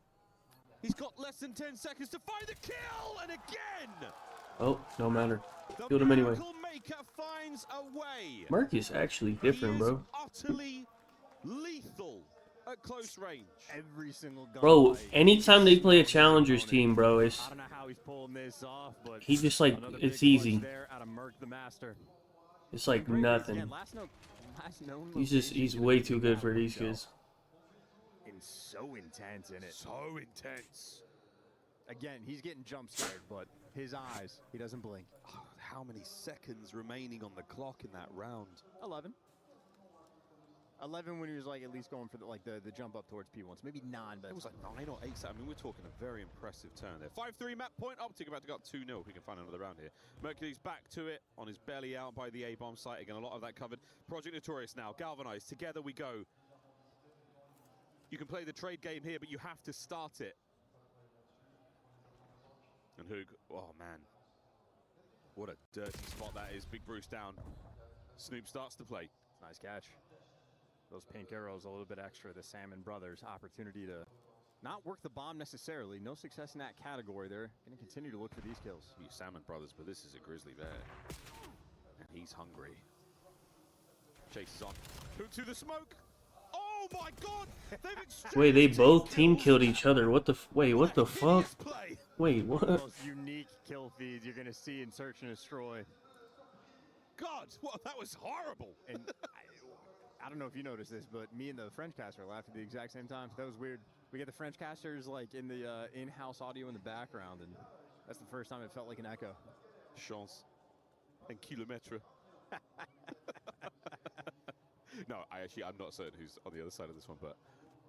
He's got less than 10 seconds to find the kill, and again. Oh, no matter. Killed him anyway. Maker finds a way. Merc is actually different, bro. Utterly lethal at close range. Every single gun. Bro, anytime they play a challengers team, bro, it's I don't know how he's pulling this off, but he just like it's easy. Out of Merc the Master. It's like nothing. He's way too good for these kids. And so intense in it. So intense. Again, he's getting jump scared, but his eyes, he doesn't blink. Oh, how many seconds remaining on the clock in that round? 11 when he was like at least going for the jump up towards P1. So maybe 9, but it was like 9 or 8. I mean, we're talking a very impressive turn there. 5-3 map point. Optic about to go up 2-0 if we can find another round here. Mercury's back to it on his belly out by the A-bomb site. Again, a lot of that covered. Project Notorious now. Galvanized. Together we go. You can play the trade game here, but you have to start it. And Hoog, oh man. What a dirty spot that is. Big Bruce down. Snoop starts to play. Nice catch. Those pink arrows a little bit extra. The Salmon Brothers opportunity to not work the bomb necessarily. No success in that category. They're going to continue to look for these kills. You Salmon Brothers, but this is a Grizzly Bear. And he's hungry. Chases on. Hook to the smoke. Oh my god! Wait, they both team killed each other. What the wait, what the fuck? Wait, what? The most unique kill feeds you're going to see in Search and Destroy. God, that was horrible. And I don't know if you noticed this, but me and the French caster laughed at the exact same time. That was weird. We get the French casters like in the in-house audio in the background, and that's the first time it felt like an echo. Chance. And kilometre. No, I'm not certain who's on the other side of this one, but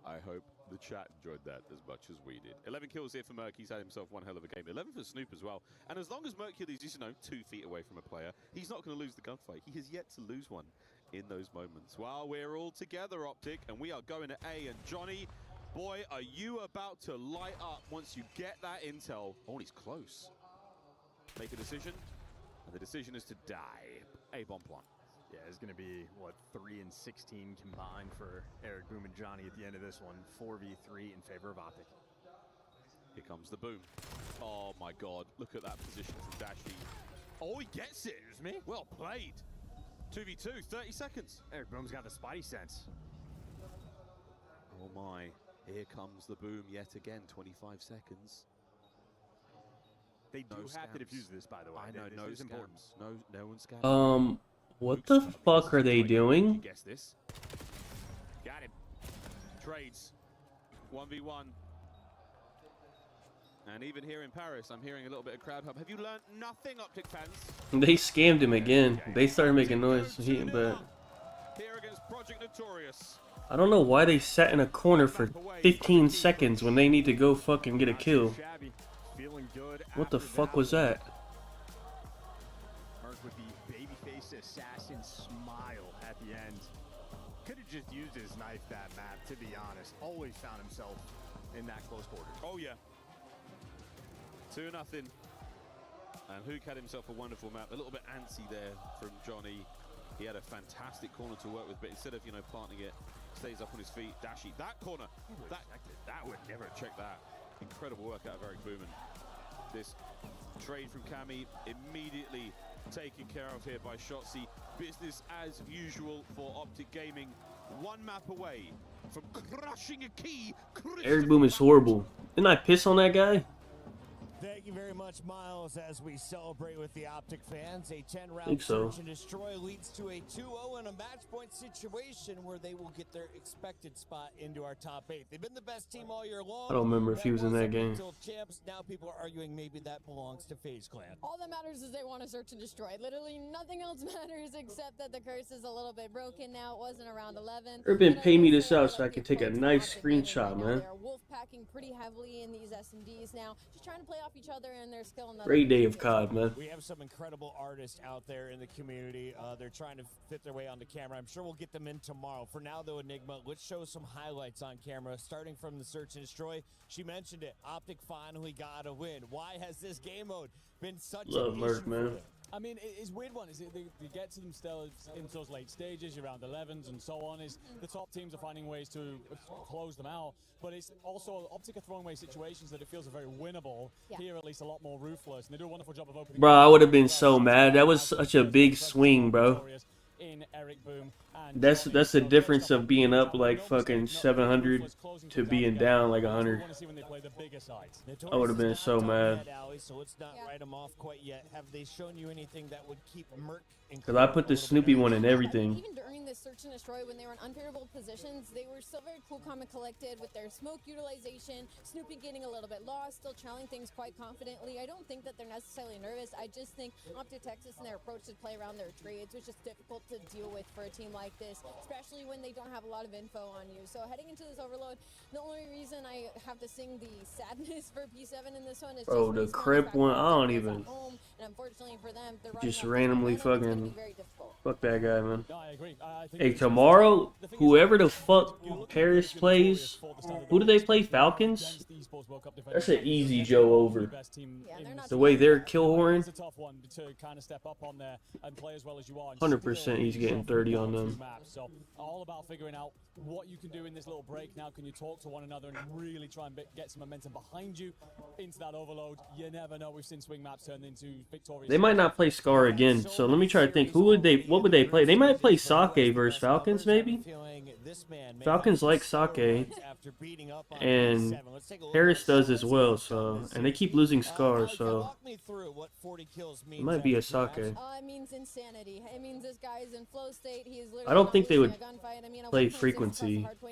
I hope the chat enjoyed that as much as we did. 11 kills here for Merc. He's had himself one hell of a game. 11 for Snoop as well. And as long as Mercury's, 2 feet away from a player, he's not going to lose the gunfight. He has yet to lose one in those moments. Well, we're all together, Optic, and we are going to A. And Johnny, boy, are you about to light up once you get that intel. Oh, and he's close. Make a decision, and the decision is to die. A-bomb plant. Yeah, it's going to be, 3 and 16 combined for Eric Boom and Johnny at the end of this one. 4v3 in favor of Optic. Here comes the boom. Oh my god, look at that position from Dashi. Oh, he gets it. It was me. Well played. 2v2, 30 seconds. Eric Boom's got the spidey sense. Oh my, here comes the boom yet again, 25 seconds. They do have to defuse this, by the way. I know, this no is important. scams. No one scams. What the fuck are they doing? Guess this. Got him. Trades. 1v1. And even here in Paris, I'm hearing a little bit of crowd hub. Have you learned nothing, Optic fans? They scammed him again. They started making noise, but Here against Project Notorious. I don't know why they sat in a corner for 15 seconds when they need to go fucking get a kill. What the fuck was that? Merc with the babyface assassin smile at the end. Could have just used his knife that map, to be honest. Always found himself in that close quarters. Oh yeah. 2-0. And Hook had himself a wonderful map. A little bit antsy there from Johnny. He had a fantastic corner to work with, but instead of, planting it, stays up on his feet. Dashi, that corner, that would never check that. Incredible work out of Eric Booman. This trade from Cammy immediately taken care of here by Shotzi. Business as usual for Optic Gaming. One map away from crushing a key. Eric Boom is horrible. Didn't I piss on that guy? Thank you very much, Miles, as we celebrate with the Optic fans. A 10-round Think so. search and destroy leads to a 2-0 and a match point situation where they will get their expected spot into our top 8. They've been the best team all year long. I don't remember if he was in that game. Champs. Now people are arguing maybe that belongs to FaZe Clan. All that matters is they want to search and destroy. Literally nothing else matters except that the curse is a little bit broken now. It wasn't around 11. Birdman, pay me this out so I can take a nice screenshot, man. They're wolf packing pretty heavily in these SMDs now, just trying to play off each other, and there's still another Great day of COD, man. We have some incredible artists out there in the community. They're trying to fit their way onto camera. I'm sure we'll get them in tomorrow. For now, though, Enigma, let's show some highlights on camera, starting from the search and destroy. She mentioned it. Optic finally got a win. Why has this game mode been such Love an Merc, issue man. for them? I mean, it's a weird one. Is it they get to them still into those late stages, around 11s and so on. Is the top teams are finding ways to close them out, but it's also Optic are throwing away situations that it feels are very winnable. Here, at least, a lot more ruthless, and they do a wonderful job of opening. Bro, I would have been so mad. That was such a big swing, bro. In Eric Boom. And That's the difference of being up like fucking 700 to being down like 100. I would have been so mad. So let's not write them off quite yet. Have they shown you anything that would keep Merc? Because I put the Snoopy one in everything. Even during this search and destroy, when they were in unfavorable positions, they were still very cool, calm, and collected with their smoke utilization. Snoopy getting a little bit lost, still channeling things quite confidently. I don't think that they're necessarily nervous. I just think Optic Texas and their approach to play around their trades was just difficult to deal with for a team like this, especially when they don't have a lot of info on you. So heading into this overload, the only reason I have to sing the sadness for P7 in this one is Bro, the Crip one, I don't even. And unfortunately for them, they're Just randomly fucking. Fuck that guy, man. No, I agree. Hey, tomorrow, whoever the fuck Paris plays, who do they play? Falcons? That's an easy Joe over. The way they're Killhorn, 100% he's getting 30 on them. So all about figuring out what you can do in this little break now. Can you talk to one another and really try and get some momentum behind you into that overload? You never know. We've seen swing maps turn into victorious. They might not play Scar again, so let me try to think. What would they play? They might play Sake versus Falcons, maybe? Falcons like Sake, and Harris does as well, so, and they keep losing Scar, so it might be a Sake. It means insanity. It means this guy is in flow state. He is literally I don't think they would losing a gunfight. I mean, play Frequency.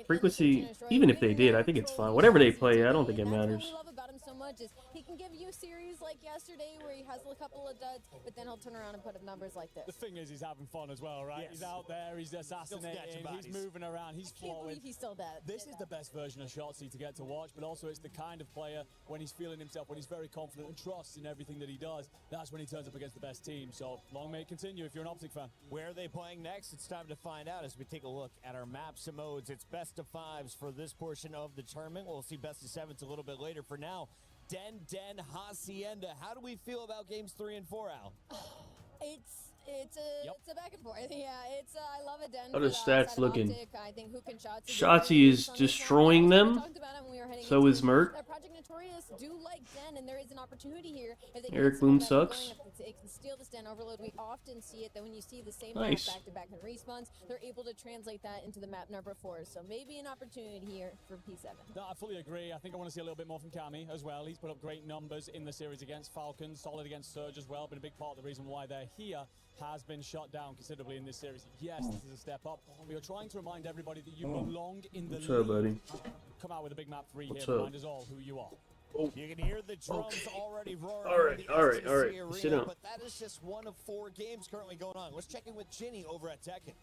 Frequency, even if they did, I think it's fine. Whatever they play, I don't think it matters. What we love about him so much is he can give you a series like yesterday where he has a couple of duds, but then he'll turn around and put up numbers like this. The thing is, he's having fun as well, right? Yes. He's out there, he's assassinating, he's moving around, he's flowing. I can't believe he's still dead. This is the best version of Shotzi to get to watch, but also it's the kind of player when he's feeling himself, when he's very confident and trusts in everything that he does, that's when he turns up against the best team. So long may it continue if you're an Optic fan. Where are they playing next? It's time to find out as we take a look at our maps and modes. It's best of 5s for this portion of the tournament. We'll see best of 7s a little bit later. For now, Den Hacienda. How do we feel about games 3 and 4, Al? It's a back and forth. Yeah, I love it. Den. How the stats looking? I think who can Shotzi is destroying them. So is Merc. Project Notorious do like Den, and there is an opportunity here. If they Eric Boom sucks. If they can steal this Den overload, we often see it that when you see the same Nice. map back-to-back and respawns, they're able to translate that into the map number 4. So maybe an opportunity here for P7. No, I fully agree. I think I want to see a little bit more from Kami as well. He's put up great numbers in the series against Falcons, solid against Surge as well. Been a big part of the reason why they're here. Has been shot down considerably in this series. Yes, this is a step up. We are trying to remind everybody that you belong in the What's up, buddy? league. Come out with a big map 3 What's here. up? Remind us all who you are. You can hear the drums already roaring. All right. Arena, Sit down. But that is just one of 4 games currently going on. Let's check in with Ginny over at Tekken.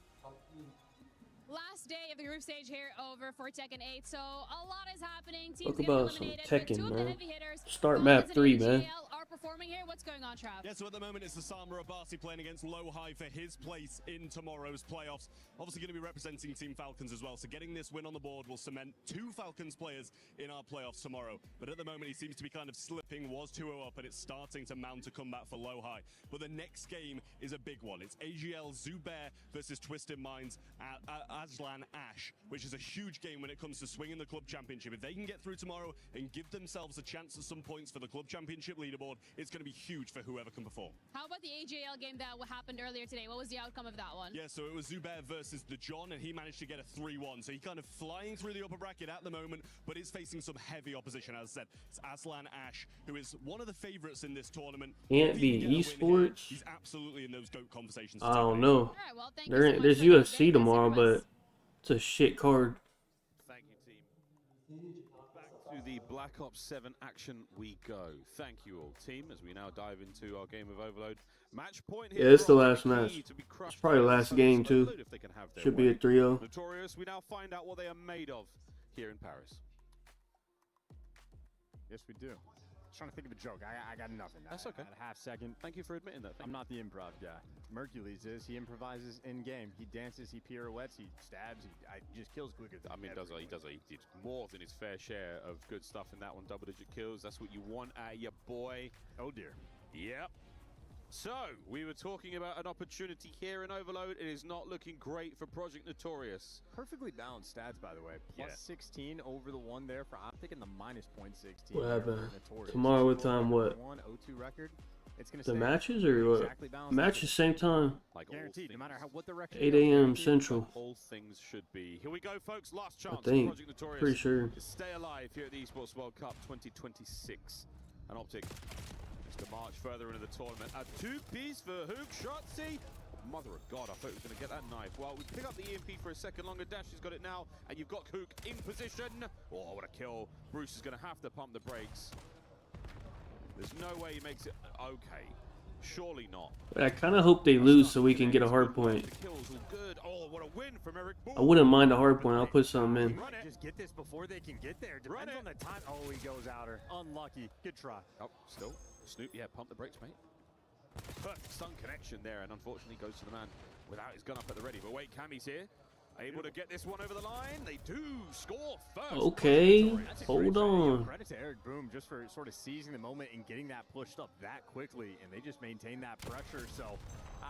Last day of the group stage here over for Tekken 8, so a lot is happening. Teams Talk getting about some eliminated, but 2 Tekken, of the man. heavy hitters, Start Gods map and 3, man. AGL are performing here. What's going on, Trav? Yeah, so at the moment it's Osama Abasi playing against Low High for his place in tomorrow's playoffs. Obviously going to be representing Team Falcons as well, so getting this win on the board will cement 2 Falcons players in our playoffs tomorrow. But at the moment he seems to be kind of slipping, was 2-0 up, and it's starting to mount a comeback for Low High. But the next game is a big one. It's AGL Zubair versus Twisted Minds Aslan Ash, which is a huge game when it comes to swinging the club championship. If they can get through tomorrow and give themselves a chance at some points for the club championship leaderboard, it's going to be huge for whoever can perform. How about the AJL game that happened earlier today? What was the outcome of that one? Yeah, so it was Zubair versus the John, and he managed to get a 3-1. So he kind of flying through the upper bracket at the moment, but is facing some heavy opposition. As I said, it's Aslan Ash, who is one of the favorites in this tournament. Can't be esports. He's absolutely in those GOAT conversations. I don't know. Right, well, There's UFC tomorrow, but it's a shit card. Thank you, team. Back to the Black Ops 7 action we go. Thank you all, team, as we now dive into our game of Overload. Match point here. Yeah, it's the last match. It's probably the last game too. Should be a 3-0. Notorious, we now find out what they are made of here in Paris. Yes, we do. Trying to think of a joke. I got nothing. That's okay. A half second. Thank you for admitting that. I'm not the improv guy. Mercules is. He improvises in game. He dances. He pirouettes. He stabs. He just kills quicker. I mean, he did more than his fair share of good stuff in that one. Double-digit kills. That's what you want out of your boy. Oh dear. Yep. So, we were talking about an opportunity here in Overload. It is not looking great for Project Notorious. Perfectly balanced stats, by the way. Plus 16 over the one there for Optic and the minus 0.16. What happened? Tomorrow what time? What? 0-2 record. It's gonna The stay matches or what? exactly balanced. Matches same time. Like guaranteed, no matter what the record 8 goes, a.m. guaranteed. Central. All things should be. Here we go, folks. Last chance I think. for Project Notorious. Pretty sure. To stay alive here at the Esports World Cup 2026. And Optic to march further into the tournament. A two-piece for Hook Shotzi. Mother of God, I thought he was going to get that knife. Well, we pick up the EMP for a second longer. Dash has got it now, and you've got Hook in position. Oh, what a kill. Bruce is going to have to pump the brakes. There's no way he makes it. Okay. Surely not. I kind of hope they lose so we can get a hard point. The kills all good. Oh, what a win from Eric. I wouldn't mind a hard point. I'll put something in. Just get this before they can get there. Depends on the time. Oh, he goes outer. Unlucky. Good try. Oh, still. Snoop, yeah, pump the brakes, mate. Perfect stun connection there, and unfortunately goes to the man without his gun up at the ready. But wait, Cammy's here. Able to get this one over the line. They do score first. Okay, hold on. Credit to Eric Boom just for sort of seizing the moment and getting that pushed up that quickly, and they just maintain that pressure. So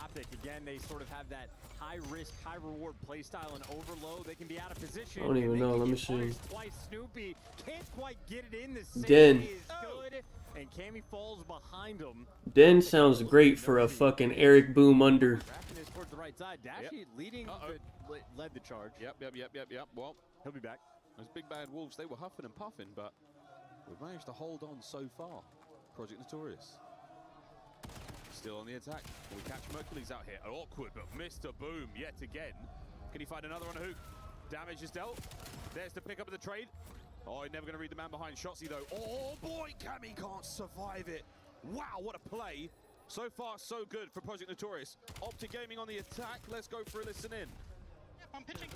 Optic, again, they sort of have that high risk, high reward play style and overload. They can be out of position. I don't even know. Let me see. Twice Snoopy can't quite get it in. The save Den. is good, and Cammy falls behind him. Den sounds great for a fucking Eric Boom under. Wrapping this towards the right side. Dashy leading led the charge. Yep. Well, he'll be back. Those big bad wolves, they were huffing and puffing, but we've managed to hold on so far. Project Notorious. Still on the attack. We catch Mercules out here. Awkward, but Mr. Boom yet again. Can he find another on a hook? Damage is dealt. There's to pick up the trade. Oh, he's never going to read the man behind Shotzi, though. Oh, boy, Cammy can't survive it. Wow, what a play. So far, so good for Project Notorious. Optic Gaming on the attack. Let's go for a listen in. Yeah, I'm pitching.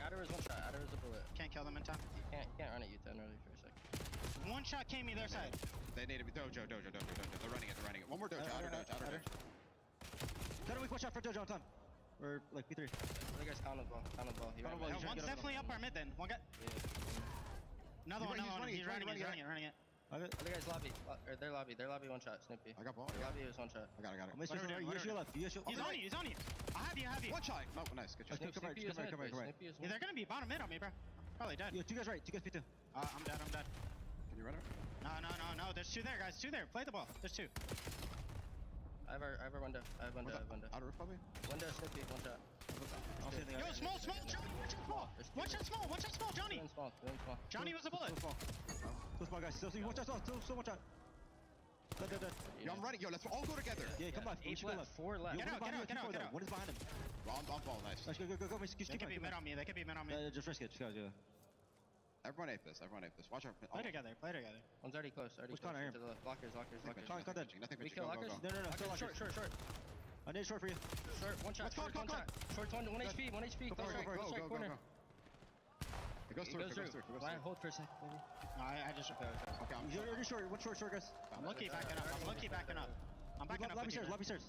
Adder is one shot. Adder is a bullet. Can't kill them in time. You can't run at you then early for a second. One shot came me their side. They need to be Dojo. They're running it. One more Dojo. Outer Dojo. Got a weak watch out for Dojo on time. Or like P3. The guy's counter ball. One's definitely up our mid then. One guy. Another one. He's running it. Other guy's lobby. Their lobby one shot. Snoopy. I got ball. Lobby is one shot. I got it. He's on you. I have you. One shot. No, nice. Good shot. Come right. Yeah, they're gonna be bottom mid on me, bro. Probably dead. Yeah, two guys right. Two guys P2. I'm dead. Can you run it? No. There's two there, guys. Two there. Play the ball. There's two. I have a window. Outer roof probably? Window, Snoopy, one shot. Yo, small, Johnny, one shot small, Johnny. Johnny was a bullet. Two small guys. Still one shot. Dead. Yo, I'm running. Yo, let's all go together. Yeah, come left. Each left. 4 left. Get out. What is behind him? On ball. Nice. Go. They could be mid on me. Just risk it. Just go. Everyone ape this. Watch our. Play together. One's already close. Which corner? To the left. Lockers. Sean's not dead. We kill lockers? No. Still lockers. Short. I need short for you. Short, one shot. Short, one HP. Go corner. It goes through. Hold for a sec, baby. No, I just... Okay, you're short. One short, guys. I'm lucky backing up. I'm backing up. Lobby stairs.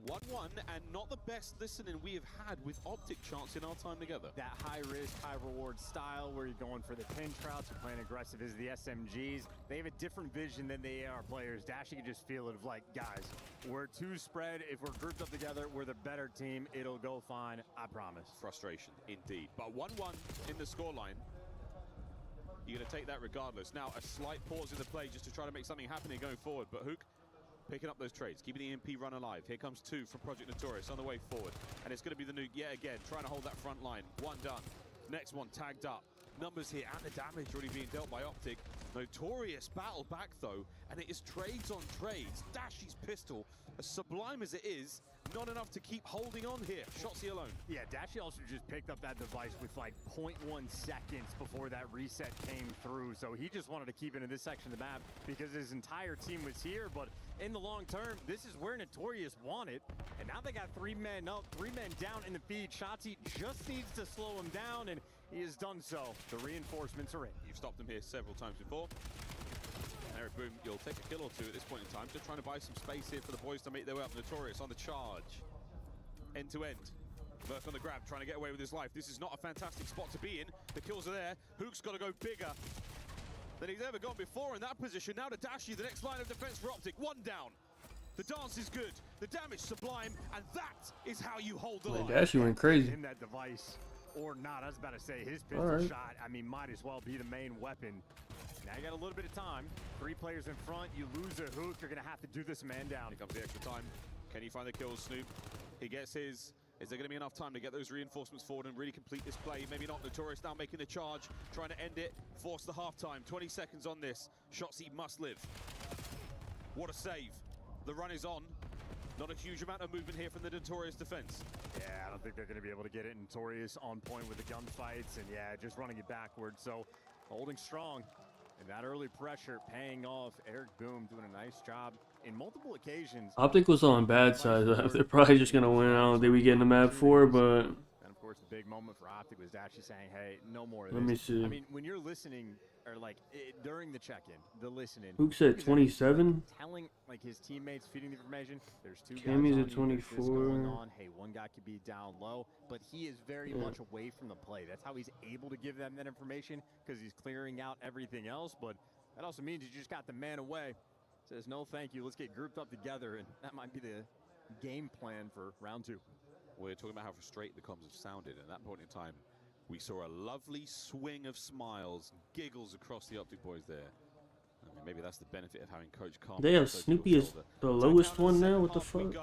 1-1, and not the best listening we have had with Optic Chance in our time together. That high risk, high reward style where you're going for the pin trouts, you're playing aggressive as the SMGs. They have a different vision than the AR players. Dashy can just feel it of like, guys, we're two spread. If we're grouped up together, we're the better team. It'll go fine, I promise. Frustration, indeed. But 1-1 in the scoreline. you're going to take that regardless. Now, a slight pause in the play just to try to make something happen here going forward. But Hook picking up those trades, keeping the EMP run alive. Here comes 2 from Project Notorious on the way forward. And it's going to be the Nuke yet again, trying to hold that front line. 1 done. Next one tagged up. Numbers here and the damage already being dealt by Optic. Notorious battle back though, and it is trades on trades. Dashy's pistol, as sublime as it is, not enough to keep holding on here. Shotzzy alone. Yeah, Dashy also just picked up that device with like 0.1 seconds before that reset came through. So he just wanted to keep it in this section of the map because his entire team was here. But in the long term, this is where Notorious wanted. And now they got 3 men up, 3 men down in the feed. Shotzzy just needs to slow him down, and he has done so. The reinforcements are in. You've stopped him here several times before. Eric Boom, you'll take a kill or 2 at this point in time. Just trying to buy some space here for the boys to make their way up. Notorious on the charge. End to end. Merc on the grab, trying to get away with his life. This is not a fantastic spot to be in. The kills are there. Hook's got to go bigger than he's ever gone before in that position. Now to Dashy, the next line of defense for Optic. 1 down. The dance is good. The damage sublime. And that is how you hold the line. Dashy went crazy. In that device or not, I was about to say his pistol shot, I mean, might as well be the main weapon. Now you got a little bit of time. 3 players in front. You lose a Hook, you're going to have to do this man down. Here comes the extra time. Can he find the kills, Snoop? He gets his. Is there going to be enough time to get those reinforcements forward and really complete this play? Maybe not. Notorious now making the charge, trying to end it, force the halftime. 20 seconds on this. Shotzzy must live. What a save. The run is on. Not a huge amount of movement here from the Notorious defense. Yeah, I don't think they're going to be able to get it. Notorious on point with the gunfights, and yeah, just running it backwards. So holding strong. And that early pressure paying off. Eric Boom doing a nice job in multiple occasions. Optic was on bad side. They're probably just going to win. I don't think we get in the map 4, but... And of course, the big moment for Optic was actually saying, hey, no more of Let this. me see. I mean, when you're listening, or like during the check-in, the listening. Hook said 27. Telling like his teammates, feeding the information. There's 2 guys Cammy's on at you, 24. there's this going on. Hey, 1 guy could be down low, but he is very much away from the play. That's how he's able to give them that information, because he's clearing out everything else. But that also means you just got the man away. Says no thank you, let's get grouped up together, and that might be the game plan for round 2. We're talking about how frustrated the comms have sounded. At that point in time, we saw a lovely swing of smiles, giggles across the Optic boys there. I mean, maybe that's the benefit of having Coach Calm. They have Snoopy as the lowest one now. What the fuck?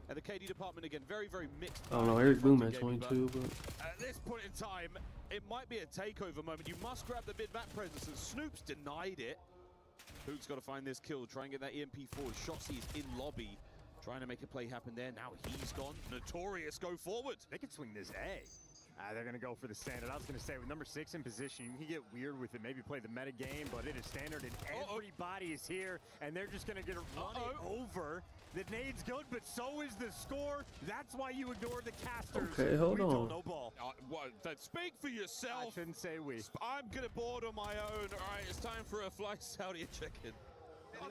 And the KD department again, very, very mixed. I don't know. Eric Boom at 22, but at this point in time, it might be a takeover moment. You must grab the mid-map presence, and Snoop's denied it. Hook's got to find this kill, try and get that EMP forward. Shotzzy is in lobby, trying to make a play happen there. Now he's gone. Notorious go forward. They could swing this A. They're going to go for the standard. I was going to say, with number 6 in position, you can get weird with it, maybe play the meta game, but it is standard, and everybody is here, and they're just going to get run it over. The nade's good, but so is the score. That's why you ignore the casters. Okay, hold on. No ball. Then speak for yourself. I shouldn't say we. I'm going to board on my own. All right, it's time for a fly Saudi check-in. Yo,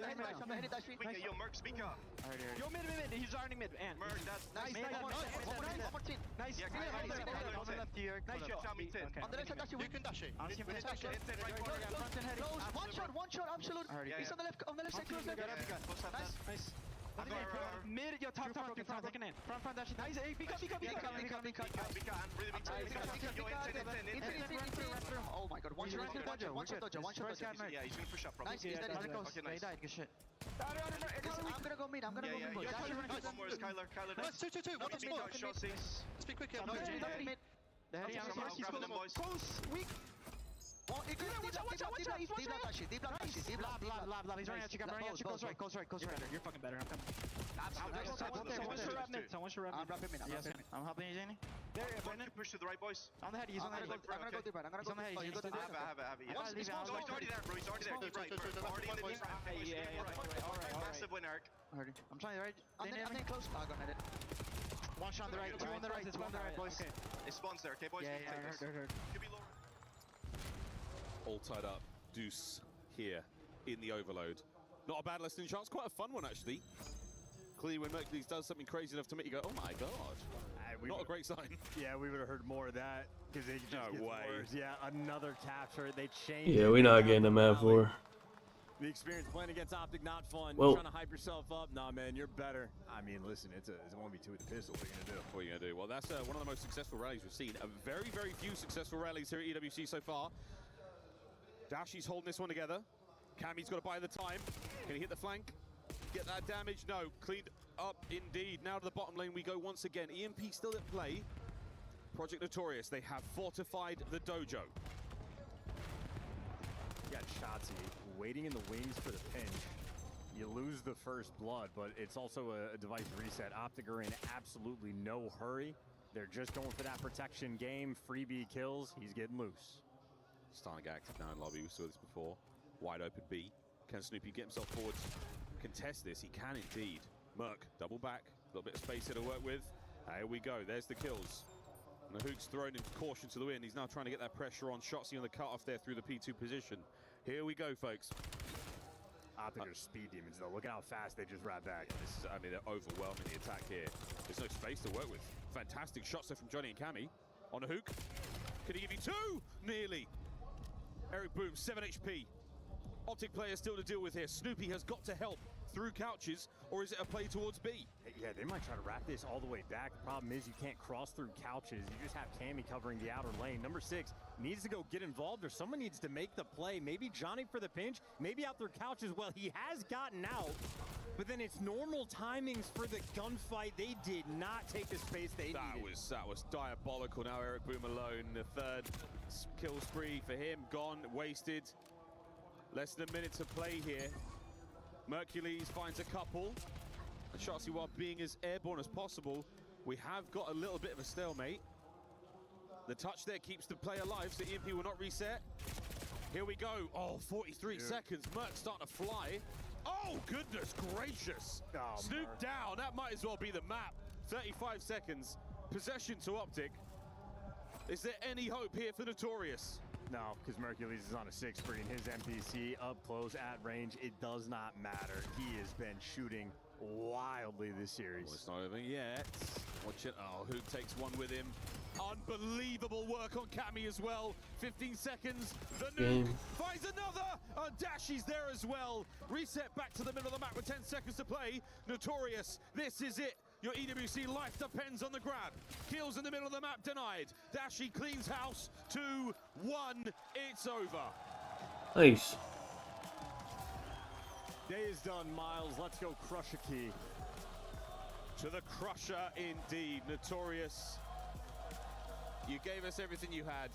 Merc, speak up. Yo, mid, he's already mid. And Merc, that's nice. Nice. Yeah, on the left here. Nice shot. On the left side, Dashy. You can Dashy. One shot, absolute. He's on the left side, close there. Nice. Mid, yo, top, taking in. Front, Dashy. Nice. Pick up. Oh my god, one shot dodger. Yeah, he's gonna push up probably. Nice, he's dead, okay, nice. Good shit. I'm gonna go mid, One more is Kyler. Nice, 2-2-2. One more. Speak quickly. Mid. Close, weak. Watch out, he's watching it. Deep block. He's running at you, goes right. You're fucking better, I'm coming. Someone should wrap mid. I'm wrapping mid. I'm helping you, Jenny. There, Brendan. Push to the right, boys. On the head, he's on the head. I'm gonna go deep right. He's on the head. You go deep right. I have it. He's already there, bro. He's already there. Deep right. Already in the deep right. Alright. Massive win, Eric. I'm trying right. I'm in close. I'll go ahead. One shot on the right, 2 on the right, 2 on the right, boys. It spawns there, okay, boys? Yeah, heard. Could be lower. All tied up. Deuce here in the overload. Not a bad listening chance. Quite a fun one, actually. Clearly, when Mercules does something crazy enough to make you go, oh my god. Not a great sign. Yeah, we would have heard more of that. Because they just no way. Worse. Yeah, another capture. They changed. Yeah, we're not getting the map 4. The experience playing against Optic, not fun. Well, trying to hype yourself up. Nah, man, you're better. I mean, listen, it's a 1v2 with the pistol. What are you gonna do? Well, that's one of the most successful rallies we've seen. A very, very few successful rallies here at EWC so far. Dashi's holding this one together. Cammy's got to buy the time. Can he hit the flank? Get that damage? No. Cleaned up indeed. Now to the bottom lane we go once again. EMP still at play. Project Notorious, they have fortified the dojo. You got Shotzi waiting in the wings for the pinch. You lose the first blood, but it's also a device reset. Optic are in absolutely no hurry. They're just going for that protection game. Freebie kills. He's getting loose. Starting to get active now in lobby. We saw this before. Wide open B. Can Snoopy get himself forward? Contest this. He can indeed. Merc, double back. A little bit of space here to work with. Here we go. There's the kills. And the Hook's thrown in caution to the wind. He's now trying to get that pressure on. Shotzi on the cutoff there through the P2 position. Here we go, folks. Optic are speed demons, though. Look at how fast they just ran back. This is, I mean, they're overwhelming the attack here. There's no space to work with. Fantastic shots there from Johnny and Cammy. On a Hook. Can he give you two? Nearly. Eric Boom, 7 HP. Optic player still to deal with here. Snoopy has got to help through couches, or is it a play towards B? Yeah, they might try to wrap this all the way back. The problem is you can't cross through couches. You just have Cammy covering the outer lane. Number 6 needs to go get involved, or someone needs to make the play. Maybe Johnny for the pinch, maybe out through couches. Well, he has gotten out, but then it's normal timings for the gunfight. They did not take the space they needed. That was diabolical. Now Eric Boom alone. The third kill spree for him, gone, wasted. Less than a minute to play here. Mercules finds a couple. And Shotzi, while being as airborne as possible, we have got a little bit of a stalemate. The touch there keeps the play alive, so EMP will not reset. Here we go. Oh, 43 seconds. Merc starting to fly. Oh, goodness gracious. Oh, Snoop Merc. down. That might as well be the map. 35 seconds. Possession to Optic. Is there any hope here for Notorious? No, because Mercules is on a 6 screen. His MPC up close at range. It does not matter. He has been shooting wildly this series. Well, it's not over yet. Watch it. Oh, Hook takes one with him. Unbelievable work on Cammy as well. 15 seconds. The nuke finds another. And Dashi's there as well. Reset back to the middle of the map with 10 seconds to play. Notorious, this is it. Your EWC life depends on the grab. Kills in the middle of the map denied. Dashi cleans house. 2-1. It's over. Nice. Day is done, Miles. Let's go crush a key. To the crusher indeed. Notorious. You gave us everything you had.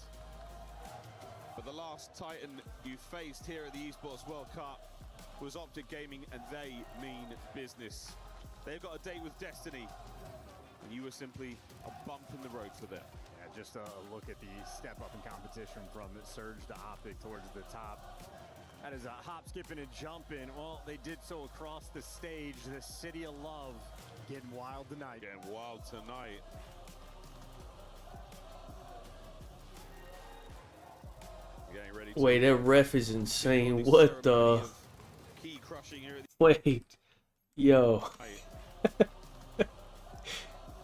But the last Titan you faced here at the Esports World Cup was Optic Gaming, and they mean business. They've got a date with Destiny, and you were simply a bump in the road for them. Yeah, just a look at the step up in competition from Surge to Optic towards the top. That is a hop, skipping, and jumping. Well, they did so across the stage. The City of Love getting wild tonight. Getting wild tonight. Getting ready to Wait, that ref is insane. What the? key crushing here. Wait. Yo.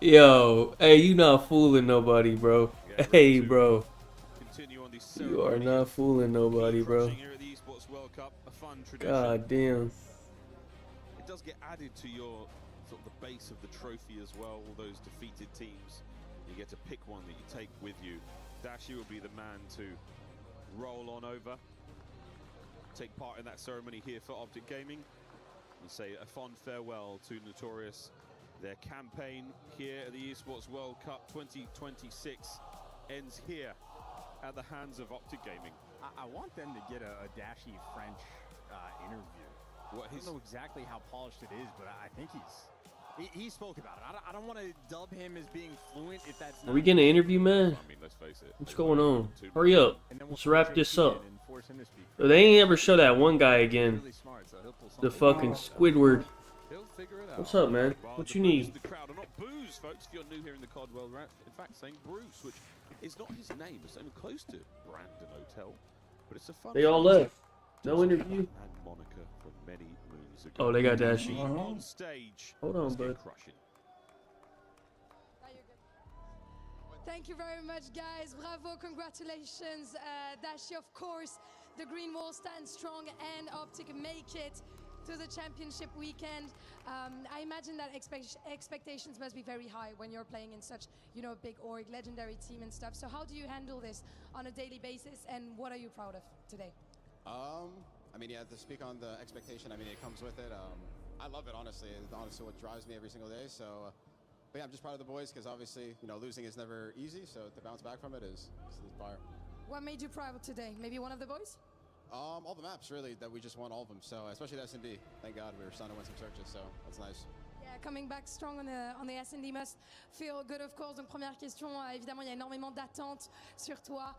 Yo. Hey, you not fooling nobody, bro. Hey, bro. You are not fooling nobody, bro. God damn. It does get added to your sort of the base of the trophy as well. All those defeated teams, you get to pick one that you take with you. Dashi will be the man to roll on over, take part in that ceremony here for Optic Gaming, and say a fond farewell to Notorious. Their campaign here at the Esports World Cup 2026 ends here at the hands of Optic Gaming. I want them to get a Dashi French interview. I don't know exactly how polished it is, but I think he spoke about it. I don't want to dub him as being fluent if that's not. Are we getting an interview, man? I mean, let's face it. What's going on? Hurry up. Let's wrap this up. They ain't ever show that one guy again. The fucking Squidward. What's up, man? What you need? The crowd are not booze, folks. If you're new here in the COD world, we're in fact saying Bruce, which is not his name. It's not even close to Brandon Hotel, but it's a fun. They all left. No interview. And Monica from many moons ago. Oh, they got Dashi. On stage. Hold on, bud. Thank you very much, guys. Bravo, congratulations. Dashi, of course, the Green Wall stands strong, and Optic make it to the championship weekend. I imagine that expectations must be very high when you're playing in such, big org, legendary team and stuff. So how do you handle this on a daily basis, and what are you proud of today? I mean, yeah, to speak on the expectation, I mean, it comes with it. I love it, honestly. It's honestly what drives me every single day. So, but yeah, I'm just proud of the boys because obviously, you know, losing is never easy. So to bounce back from it is fire. What made you proud today? Maybe one of the boys? All the maps, really, that we just won all of them. So, especially the S&D. Thank God we were starting to win some searches, so that's nice. Yeah, coming back strong on the S&D must feel good, of course. Donc, première question, évidemment, il y a énormément d'attentes sur toi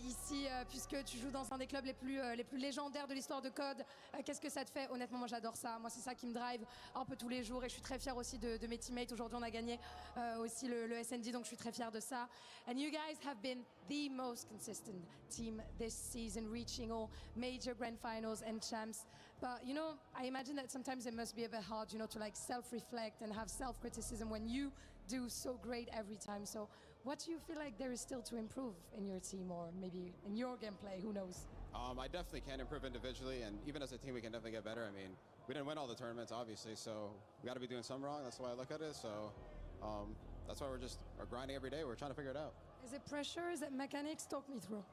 ici, puisque tu joues dans un des clubs les plus légendaires de l'histoire de COD. Qu'est-ce que ça te fait? Honnêtement, moi, j'adore ça. Moi, c'est ça qui me drive un peu tous les jours, et je suis très fière aussi de mes teammates. Aujourd'hui, on a gagné aussi le S&D, donc je suis très fière de ça. And you guys have been the most consistent team this season, reaching all major grand finals and champs. But, you know, I imagine that sometimes it must be a bit hard, you know, to like self-reflect and have self-criticism when you do so great every time. So what do you feel like there is still to improve in your team, or maybe in your gameplay? Who knows? I definitely can improve individually, and even as a team, we can definitely get better. I mean, we didn't win all the tournaments, obviously, so we got to be doing some wrong. That's the way I look at it. So that's why we're grinding every day. We're trying to figure it out. Is it pressure? Is it mechanics? Talk me through.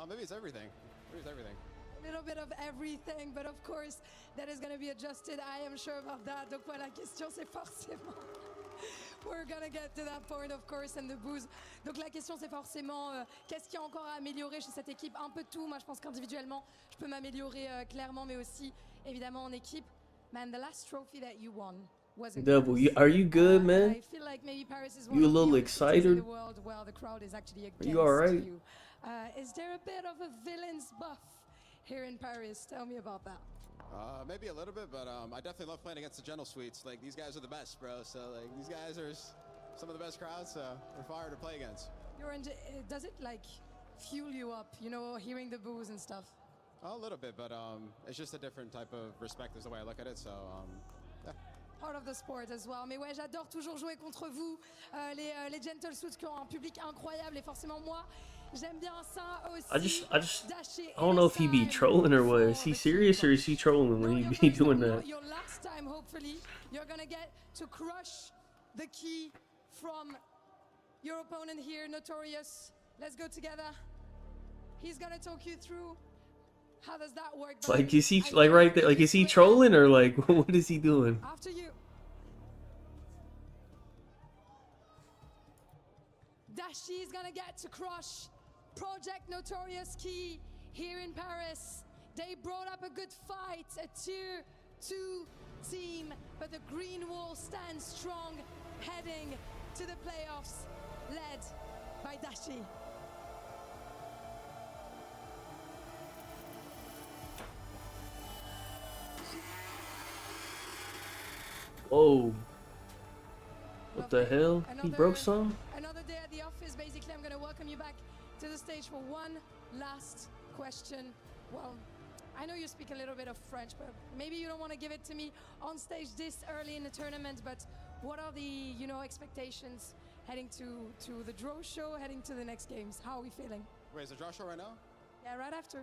Maybe it's everything. Maybe it's everything. A little bit of everything, but of course that is going to be adjusted. I am sure about that. Donc voilà, la question c'est forcément we're gonna get to that point, of course, and the booze. Donc la question c'est forcément qu'est-ce qu'il y a encore à améliorer chez cette équipe? Un peu de tout. Moi je pense qu'individuellement je peux m'améliorer clairement, mais aussi évidemment en équipe. Man, the last trophy that you won wasn't Devil, are you good, man? I feel like maybe Paris is one You a of the little only cities in excited? the world where the crowd is actually against You alright? you. Is there a bit of a villain's buff here in Paris? Tell me about that. Maybe a little bit, but I definitely love playing against the Gentle Suites. Like, these guys are the best, bro. So, like, these guys are some of the best crowds, so we're fire to play against. Does it, like, fuel you up, you know, hearing the boos and stuff? A little bit, but it's just a different type of respect is the way I look at it, so, yeah. Part of the sport as well. Mais ouais, j'adore toujours jouer contre vous, les Gentle Suits qui ont un public incroyable, et forcément moi, j'aime bien ça aussi. I don't know if he be trolling or what. Is he serious or is he trolling when he be doing that? Your last time, hopefully, you're gonna get to crush the key from your opponent here, Notorious. Let's go together. He's gonna talk you through how does that work. Like, is he like right there? Like, is he trolling or like what is he doing? After you. Dashi is gonna get to crush Project Notorious Key here in Paris. They brought up a good fight, a tier 2 team, but the green wall stands strong, heading to the playoffs, led by Dashi. Oh, what the hell? He broke some? Another day at the office. Basically, I'm going to welcome you back to the stage for one last question. Well, I know you speak a little bit of French, but maybe you don't want to give it to me on stage this early in the tournament. But what are the, you know, expectations heading to the draw show, heading to the next games? How are we feeling? Wait, is the draw show right now? Yeah, right after.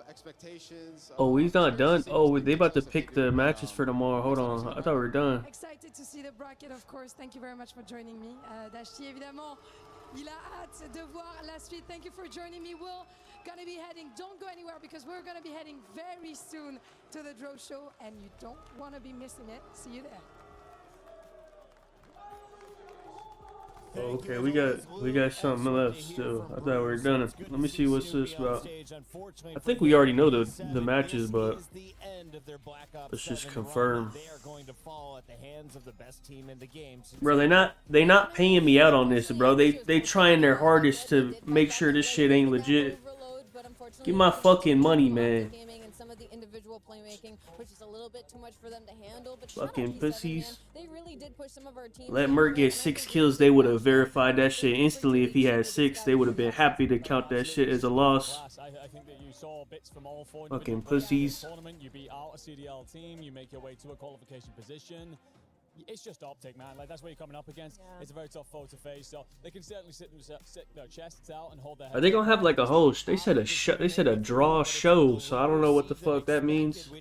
Expectations. Oh, he's not done. Oh, they about to pick the matches for tomorrow. Hold on, I thought we were done. Excited to see the bracket, of course. Thank you very much for joining me. Dashi, évidemment, il a hâte de voir la suite. Thank you for joining me. We're gonna be heading, don't go anywhere because we're gonna be heading very soon to the draw show and you don't want to be missing it. See you there. Okay, we got something left still. I thought we were done. Let me see what's this about. I think we already know the matches, but let's just confirm. Bro, they not paying me out on this, bro. They trying their hardest to make sure this shit ain't legit. Give my fucking money, man. Some of the individual playmaking, which is a little bit too much for them to handle. But fucking pussies. They really did push some of our teams. Let Mert get 6 kills. They would have verified that shit instantly. If he had 6, they would have been happy to count that shit as a loss. Fucking pussies. You beat out a CDL team. You make your way to a qualification position. It's just optic, man. Like, that's what you're coming up against. Yeah. It's a very tough foe to face, so they can certainly sit their chests out and hold their head. Are they gonna have like a whole? They said a draw show, so I don't know what the fuck that means. We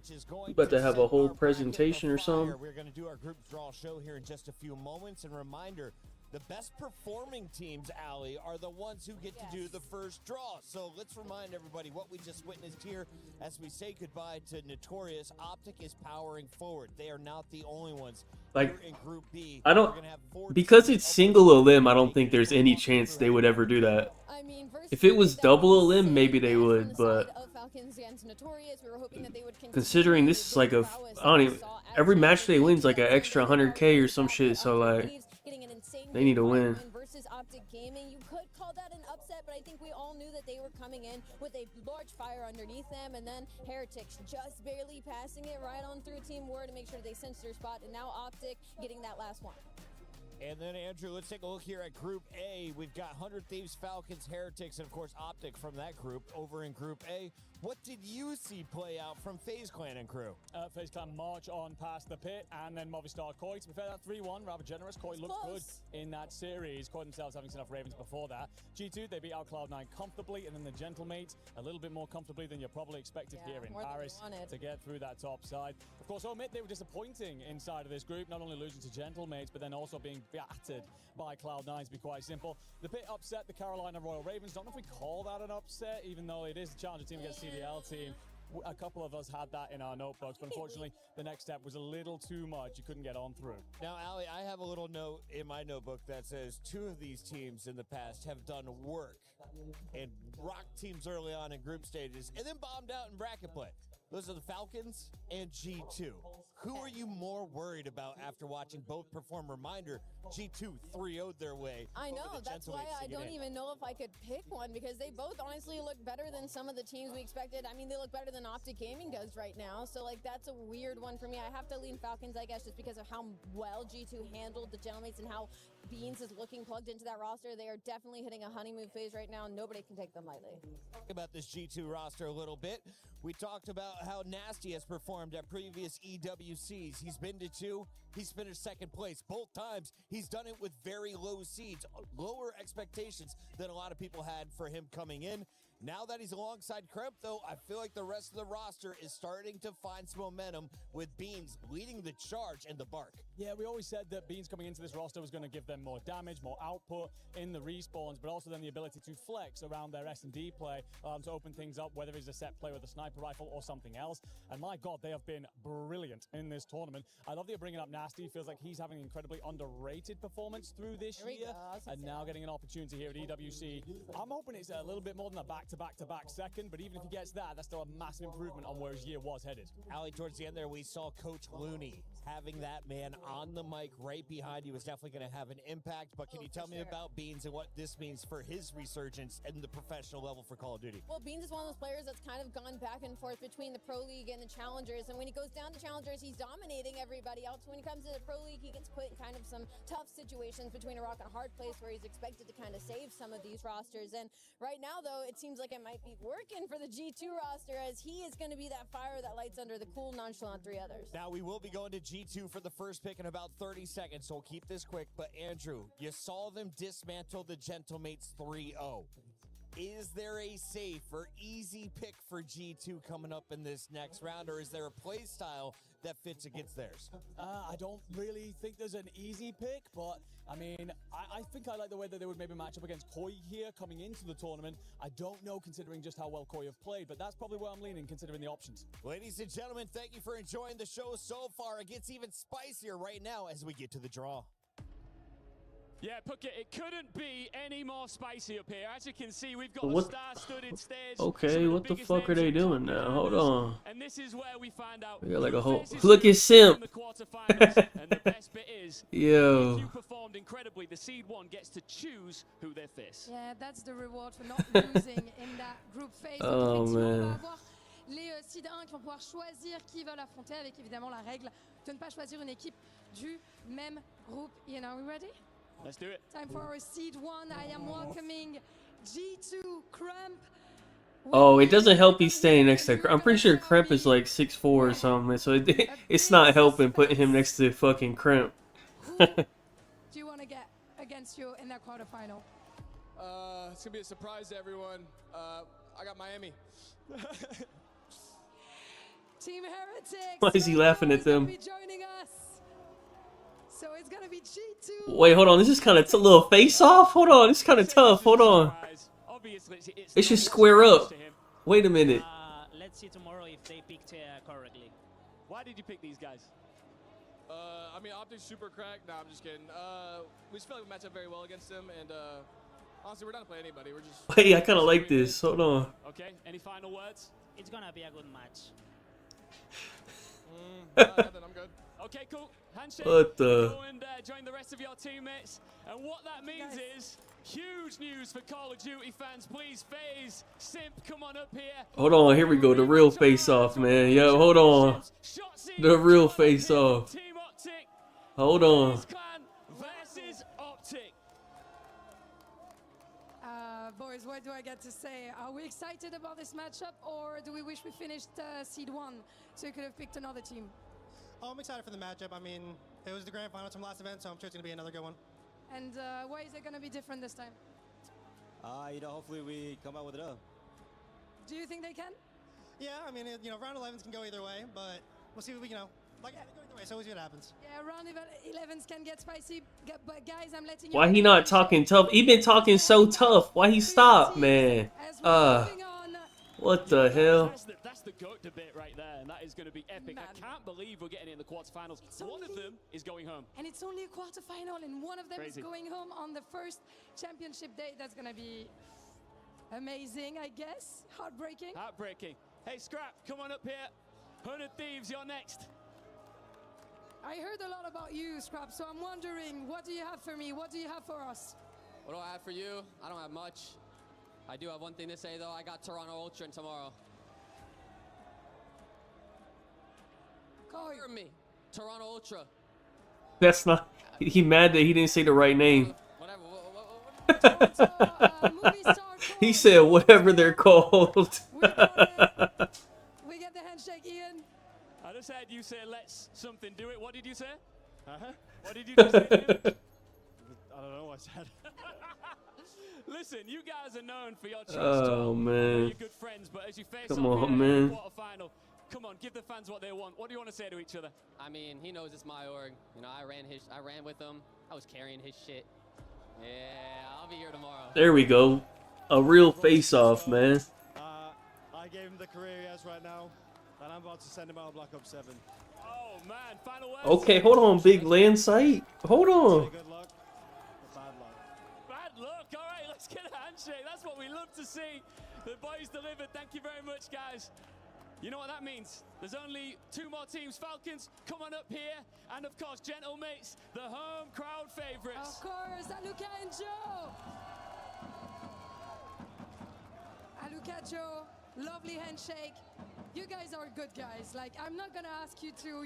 about to have a whole presentation or something. We're gonna do our group draw show here in just a few moments. And reminder, the best performing teams, Allie, are the ones who get to do the first draw. So let's remind everybody what we just witnessed here as we say goodbye to Notorious. Optic is powering forward. They are not the only ones. Like, here in Group B. I don't, because it's single elim, I don't think there's any chance they would ever do that. If it was double elim, maybe they would, but considering this is like a, I don't even, every match they win is like an extra 100K or some shit, so like, they need to win. Versus Optic Gaming, you could call that an upset, but I think we all knew that they were coming in with a large fire underneath them, and then Heretics just barely passing it right on through Team War to make sure they cinched their spot, and now Optic getting that last one. And then, Andrew, let's take a look here at Group A. We've got 100 Thieves, Falcons, Heretics, and, of course, Optic from that group over in Group A. What did you see play out from FaZe Clan and crew? FaZe Clan march on past the pit, and then Movistar Koi. To be fair, that 3-1, rather generous. Koi looked good in that series. Koi themselves having seen off Ravens before that. G2, they beat out Cloud9 comfortably, and then the Gentlemates a little bit more comfortably than you probably expected here in Paris to get through that top side. Of course, I'll admit they were disappointing inside of this group, not only losing to Gentlemates, but then also being battered by Cloud9, to be quite simple. The pit upset the Carolina Royal Ravens. Don't know if we call that an upset, even though it is a challenger team against CDL team. A couple of us had that in our notebooks, but unfortunately, the next step was a little too much. You couldn't get on through. Now, Allie, I have a little note in my notebook that says 2 of these teams in the past have done work and rocked teams early on in group stages and then bombed out in bracket play. Those are the Falcons and G2. Who are you more worried about after watching both perform? Reminder, G2 3-0'd their way. I know, that's why I don't even know if I could pick one, because they both honestly look better than some of the teams we expected. I mean, they look better than Optic Gaming does right now, so like that's a weird one for me. I have to lean Falcons, I guess, just because of how well G2 handled the Gentlemates and how Beans is looking plugged into that roster. They are definitely hitting a honeymoon phase right now. Nobody can take them lightly. Talk about this G2 roster a little bit. We talked about how Nasty has performed at previous EWCs. He's been to 2. He's finished second place. Both times, he's done it with very low seeds, lower expectations than a lot of people had for him coming in. Now that he's alongside Kremp, though, I feel like the rest of the roster is starting to find some momentum with Beans leading the charge and the bark. Yeah, we always said that Beans coming into this roster was going to give them more damage, more output in the respawns, but also then the ability to flex around their S&D play to open things up, whether it's a set play with a sniper rifle or something else. And my God, they have been brilliant in this tournament. I love that you're bringing up Nasty. Feels like he's having an incredibly underrated performance through this year, and now getting an opportunity here at EWC. I'm hoping it's a little bit more than a back-to-back second, but even if he gets that, that's still a massive improvement on where his year was headed. Allie, towards the end there, we saw Coach Looney. Having that man on the mic right behind you is definitely going to have an impact, but can you tell me about Beans and what this means for his resurgence and the professional level for Call of Duty? Well, Beans is one of those players that's kind of gone back and forth between the Pro League and the Challengers, and when he goes down to Challengers, he's dominating everybody else. When he comes to the Pro League, he gets put in kind of some tough situations between a rock and a hard place where he's expected to kind of save some of these rosters. And right now, though, it seems like it might be working for the G2 roster, as he is going to be that fire that lights under the cool, nonchalant 3 others. Now, we will be going to G2 for the first pick in about 30 seconds, so we'll keep this quick. But, Andrew, you saw them dismantle the Gentlemates 3-0. Is there a safe or easy pick for G2 coming up in this next round, or is there a play style that fits against theirs? I don't really think there's an easy pick, but I mean, I think I like the way that they would maybe match up against Koi here coming into the tournament. I don't know, considering just how well Koi have played, but that's probably where I'm leaning, considering the options. Ladies and gentlemen, thank you for enjoying the show so far. It gets even spicier right now as we get to the draw. Yeah, Puckett, it couldn't be any more spicy up here. As you can see, we've got What? a star-studded stage. Okay, what the fuck are they doing now? Hold on. And this is where we find out. We got like a whole. Look at Simp. And the best bit is, Yo. if you performed incredibly, the seed 1 gets to choose who they face. Yeah, that's the reward for not losing in that group phase. Oh, Donc, effectivement, on va man. avoir les seed 1 qui vont pouvoir choisir qui veulent affronter, avec évidemment la règle de ne pas choisir une équipe du même groupe. Ian, are we ready? Let's do it. Time for our seed 1. I am welcoming G2 Kremp. Oh, it doesn't help he's staying next to. I'm pretty sure Kremp is like 6'4" or something, so it's not helping putting him next to fucking Kremp. Do you want to get against you in that quarterfinal? It's gonna be a surprise to everyone. I got Miami. Team Heretics. Why is he laughing at them? Be joining us. So it's gonna be G2. Wait, hold on. This is kind of a little face off. Hold on. This is kind of tough. Hold on. They should square up. Wait a minute. Let's see tomorrow if they picked correctly. Why did you pick these guys? I mean, Optic's super cracked. Nah, I'm just kidding. We just feel like we match up very well against them, and honestly, we're not to play anybody. We're just. Wait, I kind of like this. Hold on. Okay, any final words? It's gonna be a good match. Nothing, I'm good. Okay, cool. Handshake. What the? Go and join the rest of your teammates. And what that means is huge news for Call of Duty fans. Please, FaZe, Simp, come on up here. Hold on. Here we go. The real face off, man. Yo, hold on. The real face off. Hold on. Versus Optic. Boys, what do I get to say? Are we excited about this matchup, or do we wish we finished seed 1 so you could have picked another team? Oh, I'm excited for the matchup. I mean, it was the grand finals from last event, so I'm sure it's going to be another good one. And why is it going to be different this time? Hopefully we come out with it up. Do you think they can? Yeah, I mean, round 11s can go either way, but we'll see what we, like, yeah, go either way, so we'll see what happens. Yeah, round 11s can get spicy, but guys, I'm letting you. Why he not talking tough? He been talking so tough. Why he stopped, man? What the hell? That's the GOAT debate right there, and that is going to be epic. I can't believe we're getting in the quarterfinals. One of them is going home. And it's only a quarterfinal, and one of them Crazy. is going home on the first championship day. That's going to be amazing, I guess. Heartbreaking. Heartbreaking. Hey, Scrap, come on up here. 100 Thieves, you're next. I heard a lot about you, Scrap, so I'm wondering, what do you have for me? What do you have for us? What do I have for you? I don't have much. I do have one thing to say, though. I got Toronto Ultra tomorrow. Hear me. Toronto Ultra. That's not. He mad that he didn't say the right name. He said whatever they're called. We get the handshake, Ian. I just heard you say let's something do it. What did you say? What did you just say? Ian? I don't know what I said. Listen, you guys are known for your trust. Oh, man. You're good friends, but as you face Come off on, here in man. the quarterfinal, come on, give the fans what they want. What do you want to say to each other? I mean, he knows it's my org. I ran with him. I was carrying his shit. Yeah, I'll be here tomorrow. There we go. A real face-off, man. I gave him the career he has right now, and I'm about to send him out of Black Ops 7. Oh, man, final words. Okay, hold on, big land sight. Hold on. Good luck. Bad luck. Bad luck. All right, let's get a handshake. That's what we love to see. The boys delivered. Thank you very much, guys. You know what that means? There's only 2 more teams. Falcons, come on up here. And, of course, Gentle Mates, the home crowd favorites. Of course, Aluka and Joe. Aluka, Joe, lovely handshake. You guys are good guys. Like, I'm not going to ask you to,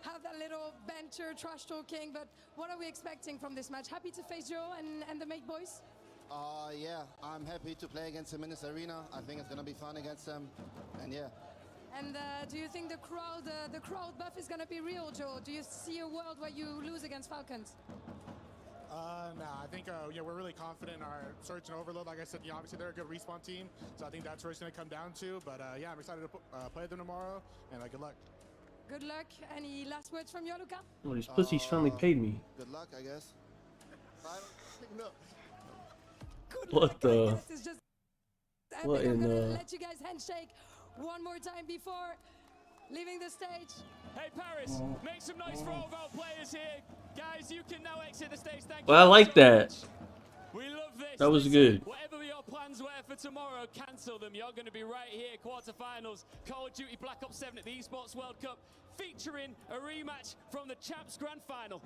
have that little banter, trash talking, but what are we expecting from this match? Happy to face Joe and the Mate boys? Yeah, I'm happy to play against him in this arena. I think it's going to be fun against him, and yeah. And do you think the crowd buff is going to be real, Joe? Do you see a world where you lose against Falcons? No, I think we're really confident in our Search and Overload. Like I said, obviously they're a good respawn team, so I think that's where it's going to come down to. But yeah, I'm excited to play them tomorrow, and good luck. Good luck. Any last words from you, Luca? Well, these pussies finally paid me. Good luck, I guess. No. What the? It's just What I'm in gonna the? let you guys handshake one more time before leaving the stage. Hey, Paris, make some noise for all of our players here. Guys, you can now exit the stage. Thank Well, I you like so that. much. We love this. That was Listen, good. Whatever your plans were for tomorrow, cancel them. You're going to be right here, quarterfinals. Call of Duty Black Ops 7 at the Esports World Cup, featuring a rematch from the Champs Grand Final.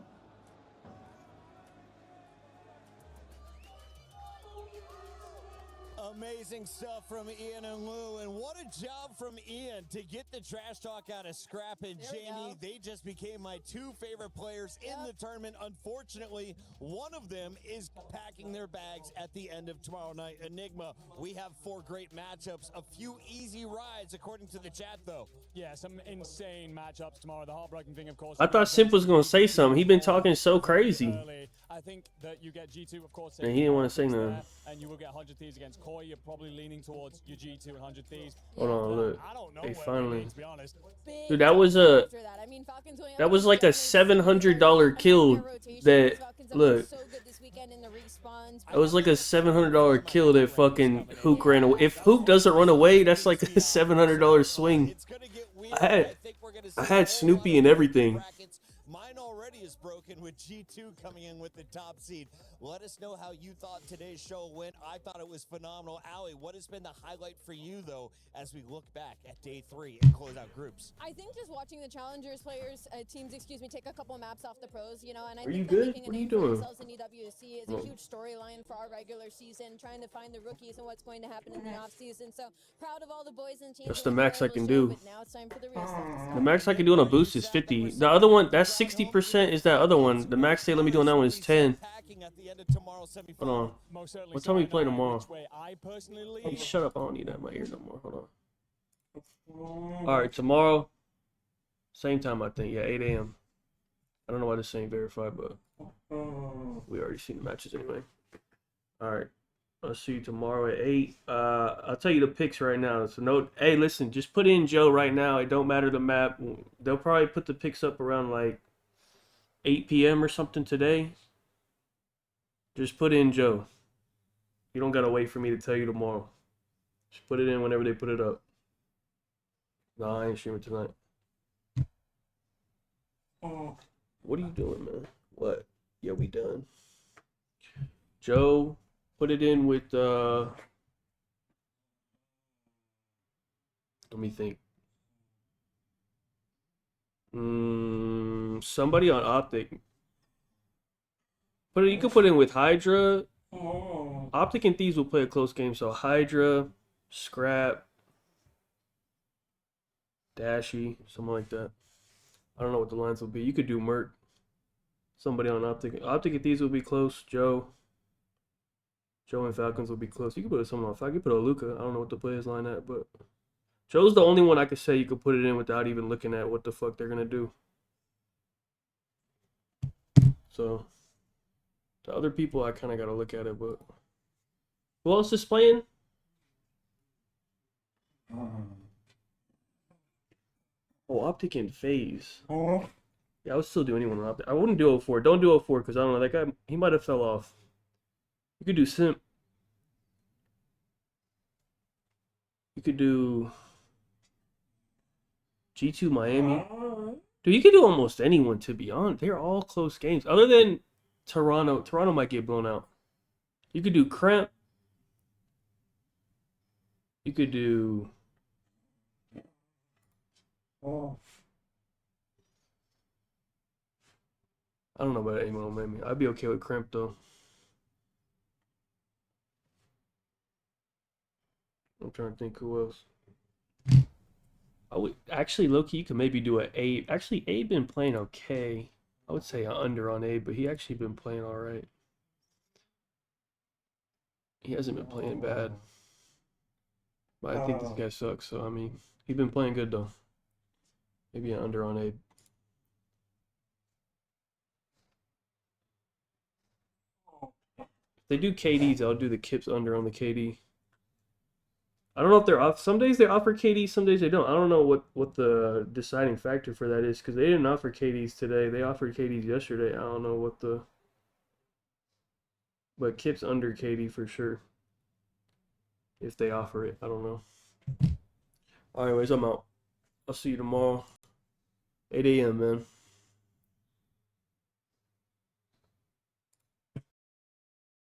Amazing stuff from Ian and Lou, and what a job from Ian to get the trash talk out of Scrap and Jamie. They just became my 2 favorite players in the tournament. Unfortunately, one of them is packing their bags at the end of tomorrow night. Enigma, we have 4 great matchups, a few easy rides according to the chat though. Yeah, some insane matchups tomorrow. The heartbreaking thing, of course. I thought Simp was gonna say something. He been talking so crazy. I think that you get G2, of course. And he didn't want to say nothing. And you will get 100 Thieves against core, you're probably leaning towards your G2 and 100 Thieves. Hold on, look. I don't know They where finally. to be honest. Dude, that was that was like a $700 kill. That look. That was like a $700 kill that fucking Hook ran away. If Hook doesn't run away, that's like a $700 swing. I had Snoopy and everything. Mine already is broken with G2 coming in with the top seed. Let us know how you thought today's show went. I thought it was phenomenal. Allie, what has been the highlight for you, though, as we look back at day 3 and close out groups? I think just watching the challengers players, teams, take a couple maps off the pros, and I Are you think good? making a What are you name for doing? themselves in EWC is a huge storyline for our regular season, trying to find the rookies and what's going to happen in the off season. So proud of all the boys and teams. That's the max I can do. But now it's time for the real stuff. The max I can do on a boost is 50. The other one, that's 60% is that other one. The max they let me do on that one is 10. Hold on. What time we play tomorrow? Hey, shut up. I don't need that in my ear no more. Hold on. Alright, tomorrow. Same time, I think. Yeah, 8 a.m. I don't know why this ain't verified, but we already seen the matches anyway. Alright. I'll see you tomorrow at 8. I'll tell you the picks right now. So no, hey, listen, just put in Joe right now. It don't matter the map. They'll probably put the picks up around like 8 p.m. or something today. Just put in Joe. You don't gotta wait for me to tell you tomorrow. Just put it in whenever they put it up. No, I ain't streaming tonight. What are you doing, man? What? Yeah, we done. Joe, put it in with let me think. Somebody on Optic. You could put in with Hydra. Optic and Thieves will play a close game, so Hydra, Scrap, Dashy, something like that. I don't know what the lines will be. You could do Merc. Somebody on Optic. Optic and Thieves will be close. Joe and Falcons will be close. You could put someone on. I could put a Luca. I don't know what the players line at, but Joe's the only one I could say you could put it in without even looking at what the fuck they're gonna do. So the other people, I kind of got to look at it, but who else is playing? Oh, Optic and FaZe. Yeah, I would still do anyone on Optic. I wouldn't do 04. Don't do 04 because I don't know. That guy, he might have fell off. You could do Simp. You could do G2 Miami. Dude, you could do almost anyone, to be honest. They're all close games. Other than Toronto. Toronto might get blown out. You could do Cramp. You could do... I don't know about anyone on Miami. I'd be okay with Cramp, though. I'm trying to think who else. I would actually, low-key, you could maybe do an Abe. Actually, Abe been playing okay. I would say an under on Abe, but he actually been playing all right. He hasn't been playing bad. But I think this guy sucks, so I mean, he's been playing good though. Maybe an under on Abe. If they do KDs, I'll do the Kips under on the KD. I don't know if they're off. Some days they offer KDs, some days they don't. I don't know what the deciding factor for that is because they didn't offer KDs today. They offered KDs yesterday. I don't know what the... But Kip's under KD for sure. If they offer it. I don't know. Anyways, I'm out. I'll see you tomorrow. 8 a.m., man.